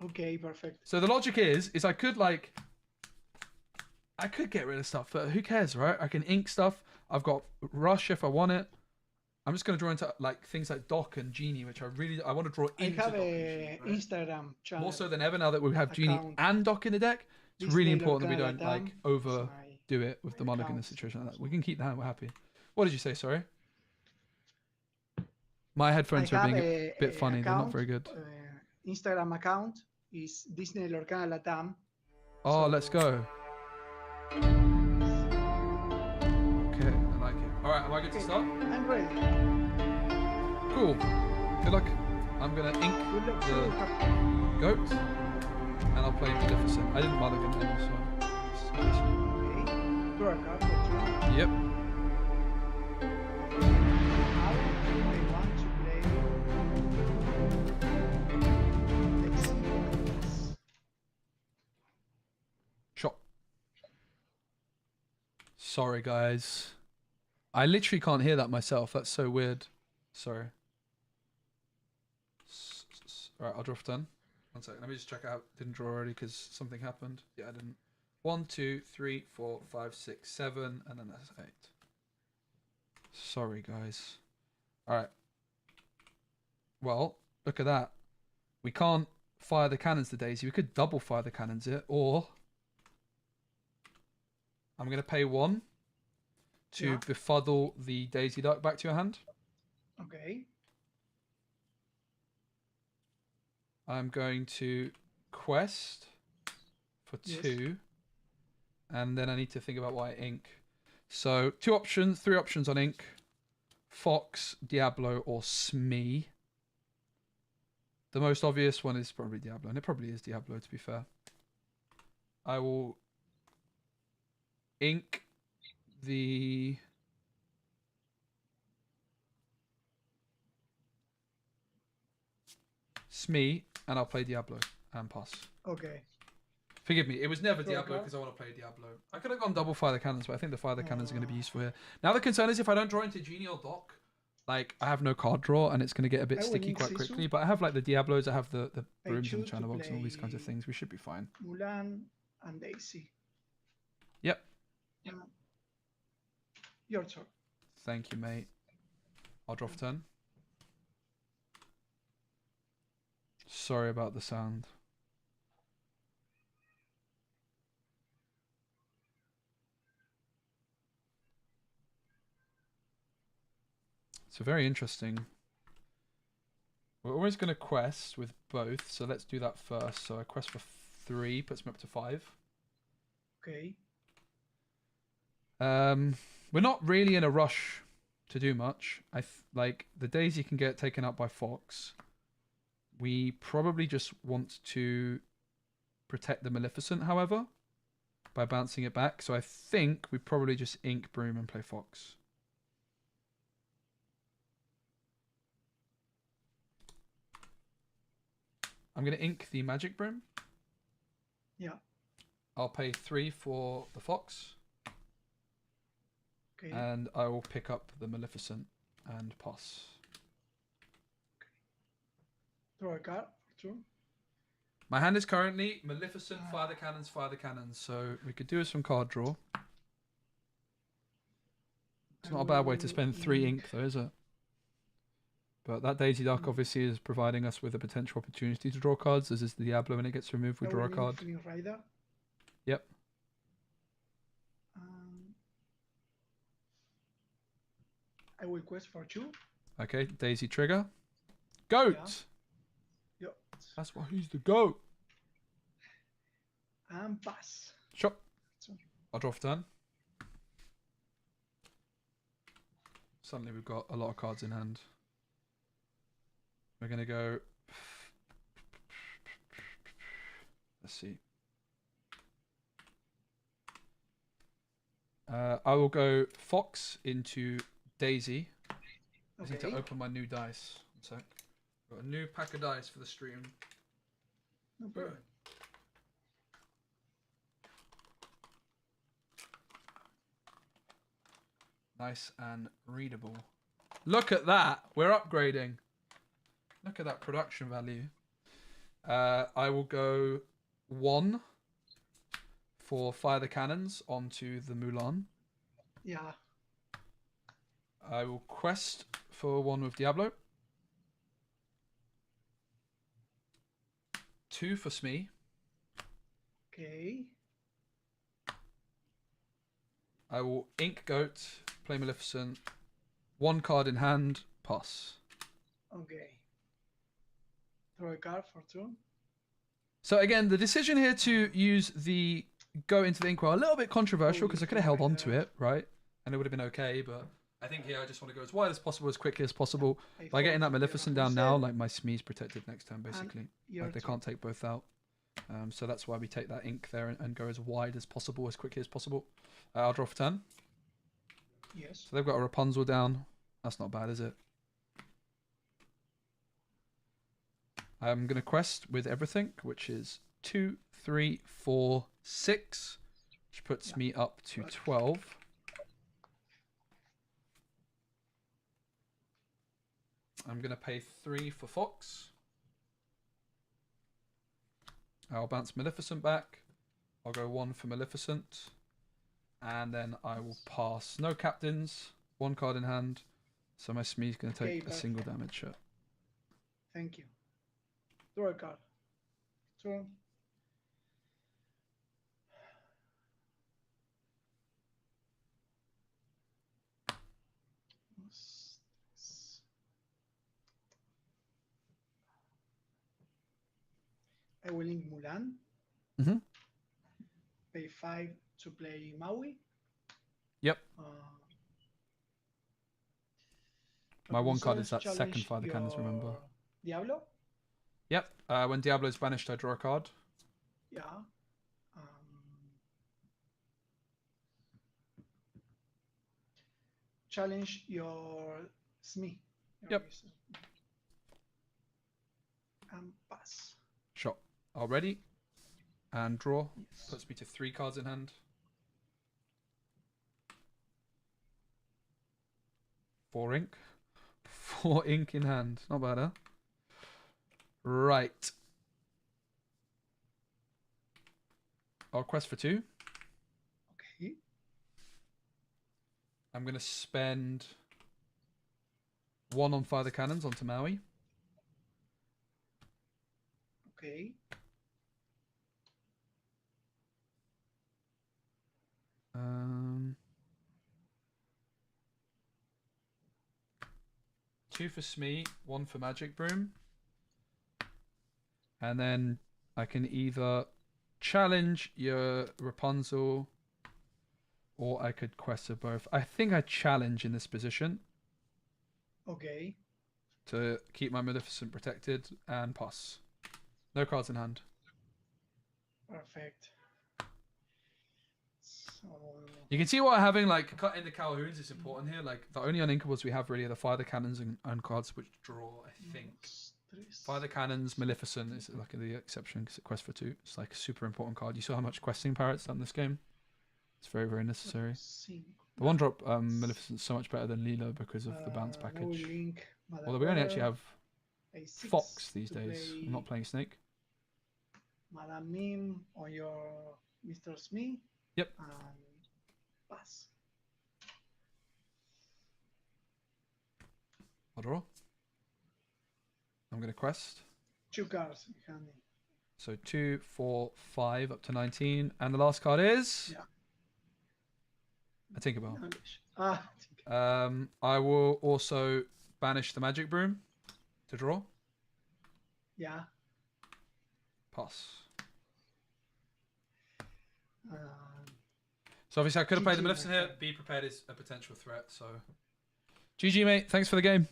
Okay, perfect. So the logic is I could get rid of stuff, but who cares, right? I can ink stuff. I've got Rush if I want it. I'm just going to draw into like things like Doc and Genie, which I want to draw into. I have Doc a and Genie, right? Instagram channel. More so than ever now that we have Genie account. and Doc in the deck. It's Disney really important that we Lorcana don't like overdo it with the Mulligan in a account. situation like that. We can keep the hand. We're happy. What did you say? Sorry. My headphones are being a bit funny. They're not very good. Instagram account is Disney Lorcana Latam. Oh, So- let's go. Okay, I like it. All right, am I good to Okay, start? I'm ready. Cool. Good luck. I'm gonna ink Good luck. the goat, and I'll play Maleficent. I didn't Mulligan then, so. Okay. Draw a card. Let's Yep. Now I want to play. Let's see what it is. Shot. Sorry, guys. I literally can't hear that myself. That's so weird. Sorry. Alright, I'll draw for 10. 1 second. Let me just check out. Didn't draw already because something happened. Yeah, I didn't. 1, 2, 3, 4, 5, 6, 7, and then that's 8. Sorry, guys. Alright. Well, look at that. We can't fire the cannons to Daisy. We could double fire the cannons it, or I'm going to pay 1 to befuddle the Daisy Duck back to your hand. Okay. I'm going to quest for 2, and then I need to think about why ink. So 3 options on ink: Fox, Diablo, or Smee. The most obvious one is probably Diablo, and it probably is Diablo to be fair. I will ink the . Smee, and I'll play Diablo and pass. Okay. Forgive me, it was never Draw a Diablo card. because I want to play Diablo. I could have gone double fire the cannons, but I think the fire the cannons are going to be Oh. useful here. Now the concern is if I don't draw into Genie or Doc, like I have no card draw and it's going to get a bit I will sticky link quite Sisu. quickly. But I have like the Diablos, I have the I brooms and the choose to channel box and all these kinds of play things. We should be fine. Mulan and Daisy. Yep. Your turn. Thank you, mate. I'll draw for turn. Sorry about the sound. So very interesting. We're always going to quest with both, so let's do that first. So I quest for 3, puts me up to 5. Okay. We're not really in a rush to do much. Like the Daisy can get taken out by Fox. We probably just want to protect the Maleficent, however, by bouncing it back. So I think we probably just ink Broom and play Fox. I'm going to ink the Magic Broom. Yeah. I'll pay 3 for the Fox. Okay. And I will pick up the Maleficent and pass. Draw a card for turn. My hand is currently Maleficent, fire the cannons, fire the cannons. So we could do some card draw. It's not a bad way to spend 3 ink though, is it? But that Daisy Duck obviously is providing us with a potential opportunity to draw cards. As is the Diablo, when it gets removed, we draw a card. Rider. Yep. I will quest for 2. Okay, Daisy trigger. Goat! Yeah. That's why he's the goat. And pass. Sure. I'll draw for turn. Suddenly we've got a lot of cards in hand. We're going to go... Let's see. I will go Fox into Daisy. I need to open my new dice. One sec. Got a new pack of dice for the stream. No problem. Nice and readable. Look at that. We're upgrading. Look at that production value. I will go 1 for fire the cannons onto the Mulan. Yeah. I will quest for 1 with Diablo. 2 for Smee. Okay. I will ink Goat, play Maleficent. 1 card in hand, pass. Okay. Draw a card for turn. So again, the decision here to use the Go into the Inkwell, a little bit controversial because I could have held on to it, right? And it would have been okay, but I think here I just want to go as wide as possible, as quickly as possible. By getting that Maleficent down now, like my Smee's protected next turn, basically. Like they can't take both out. So that's why we take that ink there and go as wide as possible, as quickly as possible. I'll draw for turn. Yes. So they've got a Rapunzel down. That's not bad, is it? I'm going to quest with everything, which is 2, 3, 4, 6, which puts me up to 12. I'm going to pay 3 for Fox. I'll bounce Maleficent back. I'll go 1 for Maleficent. And then I will pass. No captains. 1 card in hand. So my Smee's going to take a single damage shot. Thank you. Draw a card. Turn. I will link Mulan. Mm-hmm. Pay 5 to play Maui. Yep. My 1 card is that challenge second fire the cannons, remember? Diablo? Yep. When Diablo is banished, I draw a card. Yeah. Challenge your Smee. Yep. and pass. Shot. Already. And draw. Yes. Puts me to 3 cards in hand. 4 ink. 4 ink in hand. Not bad, huh? Right. I'll quest for 2. Okay. I'm going to spend 1 on Fire the Cannons onto Maui. Okay. Two for Smee, 1 for Magic Broom. And then I can either challenge your Rapunzel or I could quest for both. I think I challenge in this position Okay. to keep my Maleficent protected and pass. No cards in hand. Perfect. So You can see why having like cutting the Calhouns is important here. Like the only uninkables we have really are the Fire the Cannons and cards which draw. I think Fire the Cannons, Maleficent is like the exception because it quests for 2. It's like a super important card. You saw how much questing power it's done this game. It's very very necessary. The 1-drop Maleficent's so much better than Leela because of the bounce now package. we link Mother Although we only actually Brother, have A6 Fox these to days. play I'm not playing Snake. Madame Mim on your Mr. Smee. Yep. And pass. I'll draw. I'm going to quest. 2 cards in hand. So 2, 4, 5 up to 19. And the last card is? Yeah. I Tinkerbell. Tinkerbell. I will also banish the Magic Broom to draw. Yeah. Pass. Um, So obviously I could have played the GG, Maleficent my here. friend. Be prepared is a potential threat. So GG, mate. Thanks for the game.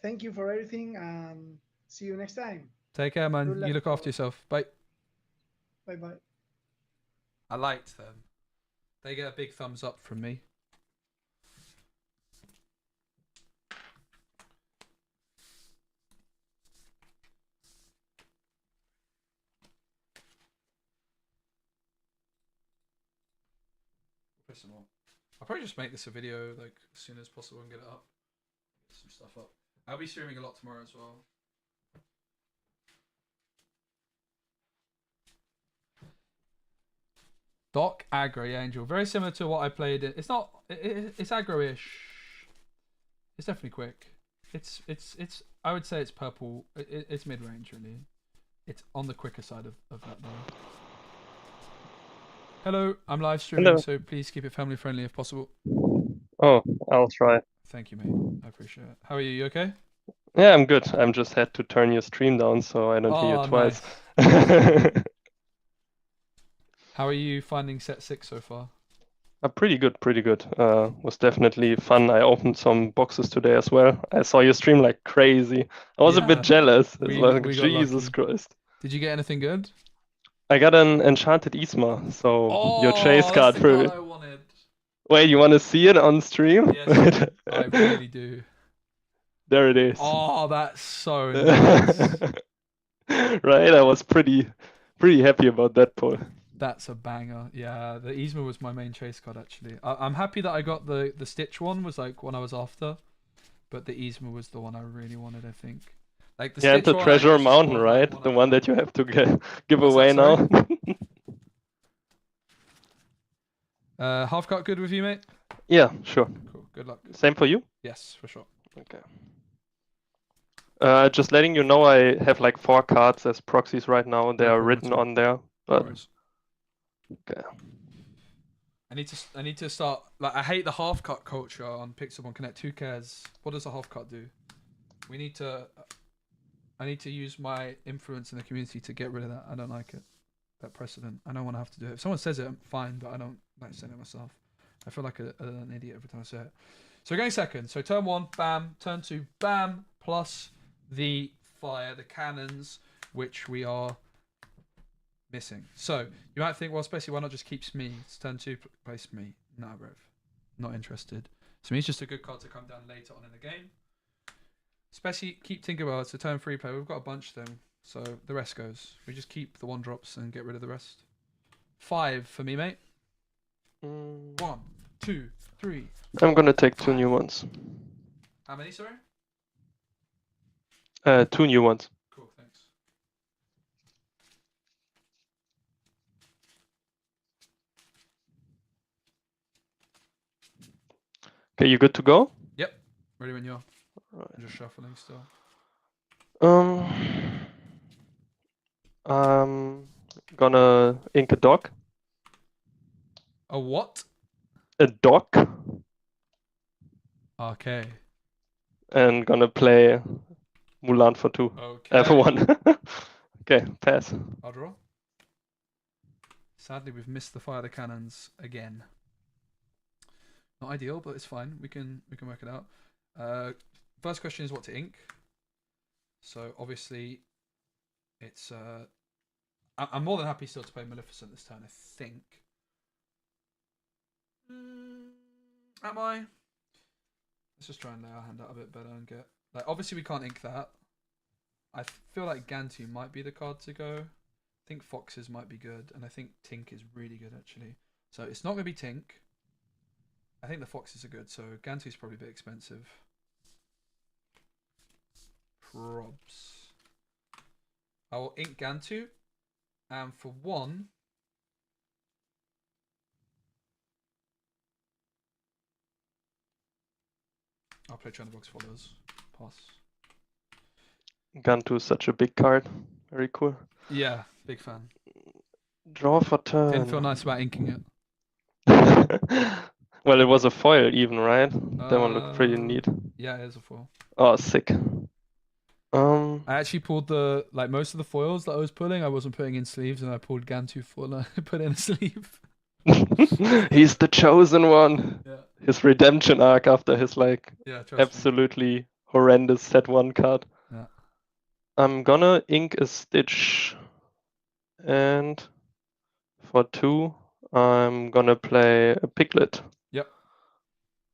Thank you for everything and see you next time. Take care, man. Good luck You look after for- yourself. Bye. Bye bye. I liked them. They get a big thumbs up from me. Play some more. I'll probably just make this a video like as soon as possible and get it up. Get some stuff up. I'll be streaming a lot tomorrow as well. Doc aggro, yeah, Angel. Very similar to what I played. It's not. It's aggro-ish. It's definitely quick. It's. I would say it's purple. It's mid-range really. It's on the quicker side of that though. Hello, I'm live streaming, Hello. so please keep it family friendly if possible. Oh, I'll try. Thank you, mate. I appreciate it. How are you? You okay? Yeah, I'm good. I'm just had to turn your stream down so I don't hear Oh, you twice. How are you finding set 6 so far? Pretty good, pretty good. Was definitely fun. I opened some boxes today as well. I saw you stream like crazy. I was a Yeah. bit jealous. It's We like, got Jesus lucky. Christ. Did you get anything good? I got an Enchanted Isma, so your chase that's card the for card it. I wanted. Wait, you want to see it on stream? Yes, I really do. There it is. Oh, that's so nice. Right, I was pretty happy about that pull. That's a banger. Yeah, the Yzma was my main chase card actually. I'm happy that I got the Stitch one was like one I was after, but the Yzma was the one I really wanted. I think. Like the Yeah, and Stitch the one, I Treasure just Mountain, thought, right? like, The one that you have to give What's away that, now. Half cut good with you, mate? Yeah, sure. Cool. Good luck. Same for you? Yes, for sure. Okay. Just letting you know, I have like 4 cards as proxies right now. They No are problem written at all. on there. No But worries. okay. I need to start. Like, I hate the half cut culture on Pixel on Connect. Who cares? What does a half cut do? We need to. I need to use my influence in the community to get rid of that. I don't like it. That precedent. I don't want to have to do it. If someone says it, I'm fine, but I don't like saying it myself. I feel like an idiot every time I say it. So we're going second. So turn 1, bam. Turn 2, bam. Plus the fire, the cannons, which we are missing. So you might think, well, Spacey, why not just keep Smee? It's turn 2, play Smee. Nah, bro. Not interested. Smee's just a good card to come down later on in the game. Especially keep Tinkerbell. It's a turn 3 play. We've got a bunch of them, so the rest goes. We just keep the 1-drops and get rid of the rest. 5 for me, mate. 1, 2, 3. I'm gonna take 2 new ones. How many, sorry? 2 new ones. Cool, thanks. Okay, you good to go? Yep. Ready when you are. Right. I'm just shuffling still. I'm gonna ink a dog. A what? A dog. Okay. And gonna play Mulan for 2. Okay. For 1. Okay, pass. I'll draw. Sadly, we've missed the fire the cannons again. Not ideal, but it's fine. We can work it out. First question is what to ink. So obviously, it's I'm more than happy still to play Maleficent this turn. I think. Am I? Let's just try and lay our hand out a bit better and get like. Obviously, we can't ink that. I feel like Gantu might be the card to go. I think Foxes might be good, and I think Tink is really good actually. So it's not going to be Tink. I think the Foxes are good, so Gantu's probably a bit expensive. Probs. I will ink Gantu, and for 1, I'll play China Box Follows. Pass. Gantu is such a big card. Very cool. Yeah, big fan. Draw for turn. Didn't feel nice about inking it. Well, it was a foil even, right? That one looked pretty neat. Yeah, it is a foil. Oh, sick. I actually pulled most of the foils that I was pulling. I wasn't putting in sleeves, and I pulled Gantu foil. And I put in a sleeve. He's the chosen one. Yeah. His redemption arc after his absolutely horrendous set 1 card. Yeah. I'm gonna ink a Stitch, and for 2, I'm gonna play a Piglet. Yep.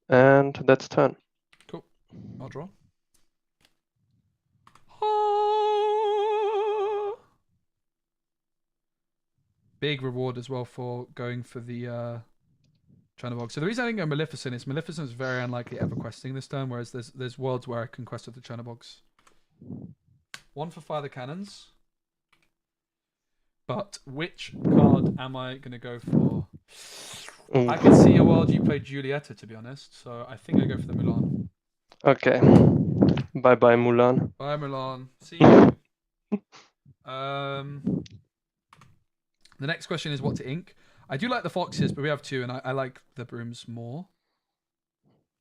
And that's turn. Cool. I'll draw. Big reward as well for going for the China Box. So the reason I didn't go Maleficent is Maleficent is very unlikely ever questing this turn, whereas there's worlds where I can quest with the China Box. 1 for Fire the Cannons. But which card am I going to go for? Ooh. I can see a world you played Giulietta, to be honest. So I think I go for the Mulan. Okay. Bye-bye, Mulan. Bye, Mulan. See you. The next question is what to ink. I do like the Foxes, but we have 2, and I like the Brooms more.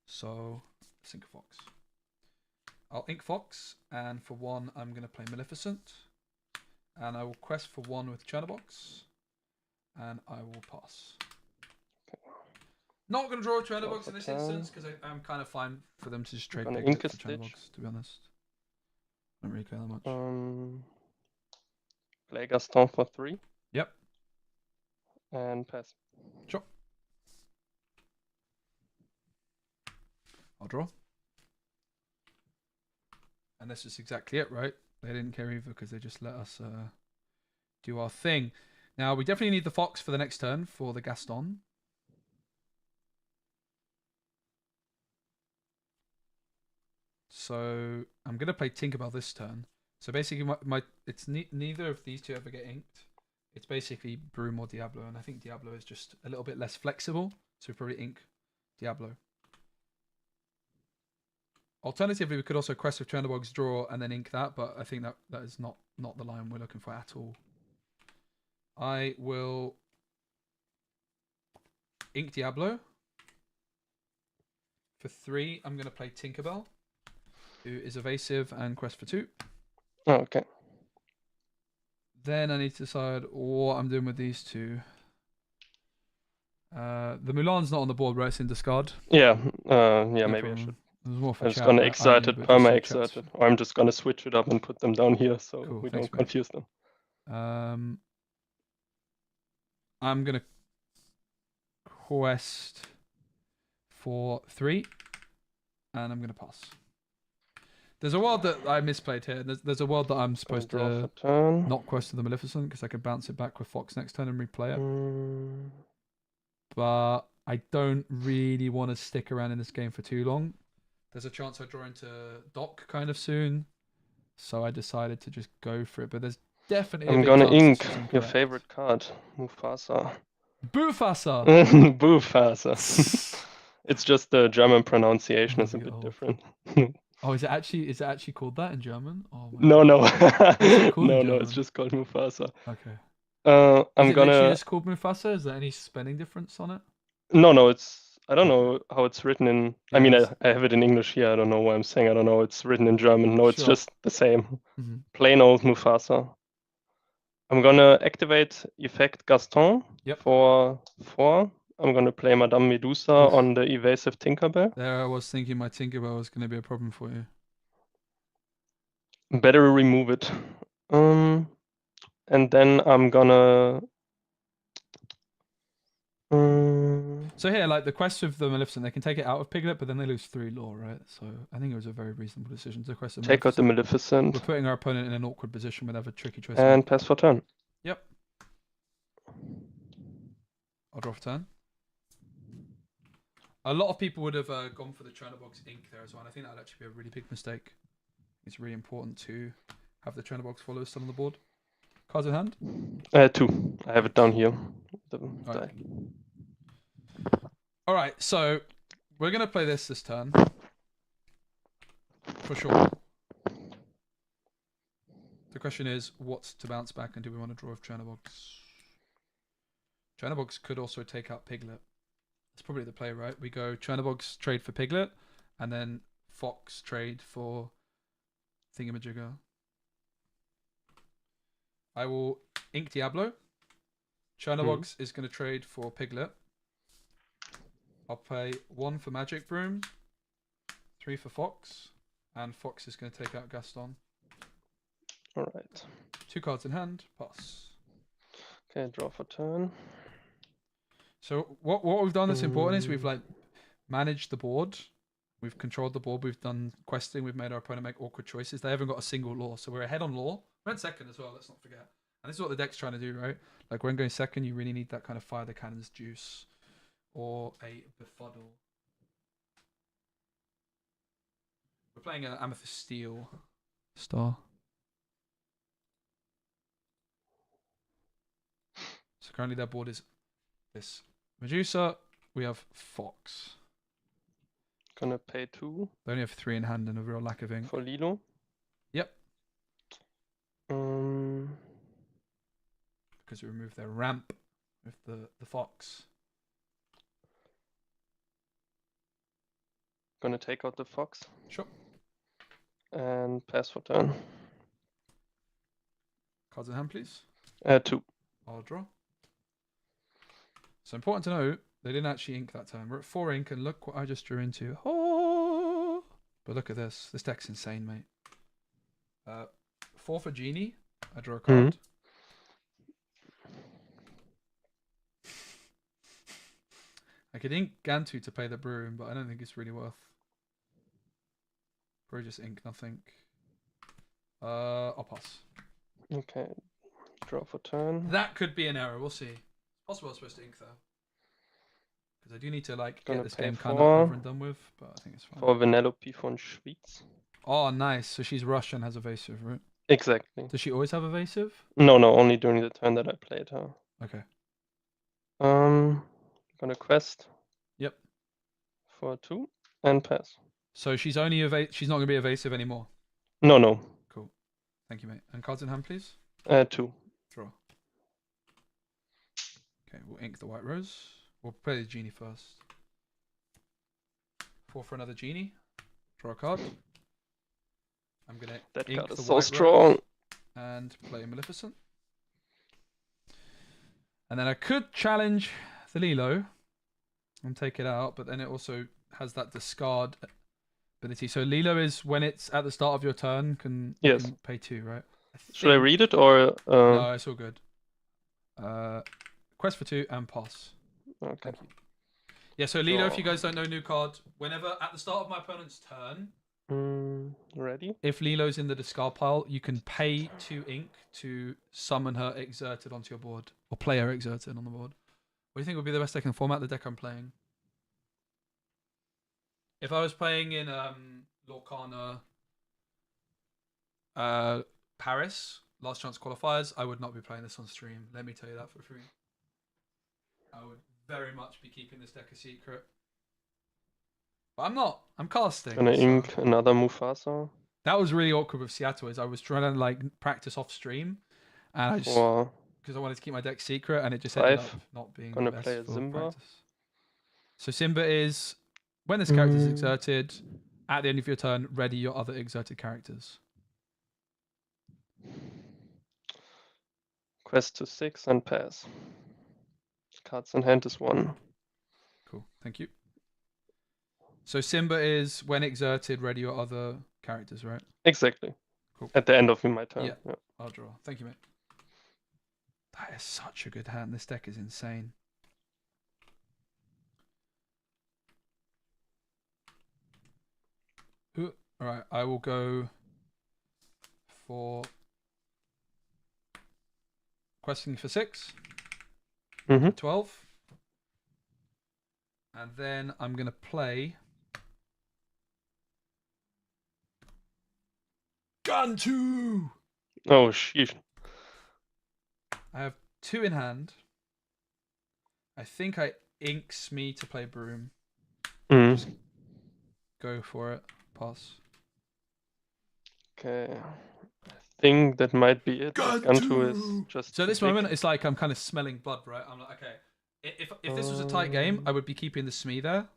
So let's ink a Fox. I'll ink Fox, and for 1, I'm going to play Maleficent. And I will quest for 1 with Chernobox. And I will pass. Not going to draw a Chernobox in this instance, because I'm kind of fine for them to just trade Piglet for Chernobox, to be honest. I don't really care that much. Play Gaston for 3. Yep. And pass. Sure. I'll draw. And this is exactly it, right? They didn't care either because they just let us do our thing. Now, we definitely need the Fox for the next turn for the Gaston. So I'm going to play Tinkerbell this turn. So basically, it's neither of these 2 ever get inked. It's basically Broom or Diablo, and I think Diablo is just a little bit less flexible. So we probably ink Diablo. Alternatively, we could also quest with Chernobog's draw and then ink that, but I think that is not the line we're looking for at all. I will ink Diablo. For 3, I'm going to play Tinkerbell, who is evasive and quest for 2. Oh, okay. Then I need to decide what I'm doing with these 2. The Mulan's not on the board, right? It's in discard. Yeah, No maybe problem. I should. I'm just gonna exert it, perma-exert it. Or I'm just gonna switch it up and put them down here so Cool, we thanks, don't confuse them. I'm gonna quest for 3, and I'm gonna pass. There's a world that I misplayed here. There's a world that I'm Gonna supposed draw to for turn. not quest to the Maleficent because I could bounce it back with Fox next turn and replay it. Mm, But I don't really want to stick around in this game for too long. There's a chance I draw into dock kind of soon, so I decided to just go for it. But there's definitely a I'm big gonna chance ink this is your incorrect. favorite card, Mufasa. Bufasa. Bufasa. It's just the German pronunciation is a bit Oh. different. Oh, is it actually called that in German? Oh my No, God. no. What's it called in No, no, it's German? just called Mufasa. Okay. I'm Is it literally gonna. just called Mufasa? Is there any spelling difference on it? No, no, it's. I don't know how it's written in. I Yeah, mean, it's- I have it in English here. I don't know why I'm saying I don't know. It's written in German. No, it's Sure. just the same. Mhm. Plain old Mufasa. I'm gonna activate effect Gaston Yep. for 4. I'm gonna play Madame Medusa Oof. on the evasive Tinkerbell. There I was thinking my Tinkerbell was going to be a problem for you. Better remove it. And then I'm gonna. So here, like the quest with the Maleficent, they can take it out of Piglet, but then they lose 3 lore, right? So I think it was a very reasonable decision to quest the Take out the Maleficent. Maleficent We're putting our opponent in an awkward position with a tricky choice. and pass for turn. Yep. I'll draw for turn. A lot of people would have gone for the Chernobog's ink there as well. And I think that would actually be a really big mistake. It's really important to have the Chernobog's followers still on the board. Cards in hand? 2. I have it down here. The Alright. die. Alright, so we're going to play this turn. For sure. The question is, what's to bounce back and do we want to draw with Chernobogs? Chernobogs could also take out Piglet. That's probably the play, right? We go Chernobogs trade for Piglet, and then Fox trade for Thingamajigger. I will ink Diablo. Chernobogs is going to trade for Piglet. I'll pay 1 for Magic Broom, 3 for Fox, and Fox is going to take out Gaston. Alright. 2 cards in hand, pass. Okay, draw for turn. So what we've done that's important is we've like managed the board, we've controlled the board, we've done questing, we've made our opponent make awkward choices. They haven't got a single lore, so we're ahead on lore. We're in second as well, let's not forget. And this is what the deck's trying to do, right? Like when going second, you really need that kind of fire the cannons juice or a befuddle. We're playing an Amethyst Steel star. So currently their board is this Medusa. We have Fox. Gonna pay 2 They only have 3 in hand and a real lack of ink. for Lilo. Yep. Um, Because we removed their ramp with the Fox. Gonna take out the Fox. Sure. And pass for turn. Cards in hand, please. 2. I'll draw. So important to note, they didn't actually ink that turn. We're at 4 ink, and look what I just drew into. Oh! But look at this. This deck's insane, mate. 4 for Genie. I draw a card. I could ink Gantu to pay the Broom, but I don't think it's really worth. Probably just ink nothing. I'll pass. Okay, draw for turn. That could be an error. We'll see. Possible I was supposed to ink though. Because I do need to like Gonna get this pay game kind of 4 over and done with, but I think it's fine. For Vanellope von Schwyz. Oh, nice. So she's Russian, has evasive, right? Exactly. Does she always have evasive? No, only during the turn that I played her. Okay. Gonna quest. Yep. For 2 and pass. So she's only she's not gonna be evasive anymore. No. Cool. Thank you, mate. And cards in hand, please. 2. Draw. Okay, we'll ink the White Rose. We'll play the Genie first. 4 for another Genie. Draw a card. I'm gonna That ink card the is so White strong. Rose and play Maleficent. And then I could challenge the Lilo and take it out, but then it also has that discard ability. So Lilo is when it's at the start of your turn, you can pay 2, right? Should I read it or? No, it's all good. Quest for 2 and pass. Okay. Thank you. Yeah, so Lilo, if Draw. you guys don't know, new card. Whenever at the start of my opponent's turn, Ready? If Lilo's in the discard pile, you can pay 2 ink to summon her exerted onto your board, or play her exerted on the board. What do you think would be the best deck in format? The deck I'm playing. If I was playing in Lorcana, Paris, last chance qualifiers, I would not be playing this on stream. Let me tell you that for free. I would very much be keeping this deck a secret. But I'm not. I'm casting. Gonna so- ink another Mufasa. That was really awkward with Seattle. Is I was trying to like practice off stream, and I just For because I wanted to keep my deck secret, and it just ended up 5. not being Gonna the best play a for Simba. practice. So Simba is when this character is Mm. exerted. At the end of your turn, ready your other exerted characters. Quest to 6 and pass. Cards in hand is 1. Cool. Thank you. So Simba is when exerted, ready your other characters, right? Exactly. Cool. At the end of my turn. Yeah. Yeah. I'll draw. Thank you, mate. That is such a good hand. This deck is insane. All right, I will go for questing for 6, Mm-hmm. 12, and then I'm gonna play Gun 2. Oh, sheesh. I have 2 in hand. I think I inks me to play Broom. Mm. Go for it. Pass. Okay. I think that might be it. Gun Gun 2 two! is just. So at too this big. moment, it's like I'm kind of smelling blood, right? I'm like, okay, if this was a tight game, I would be keeping the Smee there.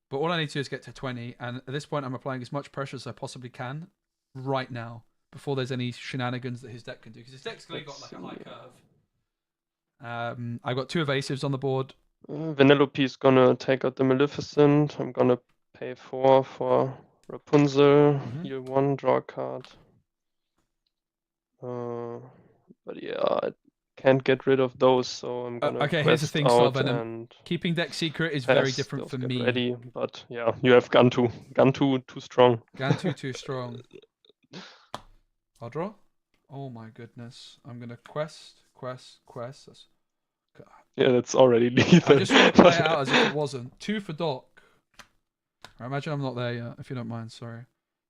But all I need to do is get to 20, and at this point, I'm applying as much pressure as I possibly can right now before there's any shenanigans that his deck can do. Because his deck's clearly got like a high curve. I've got 2 evasives on the board. Vanellope's gonna take out the Maleficent. I'm gonna pay 4 for Rapunzel. Mhm. Year 1, draw a card. But yeah, I can't get rid of those, so I'm gonna Okay, here's the quest thing, out Starvenom. and Keeping deck secret is very pass. different Those for get me. ready. But yeah, you have Gun 2. Gun 2 too strong. Gantu too strong. I'll draw. Oh my goodness. I'm gonna quest. That's... Yeah, that's already lethal. I just want to play it out as if it wasn't. 2 for Doc. I imagine I'm not there yet, if you don't mind, sorry.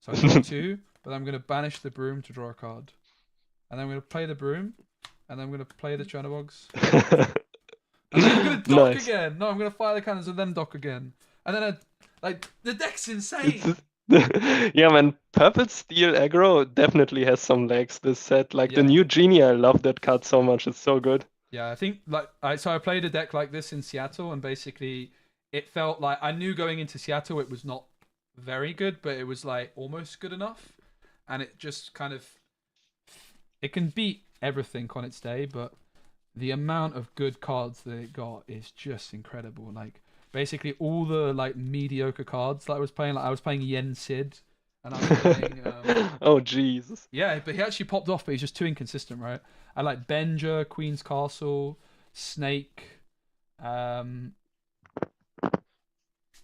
So I draw 2, but I'm gonna banish the Broom to draw a card. And then I'm gonna play the Broom, and then I'm gonna play the Chernobyls. And then I'm gonna dock Nice. again. No, I'm gonna fire the cannons and then dock again. And then like the deck's insane. Yeah, man, Purple Steel aggro definitely has some legs. This set, like the Yeah. new Genie, I love that card so much. It's so good. Yeah, I think like I played a deck like this in Seattle, and basically it felt like I knew going into Seattle it was not very good, but it was like almost good enough, and it just kind of it can beat everything on its day, but the amount of good cards that it got is just incredible. Like basically all the like mediocre cards that I was playing, like I was playing Yen Sid, and I was playing. Oh, Jesus. Yeah, but he actually popped off, but he's just too inconsistent, right? I like Benja, Queen's Castle, Snake.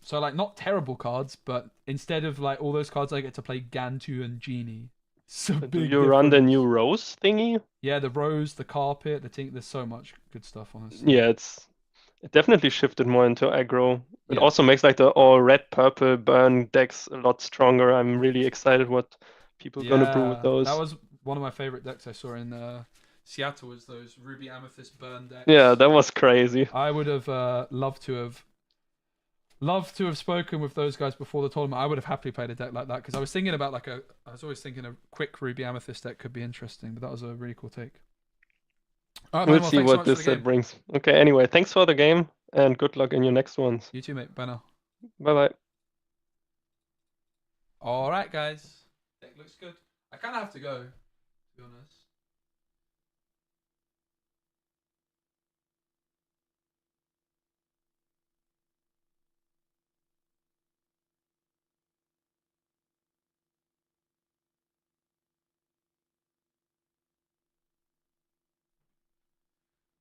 So like not terrible cards, but instead of like all those cards, I get to play Gantu and Genie. So Do big you run the difference. new Rose thingy? Yeah, the rose, the carpet, the thing. There's so much good stuff, honestly. Yeah, it definitely shifted more into aggro. It Yeah. also makes like the all red, purple burn decks a lot stronger. I'm really excited what people gonna brew with those. That was one of my favorite decks I saw in Seattle. Was those Ruby Amethyst burn decks? Yeah, that was crazy. I would have loved to have spoken with those guys before the tournament. I would have happily played a deck like that because I was thinking about I was always thinking a quick Ruby Amethyst deck could be interesting, but that was a really cool take. All right, man, We'll well, see thanks so what much for this the set game. brings. Okay, anyway, thanks for the game and good luck in your next ones. You too, mate. Bye now. Bye bye. All right, guys. Deck looks good. I kind of have to go, to be honest.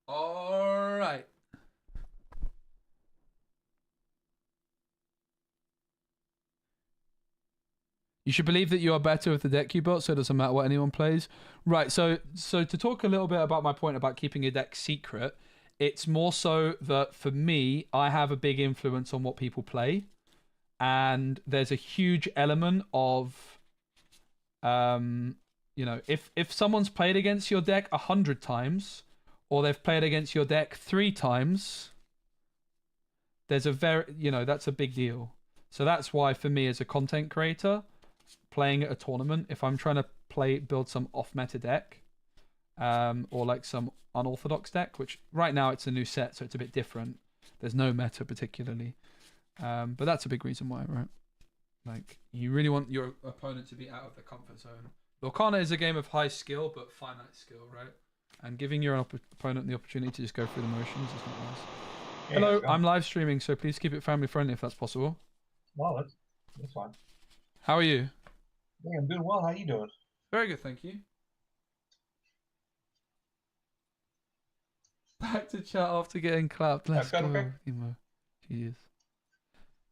All right. You should believe that you are better with the deck you built, so it doesn't matter what anyone plays. Right, so to talk a little bit about my point about keeping a deck secret, it's more so that for me, I have a big influence on what people play. And there's a huge element of, you know, if someone's played against your deck 100 times, or they've played against your deck 3 times, there's a that's a big deal. So that's why for me as a content creator, playing at a tournament, if I'm trying to build some off-meta deck, or like some unorthodox deck, which right now it's a new set, so it's a bit different. There's no meta particularly. But that's a big reason why, right? Like, you really want your opponent to be out of their comfort zone. Lorcana is a game of high skill, but finite skill, right? And giving your opponent the opportunity to just go through the motions is not nice. Yeah, Hello, I'm live streaming, so please keep it family friendly if that's possible. Well, that's fine. How are you? Yeah, I'm doing well. How you doing? Very good, thank you. Back to chat after getting clapped. Let's go. Okay. Emo. Jeez.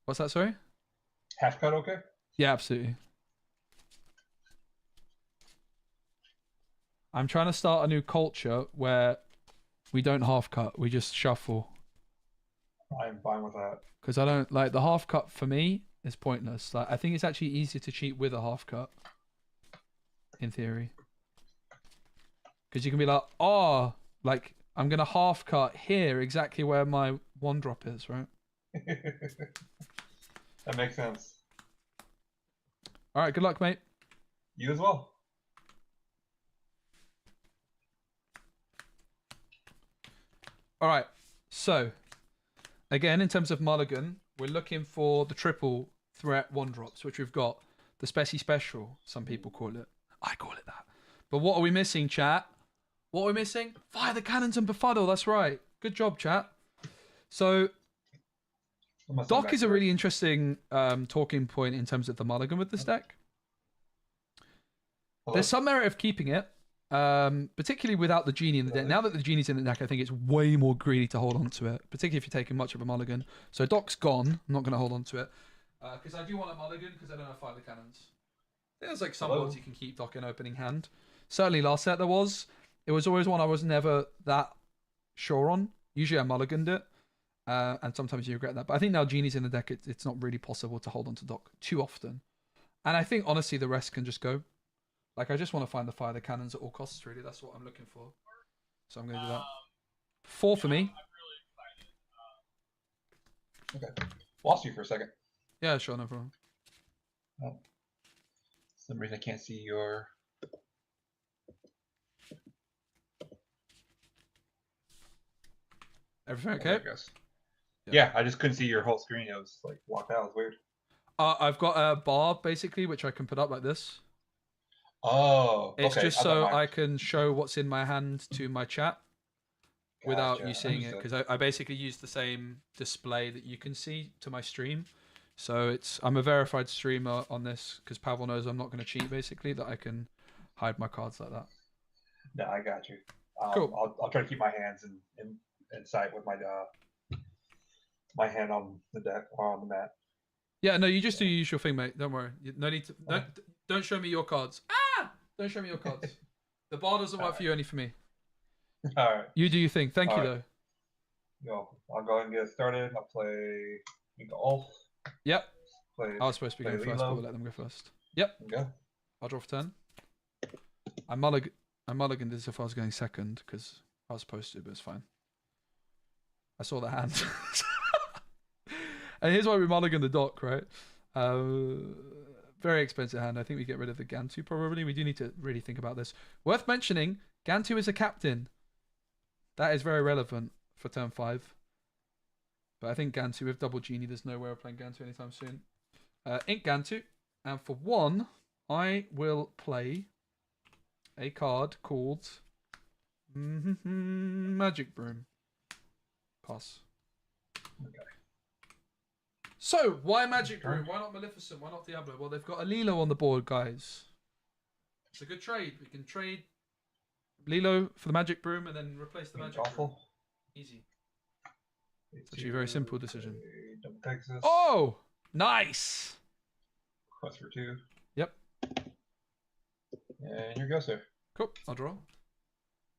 What's that, sorry? Half cut okay? Yeah, absolutely. I'm trying to start a new culture where we don't half cut, we just shuffle. I'm fine with that. Because I don't like the half cut for me is pointless. Like, I think it's actually easier to cheat with a half cut, in theory. Because you can be like, oh, like I'm gonna half cut here exactly where my 1-drop is, right? That makes sense. All right, good luck, mate. You as well. All right, so again, in terms of mulligan, we're looking for the triple threat 1-drops, which we've got. The Speci Special, some people call it. I call it that. But what are we missing, chat? What are we missing? Fire the cannons and befuddle, that's right. Good job, chat. So Doc is a really interesting talking point in terms of the mulligan with this deck. Hello? There's some merit of keeping it, particularly without the genie in the deck. Now that the genie's in the deck, I think it's way more greedy to hold on to it, particularly if you're taking much of a mulligan. So Doc's gone. I'm not going to hold on to it. Because I do want a mulligan, because I don't have Fire the Cannons. There's like some boards you can keep Doc in opening hand. Certainly last set there was. It was always one I was never that sure on. Usually I mulliganed it. And sometimes you regret that. But I think now Genie's in the deck, it's not really possible to hold on to Doc too often. And I think, honestly, the rest can just go. Like, I just want to find the Fire the Cannons at all costs, really. That's what I'm looking for. So I'm going to do that. 4 for me. Okay. Lost you for a second. Yeah, sure, no problem. Oh. For some reason I can't see your... Everything Oh, there okay? it goes. Yeah, I just couldn't see your whole screen. It was like locked out. It was weird. I've got a bar, basically, which I can put up like this. Oh, It's okay. just so I can show what's in my hand to my chat without you seeing it. Because I basically use the same display that you can see to my stream. So I'm a verified streamer on this because Pavel knows I'm not going to cheat, basically, that I can hide my cards like that. No, I got you. Cool. I'll try to keep my hands in sight with my hand on the deck or on the mat. Yeah, no, you just do your usual thing, mate. Don't worry. No need to. Don't show me your cards. Ah! Don't show me your cards. The bar doesn't work for you, only for me. All right. You do your thing. Thank you, though. Yo, I'll go ahead and get started. I'll play Ulf. Yep. Play, I was supposed to be going first, but we'll let them go first. Yep. Go. I'll draw for turn. I mulliganed as if I was going second because I was supposed to, but it's fine. I saw the hand. And here's why we mulligan the Doc, right? Very expensive hand. I think we get rid of the Gantu probably. We do need to really think about this. Worth mentioning, Gantu is a captain. That is very relevant for turn 5. But I think Gantu with double Genie, there's no way we're playing Gantu anytime soon. Ink Gantu. And for 1, I will play a card called Magic Broom. Pass. Okay. So, why Magic Broom? Why not Maleficent? Why not Diablo? Well, they've got a Lilo on the board, guys. It's a good trade. We can trade Lilo for the Magic Broom and then replace the Magic Broom. Easy. It's actually a very simple decision. Double Texas. Oh! Nice! Quest for 2. Yep. And here goes, sir. Cool. I'll draw.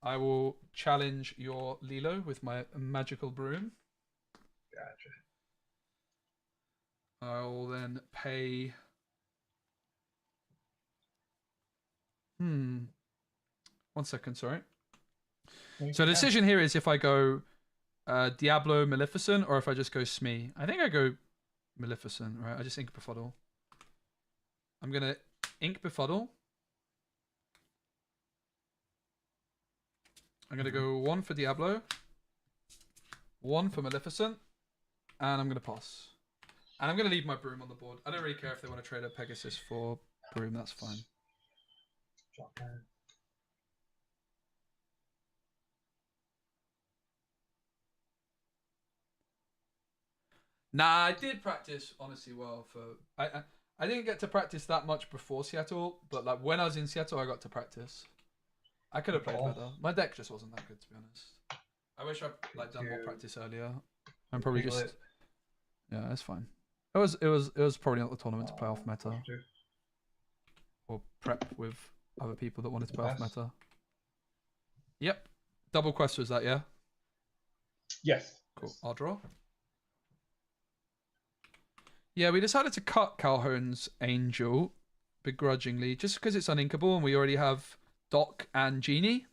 I will challenge your Lilo with my magical broom. Gotcha. I'll then pay. One second, sorry. So the decision here is if I go Diablo Maleficent or if I just go Smee. I think I go Maleficent, right? I just ink befuddle. I'm gonna ink befuddle. I'm gonna go 1 for Diablo, 1 for Maleficent, and I'm gonna pass. And I'm gonna leave my broom on the board. I don't really care if they want to trade a Pegasus for broom. That's fine. Drop turn. Nah, I did practice honestly well for. I didn't get to practice that much before Seattle, but like when I was in Seattle, I got to practice. I could have played better. My deck just wasn't that good, to be honest. I wish I'd like done more practice earlier. I'm probably just. Yeah, that's fine. It was probably not the tournament to play off meta or prep with other people that wanted to play off meta. Yep, double quest was that, yeah? Yes. Cool. I'll draw. Yeah, we decided to cut Calhoun's Angel begrudgingly just because it's uninkable and we already have Doc and Genie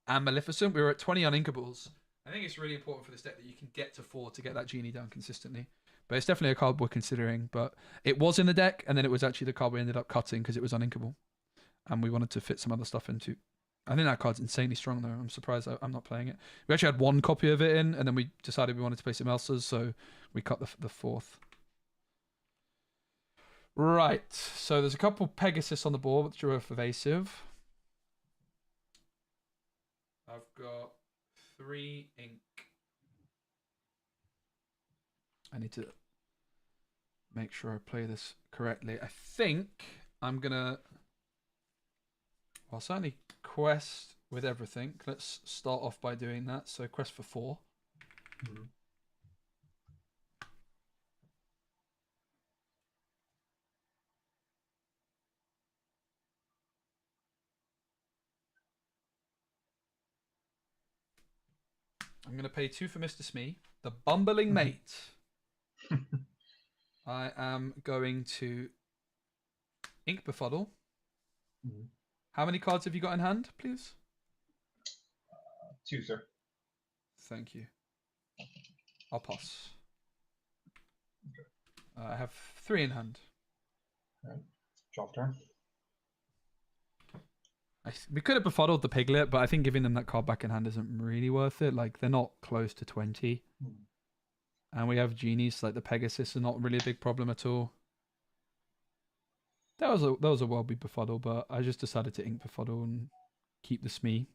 and Maleficent. We were at 20 uninkables. I think it's really important for this deck that you can get to 4 to get that Genie down consistently. But it's definitely a card we're considering. But it was in the deck and then it was actually the card we ended up cutting because it was uninkable. And we wanted to fit some other stuff into. I think that card's insanely strong though. I'm surprised I'm not playing it. We actually had 1 copy of it in and then we decided we wanted to play some else's. So we cut the 4th. Right, so there's a couple Pegasus on the board, which are evasive. I've got 3 ink. I need to make sure I play this correctly. I think I'm gonna. Well, certainly quest with everything. Let's start off by doing that. So quest for 4. Mm-hmm. I'm going to pay 2 for Mr. Smee, the bumbling mate. I am going to ink befuddle. How many cards have you got in hand, please? 2, sir. Thank you. I'll pass. I have 3 in hand. Right. Drop turn. We could have befuddled the Piglet, but I think giving them that card back in hand isn't really worth it. Like, they're not close to 20. And we have Genies, like the Pegasus are not really a big problem at all. That was a well-be befuddle, but I just decided to ink befuddle and keep the Smee.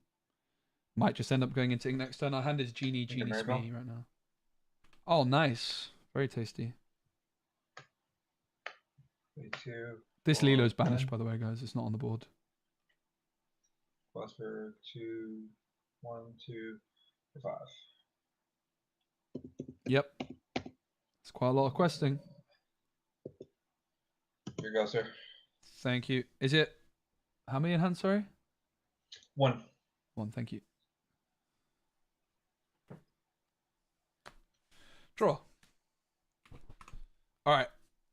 Might just end up going into ink next turn. Our hand is Genie Smee right now. Oh, nice. Very tasty. 2. This Lilo's banished, by the way, guys. It's not on the board. Plus for 2, 1, 2, 5. Yep. It's quite a lot of questing. Here you go, sir. Thank you. Is it how many in hand, sorry? 1. 1, thank you. Draw. Alright.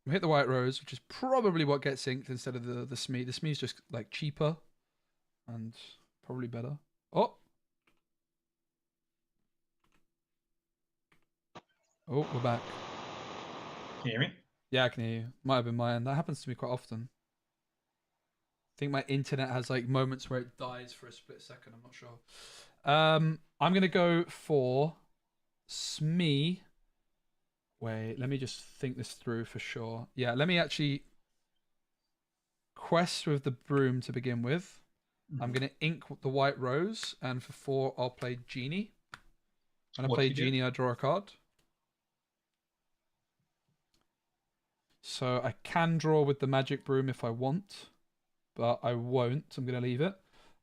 We hit the white rose, which is probably what gets inked instead of the Smee. The Smee's just like cheaper and probably better. Oh! Oh, we're back. Can you hear me? Yeah, I can hear you. Might have been my end. That happens to me quite often. I think my internet has like moments where it dies for a split second. I'm not sure. I'm going to go for Smee. Wait, let me just think this through for sure. Yeah, let me actually quest with the broom to begin with. I'm going to ink the white rose, and for 4, I'll play Genie. When I play Genie, I draw a card. So I can draw with the magic broom if I want, but I won't. I'm going to leave it.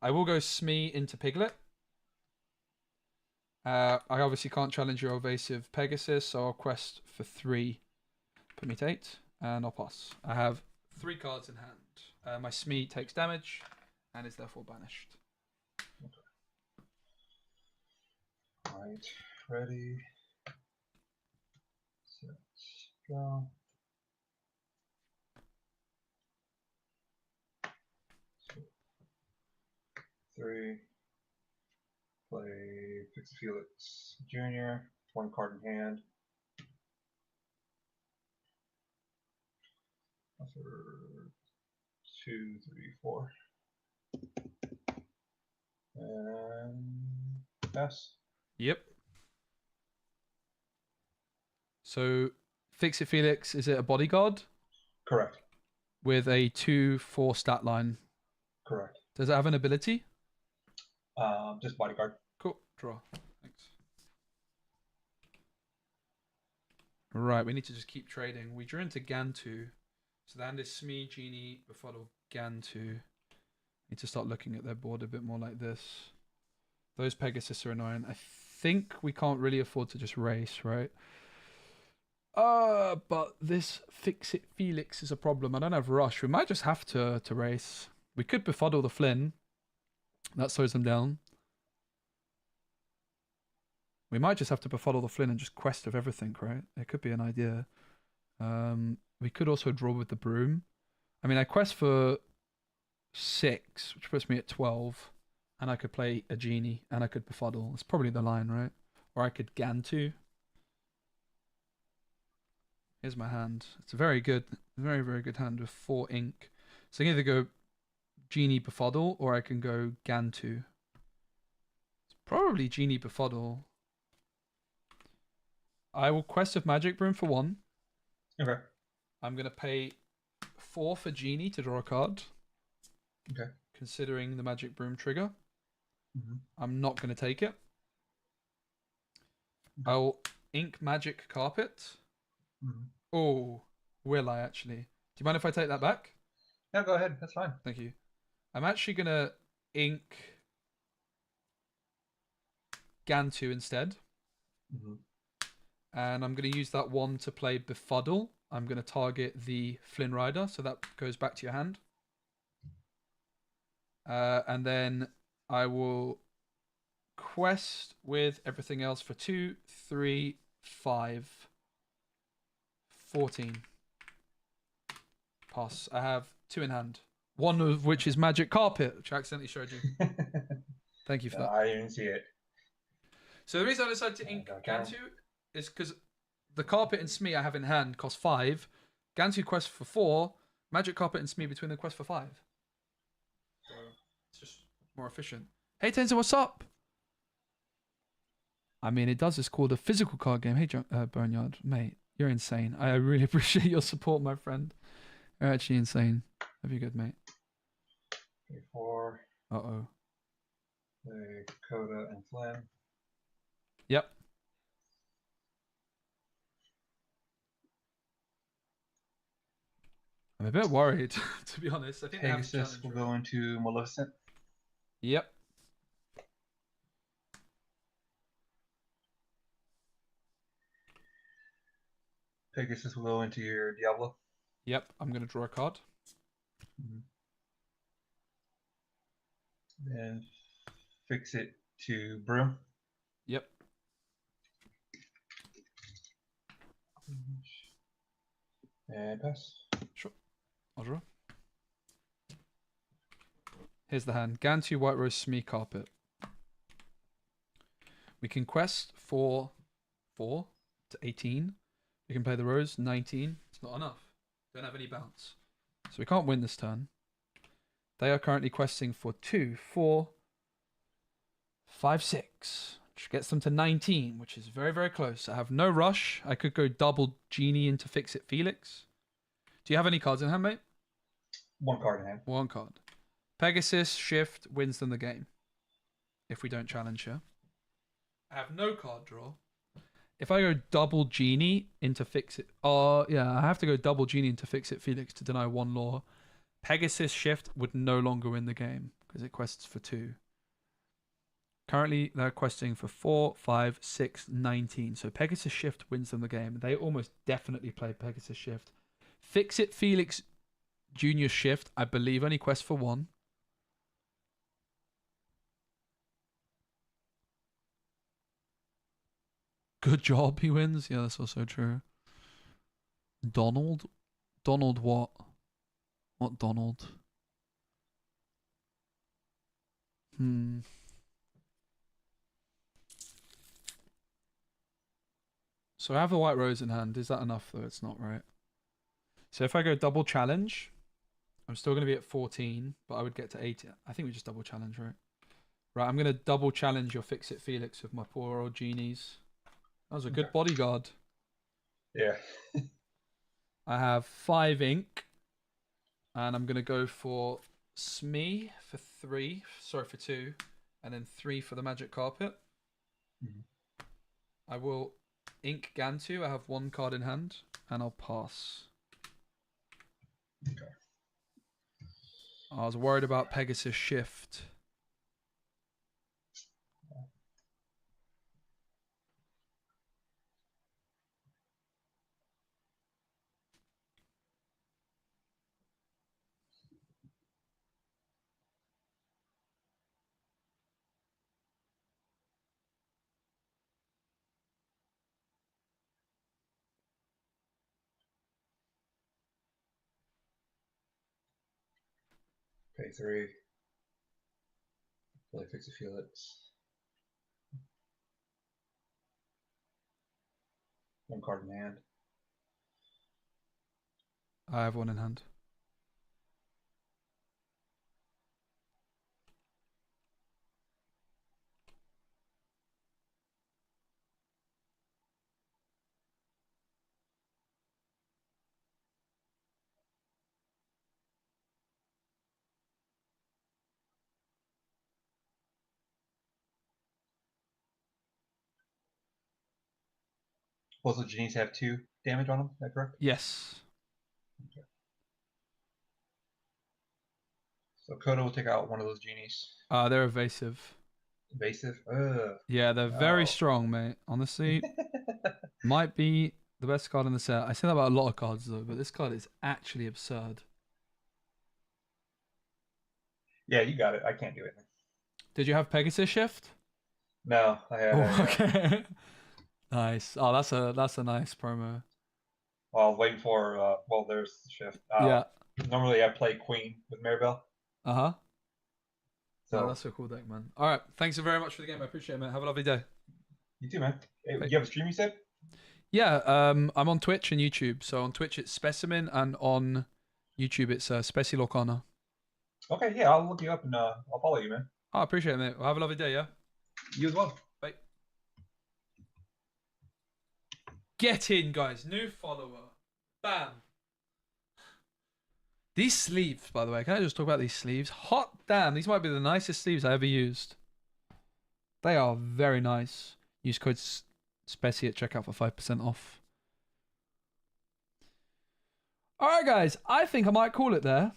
I will go Smee into Piglet. I obviously can't challenge your evasive Pegasus, so I'll quest for 3. Put me to 8, and I'll pass. I have 3 cards in hand. My Smee takes damage, and is therefore banished. Alright, ready. Set, draw. So, 3. Play Fix Felix Jr. 1 card in hand. For 2, 3, 4. And pass. Yep. So, Fix It Felix, is it a bodyguard Correct. with a 2/4 stat line? Correct. Does it have an ability? Just bodyguard. Cool. Draw. Thanks. Right, we need to just keep trading. We drew into Gantu. So the hand is Smee, Genie, Befuddle, Gantu. Need to start looking at their board a bit more like this. Those Pegasus are annoying. I think we can't really afford to just race, right? But this Fix It Felix is a problem. I don't have Rush. We might just have to race. We could Befuddle the Flynn. That slows them down. We might just have to Befuddle the Flynn and just quest of everything, right? It could be an idea. We could also draw with the Broom. I mean, I quest for 6, which puts me at 12. And I could play a Genie, and I could Befuddle. It's probably the line, right? Or I could Gantu. Here's my hand. It's a very good, very, very good hand with 4 ink. So I can either go Genie Befuddle, or I can go Gantu. It's probably Genie Befuddle. I will quest of Magic Broom for 1. Okay. I'm going to pay 4 for Genie to draw a card. Okay. Considering the Magic Broom trigger. Mm-hmm. I'm not going to take it. I'll ink Magic Carpet. Mm-hmm. Oh, will I actually? Do you mind if I take that back? Yeah, go ahead. That's fine. Thank you. I'm actually going to ink Gantu instead. Mm-hmm. And I'm going to use that 1 to play Befuddle. I'm going to target the Flynn Rider, so that goes back to your hand. And then I will quest with everything else for 2, 3, 5, 14. Pass. I have 2 in hand. 1 of which is Magic Carpet, which I accidentally showed you. Thank you for that. I didn't see it. So the reason I decided to ink Okay. Gantu is because the Carpet and Smee I have in hand cost 5. Gantu quest for 4. Magic Carpet and Smee between the quest for 5. So it's just more efficient. Hey Tenzo, what's up? I mean, it does. It's called a physical card game. Hey, Boneyard, mate, you're insane. I really appreciate your support, my friend. You're actually insane. Hope you're good, mate. 4. Uh-oh. The Dakota and Flynn. Yep. I'm a bit worried, to be honest. I think they have to Pegasus challenge, will right? go into Maleficent. Yep. Pegasus will go into your Diablo. Yep. I'm going to draw a card. Then fix it to Broom. Yep. And pass. Sure. I'll draw. Here's the hand. Gantu, White Rose, Smee, Carpet. We can quest for 4 to 18. We can play the Rose, 19. It's not enough. Don't have any bounce. So we can't win this turn. They are currently questing for 2, 4, 5, 6. Which gets them to 19, which is very, very close. I have no rush. I could go double Genie into Fix It Felix. Do you have any cards in hand, mate? 1 card in hand. 1 card. Pegasus Shift wins them the game. If we don't challenge her. I have no card draw. If I go double Genie into Fix It... yeah, I have to go double Genie into Fix It Felix to deny 1 law. Pegasus Shift would no longer win the game because it quests for 2. Currently, they're questing for 4, 5, 6, 19. So Pegasus Shift wins them the game. They almost definitely play Pegasus Shift. Fix It Felix Junior Shift, I believe, only quests for 1. good job, he wins. Yeah, that's also true. Donald? Donald what? What Donald? So I have the white rose in hand. Is that enough though? It's not, right? So if I go double challenge, I'm still going to be at 14, but I would get to 80. I think we just double challenge, right? Right, I'm going to double challenge your Fix-It Felix with my poor old genies. That was a good bodyguard. Yeah. I have 5 ink. And I'm going to go for Smee for 3. Sorry, for 2. And then 3 for the magic carpet. I will ink Gantu. I have 1 card in hand. And I'll pass. Okay. I was worried about Pegasus Shift. Pay 3. Play Fix-It Felix. 1 card in hand. I have 1 in hand. Both the genies have 2 damage on them, is that correct? Yes. Okay. So Kodo will take out one of those genies. They're evasive. Evasive? Ugh. Yeah, they're very Oh. strong, mate. Honestly, might be the best card in the set. I say that about a lot of cards, though, but this card is actually absurd. Yeah, you got it. I can't do anything. Did you have Pegasus Shift? No, I have. Oh, okay. Nice. Oh, that's a nice promo. Well, I was waiting for. Well, there's the shift. Yeah. Normally, I play Queen with Maribel. Uh-huh. So Oh, that's a cool deck, man. All right. Thanks very much for the game. I appreciate it, man. Have a lovely day. you too, man. Hey, Hey. you have a stream, you said? Yeah, I'm on Twitch and YouTube. So on Twitch it's Specimen, and on YouTube it's Disney Lorcana. Okay, yeah, I'll look you up and I'll follow you, man. Oh, I appreciate it, mate. Well, have a lovely day, yeah? You as well. Bye. Get in, guys. New follower. Bam. These sleeves, by the way, can I just talk about these sleeves? Hot damn, these might be the nicest sleeves I ever used. They are very nice. Use code SPECI at checkout for 5% off. Alright, guys. I think I might call it there.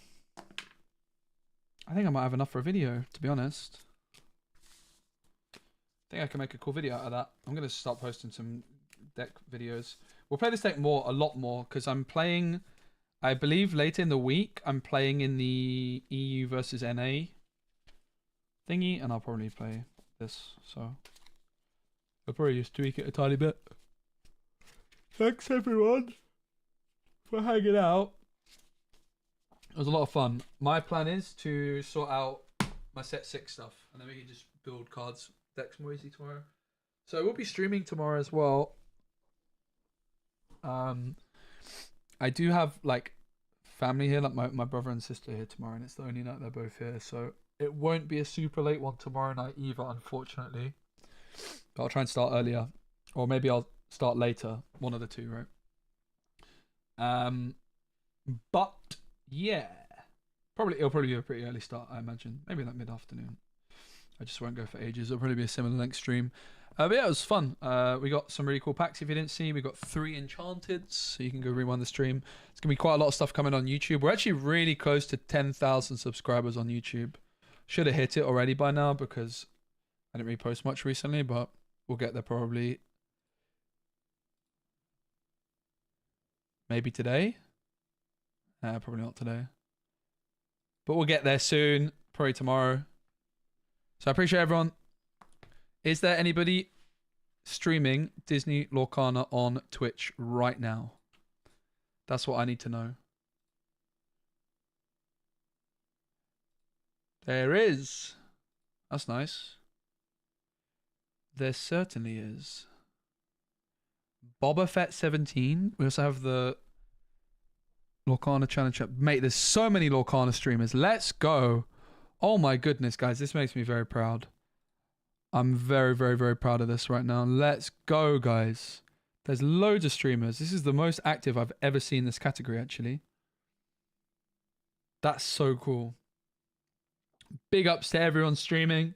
I think I might have enough for a video, to be honest. I think I can make a cool video out of that. I'm going to start posting some deck videos. We'll play this deck a lot more, because I'm playing, I believe later in the week, I'm playing in the EU versus NA thingy, and I'll probably play this, so I'll probably just tweak it a tiny bit. Thanks everyone for hanging out. It was a lot of fun. My plan is to sort out my set 6 stuff, and then we can just build cards, decks more easy tomorrow. So we'll be streaming tomorrow as well. I do have like family here, like my brother and sister here tomorrow, and it's the only night they're both here, so it won't be a super late one tomorrow night either, unfortunately. But I'll try and start earlier, or maybe I'll start later. One of the two, right? But yeah, it'll probably be a pretty early start, I imagine. Maybe like mid-afternoon. I just won't go for ages. It'll probably be a similar length stream. But yeah, it was fun. We got some really cool packs if you didn't see. We got 3 Enchanted, so you can go rewind the stream. It's going to be quite a lot of stuff coming on YouTube. We're actually really close to 10,000 subscribers on YouTube. Should have hit it already by now because I didn't really post much recently, but we'll get there probably. Maybe today? Probably not today. But we'll get there soon. Probably tomorrow. So I appreciate everyone. Is there anybody streaming Disney Lorcana on Twitch right now? That's what I need to know. There is. That's nice. There certainly is. Boba Fett 17. We also have the Lorcana challenge. Mate, there's so many Lorcana streamers. Let's go. Oh my goodness, guys. This makes me very proud. I'm very, very, very proud of this right now. Let's go, guys. There's loads of streamers. This is the most active I've ever seen this category, actually. That's so cool. Big ups to everyone streaming.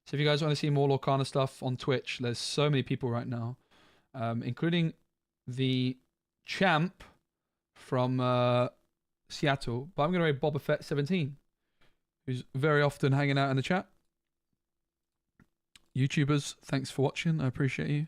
So if you guys want to see more Lorcana stuff on Twitch, there's so many people right now, including the champ from Seattle. But I'm going to rate Boba Fett 17, who's very often hanging out in the chat. YouTubers, thanks for watching. I appreciate you.